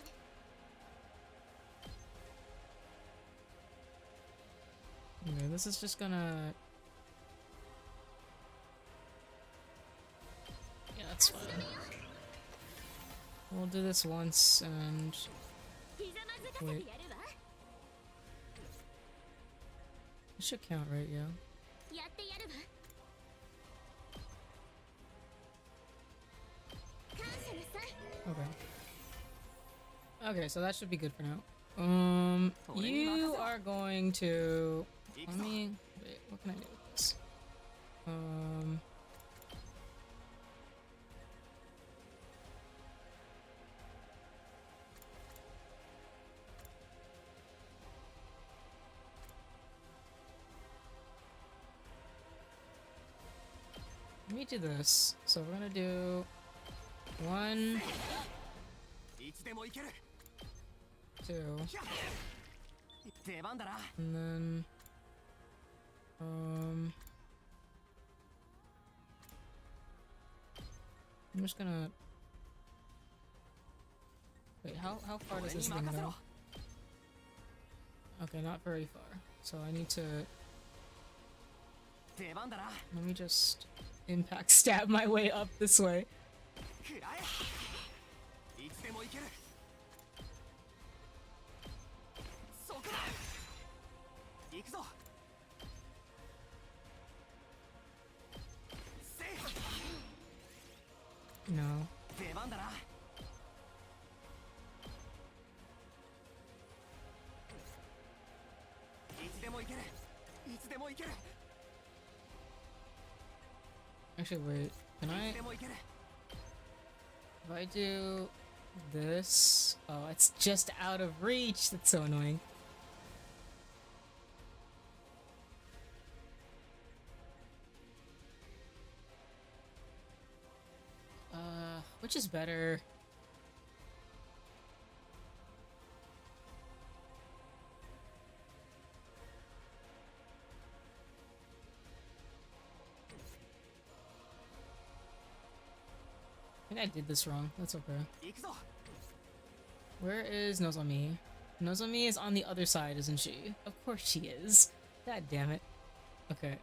Okay, this is just gonna... Yeah, that's fine. We'll do this once and... ひざまずかせてやるわ。 It should count, right? Yeah. やってやるわ。感謝なさい。 Okay. Okay, so that should be good for now. You are going to... Let me... Wait, what can I do with this? Let me do this. So we're gonna do... 1... いつでもいける。 2... 出番だな。 And then... I'm just gonna... Wait, how far does this thing go? Okay, not very far. So I need to... 出番だな。 Let me just impact stab my way up this way. くらえ。いつでもいける。そこだ。行くぞ。セーフ。 No. 出番だな。いつでもいける。いつでもいける。 Actually, wait. Can い I... つでもいける。 If I do... this... Oh, it's just out of reach. That's so annoying. Which is better? I think I did this wrong. That's okay. 行くぞ Where is Nozomi? Nozomi is on the other side, isn't she? Of course she is. God damn it. Okay,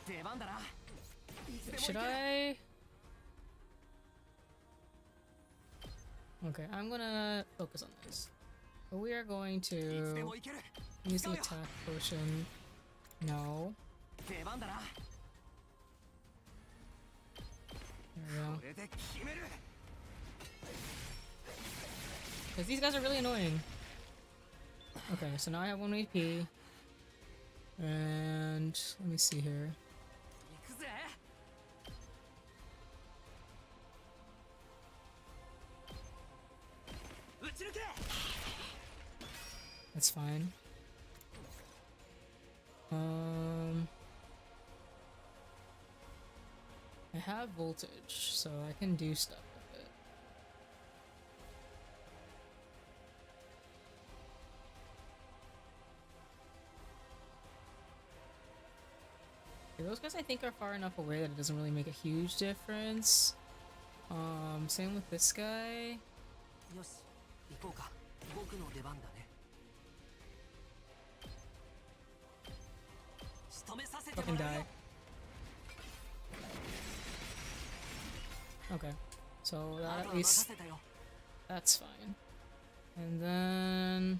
出番だな should I? Okay, I'm gonna focus on this. But we are going いつで to も行ける use the attack potion. No. 出番だな There we go. これで決める Because these guys are really annoying. Okay, so now I have 1 AP. And let me see here. 行くぜ 撃ち抜け That's fine. I have voltage, so I can do stuff with it. Okay, those guys I think are far enough away that it doesn't really make a huge difference. Same with this guy. よし行こうか僕の出番だね仕留めさせて Fucking もらう die. よ Okay, so あ that と at は任 least せたよ that's fine. And then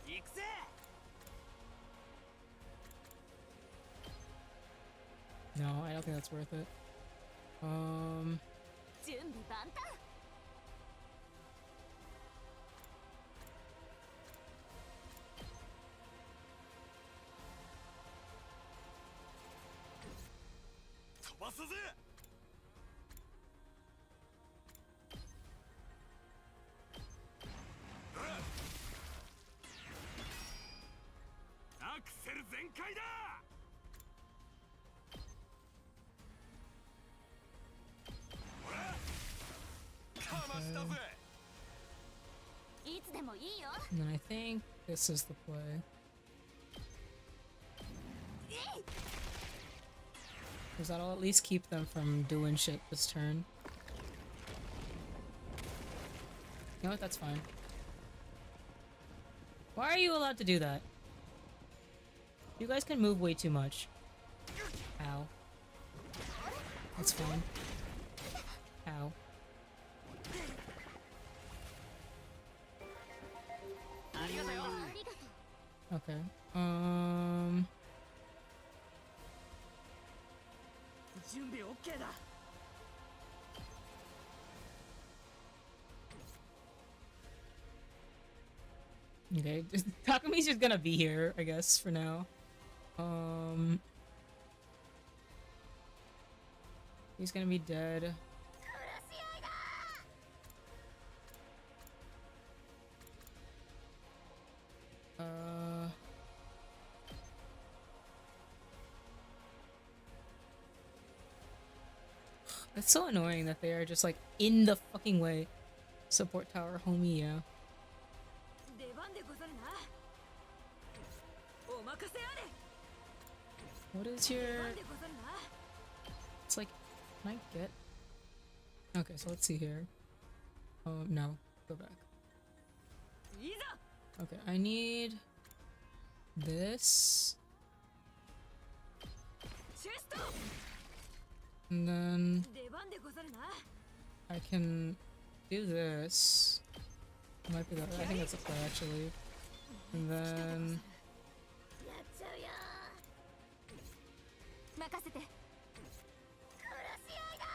行くぜ no, I don't think that's worth it. 準備万端 飛ばすぜアクセル全開だほらかましたぜいつでもいいよ and then I think this is the play. Because that'll at least keep them from doing shit this turn. You know what? That's fine. Why are you allowed to do that? You guys can move way too much. Ow. That's fine. Ow. Okay. 準備 OK だ Okay. Takumi's just gonna be here, I guess, for now. He's gonna be dead. It's so annoying that they are just like in the fucking way. Support tower, homie, yeah. 出番でござるなお任せあれ What is 出 your... 番でござるな It's like, can I get... Okay, so let's see here. Oh, no. Go back. いざ Okay, I need... this. チェスト And then 出番でござるな I can do this. Might be that. I think that's a play, actually. And then... やっちゃうよ任せて殺し合いだ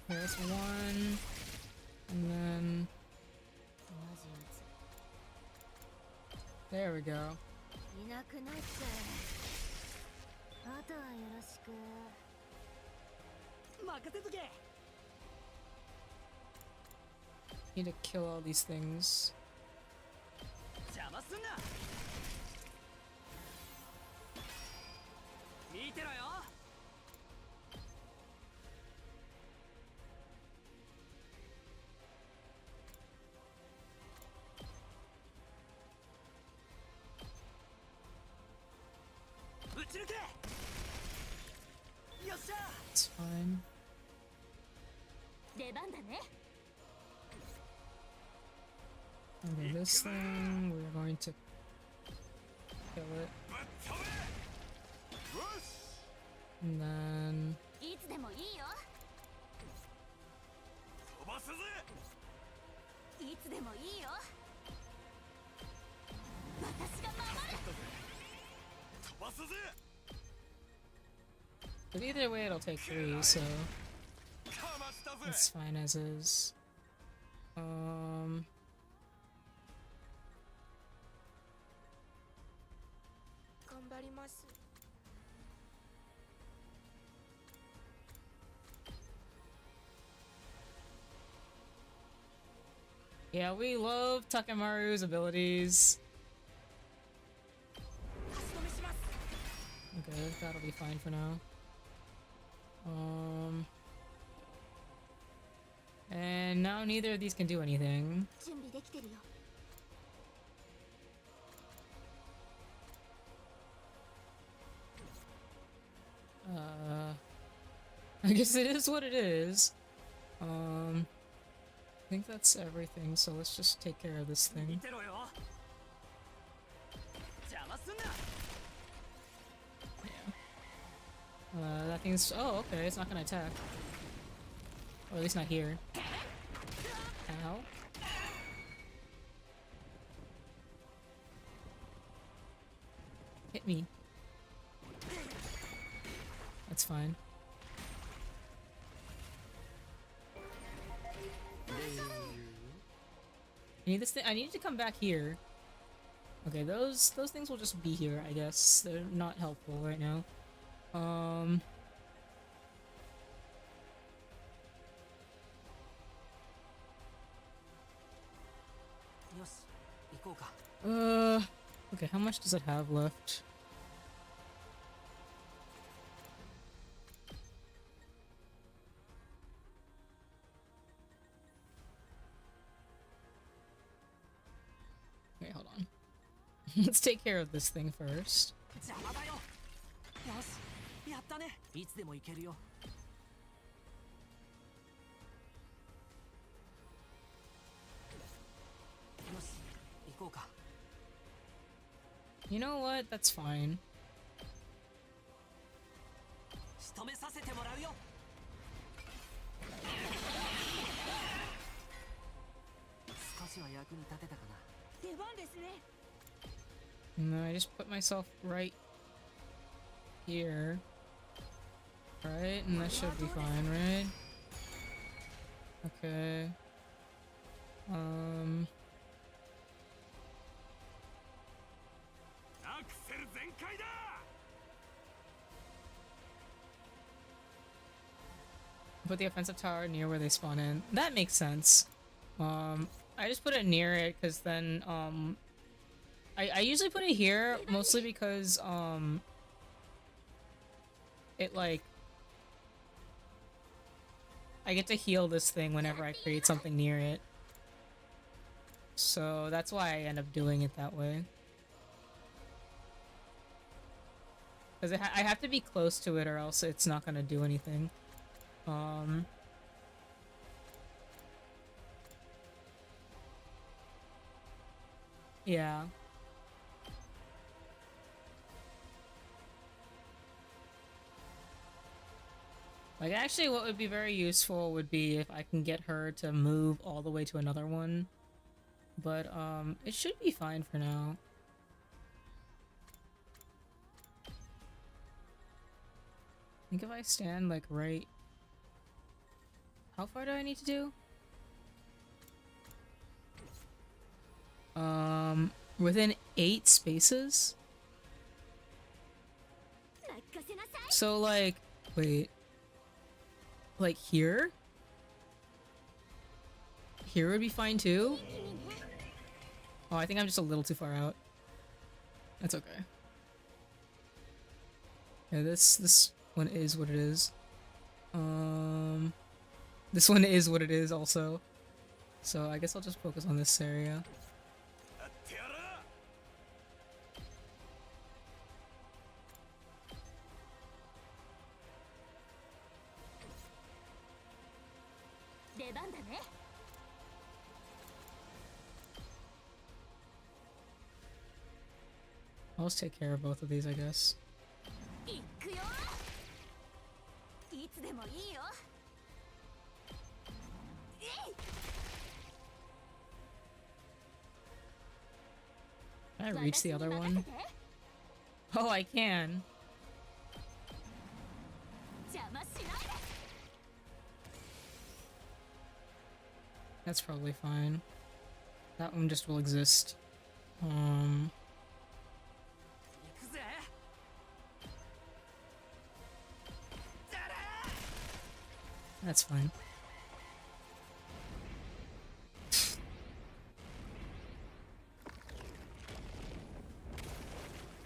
There's one. And then... There we go. いなくなっちゃうあとはよろしく Okay. Need to kill all these things. 邪魔すんな。見てろよ。撃ち抜け。よっしゃ。 It's fine. 出番だね。 Okay, this thing, we're going to kill it. And then... いつでもいいよ。飛ばすぜ。いつでもいいよ。私が守る。飛ばすぜ。 But either way, it'll take 3, so かましたぜ。 it's fine as is. Yeah, we love Takemaru's abilities. Okay, that'll be fine for now. And now neither of these can do anything. 準備できてるよ。 I guess it is what it is. I think that's everything, so let's just take care of this 見 thing. てろよ。邪魔すんな。 That thing's... Oh, okay, it's not gonna attack. Or at least not here. Ow. Hit me. That's fine. I need this thing. I need to come back here. Okay, those things will just be here, I guess. They're not helpful right now. よし、行こうか。 Okay, how much does it have left? Wait, hold on. Let's take care of this thing first. 邪魔だよ。よし、やったね。いつでも行けるよ。 よし、行こうか。 You know what? That's fine. 仕留めさせてもらうよ。少しは役に立てたかな。出番ですね。 No, I just put myself right here. Right? And that should be fine, right? Okay. Put the offensive tower near where they spawn in. That makes sense. I just put it near it because then, I usually put it here mostly because, it like, I get to heal this thing whenever I create something near it. So that's why I end up doing it that way. Because I have to be close to it or else it's not gonna do anything. Yeah. Like, actually, what would be very useful would be if I can get her to move all the way to another one. But, it should be fine for now. I think if I stand, like, right... How far do I need to do? Within 8 spaces? So, like... Wait... like here? Here would be fine too? Oh, I think I'm just a little too far out. That's okay. Yeah, this one is what it is. This one is what it is also. So I guess I'll just focus on this area. I'll just take care of both of these, I guess. 行くよ。いつでもいいよ。Can I reach the other one? Oh, I can. 邪魔しないで。 That's probably fine. That one just will exist. 行くぜ。 That's fine.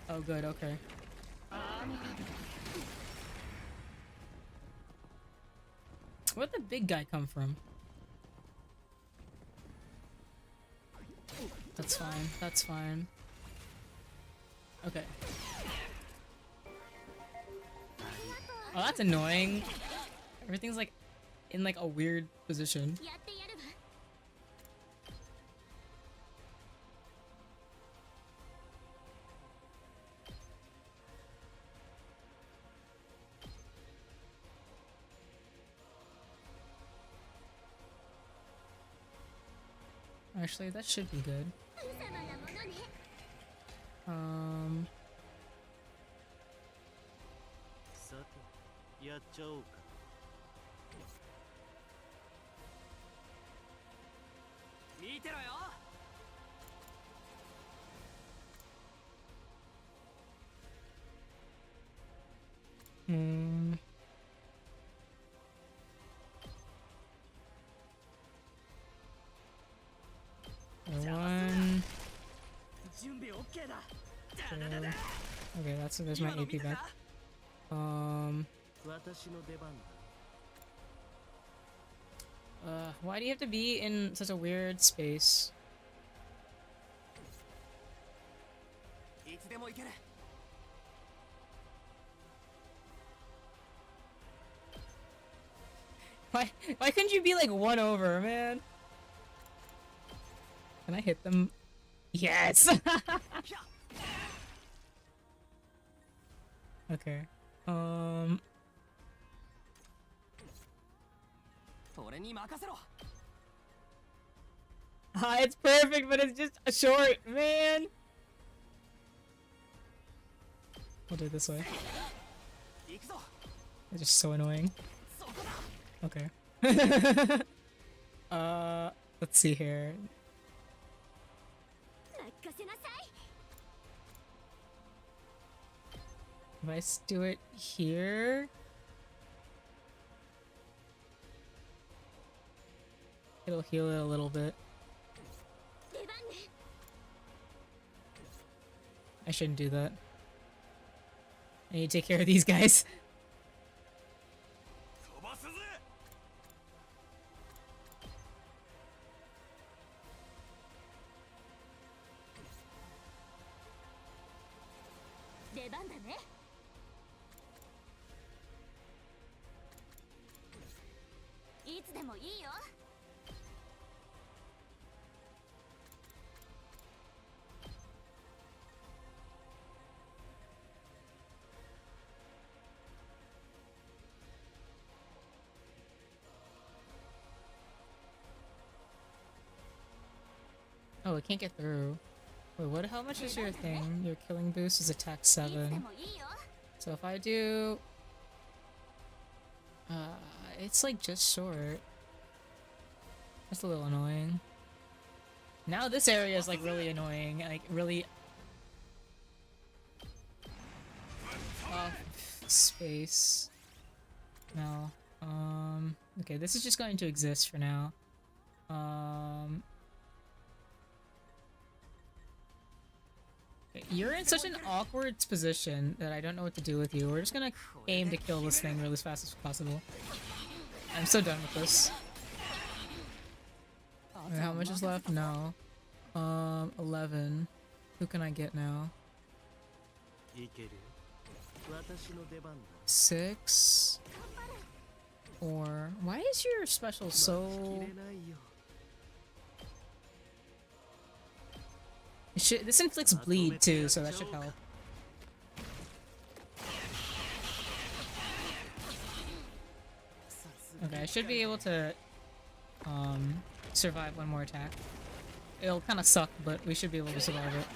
Oh, good, okay. Where'd the big guy come from? That's fine, that's fine. Okay. Oh, that's annoying. Everything's like in like a weird position. やってやるわ。 Actually, that should be good. 無様なものね。 さてやっちゃおうか。見てろよ。 One. 準備 OK だ。 Two. Okay, there's my 今の見 AP て back. た？ 私の出番だ。 Why do you have to be in such a weird space? いつでも行ける。 Why couldn't you be like one over, man? Can I hit them? Yes! Okay. 俺に任せろ。 Ah, it's perfect, but it's just a short, man! We'll do it this way. 行くぞ。 It's just so annoying. そこだ。 Okay. Let's see here. 任せなさい。 If I do it here, it'll heal it a little bit. 出番ね。 I shouldn't do that. I need to take care of these guys. 飛ばすぜ。 出番だね。 いつでもいいよ。 Oh, it can't get through. Wait, what? How much is your thing? Your killing boost is attack いつで 7. もいいよ。 So if I do, it's like just short. That's a little annoying. Now this area is like really annoying, like really off space. No, Okay, this is just going to exist for now. Okay, you're in such an awkward position that I don't know what to do with you. We're just gonna aim to kill this thing really as fast as possible. I'm so done with this. Okay, how much is left? No. 11. Who can I get now? 6. Or why is your special so? This inflicts bleed too, so that should help. Okay, I should be able to survive one more attack. It'll kind of suck, but we should be able to survive it.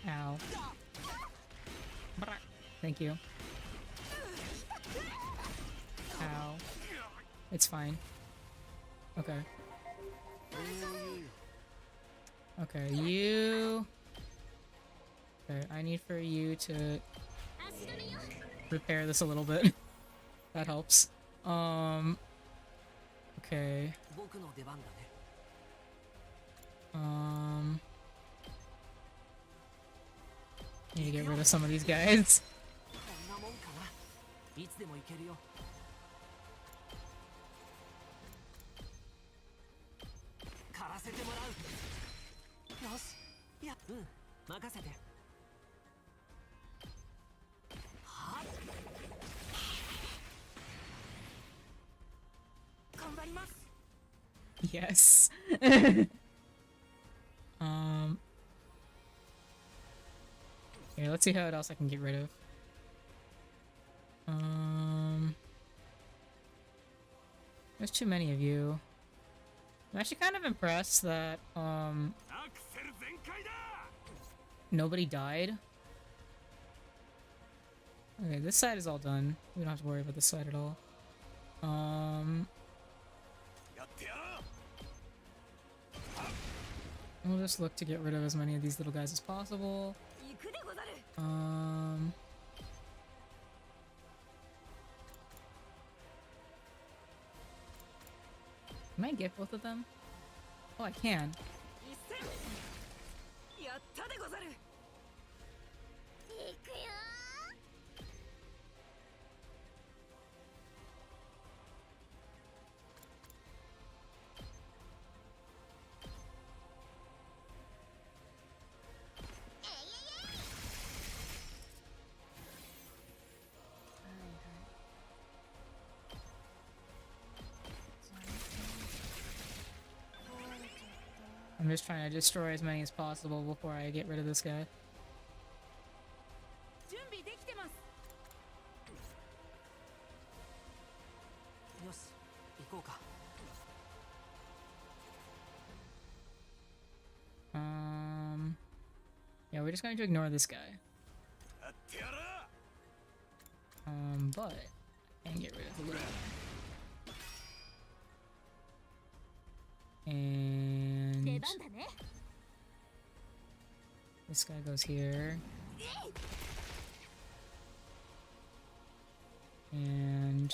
Ow. Thank you. Ow. It's fine. Okay. Okay, you... Okay, I need for you to repair this a little bit. That helps. Okay. Need to get rid of some of these guys. Yes. Here, let's see how else I can get rid of. There's too many of you. I'm actually kind of impressed that nobody died. Okay, this side is all done. We don't have to worry about this side at all. We'll just look to get rid of as many of these little guys as possible. Can I get both of them? Oh, I can. I'm just trying to destroy as many as possible before I get rid of this guy. Yeah, we're just going to ignore this guy. But and get rid of the little guy. And this guy goes here. And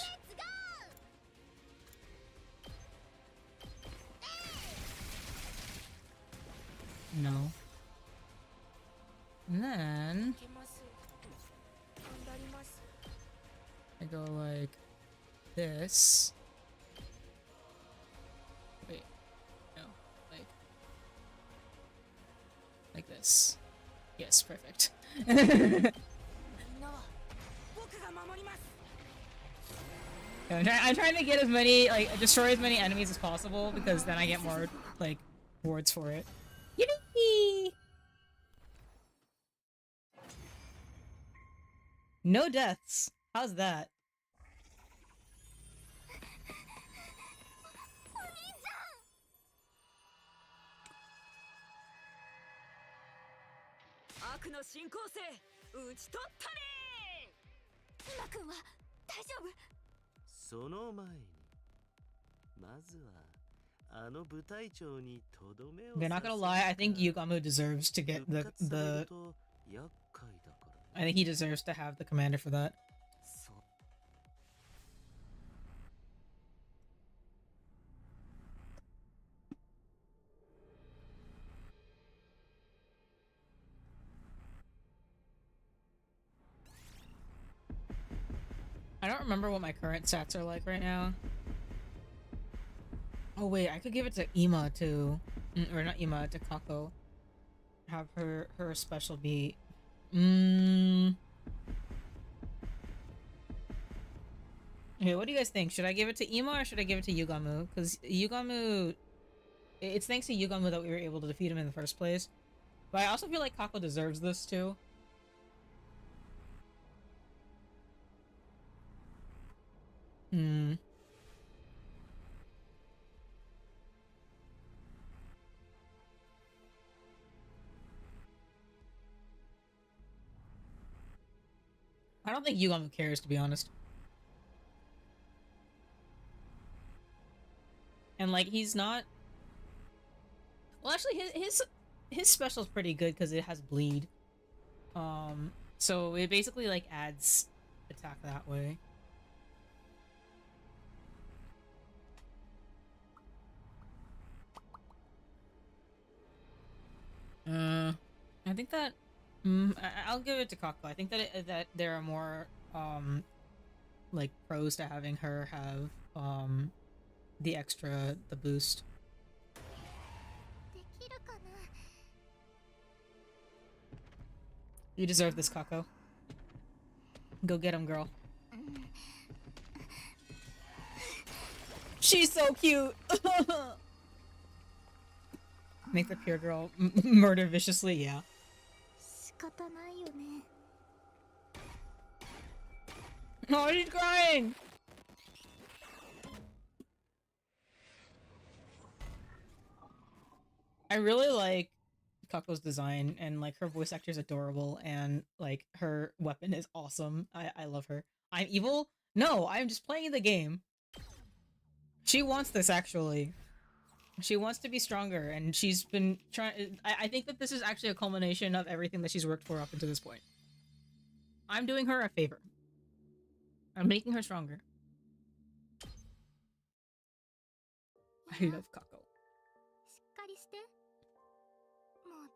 no. And then I go like this. Wait, no, like this. Yes, perfect. I'm trying to get as many, like, destroy as many enemies as possible because then I get more, like, rewards for it. Yippee! No deaths. How's that? あの部隊長にとどめを Okay, not gonna lie, I think Yugamu deserves to get the I think he deserves to have the commander for that. そう I don't remember what my current stats are like right now. Oh wait, I could give it to Ima too. Or not Ima, to Kako. Have her special be... Okay, what do you guys think? Should I give it to Ima or should I give it to Yugamu? Because Yugamu... It's thanks to Yugamu that we were able to defeat him in the first place. But I also feel like Kako deserves this too. I don't think Yugamu cares, to be honest. And like, he's not... Well, actually, his special's pretty good because it has bleed. So it basically like adds attack that way. I think that I'll give it to Kako. I think that that there are more like pros to having her have the boost. You deserve this, Kako. Go get him, girl. She's so cute. Make the pure girl murder viciously, yeah. Oh, she's crying! I really like Kako's design, and like her voice actor is adorable, and like her weapon is awesome. I love her. I'm evil? No, I'm just playing the game. She wants this, actually. She wants to be stronger, and she's been trying. I think that this is actually a culmination of everything that she's worked for up until this point. I'm doing her a favor. I'm making her stronger. I love Kako.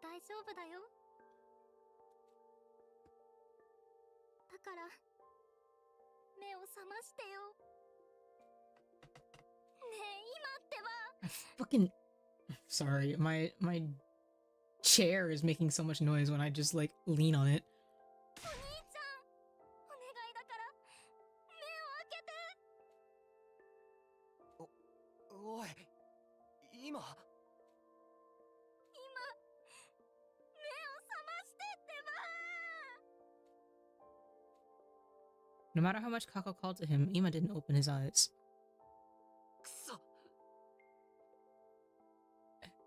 大丈夫だよ。だから目を覚ましてよ。ねえ、今ってば。Fucking sorry, my chair is making so much noise when I just like lean on it. お兄ちゃん、お願いだから目を開けて。おい、今。 No matter how much Kako called to him, Ima didn't open his eyes.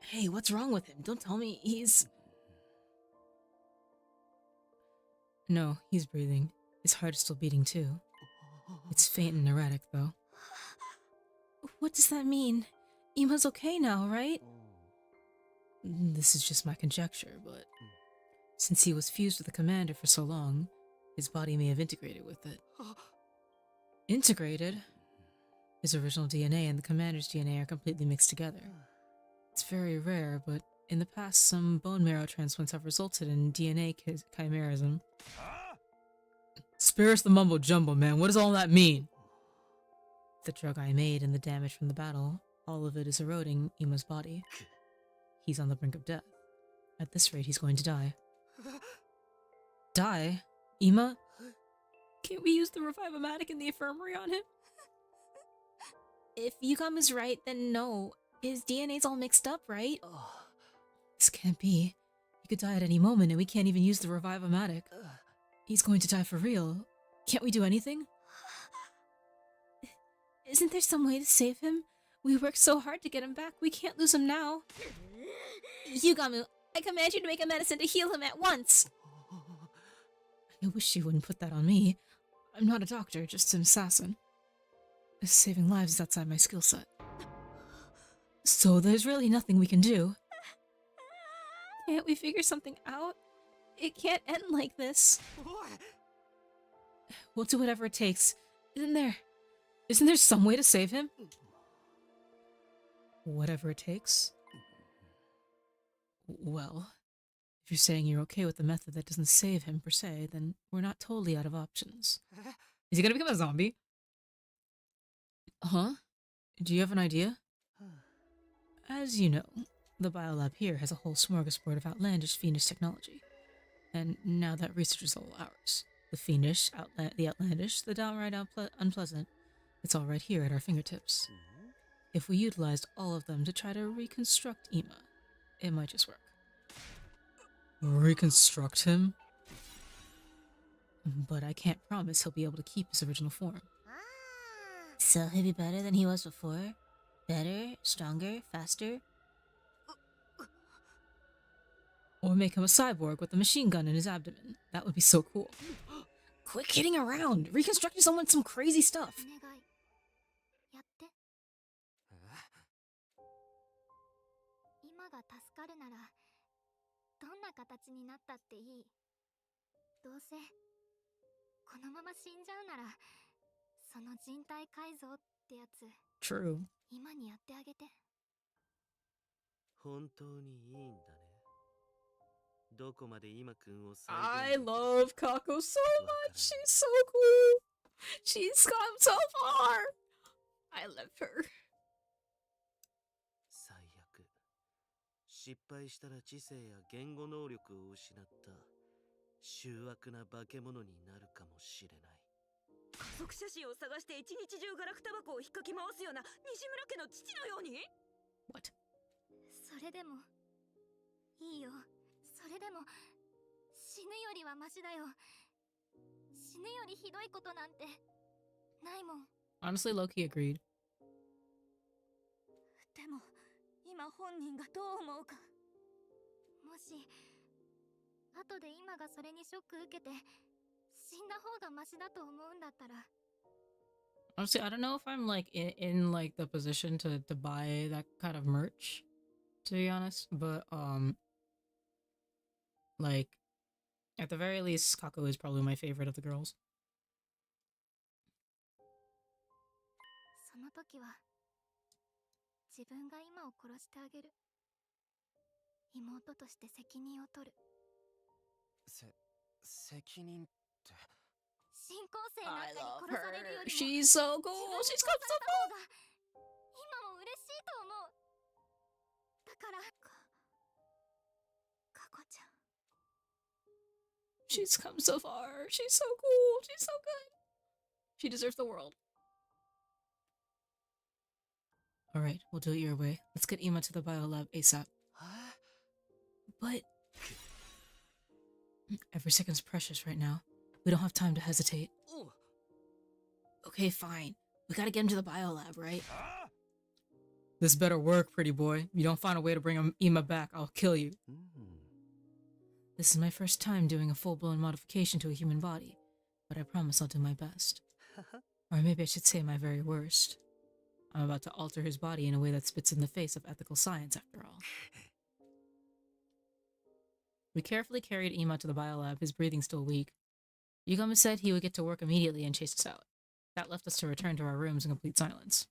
Hey, what's wrong with him? Don't tell me he's... No, he's breathing. His heart is still beating too. It's faint and erratic, though. What does that mean? Ima's okay now, right? This is just my conjecture, but... Since he was fused with the commander for so long, his body may have integrated with it. Integrated? His original DNA and the commander's DNA are completely mixed together. It's very rare, but in the past, some bone marrow transplants have resulted in DNA chimerism. Spare us the mumbo jumbo, man. What does all that mean? The drug I made and the damage from the battle, all of it is eroding Ima's body. He's on the brink of death. At this rate, he's going to die. Die? Ima? Can't we use the Revive-O-Matic in the infirmary on him? If Yukam is right, then no. His DNA's all mixed up, right? This can't be. He could die at any moment and we can't even use the Revive-O-Matic. He's going to die for real. Can't we do anything? Isn't there some way to save him? We worked so hard to get him back, we can't lose him now. Yugamu, I command you to make a medicine to heal him at once! I wish you wouldn't put that on me. I'm not a doctor, just an assassin. Saving lives is outside my skill set. So there's really nothing we can do. Can't we figure something out? It can't end like this. We'll do whatever it takes. Isn't there some way to save him? Whatever it takes? Well, if you're saying you're okay with the method that doesn't save him per se, then we're not totally out of options. Is he gonna become a zombie? Huh? Do you have an idea? As you know, the biolab here has a whole smorgasbord of outlandish fiendish technology. And now that research is all ours. The fiendish, the outlandish, the downright unpleasant. It's all right here at our fingertips. If we utilized all of them to try to reconstruct Ima, it might just work. Reconstruct him? But I can't promise he'll be able to keep his original form. So he'll be better than he was before? Better, stronger, faster? Or make him a cyborg with a machine gun in his abdomen. That would be so cool. Quit kidding around! Reconstructing someone with some crazy stuff! お願いやって今が助かるならどんな形になったっていいどうせこのまま死んじゃうならその人体改造ってやつ True. 今にやってあげて本当にいいんだね。どこまで今くんを I love Kako so much. She's so cool. She's come so far. I love her. 最悪。失敗したら知性や言語能力を失った醜悪な化け物になるかもしれない。家族写真を探して一日中ガラクタ箱を引っかき回すような西村家の父のように What? それでもいいよそれでも死ぬよりはマシだよ死ぬよりひどいことなんてないもん Honestly, Loki agreed. でも今本人がどう思うかもし後で今がそれにショック受けて死んだ方がマシだと思うんだったら Honestly, I don't know if I'm like in like the position to buy that kind of merch, to be honest. But like at the very least, Kako is probably my favorite of the girls. その時は自分が今を殺してあげる妹として責任を取る責任って。新校生なんかに殺されるよりも She's so cool. 自 She's 分 got 殺された方が今も嬉しいと思うだからかこちゃん She's come so far. She's so cool. She's so good. She deserves the world. All right, we'll do it your way. Let's get Ima to the biolab ASAP. But every second's precious right now. We don't have time to hesitate. Okay, fine. We gotta get him to the biolab, right? This better work, pretty boy. You don't find a way to bring Ima back, I'll kill you. This is my first time doing a full-blown modification to a human body, but I promise I'll do my best. Or maybe I should say my very worst. I'm about to alter his body in a way that spits in the face of ethical science, after all. We carefully carried Ima to the biolab, his breathing still weak. Yugama said he would get to work immediately and chase us out. That left us to return to our rooms in complete silence.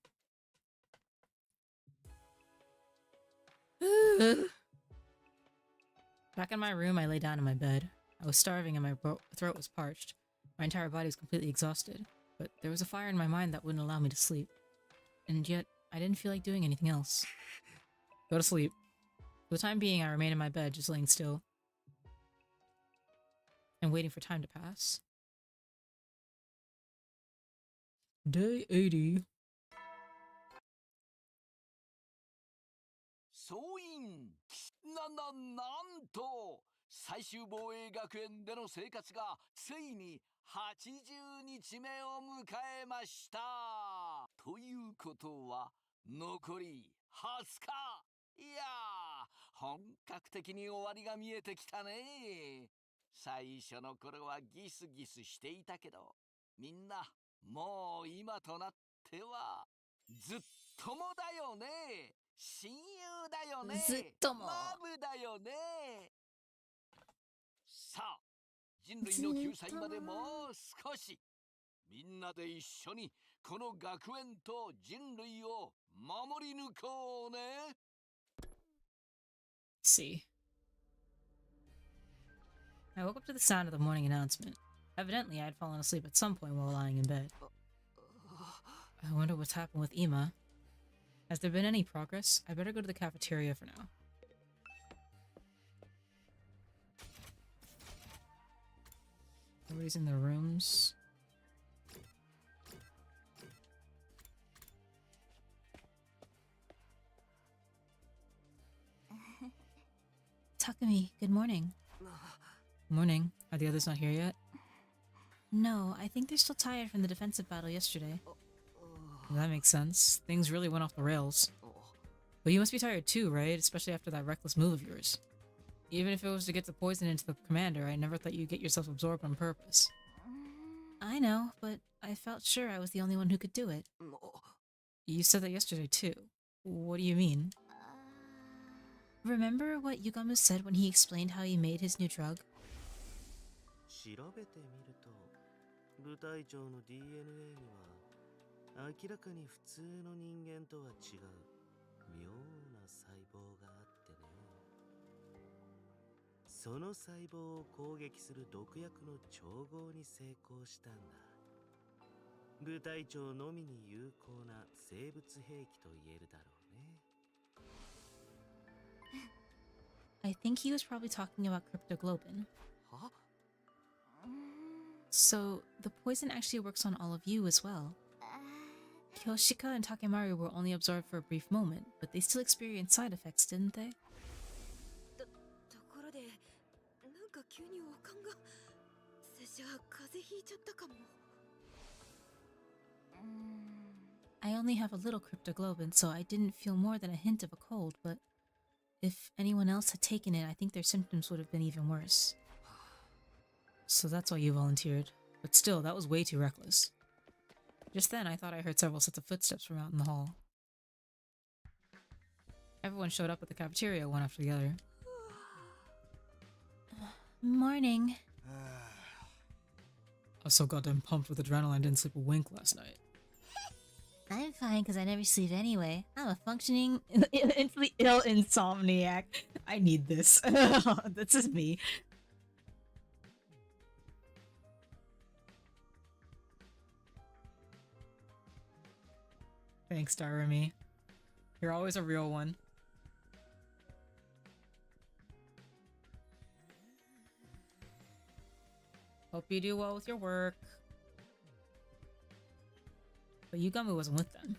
Back in my room, I lay down in my bed. I was starving and my throat was parched. My entire body was completely exhausted, but there was a fire in my mind that wouldn't allow me to sleep. And yet, I didn't feel like doing anything else. Go to sleep. For the time being, I remained in my bed, just laying still and waiting for time to pass. Day 80. 総員なんと最終防衛学園での生活がついに80日目を迎えました。ということは残り20日。いやー、本格的に終わりが見えてきたね。最初の頃はギスギスしていたけど、みんなもう今となってはずっともだよね。親友だよね。ずっとも。マブだよね。さあ、人類の救済までもう少し。みんなで一緒にこの学園と人類を守り抜こうね。See. I woke up to the sound of the morning announcement. Evidently, I had fallen asleep at some point while lying in bed. I wonder what's happened with Ima. Has there been any progress? I better go to the cafeteria for now. Everybody's in their rooms. Takumi, good morning. Morning. Are the others not here yet? No, I think they're still tired from the defensive battle yesterday. That makes sense. Things really went off the rails. But you must be tired too, right? Especially after that reckless move of yours. Even if it was to get the poison into the commander, I never thought you'd get yourself absorbed on purpose. I know, but I felt sure I was the only one who could do it. You said that yesterday too. What do you mean? Remember what Yugamu said when he explained how he made his new drug? 調べてみると部隊長の DNA には明らかに普通の人間とは違う妙な細胞があってね。その細胞を攻撃する毒薬の調合に成功したんだ。部隊長のみに有効な生物兵器と言えるだろうね。I think he was probably talking about cryptoglobin. は？ So, the poison actually works on all of you as well. Kyoshika and Takemaru were only absorbed for a brief moment, but they still experienced side effects, didn't they? ところでなんか急に悪感が拙者風邪ひいちゃったかも。I only have a little cryptoglobin, so I didn't feel more than a hint of a cold, but if anyone else had taken it, I think their symptoms would have been even worse. So that's why you volunteered. But still, that was way too reckless. Just then, I thought I heard several sets of footsteps from out in the hall. Everyone showed up at the cafeteria one after the other. Morning. I was so goddamn pumped with adrenaline I didn't sleep a wink last night. I'm fine because I never sleep anyway. I'm a functioning... Mentally ill insomniac. I need this. This is me. Thanks, Darumi. You're always a real one. Hope you do well with your work. But Yugamu wasn't with them.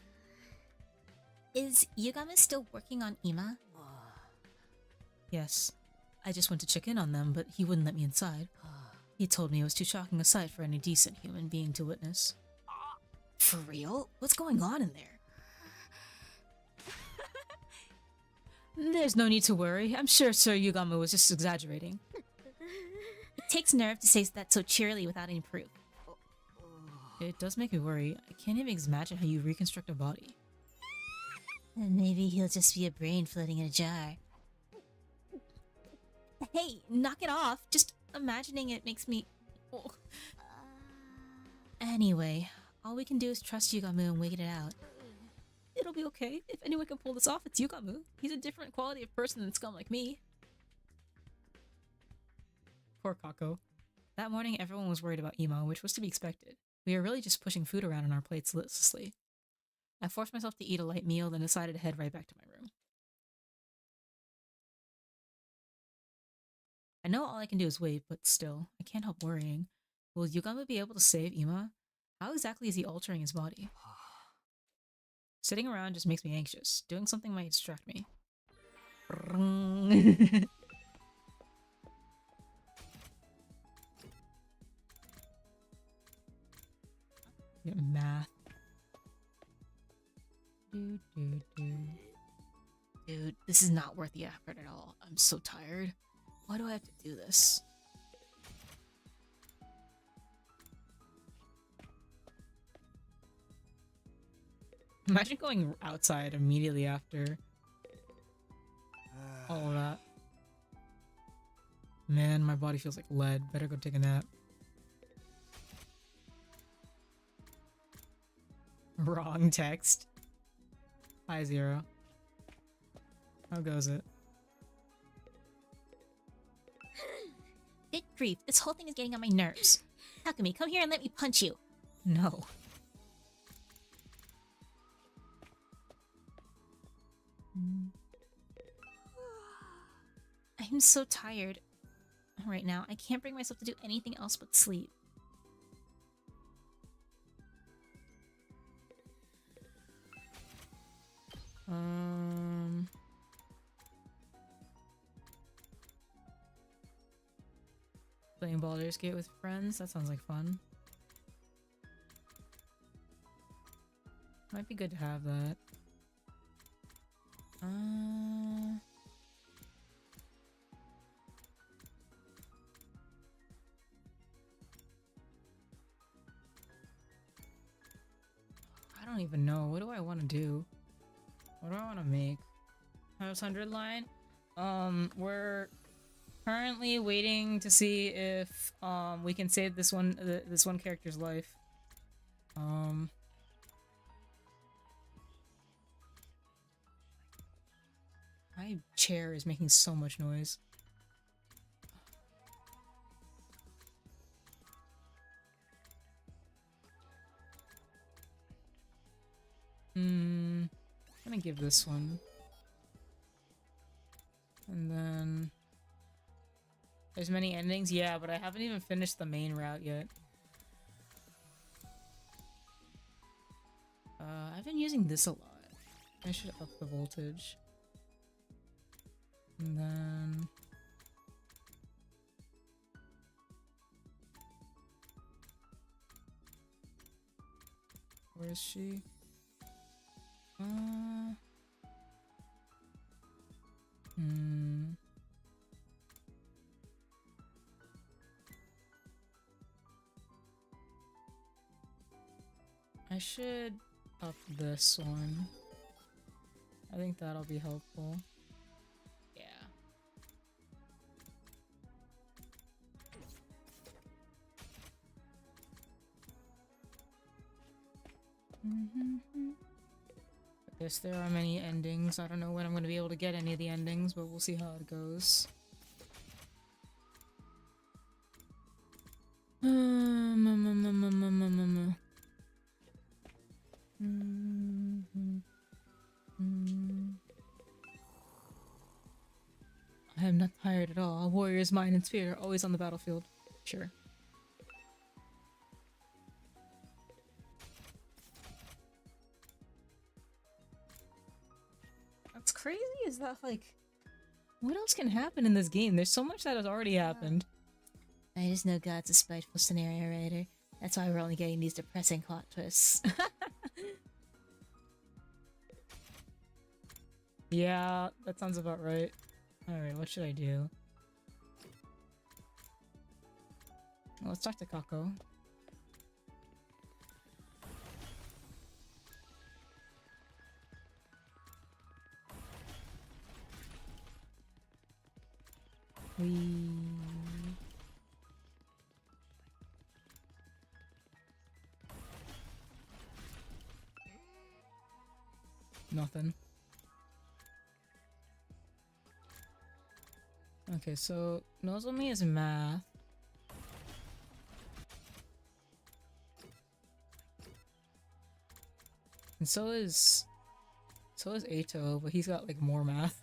Is Yugamu still working on Ima? Yes. I just went to check in on them, but he wouldn't let me inside. He told me it was too shocking a sight for any decent human being to witness. For real? What's going on in there? There's no need to worry. I'm sure Sir Yugamu was just exaggerating. It takes nerve to say that so cheerily without any proof. It does make me worry. I can't even imagine how you reconstruct a body. And maybe he'll just be a brain floating in a jar. Hey, knock it off. Just imagining it makes me... Oh. Anyway, all we can do is trust Yugamu and wait it out. It'll be okay. If anyone can pull this off, it's Yugamu. He's a different quality of person than scum like me. Poor Kako. That morning, everyone was worried about Ima, which was to be expected. We were really just pushing food around on our plates listlessly. I forced myself to eat a light meal, then decided to head right back to my room. I know all I can do is wait, but still, I can't help worrying. Will Yugamu be able to save Ima? How exactly is he altering his body? Sitting around just makes me anxious. Doing something might distract me. Get math. Dude, this is not worth the effort at all. I'm so tired. Why do I have to do this? Imagine going outside immediately after Man, my body feels like lead. Better go take a nap. Wrong text. Hi, Zero. How goes it? Good grief, this whole thing is getting on my nerves. Takumi, come here and let me punch you. No. I'm so tired right now. I can't bring myself to do anything else but sleep. Playing Baldur's Gate with friends? That sounds like fun. Might be good to have that. I don't even know. What do I want to do? What do I want to make? House 100 line? We're currently waiting to see if we can save this one character's life. My chair is making so much noise. I'm gonna give this one. And then there's many endings, yeah, but I haven't even finished the main route yet. I've been using this a lot. I should up the voltage. And then where is she? I should up this one. I think that'll be helpful. Yeah. Yes, there are many endings. I don't know when I'm going to be able to get any of the endings, but we'll see how it goes. I am not tired at all. A warrior's mind and spirit are always on the battlefield. Sure. What's crazy is that, like, what else can happen in this game? There's so much that has already happened. I just know God's a spiteful scenario writer. That's why we're only getting these depressing plot twists. Yeah, that sounds about right. Alright, what should I do? Well, let's talk to Kako. Nothing. Okay, so Nozomi is math. And so is Eito, but he's got like more math.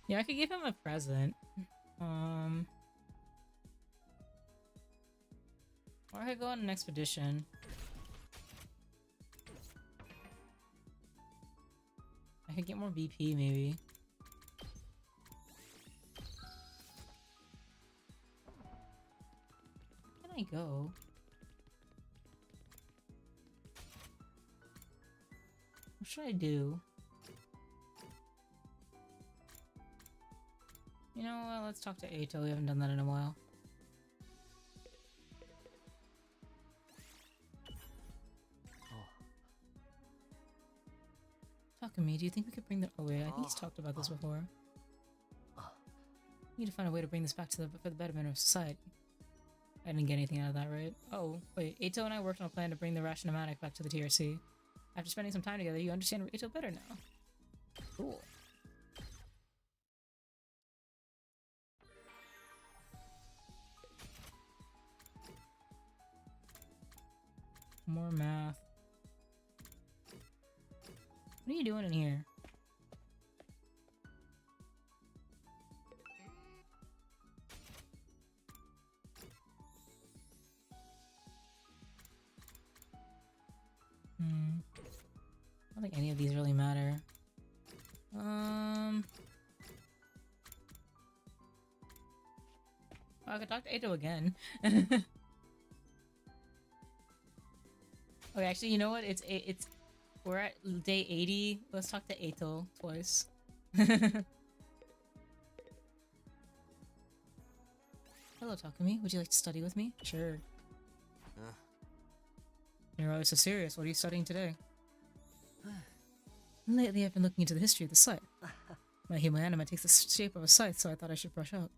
Yeah, I could give him a present. Or I could go on an expedition. I could get more BP maybe. Where can I go? What should I do? You know what, let's talk to Eito, we haven't done that in a while. Takumi, do you think we could bring the— oh wait, I think he's talked about this before. Need to find a way to bring this back to for the betterment of society. I didn't get anything out of that, right? Oh, wait. Eito and I worked on a plan to bring the Rashinomatic back to the TRC. After spending some time together, you understand Eito better now. Cool. More math. What are you doing in here? I don't think any of these really matter. Oh, I could talk to Eito again. Okay, actually, you know what? We're at day 80. Let's talk to Eito twice. Hello, Takumi. Would you like to study with me? Sure. You're always so serious. What are you studying today? Lately, I've been looking into the history of the scythe. My Hemoanima takes the shape of a scythe, so I thought I should brush up.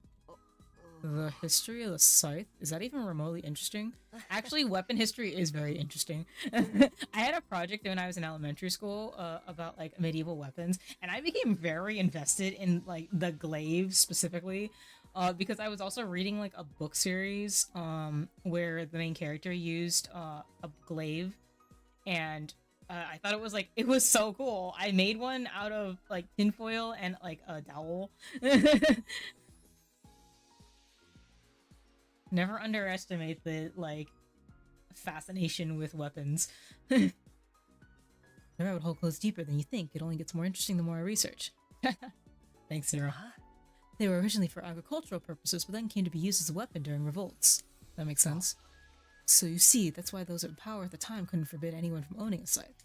The history of the scythe? Is that even remotely interesting? Actually, weapon history is very interesting. I had a project when I was in elementary school about like medieval weapons, and I became very invested in like the glaive specifically because I was also reading like a book series where the main character used a glaive, and I thought it was so cool. I made one out of like tinfoil and like a dowel. Never underestimate the, like, fascination with weapons. The rabbit hole goes deeper than you think. It only gets more interesting the more I research. Thanks, Zero. They were originally for agricultural purposes, but then came to be used as a weapon during revolts. That makes sense. So you see, that's why those in power at the time couldn't forbid anyone from owning a scythe.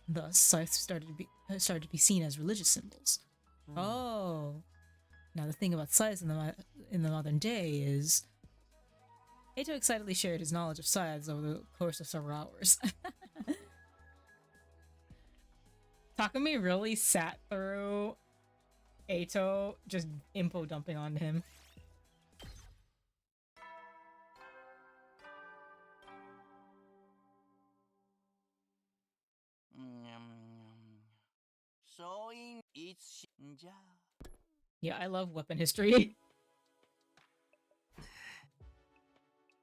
Thus, scythes started to be seen as religious symbols. Oh. Now the thing about scythes in the modern day is... Eito excitedly shared his knowledge of scythes over the course of several hours. Takumi really sat through Eito just info dumping on him. Yeah, I love weapon history.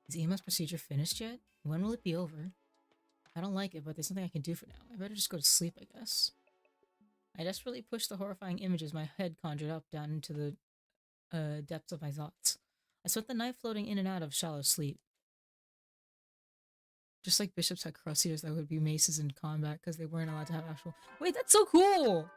Is Ima's procedure finished yet? When will it be over? I don't like it, but there's nothing I can do for now. I better just go to sleep, I guess. I desperately pushed the horrifying images my head conjured up down into the depths of my thoughts. I spent the night floating in and out of shallow sleep. Just like bishops had crosiers that would be maces in combat because they weren't allowed to have actual— Wait, that's so cool!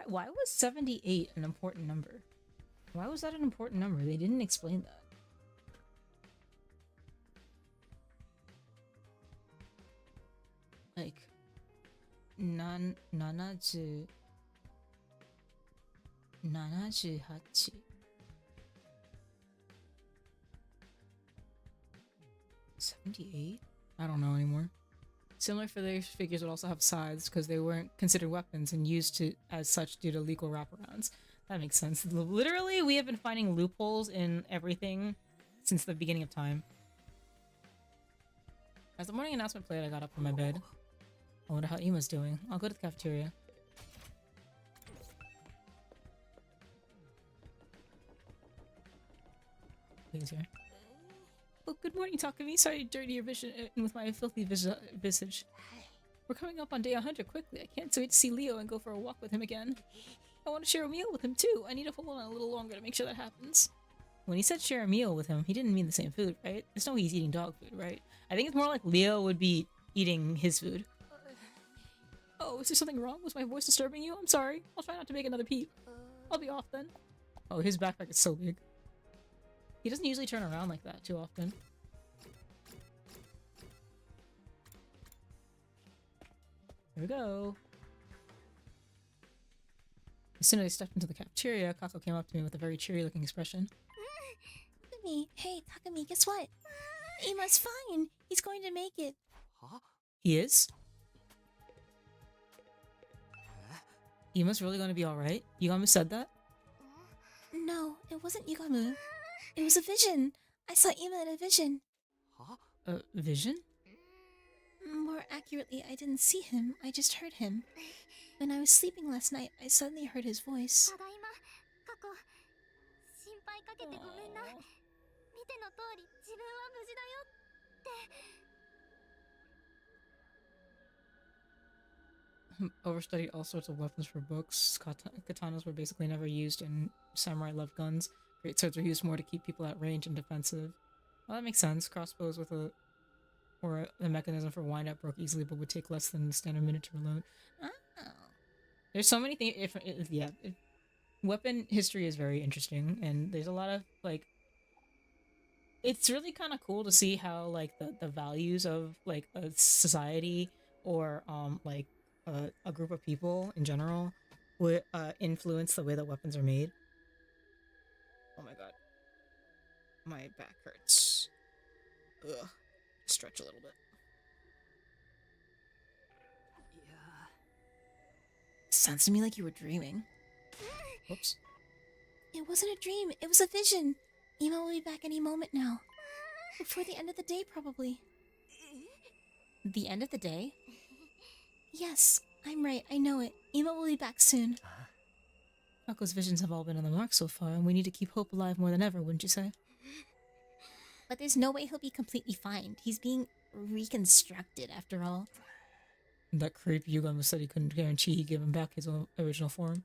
Why was 78 an important number? Why was that an important number? They didn't explain that. Like, 78. 78? I don't know anymore. Similar figures would also have scythes because they weren't considered weapons and used as such due to legal wraparounds. That makes sense. Literally, we have been finding loopholes in everything since the beginning of time. As the morning announcement played, I got up from my bed. I wonder how Ima's doing. I'll go to the cafeteria. Please here. Oh, good morning, Takumi. Sorry to dirty your vision with my filthy visage. We're coming up on day 100 quickly. I can't wait to see Leo and go for a walk with him again. I want to share a meal with him too. I need to hold on a little longer to make sure that happens. When he said share a meal with him, he didn't mean the same food, right? There's no way he's eating dog food, right? I think it's more like Leo would be eating his food. Oh, is there something wrong? Was my voice disturbing you? I'm sorry. I'll try not to make another peep. I'll be off then. Oh, his backpack is so big. He doesn't usually turn around like that too often. Here we go. As soon as I stepped into the cafeteria, Kako came up to me with a very cheery looking expression. Takumi, hey, Takumi, guess what? Ima's fine. He's going to make it. Huh? He is? Ima's really gonna be alright? Yugamo said that? No, it wasn't Yugamu. It was a vision. I saw Ima in a vision. Huh? A vision? More accurately, I didn't see him. I just heard him. When I was sleeping last night, I suddenly heard his voice. ただいま過去心配かけてごめんな見ての通り自分は無事だよって Overstudied all sorts of weapons for books. Katanas were basically never used, and samurai loved guns. Great swords were used more to keep people at range and defensive. Well, that makes sense. Crossbows with a mechanism for wind up broke easily, but would take less than the standard minute to reload. Oh. There's so many things. Weapon history is very interesting, and there's a lot of like. It's really kind of cool to see how like the values of like a society or like a group of people in general would influence the way that weapons are made. Oh my god. My back hurts. Ugh. Stretch a little bit. Yeah. Sounds to me like you were dreaming. Whoops. It wasn't a dream, it was a vision. Ima will be back any moment now. Before the end of the day, probably. The end of the day? Yes, I'm right, I know it. Ima will be back soon. Kako's visions have all been on the mark so far, and we need to keep hope alive more than ever, wouldn't you say? But there's no way he'll be completely fine. He's being reconstructed, after all. That creep Yugamo said he couldn't guarantee he'd give him back his own original form.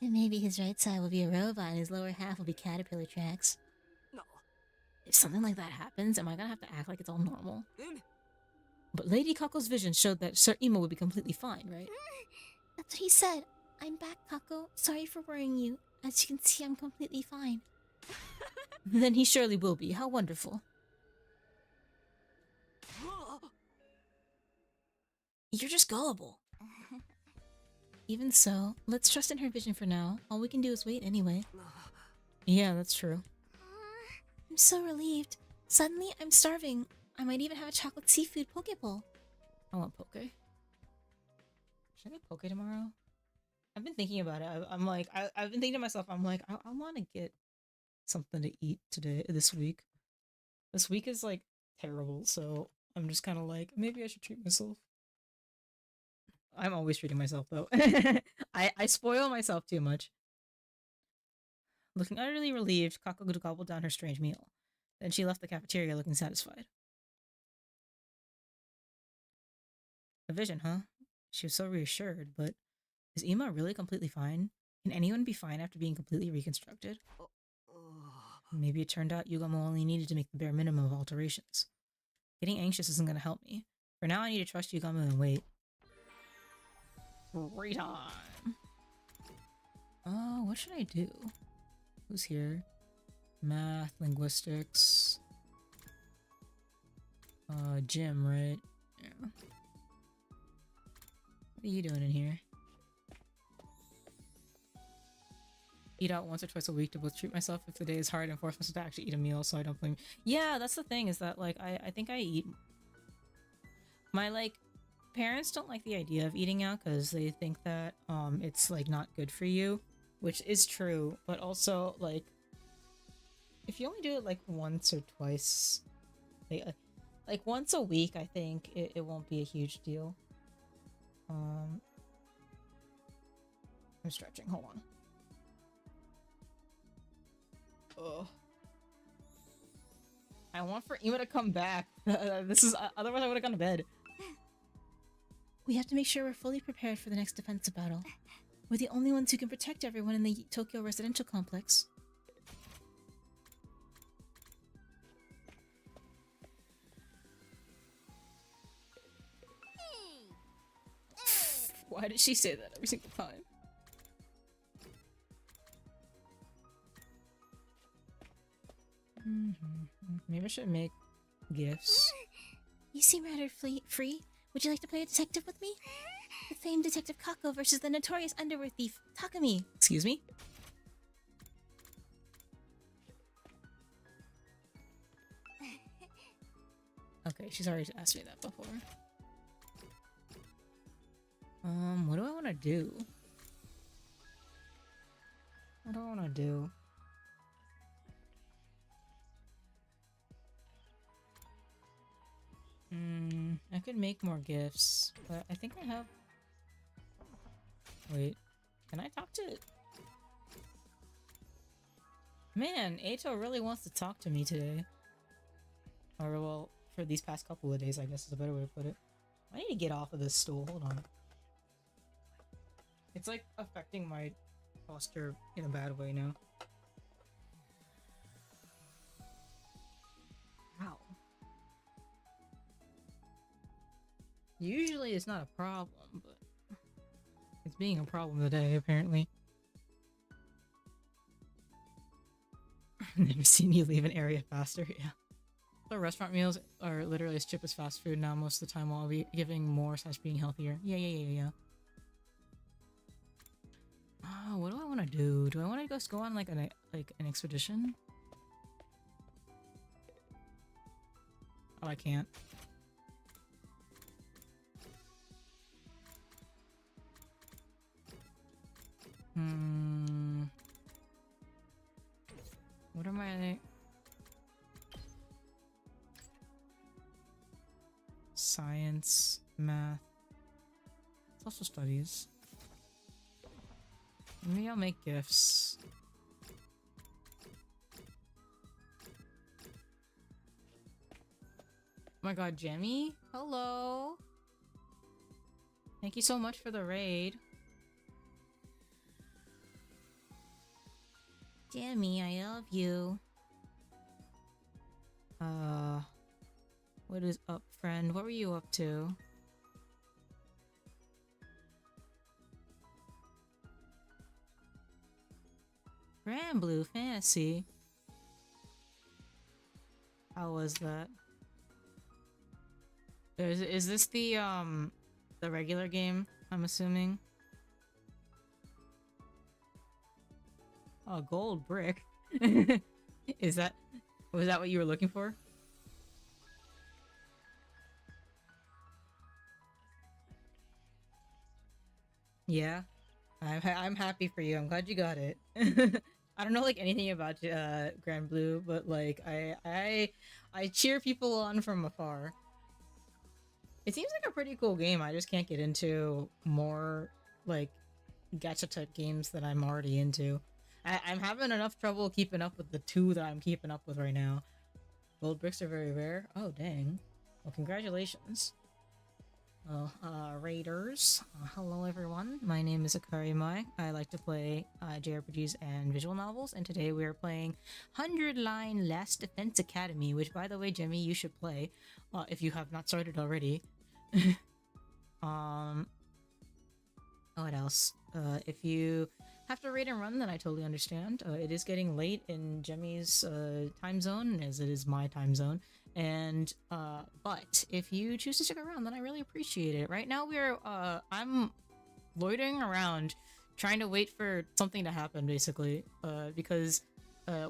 Maybe his right side will be a robot and his lower half will be caterpillar tracks. No. If something like that happens, am I gonna have to act like it's all normal? Um. But Lady Kako's vision showed that Sir Ima would be completely fine, right? That's what he said. I'm back, Kako. Sorry for worrying you. As you can see, I'm completely fine. Then he surely will be. How wonderful. You're just gullible. Even so, let's trust in her vision for now. All we can do is wait anyway. Yeah, that's true. I'm so relieved. Suddenly, I'm starving. I might even have a chocolate seafood poke bowl. I want poke. Should I get poke tomorrow? I've been thinking about it. I'm like, I've been thinking to myself, I'm like, I want to get something to eat this week. This week is like terrible, so I'm just kind of like, maybe I should treat myself. I'm always treating myself though. I spoil myself too much. Looking utterly relieved, Kako gobbled down her strange meal. Then she left the cafeteria looking satisfied. A vision, huh? She was so reassured, but is Ima really completely fine? Can anyone be fine after being completely reconstructed? Maybe it turned out Yugamo only needed to make the bare minimum of alterations. Getting anxious isn't going to help me. For now, I need to trust Yugamo and wait. Free time! What should I do? Who's here? Math, linguistics... gym, right? Yeah. What are you doing in here? Eat out once or twice a week to both treat myself if the day is hard and force myself to actually eat a meal so I don't blame. Yeah, that's the thing, is that like I think I eat. My like parents don't like the idea of eating out because they think that it's like not good for you, which is true, but also like if you only do it like once or twice, like once a week, I think it won't be a huge deal. I'm stretching, hold on. Ugh. I want for Ima to come back. This is otherwise I would have gone to bed. We have to make sure we're fully prepared for the next defensive battle. We're the only ones who can protect everyone in the Tokyo residential complex. Why did she say that every single time? Maybe I should make gifts. You seem rather free. Would you like to play a detective with me? The famed Detective Kako versus the notorious underwear thief, Takumi. Excuse me? Okay, Okay, she's already asked me that before. What do I want to do? What do I want to do? I could make more gifts, but I think I have... Wait, can I talk to... Man, Ato really wants to talk to me today. Or, well, for these past couple of days, I guess is a better way to put it. I need to get off of this stool, hold on. It's like affecting my posture in a bad way now. Ow. Usually it's not a problem, but it's being a problem today, apparently. Never seen you leave an area faster, yeah. So restaurant meals are literally as cheap as fast food now most of the time while I'll be giving more / being healthier. Yeah. Oh, what do I want to do? Do I want to go on like an expedition? Oh, I can't. What am I... Science, math, social studies. Maybe I'll make gifts. Oh my god, Jemmy? Hello! Thank you so much for the raid. Jamie, I love you. What is up, friend? What were you up to? Grand Blue Fantasy. How was that? Is this the regular game, I'm assuming? Oh, gold brick. Was that what you were looking for? Yeah. I'm happy for you. I'm glad you got it. I don't know like anything about Grand Blue, but like I cheer people on from afar. It seems like a pretty cool game. I just can't get into more like gacha type games that I'm already into. I'm having enough trouble keeping up with the two that I'm keeping up with right now. Gold bricks are very rare. Oh dang. Well, congratulations. Well, raiders. Hello everyone. My name is Akari Mai. I like to play JRPGs and visual novels, and today we are playing 100 Line Last Defense Academy, which by the way, Jemmy, you should play if you have not started already. What else? If you have to raid and run, then I totally understand. It is getting late in Jemmy's time zone, as it is my time zone. And but if you choose to stick around, then I really appreciate it. Right now we're I'm loitering around trying to wait for something to happen, basically, because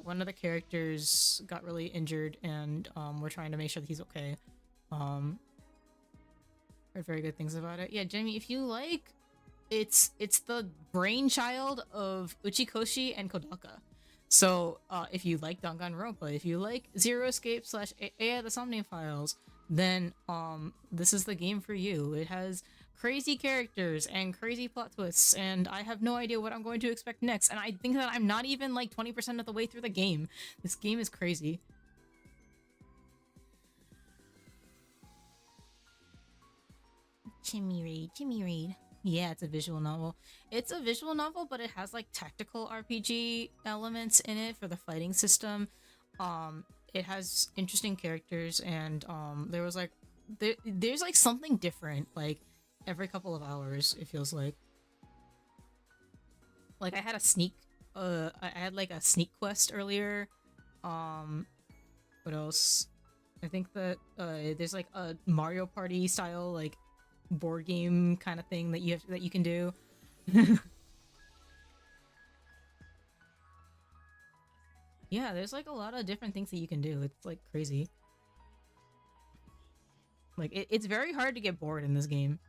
one of the characters got really injured, and we're trying to make sure that he's okay. Heard very good things about it. Yeah, Jimmy, if you like, it's the brainchild of Uchikoshi and Kodaka. So, if you like Danganronpa, if you like Zero Escape / Aya the Somnium Files, then, this is the game for you. It has crazy characters and crazy plot twists, and I have no idea what I'm going to expect next, and I think that I'm not even, like, 20% of the way through the game. This game is crazy. Jimmy Reed. Yeah, it's a visual novel. It's a visual novel, but it has like tactical RPG elements in it for the fighting system. It has interesting characters, and there was like there's like something different like every couple of hours, it feels like. Like I had a sneak I had like a sneak quest earlier. What else? I think that there's like a Mario Party style like board game kind of thing that you can do. Yeah, there's like a lot of different things that you can do. It's like crazy. Like, it's very hard to get bored in this game.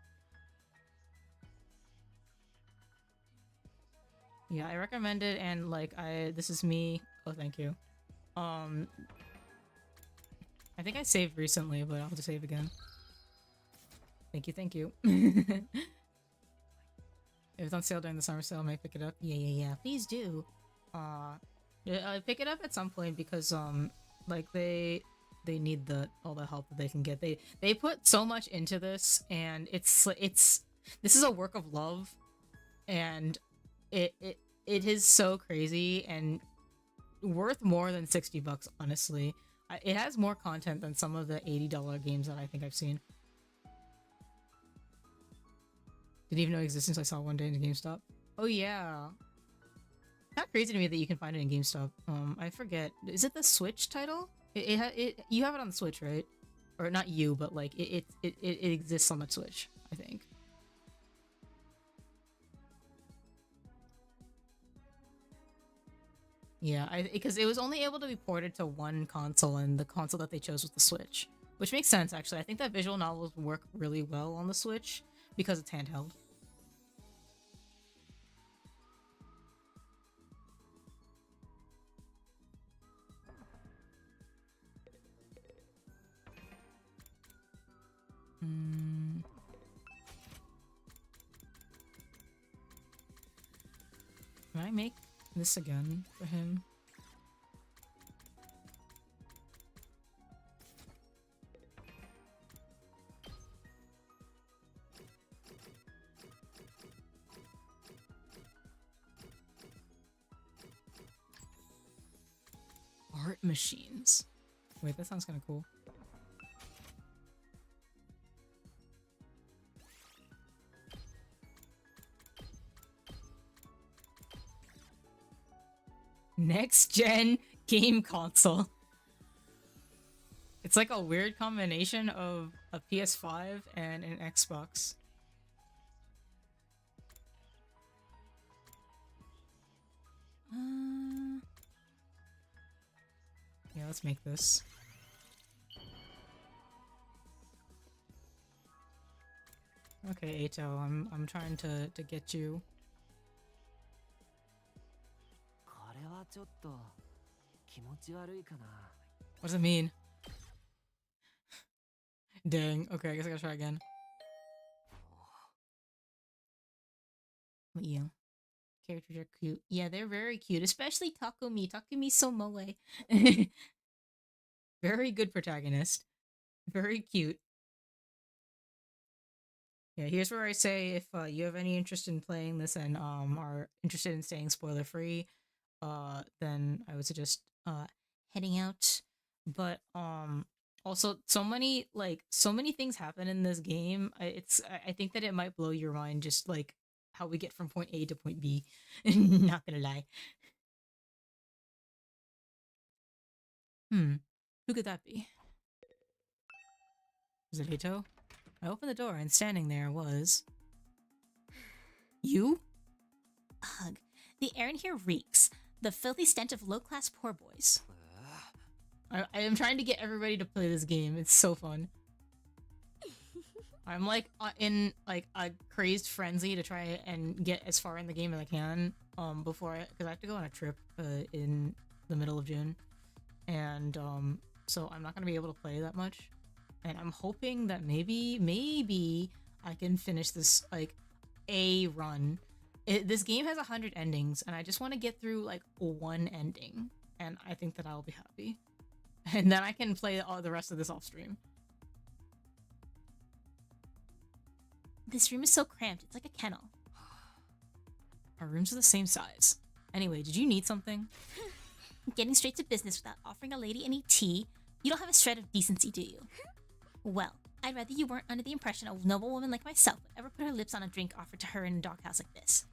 Yeah, I recommend it, and like, this is me. Oh, thank you. I think I saved recently, but I'll just save again. Thank you, thank you. If it's on sale during the summer sale, I might pick it up. Yeah. Please do. Yeah, I pick it up at some point because like they need all the help that they can get. They put so much into this, and this is a work of love, and it is so crazy and worth more than $60, honestly. It has more content than some of the $80 games that I think I've seen. Didn't even know existence. I saw one day in GameStop. Oh yeah. Not crazy to me that you can find it in GameStop. I forget. Is it the Switch title? You have it on the Switch, right? Or not you, but like it exists on the Switch, I think. Yeah, because it was only able to be ported to one console, and the console that they chose was the Switch. Which makes sense, actually. I think that visual novels work really well on the Switch because it's handheld. Can I make this again for him? Art machines. Wait, that sounds kind of cool. Next gen game console. It's like a weird combination of a PS5 and an Xbox. Yeah, let's make this. Okay, Ato, I'm trying to get you. What does it mean? Dang. Okay, I guess I gotta try again. Yeah. Characters are cute. Yeah, they're very cute. Especially Takumi. Takumi's so moe. Very good protagonist. Very cute. Yeah, here's where I say if you have any interest in playing this and are interested in staying spoiler free, then I would suggest heading out. But also so many things happen in this game. I think that it might blow your mind, just like how we get from point A to point B. Not gonna lie. Who could that be? Is it Hato? I opened the door and standing there was... You? Ugh. The air in here reeks. The filthy stench of low-class poor boys. I am trying to get everybody to play this game. It's so fun. I'm like in like a crazed frenzy to try and get as far in the game as I can because I have to go on a trip in the middle of June, and so I'm not gonna be able to play that much, and I'm hoping that maybe I can finish this like a run. This game has 100 endings, and I just want to get through like one ending, and I think that I'll be happy, and then I can play all the rest of this off stream. This room is so cramped, it's like a kennel. Our rooms are the same size. Anyway, did you need something? Getting straight to business without offering a lady any tea? You don't have a shred of decency, do you? Well, I'd rather you weren't under the impression a noble woman like myself would ever put her lips on a drink offered to her in a doghouse like this.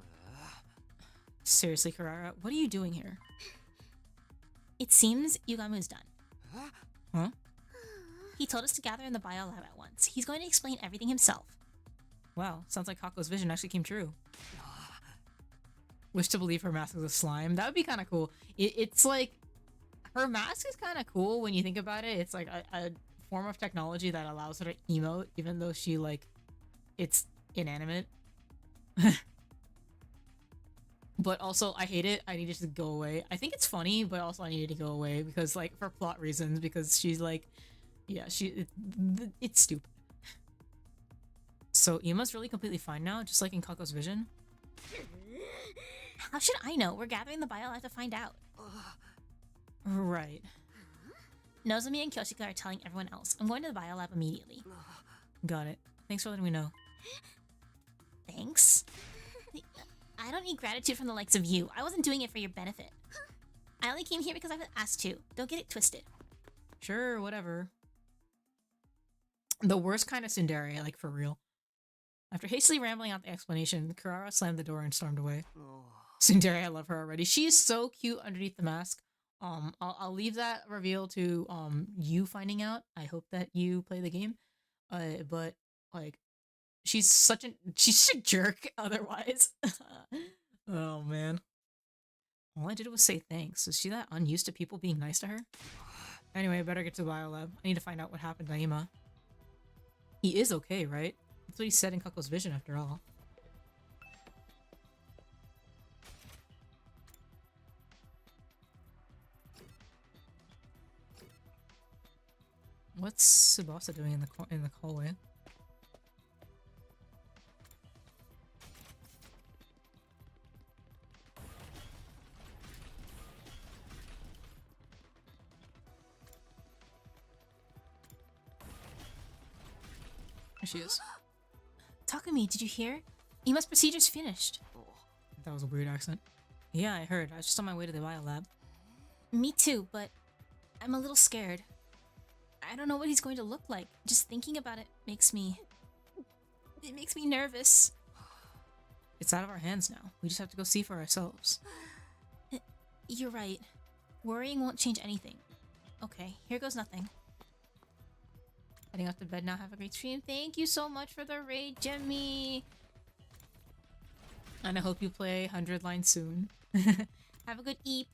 Seriously, Carrara, what are you doing here? It seems Yugamu's done. Huh? He told us to gather in the bio lab at once. He's going to explain everything himself. Wow, sounds like Hako's vision actually came true. Wish to believe her mask is a slime. That would be kind of cool. It's like... Her mask is kind of cool when you think about it. It's like a form of technology that allows her to emote, even though she like it's inanimate. But also, I hate it. I need it to go away. I think it's funny, but also I need it to go away because, like, for plot reasons. Because she's like, yeah, it's stupid. So Ima's really completely fine now, just like in Kako's vision. How should I know? We're gathering the biolab to find out. Right. Nozomi and Kyoshika are telling everyone else. I'm going to the biolab immediately. Got it. Thanks for letting me know. Thanks? I don't need gratitude from the likes of you. I wasn't doing it for your benefit. I only came here because I was asked to. Don't get it twisted. Sure, whatever. The worst kind of tsundere, like for real. After hastily rambling out the explanation, Kurara slammed the door and stormed away. Tsundere, I love her already. She is so cute underneath the mask. I'll leave that reveal to you finding out. I hope that you play the game. But like, she's such a jerk otherwise. Oh man. All I did was say thanks. Is she that unused to people being nice to her? Anyway, I better get to the biolab. I need to find out what happened to Ima. He is okay, right? That's what he said in Kako's vision after all. What's Tsubasa doing in the hallway? There she is. Takumi, did you hear? Ima's procedure's finished. That was a weird accent. Yeah, I heard. I was just on my way to the biolab. Me too, but I'm a little scared. I don't know what he's going to look like. Just thinking about it makes me nervous. It's out of our hands now. We just have to go see for ourselves. You're right. Worrying won't change anything. Okay, here goes nothing. Heading off to bed now. Have a great stream. Thank you so much for the raid, Jemmy. And I hope you play 100 lines soon. Have a good eep.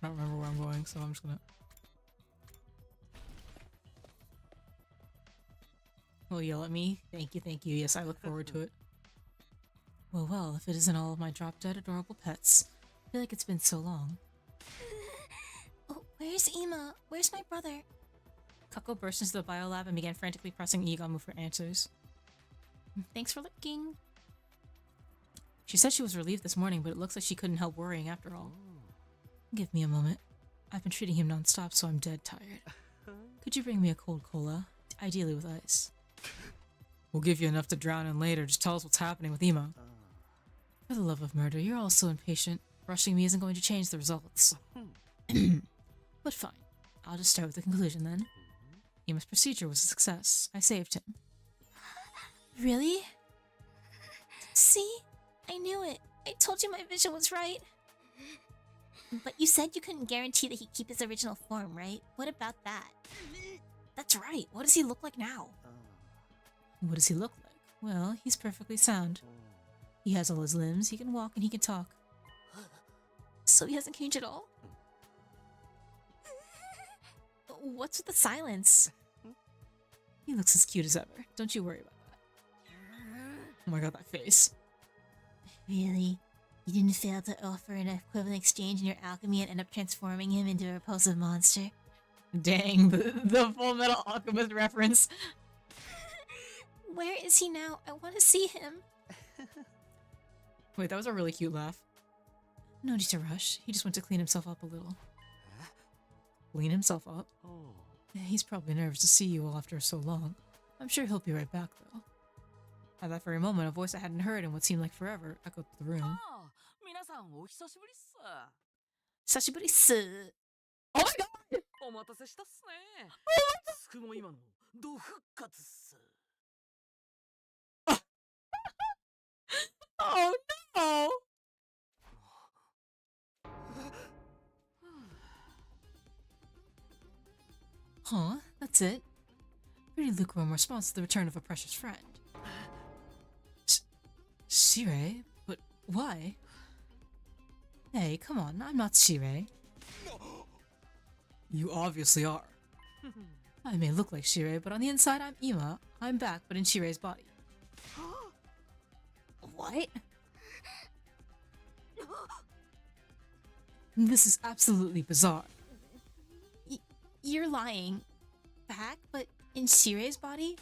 I don't remember where I'm going, so I'm just gonna... Oh, yell at me? Thank you, thank you. Yes, I look forward to it. Well, if it isn't all of my drop-dead adorable pets. I feel like it's been so long. Oh, where's Ima? Where's my brother? Kako burst into the biolab and began frantically pressing Igamu for answers. Thanks for looking. She said she was relieved this morning, but it looks like she couldn't help worrying after all. Give me a moment. I've been treating him non-stop, so I'm dead tired. Could you bring me a cold cola? Ideally with ice. We'll give you enough to drown in later. Just tell us what's happening with Ima. For the love of murder, you're all so impatient. Rushing me isn't going to change the results. But fine. I'll just start with the conclusion then. Ima's procedure was a success. I saved him. Really? See? I knew it. I told you my vision was right. But you said you couldn't guarantee that he'd keep his original form, right? What about that? That's right. What does he look like now? What does he look like? Well, he's perfectly sound. He has all his limbs, he can walk, and he can talk. So he hasn't changed at all? What's with the silence? He looks as cute as ever. Don't you worry about that. Oh my god, that face. Really? You didn't fail to offer an equivalent exchange in your alchemy and end up transforming him into a repulsive monster? Dang, the Full Metal Alchemist reference. Where is he now? I want to see him. Wait, that was a really cute laugh. No need to rush. He just went to clean himself up a little. Clean himself up? He's probably nervous to see you all after so long. I'm sure he'll be right back, though. At that very moment, a voice I hadn't heard in what seemed like forever echoed through the room. Sashiburi-su. Oh my god! Oh no! Huh? That's it? Pretty lukewarm response to the return of a precious friend. Sire? But why? Hey, come on, I'm not Shirei. You obviously are. I may look like Shirei, but on the inside I'm Ima. I'm back, but in Shirei's body. What? This is absolutely bizarre. You're lying. Back, but in Shirei's body?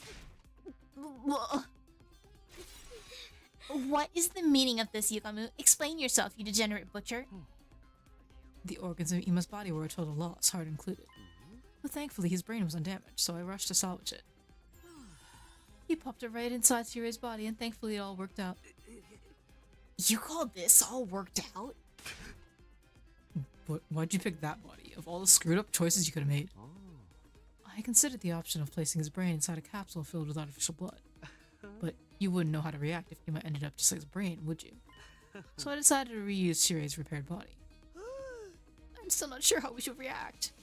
What is the meaning of this, Yugamu? Explain yourself, you degenerate butcher. The organs of Ima's body were a total loss, heart included. But thankfully his brain was undamaged, so I rushed to salvage it. He popped it right inside Shirei's body, and thankfully it all worked out. You call this all worked out? But why'd you pick that body? Of all the screwed up choices you could have made. I considered the option of placing his brain inside a capsule filled with artificial blood. But you wouldn't know how to react if Ima ended up just like his brain, would you? So I decided to reuse Shirei's repaired body. I'm still not sure how we should react.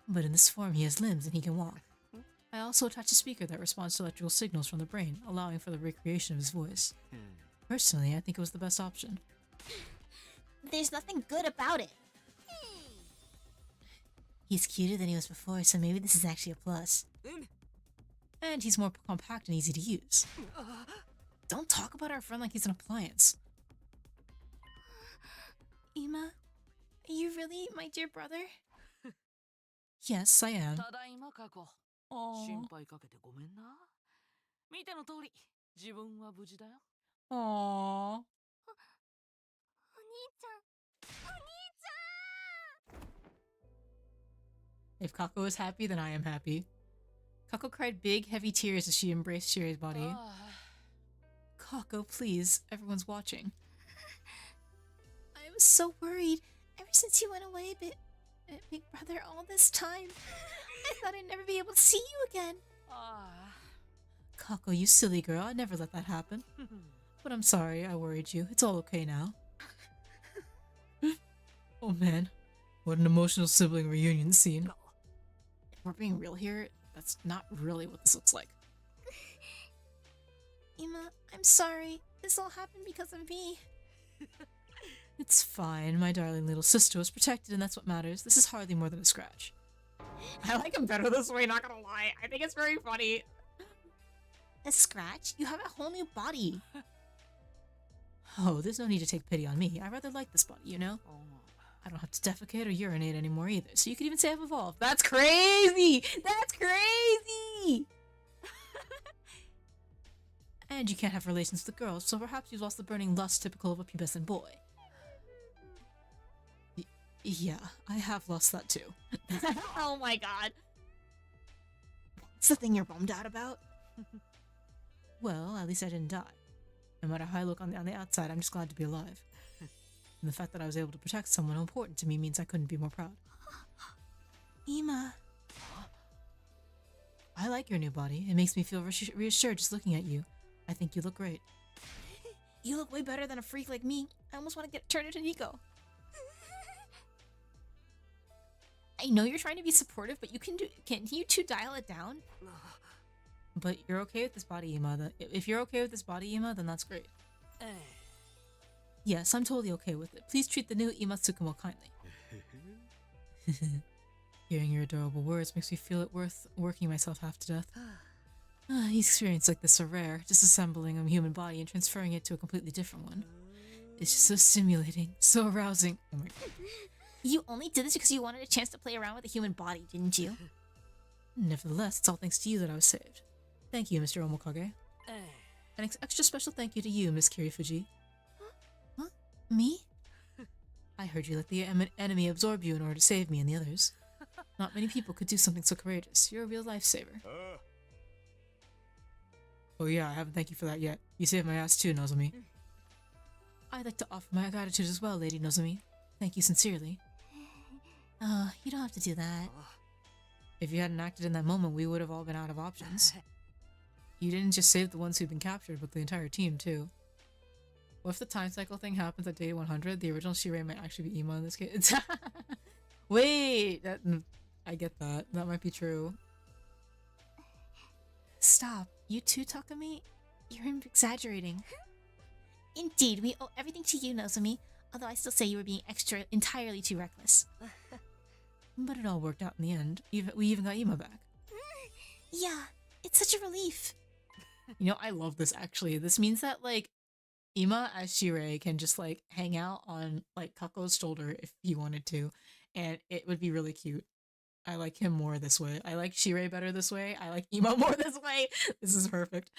But in this form he has limbs and he can walk. I also attached a speaker that responds to electrical signals from the brain, allowing for the recreation of his voice. Personally, I think it was the best option. There's nothing good about it. He's cuter than he was before, so maybe this is actually a plus. And he's more compact and easy to use. Don't talk about our friend like he's an appliance. Ima, are you really my dear brother? Yes, I am. ただいま過去。心配かけてごめんな。見ての通り、自分は無事だよ。Aww. お兄ちゃん。 If Kako is happy, then I am happy. Kako cried big, heavy tears as she embraced Shirei's body. Kako, please. Everyone's watching. I was so worried ever since you went away, but Big Brother, all this time. I thought I'd never be able to see you again. Kako, you silly girl. I'd never let that happen. But I'm sorry, I worried you. It's all okay now. Oh man, what an emotional sibling reunion scene. If we're being real here, that's not really what this looks like. Ima, I'm sorry. This all happened because of me. It's fine. My darling little sister was protected, and that's what matters. This is hardly more than a scratch. I like him better this way, not gonna lie. I think it's very funny. A scratch? You have a whole new body. Oh, there's no need to take pity on me. I rather like this body, you know? I don't have to defecate or urinate anymore either, so you could even say I've evolved. That's crazy! That's crazy! And you can't have relations with girls, so perhaps you've lost the burning lust typical of a pubescent boy. Yeah, I have lost that too. Oh my god. What's the thing you're bummed out about? Well, at least I didn't die. No matter how I look on the outside, I'm just glad to be alive. And the fact that I was able to protect someone important to me means I couldn't be more proud. Ima. I like your new body. It makes me feel reassured just looking at you. I think you look great. You look way better than a freak like me. I almost want to get turned into Nico. I know you're trying to be supportive, but can you two dial it down? But you're okay with this body, Ima. If you're okay with this body, Ima, then that's great. Yes, I'm totally okay with it. Please treat the new Ima Tsukumo kindly. Hearing your adorable words makes me feel it worth working myself half to death. These experiences like this are rare. Disassembling a human body and transferring it to a completely different one. It's just so stimulating, so arousing. Oh my god. You only did this because you wanted a chance to play around with a human body, didn't you? Nevertheless, it's all thanks to you that I was saved. Thank you, Mr. Omokage. An extra special thank you to you, Miss Kirifuji. Huh? Me? I heard you let the enemy absorb you in order to save me and the others. Not many people could do something so courageous. You're a real lifesaver. Oh yeah, I haven't thanked you for that yet. You saved my ass too, Nozomi. I'd like to offer my gratitude as well, Lady Nozomi. Thank you sincerely. Oh, you don't have to do that. If you hadn't acted in that moment, we would have all been out of options. You didn't just save the ones who've been captured, but the entire team too. What if the time cycle thing happens at day 100? The original Shirei might actually be Ima in this case. Wait! I get that. That might be true. Stop. You too, Takumi? You're exaggerating. Indeed, we owe everything to you, Nozomi. Although I still say you were being entirely too reckless. But it all worked out in the end. We even got Ima back. Yeah, it's such a relief. You know, I love this actually. This means that like Ima as Shirei can just like hang out on like Kako's shoulder if he wanted to, and it would be really cute. I like him more this way. I like Shirei better this way. I like Ima more this way. This is perfect.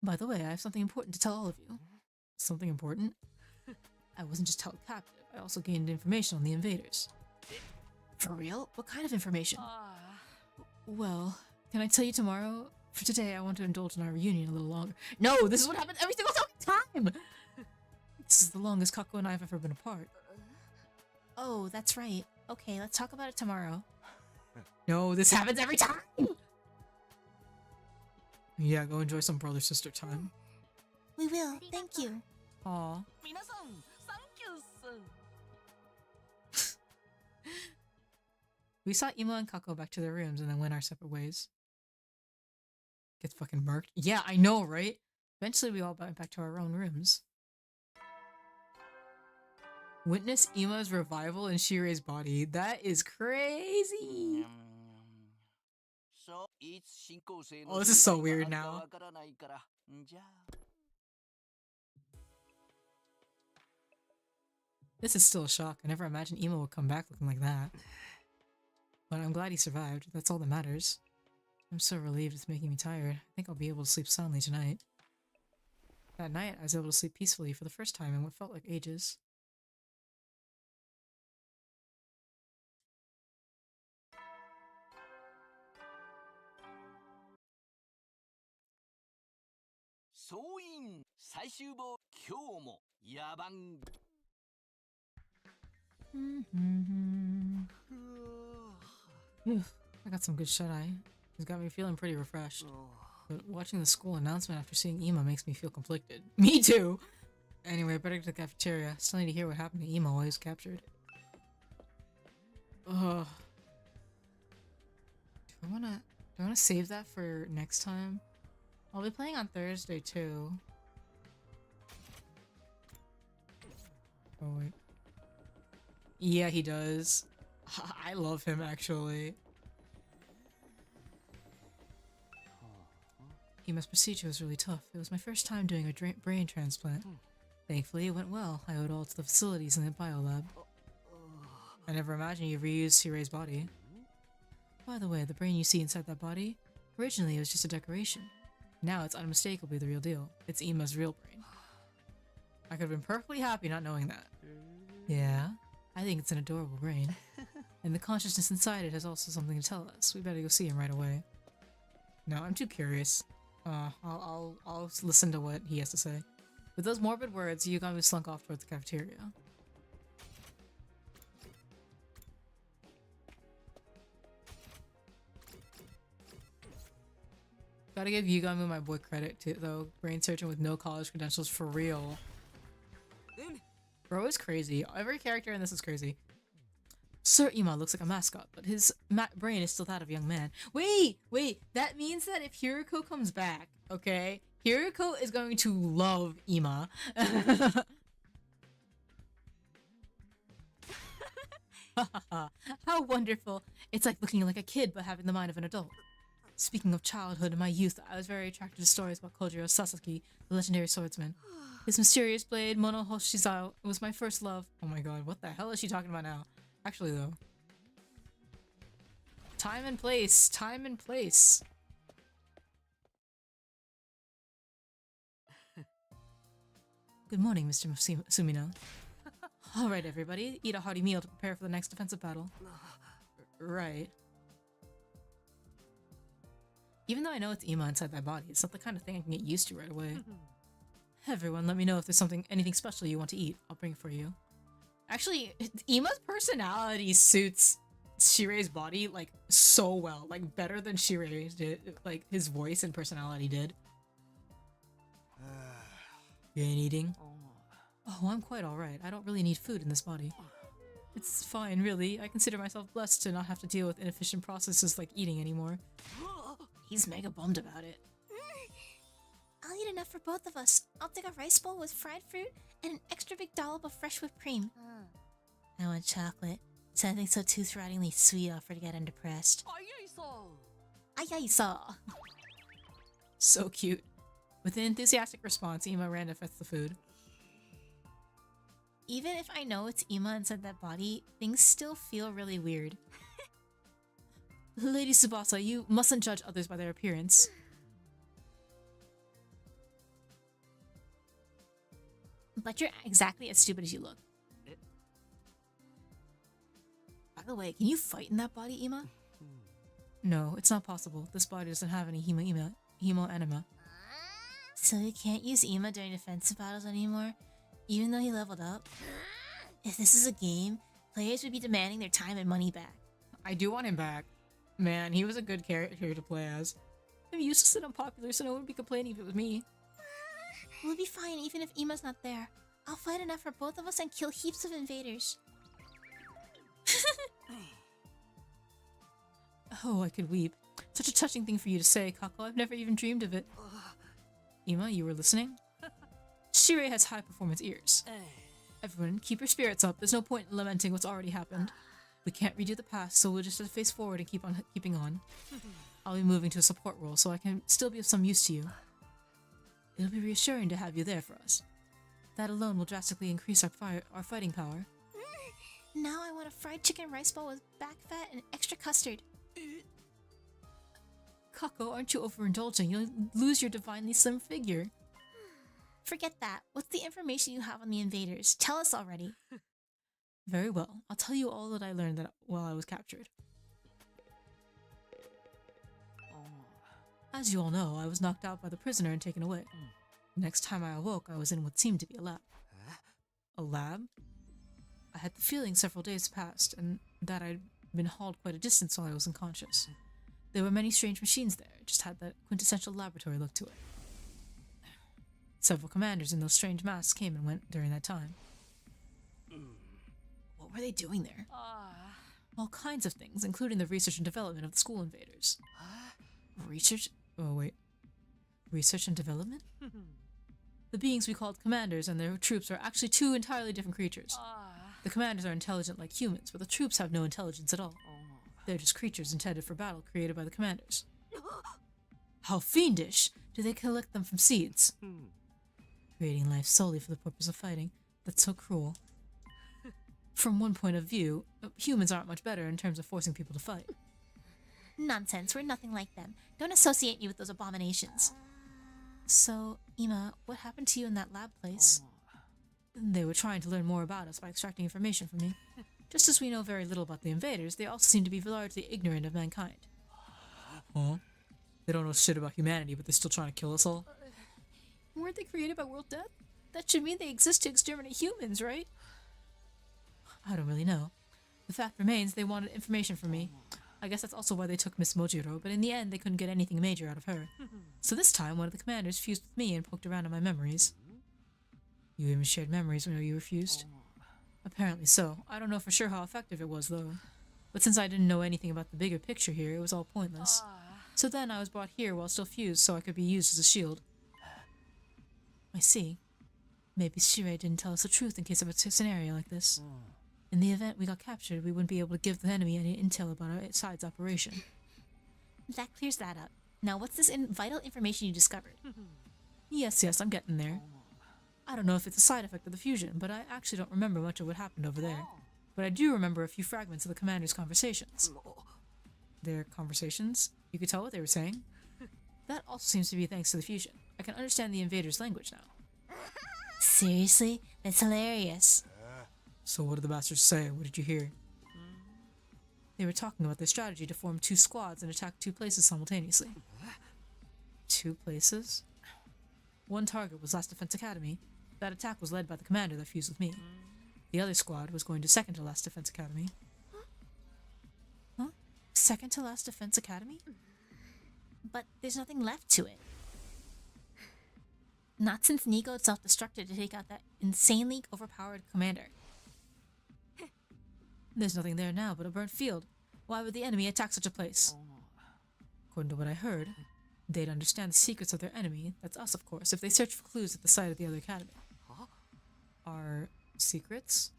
By the way, I have something important to tell all of you. Something important? I wasn't just held captive. I also gained information on the invaders. For real? What kind of information? Well, can I tell you tomorrow? For today, I want to indulge in our reunion a little longer. No, this is what happens every single time! This is the longest Kako and I have ever been apart. Oh, that's right. Okay, let's talk about it tomorrow. No, this happens every time! Yeah, go enjoy some brother-sister time. We will, thank you. Aw. 皆さん、サンキューっす。 We saw Ima and Kako back to their rooms and then went our separate ways. Gets fucking murked. Yeah, I know, right? Eventually we all went back to our own rooms. Witness Ima's revival in Shirei's body. That is crazy! Oh, this is so weird now. This is still a shock. I never imagined Ima would come back looking like that. But I'm glad he survived. That's all that matters. I'm so relieved it's making me tired. I think I'll be able to sleep soundly tonight. That night, I was able to sleep peacefully for the first time in what felt like ages. I got some good shut-eye. It's got me feeling pretty refreshed. But watching the school announcement after seeing Ima makes me feel conflicted. Me too! Anyway, I better get to the cafeteria. Still need to hear what happened to Ima while he was captured. Ugh. Do I wanna save that for next time? I'll be playing on Thursday too. Oh wait. Yeah, he does. I love him actually. Ima's procedure was really tough. It was my first time doing a brain transplant. Thankfully, it went well. I owed all to the facilities in the biolab. I never imagined you'd reuse Shirei's body. By the way, the brain you see inside that body, originally it was just a decoration. Now it's unmistakably the real deal. It's Ima's real brain. I could have been perfectly happy not knowing that. Yeah, I think it's an adorable brain. And the consciousness inside it has also something to tell us. We better go see him right away. No, I'm too curious. I'll listen to what he has to say. With those morbid words, Yugami slunk off towards the cafeteria. Gotta give Yugami my boy credit too, though. Brain surgeon with no college credentials for real. Bro is crazy. Every character in this is crazy. Sir Ima looks like a mascot, but his brain is still that of a young man. Wait! That means that if Hiriko comes back, okay, Hiriko is going to love Ima. How wonderful. It's like looking like a kid but having the mind of an adult. Speaking of childhood and my youth, I was very attracted to stories about Kojiro Sasaki, the legendary swordsman. His mysterious blade, Mono Hoshizao, was my first love. Oh my god, what the hell is she talking about now? Actually though. Time and place. Time and place. Good morning, Mr. Sumino. Alright everybody, eat a hearty meal to prepare for the next defensive battle. Right. Even though I know it's Ima inside that body, it's not the kind of thing I can get used to right away. Everyone, let me know if there's anything special you want to eat. I'll bring it for you. Actually, Ima's personality suits Shirei's body, like, so well. Like, better than Shirei did. Like, his voice and personality did. You ain't eating? Oh, I'm quite alright. I don't really need food in this body. It's fine, really. I consider myself blessed to not have to deal with inefficient processes like eating anymore. He's mega bummed about it. I'll eat enough for both of us. I'll take a rice bowl with fried fruit and an extra big dollop of fresh whipped cream. I want chocolate. Something so tooth-rottingly sweet I'll forget I'm depressed. Ay, saw. So cute. With an enthusiastic response, Ima ran to fetch the food. Even if I know it's Ima inside that body, things still feel really weird. Lady Tsubasa, you mustn't judge others by their appearance. But you're exactly as stupid as you look. By the way, can you fight in that body, Ima? No, it's not possible. This body doesn't have any hemo enema. So you can't use Ima during defensive battles anymore, even though he leveled up? If this is a game, players would be demanding their time and money back. I do want him back. Man, he was a good character to play as. I'm useless and unpopular, so no one would be complaining if it was me. We'll be fine even if Ima's not there. I'll fight enough for both of us and kill heaps of invaders. Oh, I could weep. Such a touching thing for you to say, Kako. I've never even dreamed of it. Ima, you were listening? Shirei has high-performance ears. Everyone, keep your spirits up. There's no point in lamenting what's already happened. We can't redo the past, so we'll just have to face forward and keep on keeping on. I'll be moving to a support role, so I can still be of some use to you. It'll be reassuring to have you there for us. That alone will drastically increase our fighting power. Now I want a fried chicken rice bowl with back fat and extra custard. Kako, aren't you overindulging? You'll lose your divinely slim figure. Forget that. What's the information you have on the invaders? Tell us already. Very well. I'll tell you all that I learned while I was captured. As you all know, I was knocked out by the prisoner and taken away. The next time I awoke, I was in what seemed to be a lab. A lab? I had the feeling several days passed, and that I'd been hauled quite a distance while I was unconscious. There were many strange machines there, it just had that quintessential laboratory look to it. Several commanders in those strange masks came and went during that time. What were they doing there? All kinds of things, including the research and development of the school invaders. Research? Oh, wait. Research and development? The beings we called commanders and their troops are actually two entirely different creatures. The commanders are intelligent like humans, but the troops have no intelligence at all. They're just creatures intended for battle created by the commanders. How fiendish! Do they collect them from seeds? Creating life solely for the purpose of fighting. That's so cruel. From one point of view, humans aren't much better in terms of forcing people to fight. Nonsense, we're nothing like them. Don't associate me with those abominations. So, Ima, what happened to you in that lab place? They were trying to learn more about us by extracting information from me. Just as we know very little about the invaders, they also seem to be largely ignorant of mankind. Huh? They don't know shit about humanity, but they're still trying to kill us all? Weren't they created by World Death? That should mean they exist to exterminate humans, right? I don't really know. The fact remains they wanted information from me. I guess that's also why they took Miss Mojiro, but in the end they couldn't get anything major out of her. So this time one of the commanders fused with me and poked around in my memories. You even shared memories when you were fused? Apparently so. I don't know for sure how effective it was, though. But since I didn't know anything about the bigger picture here, it was all pointless. So then I was brought here while still fused so I could be used as a shield. I see. Maybe Shirei didn't tell us the truth in case of a scenario like this. In the event we got captured, we wouldn't be able to give the enemy any intel about our side's operation. That clears that up. Now what's this vital information you discovered? Yes, I'm getting there. I don't know if it's a side effect of the fusion, but I actually don't remember much of what happened over there. But I do remember a few fragments of the commander's conversations. Their conversations? You could tell what they were saying? That also seems to be thanks to the fusion. I can understand the invaders' language now. Seriously? That's hilarious. So what did the bastards say? What did you hear? They were talking about their strategy to form 2 squads and attack 2 places simultaneously. 2 places? One target was Last Defense Academy. That attack was led by the commander that fused with me. The other squad was going to second to Last Defense Academy. Huh? Second to Last Defense Academy? But there's nothing left to it. Not since Nigo self-destructed to take out that insanely overpowered commander. There's nothing there now but a burnt field. Why would the enemy attack such a place? According to what I heard, They'd understand the secrets of their enemy, that's us of course, if they search for clues at the site of the other academy. Huh? Our secrets?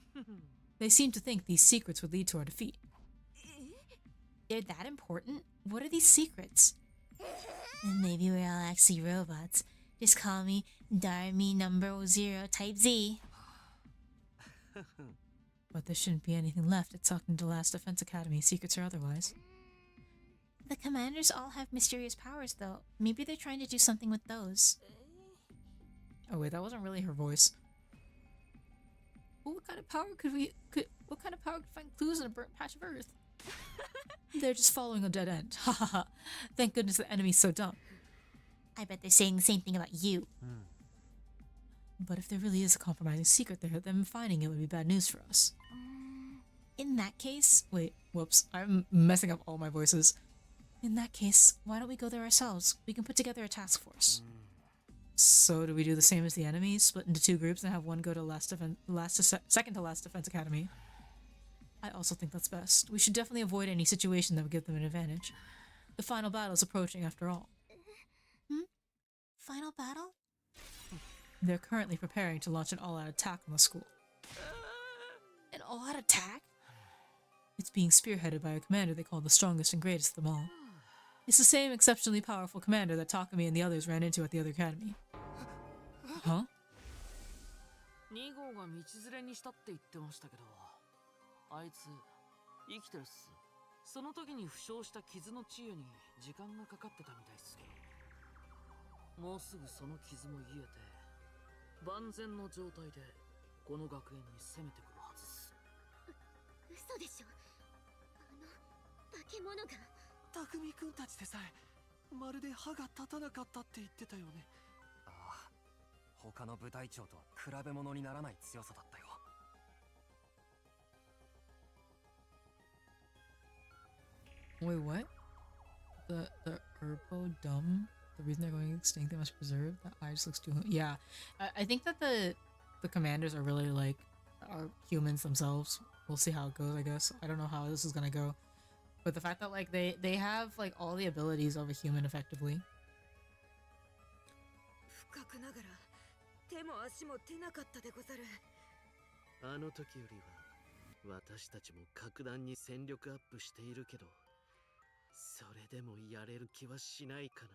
They seem to think these secrets would lead to our defeat. They're that important? What are these secrets? Maybe we're all actually robots. Just call me Darmy number 0 type Z. But there shouldn't be anything left at Second to Last Defense Academy, secrets or otherwise. The commanders all have mysterious powers though. Maybe they're trying to do something with those. Oh wait, that wasn't really her voice. Well, what kind of power could find clues in a burnt patch of earth? They're just following a dead end. Ha ha ha. Thank goodness the enemy's so dumb. I bet they're saying the same thing about you. But if there really is a compromising secret there, then finding it would be bad news for us. In that case... Wait, whoops. I'm messing up all my voices. In that case, why don't we go there ourselves? We can put together a task force. So do we do the same as the enemy, split into 2 groups and have one go to second to last defense academy? I also think that's best. We should definitely avoid any situation that would give them an advantage. The final battle is approaching after all. Final battle? They're currently preparing to launch an all-out attack on the school. An all-out attack? It's being spearheaded by a commander they call the strongest and greatest of them all. It's the same exceptionally powerful commander that Takumi and the others ran into at the other academy. Huh? 2号が道連れにしたって言ってましたけど、あいつ生きてるっす。その時に負傷した傷の治癒に時間がかかってたみたいっすけど、もうすぐその傷も癒えて万全の状態でこの学園に攻めてくるはずっす。嘘でしょ。化け物が。匠君たちでさえまるで歯が立たなかったって言ってたよね。ああ、他の部隊長とは比べ物にならない強さだったよ。Wait, what? The Urpo dumb? The reason they're going extinct, they must preserve? That eye just looks too... Yeah. I think that the commanders are really like... are humans themselves. We'll see how it goes, I guess. I don't know how this is gonna go. But the fact that like they have like all the abilities of a human effectively. 深くながら手も足も出なかったでござる。あの時よりは私たちも格段に戦力アップしているけど、それでもやれる気はしないかな。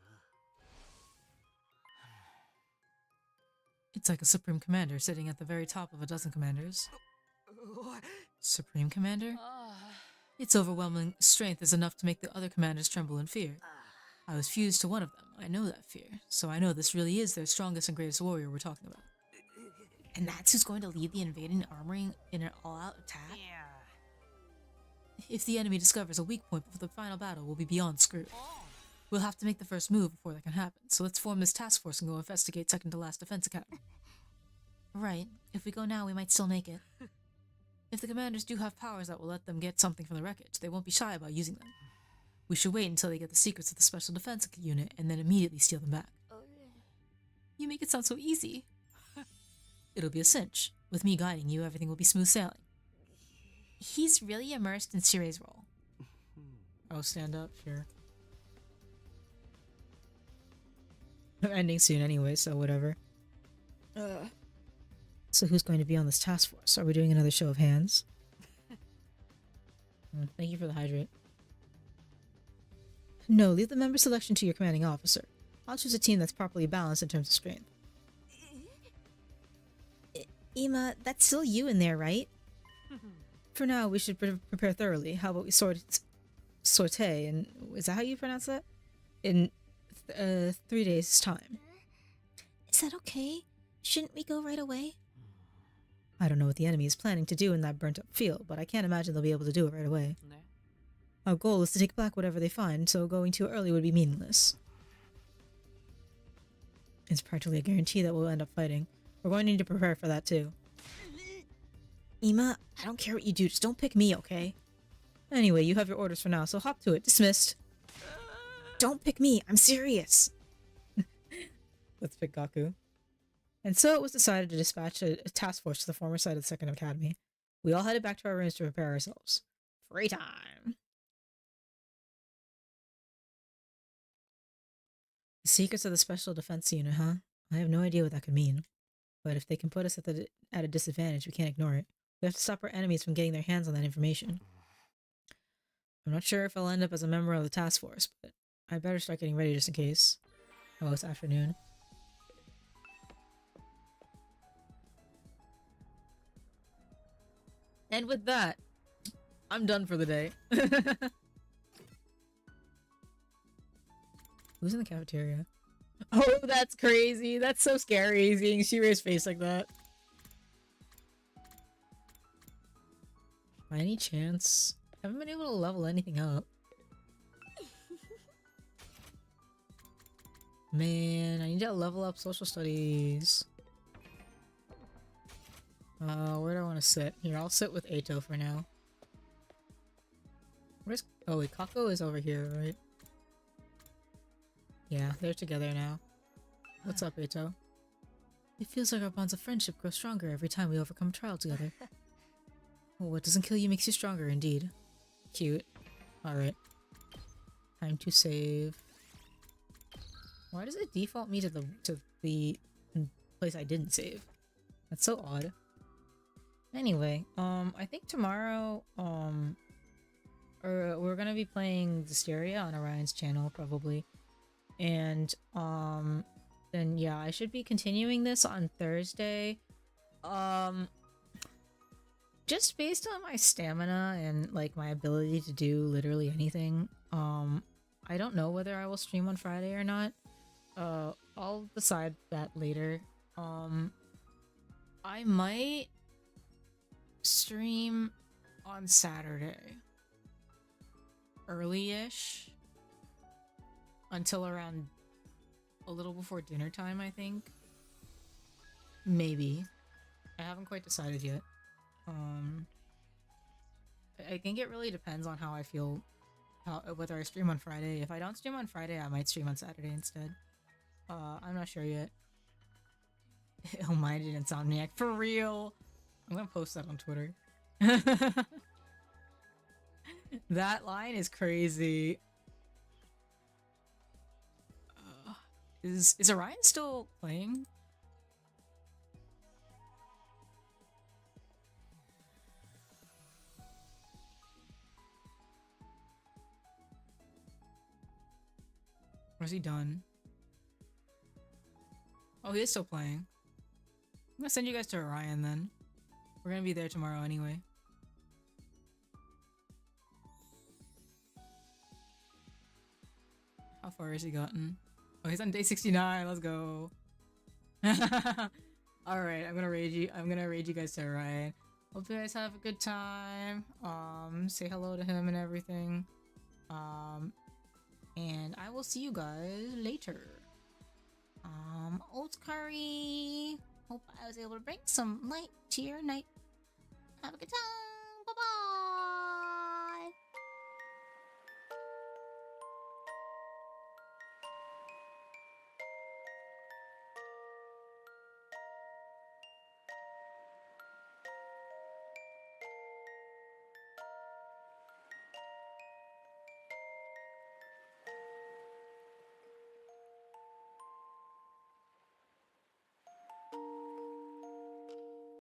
It's like a supreme commander sitting at the very top of a dozen commanders. Supreme commander? Its overwhelming strength is enough to make the other commanders tremble in fear. I was fused to one of them. I know that fear. So I know this really is their strongest and greatest warrior we're talking about. And that's who's going to lead the invading armory in an all-out attack? If the enemy discovers a weak point before the final battle, we'll be beyond screwed. We'll have to make the first move before that can happen, so let's form this task force and go investigate Second to Last Defense Academy. Right. If we go now, we might still make it. If the commanders do have powers that will let them get something from the wreckage, they won't be shy about using them. We should wait until they get the secrets of the Special Defense Unit and then immediately steal them back. You make it sound so easy. It'll be a cinch. With me guiding you, everything will be smooth sailing. He's really immersed in Sire's role. Oh, stand up, sure. I'm ending soon anyway, so whatever. So who's going to be on this task force? Are we doing another show of hands? Thank you for the hydrate. No, leave the member selection to your commanding officer. I'll choose a team that's properly balanced in terms of strength. Ima, that's still you in there, right? For now, we should prepare thoroughly. How about we saute, and is that how you pronounce that? In 3 days' time. Is that okay? Shouldn't we go right away? I don't know what the enemy is planning to do in that burnt-up field, but I can't imagine they'll be able to do it right away. Our goal is to take back whatever they find, so going too early would be meaningless. It's practically a guarantee that we'll end up fighting. We're going to need to prepare for that too. Ima, I don't care what you do, just don't pick me, okay? Anyway, you have your orders for now, so hop to it. Dismissed. Don't pick me, I'm serious. Let's pick Gaku. And so it was decided to dispatch a task force to the former site of the Second Academy. We all headed back to our rooms to prepare ourselves. Free time! Secrets of the Special Defense Unit, huh? I have no idea what that could mean. But if they can put us at a disadvantage, we can't ignore it. We have to stop our enemies from getting their hands on that information. I'm not sure if I'll end up as a member of the task force, but I better start getting ready just in case. Oh, it's afternoon. And with that, I'm done for the day. Who's in the cafeteria? Oh, that's crazy. That's so scary, seeing Shira's face like that. By any chance, I haven't been able to level anything up. Man, I need to level up social studies. Where do I want to sit? Here, I'll sit with Eito for now. Where's... Oh wait, Kako is over here, right? Yeah, they're together now. What's up, Eito? It feels like our bonds of friendship grow stronger every time we overcome a trial together. What doesn't kill you makes you stronger, indeed. Cute. Alright. Time to save. Why does it default me to the place I didn't save? That's so odd. Anyway, I think tomorrow, we're gonna be playing Zestiria on Orion's channel, probably. And, then yeah, I should be continuing this on Thursday. Just based on my stamina and, like, my ability to do literally anything, I don't know whether I will stream on Friday or not. I'll decide that later. I might stream on Saturday. Early-ish. Until around a little before dinner time, I think. Maybe. I haven't quite decided yet. I think it really depends on how I feel, whether I stream on Friday. If I don't stream on Friday, I might stream on Saturday instead. I'm not sure yet. Ill-minded Insomniac. For real! I'm gonna post that on Twitter. That line is crazy. Is Orion still playing? Or is he done? Oh, he is still playing. I'm gonna send you guys to Orion then. We're gonna be there tomorrow anyway. How far has he gotten? Oh, he's on day 69. Let's go. Alright, I'm gonna raid you. I'm gonna raid you guys to Orion. Hope you guys have a good time. Say hello to him and everything. And I will see you guys later. Oats curry. Hope I was able to bring some light to your night. Have a good time. Bye-bye.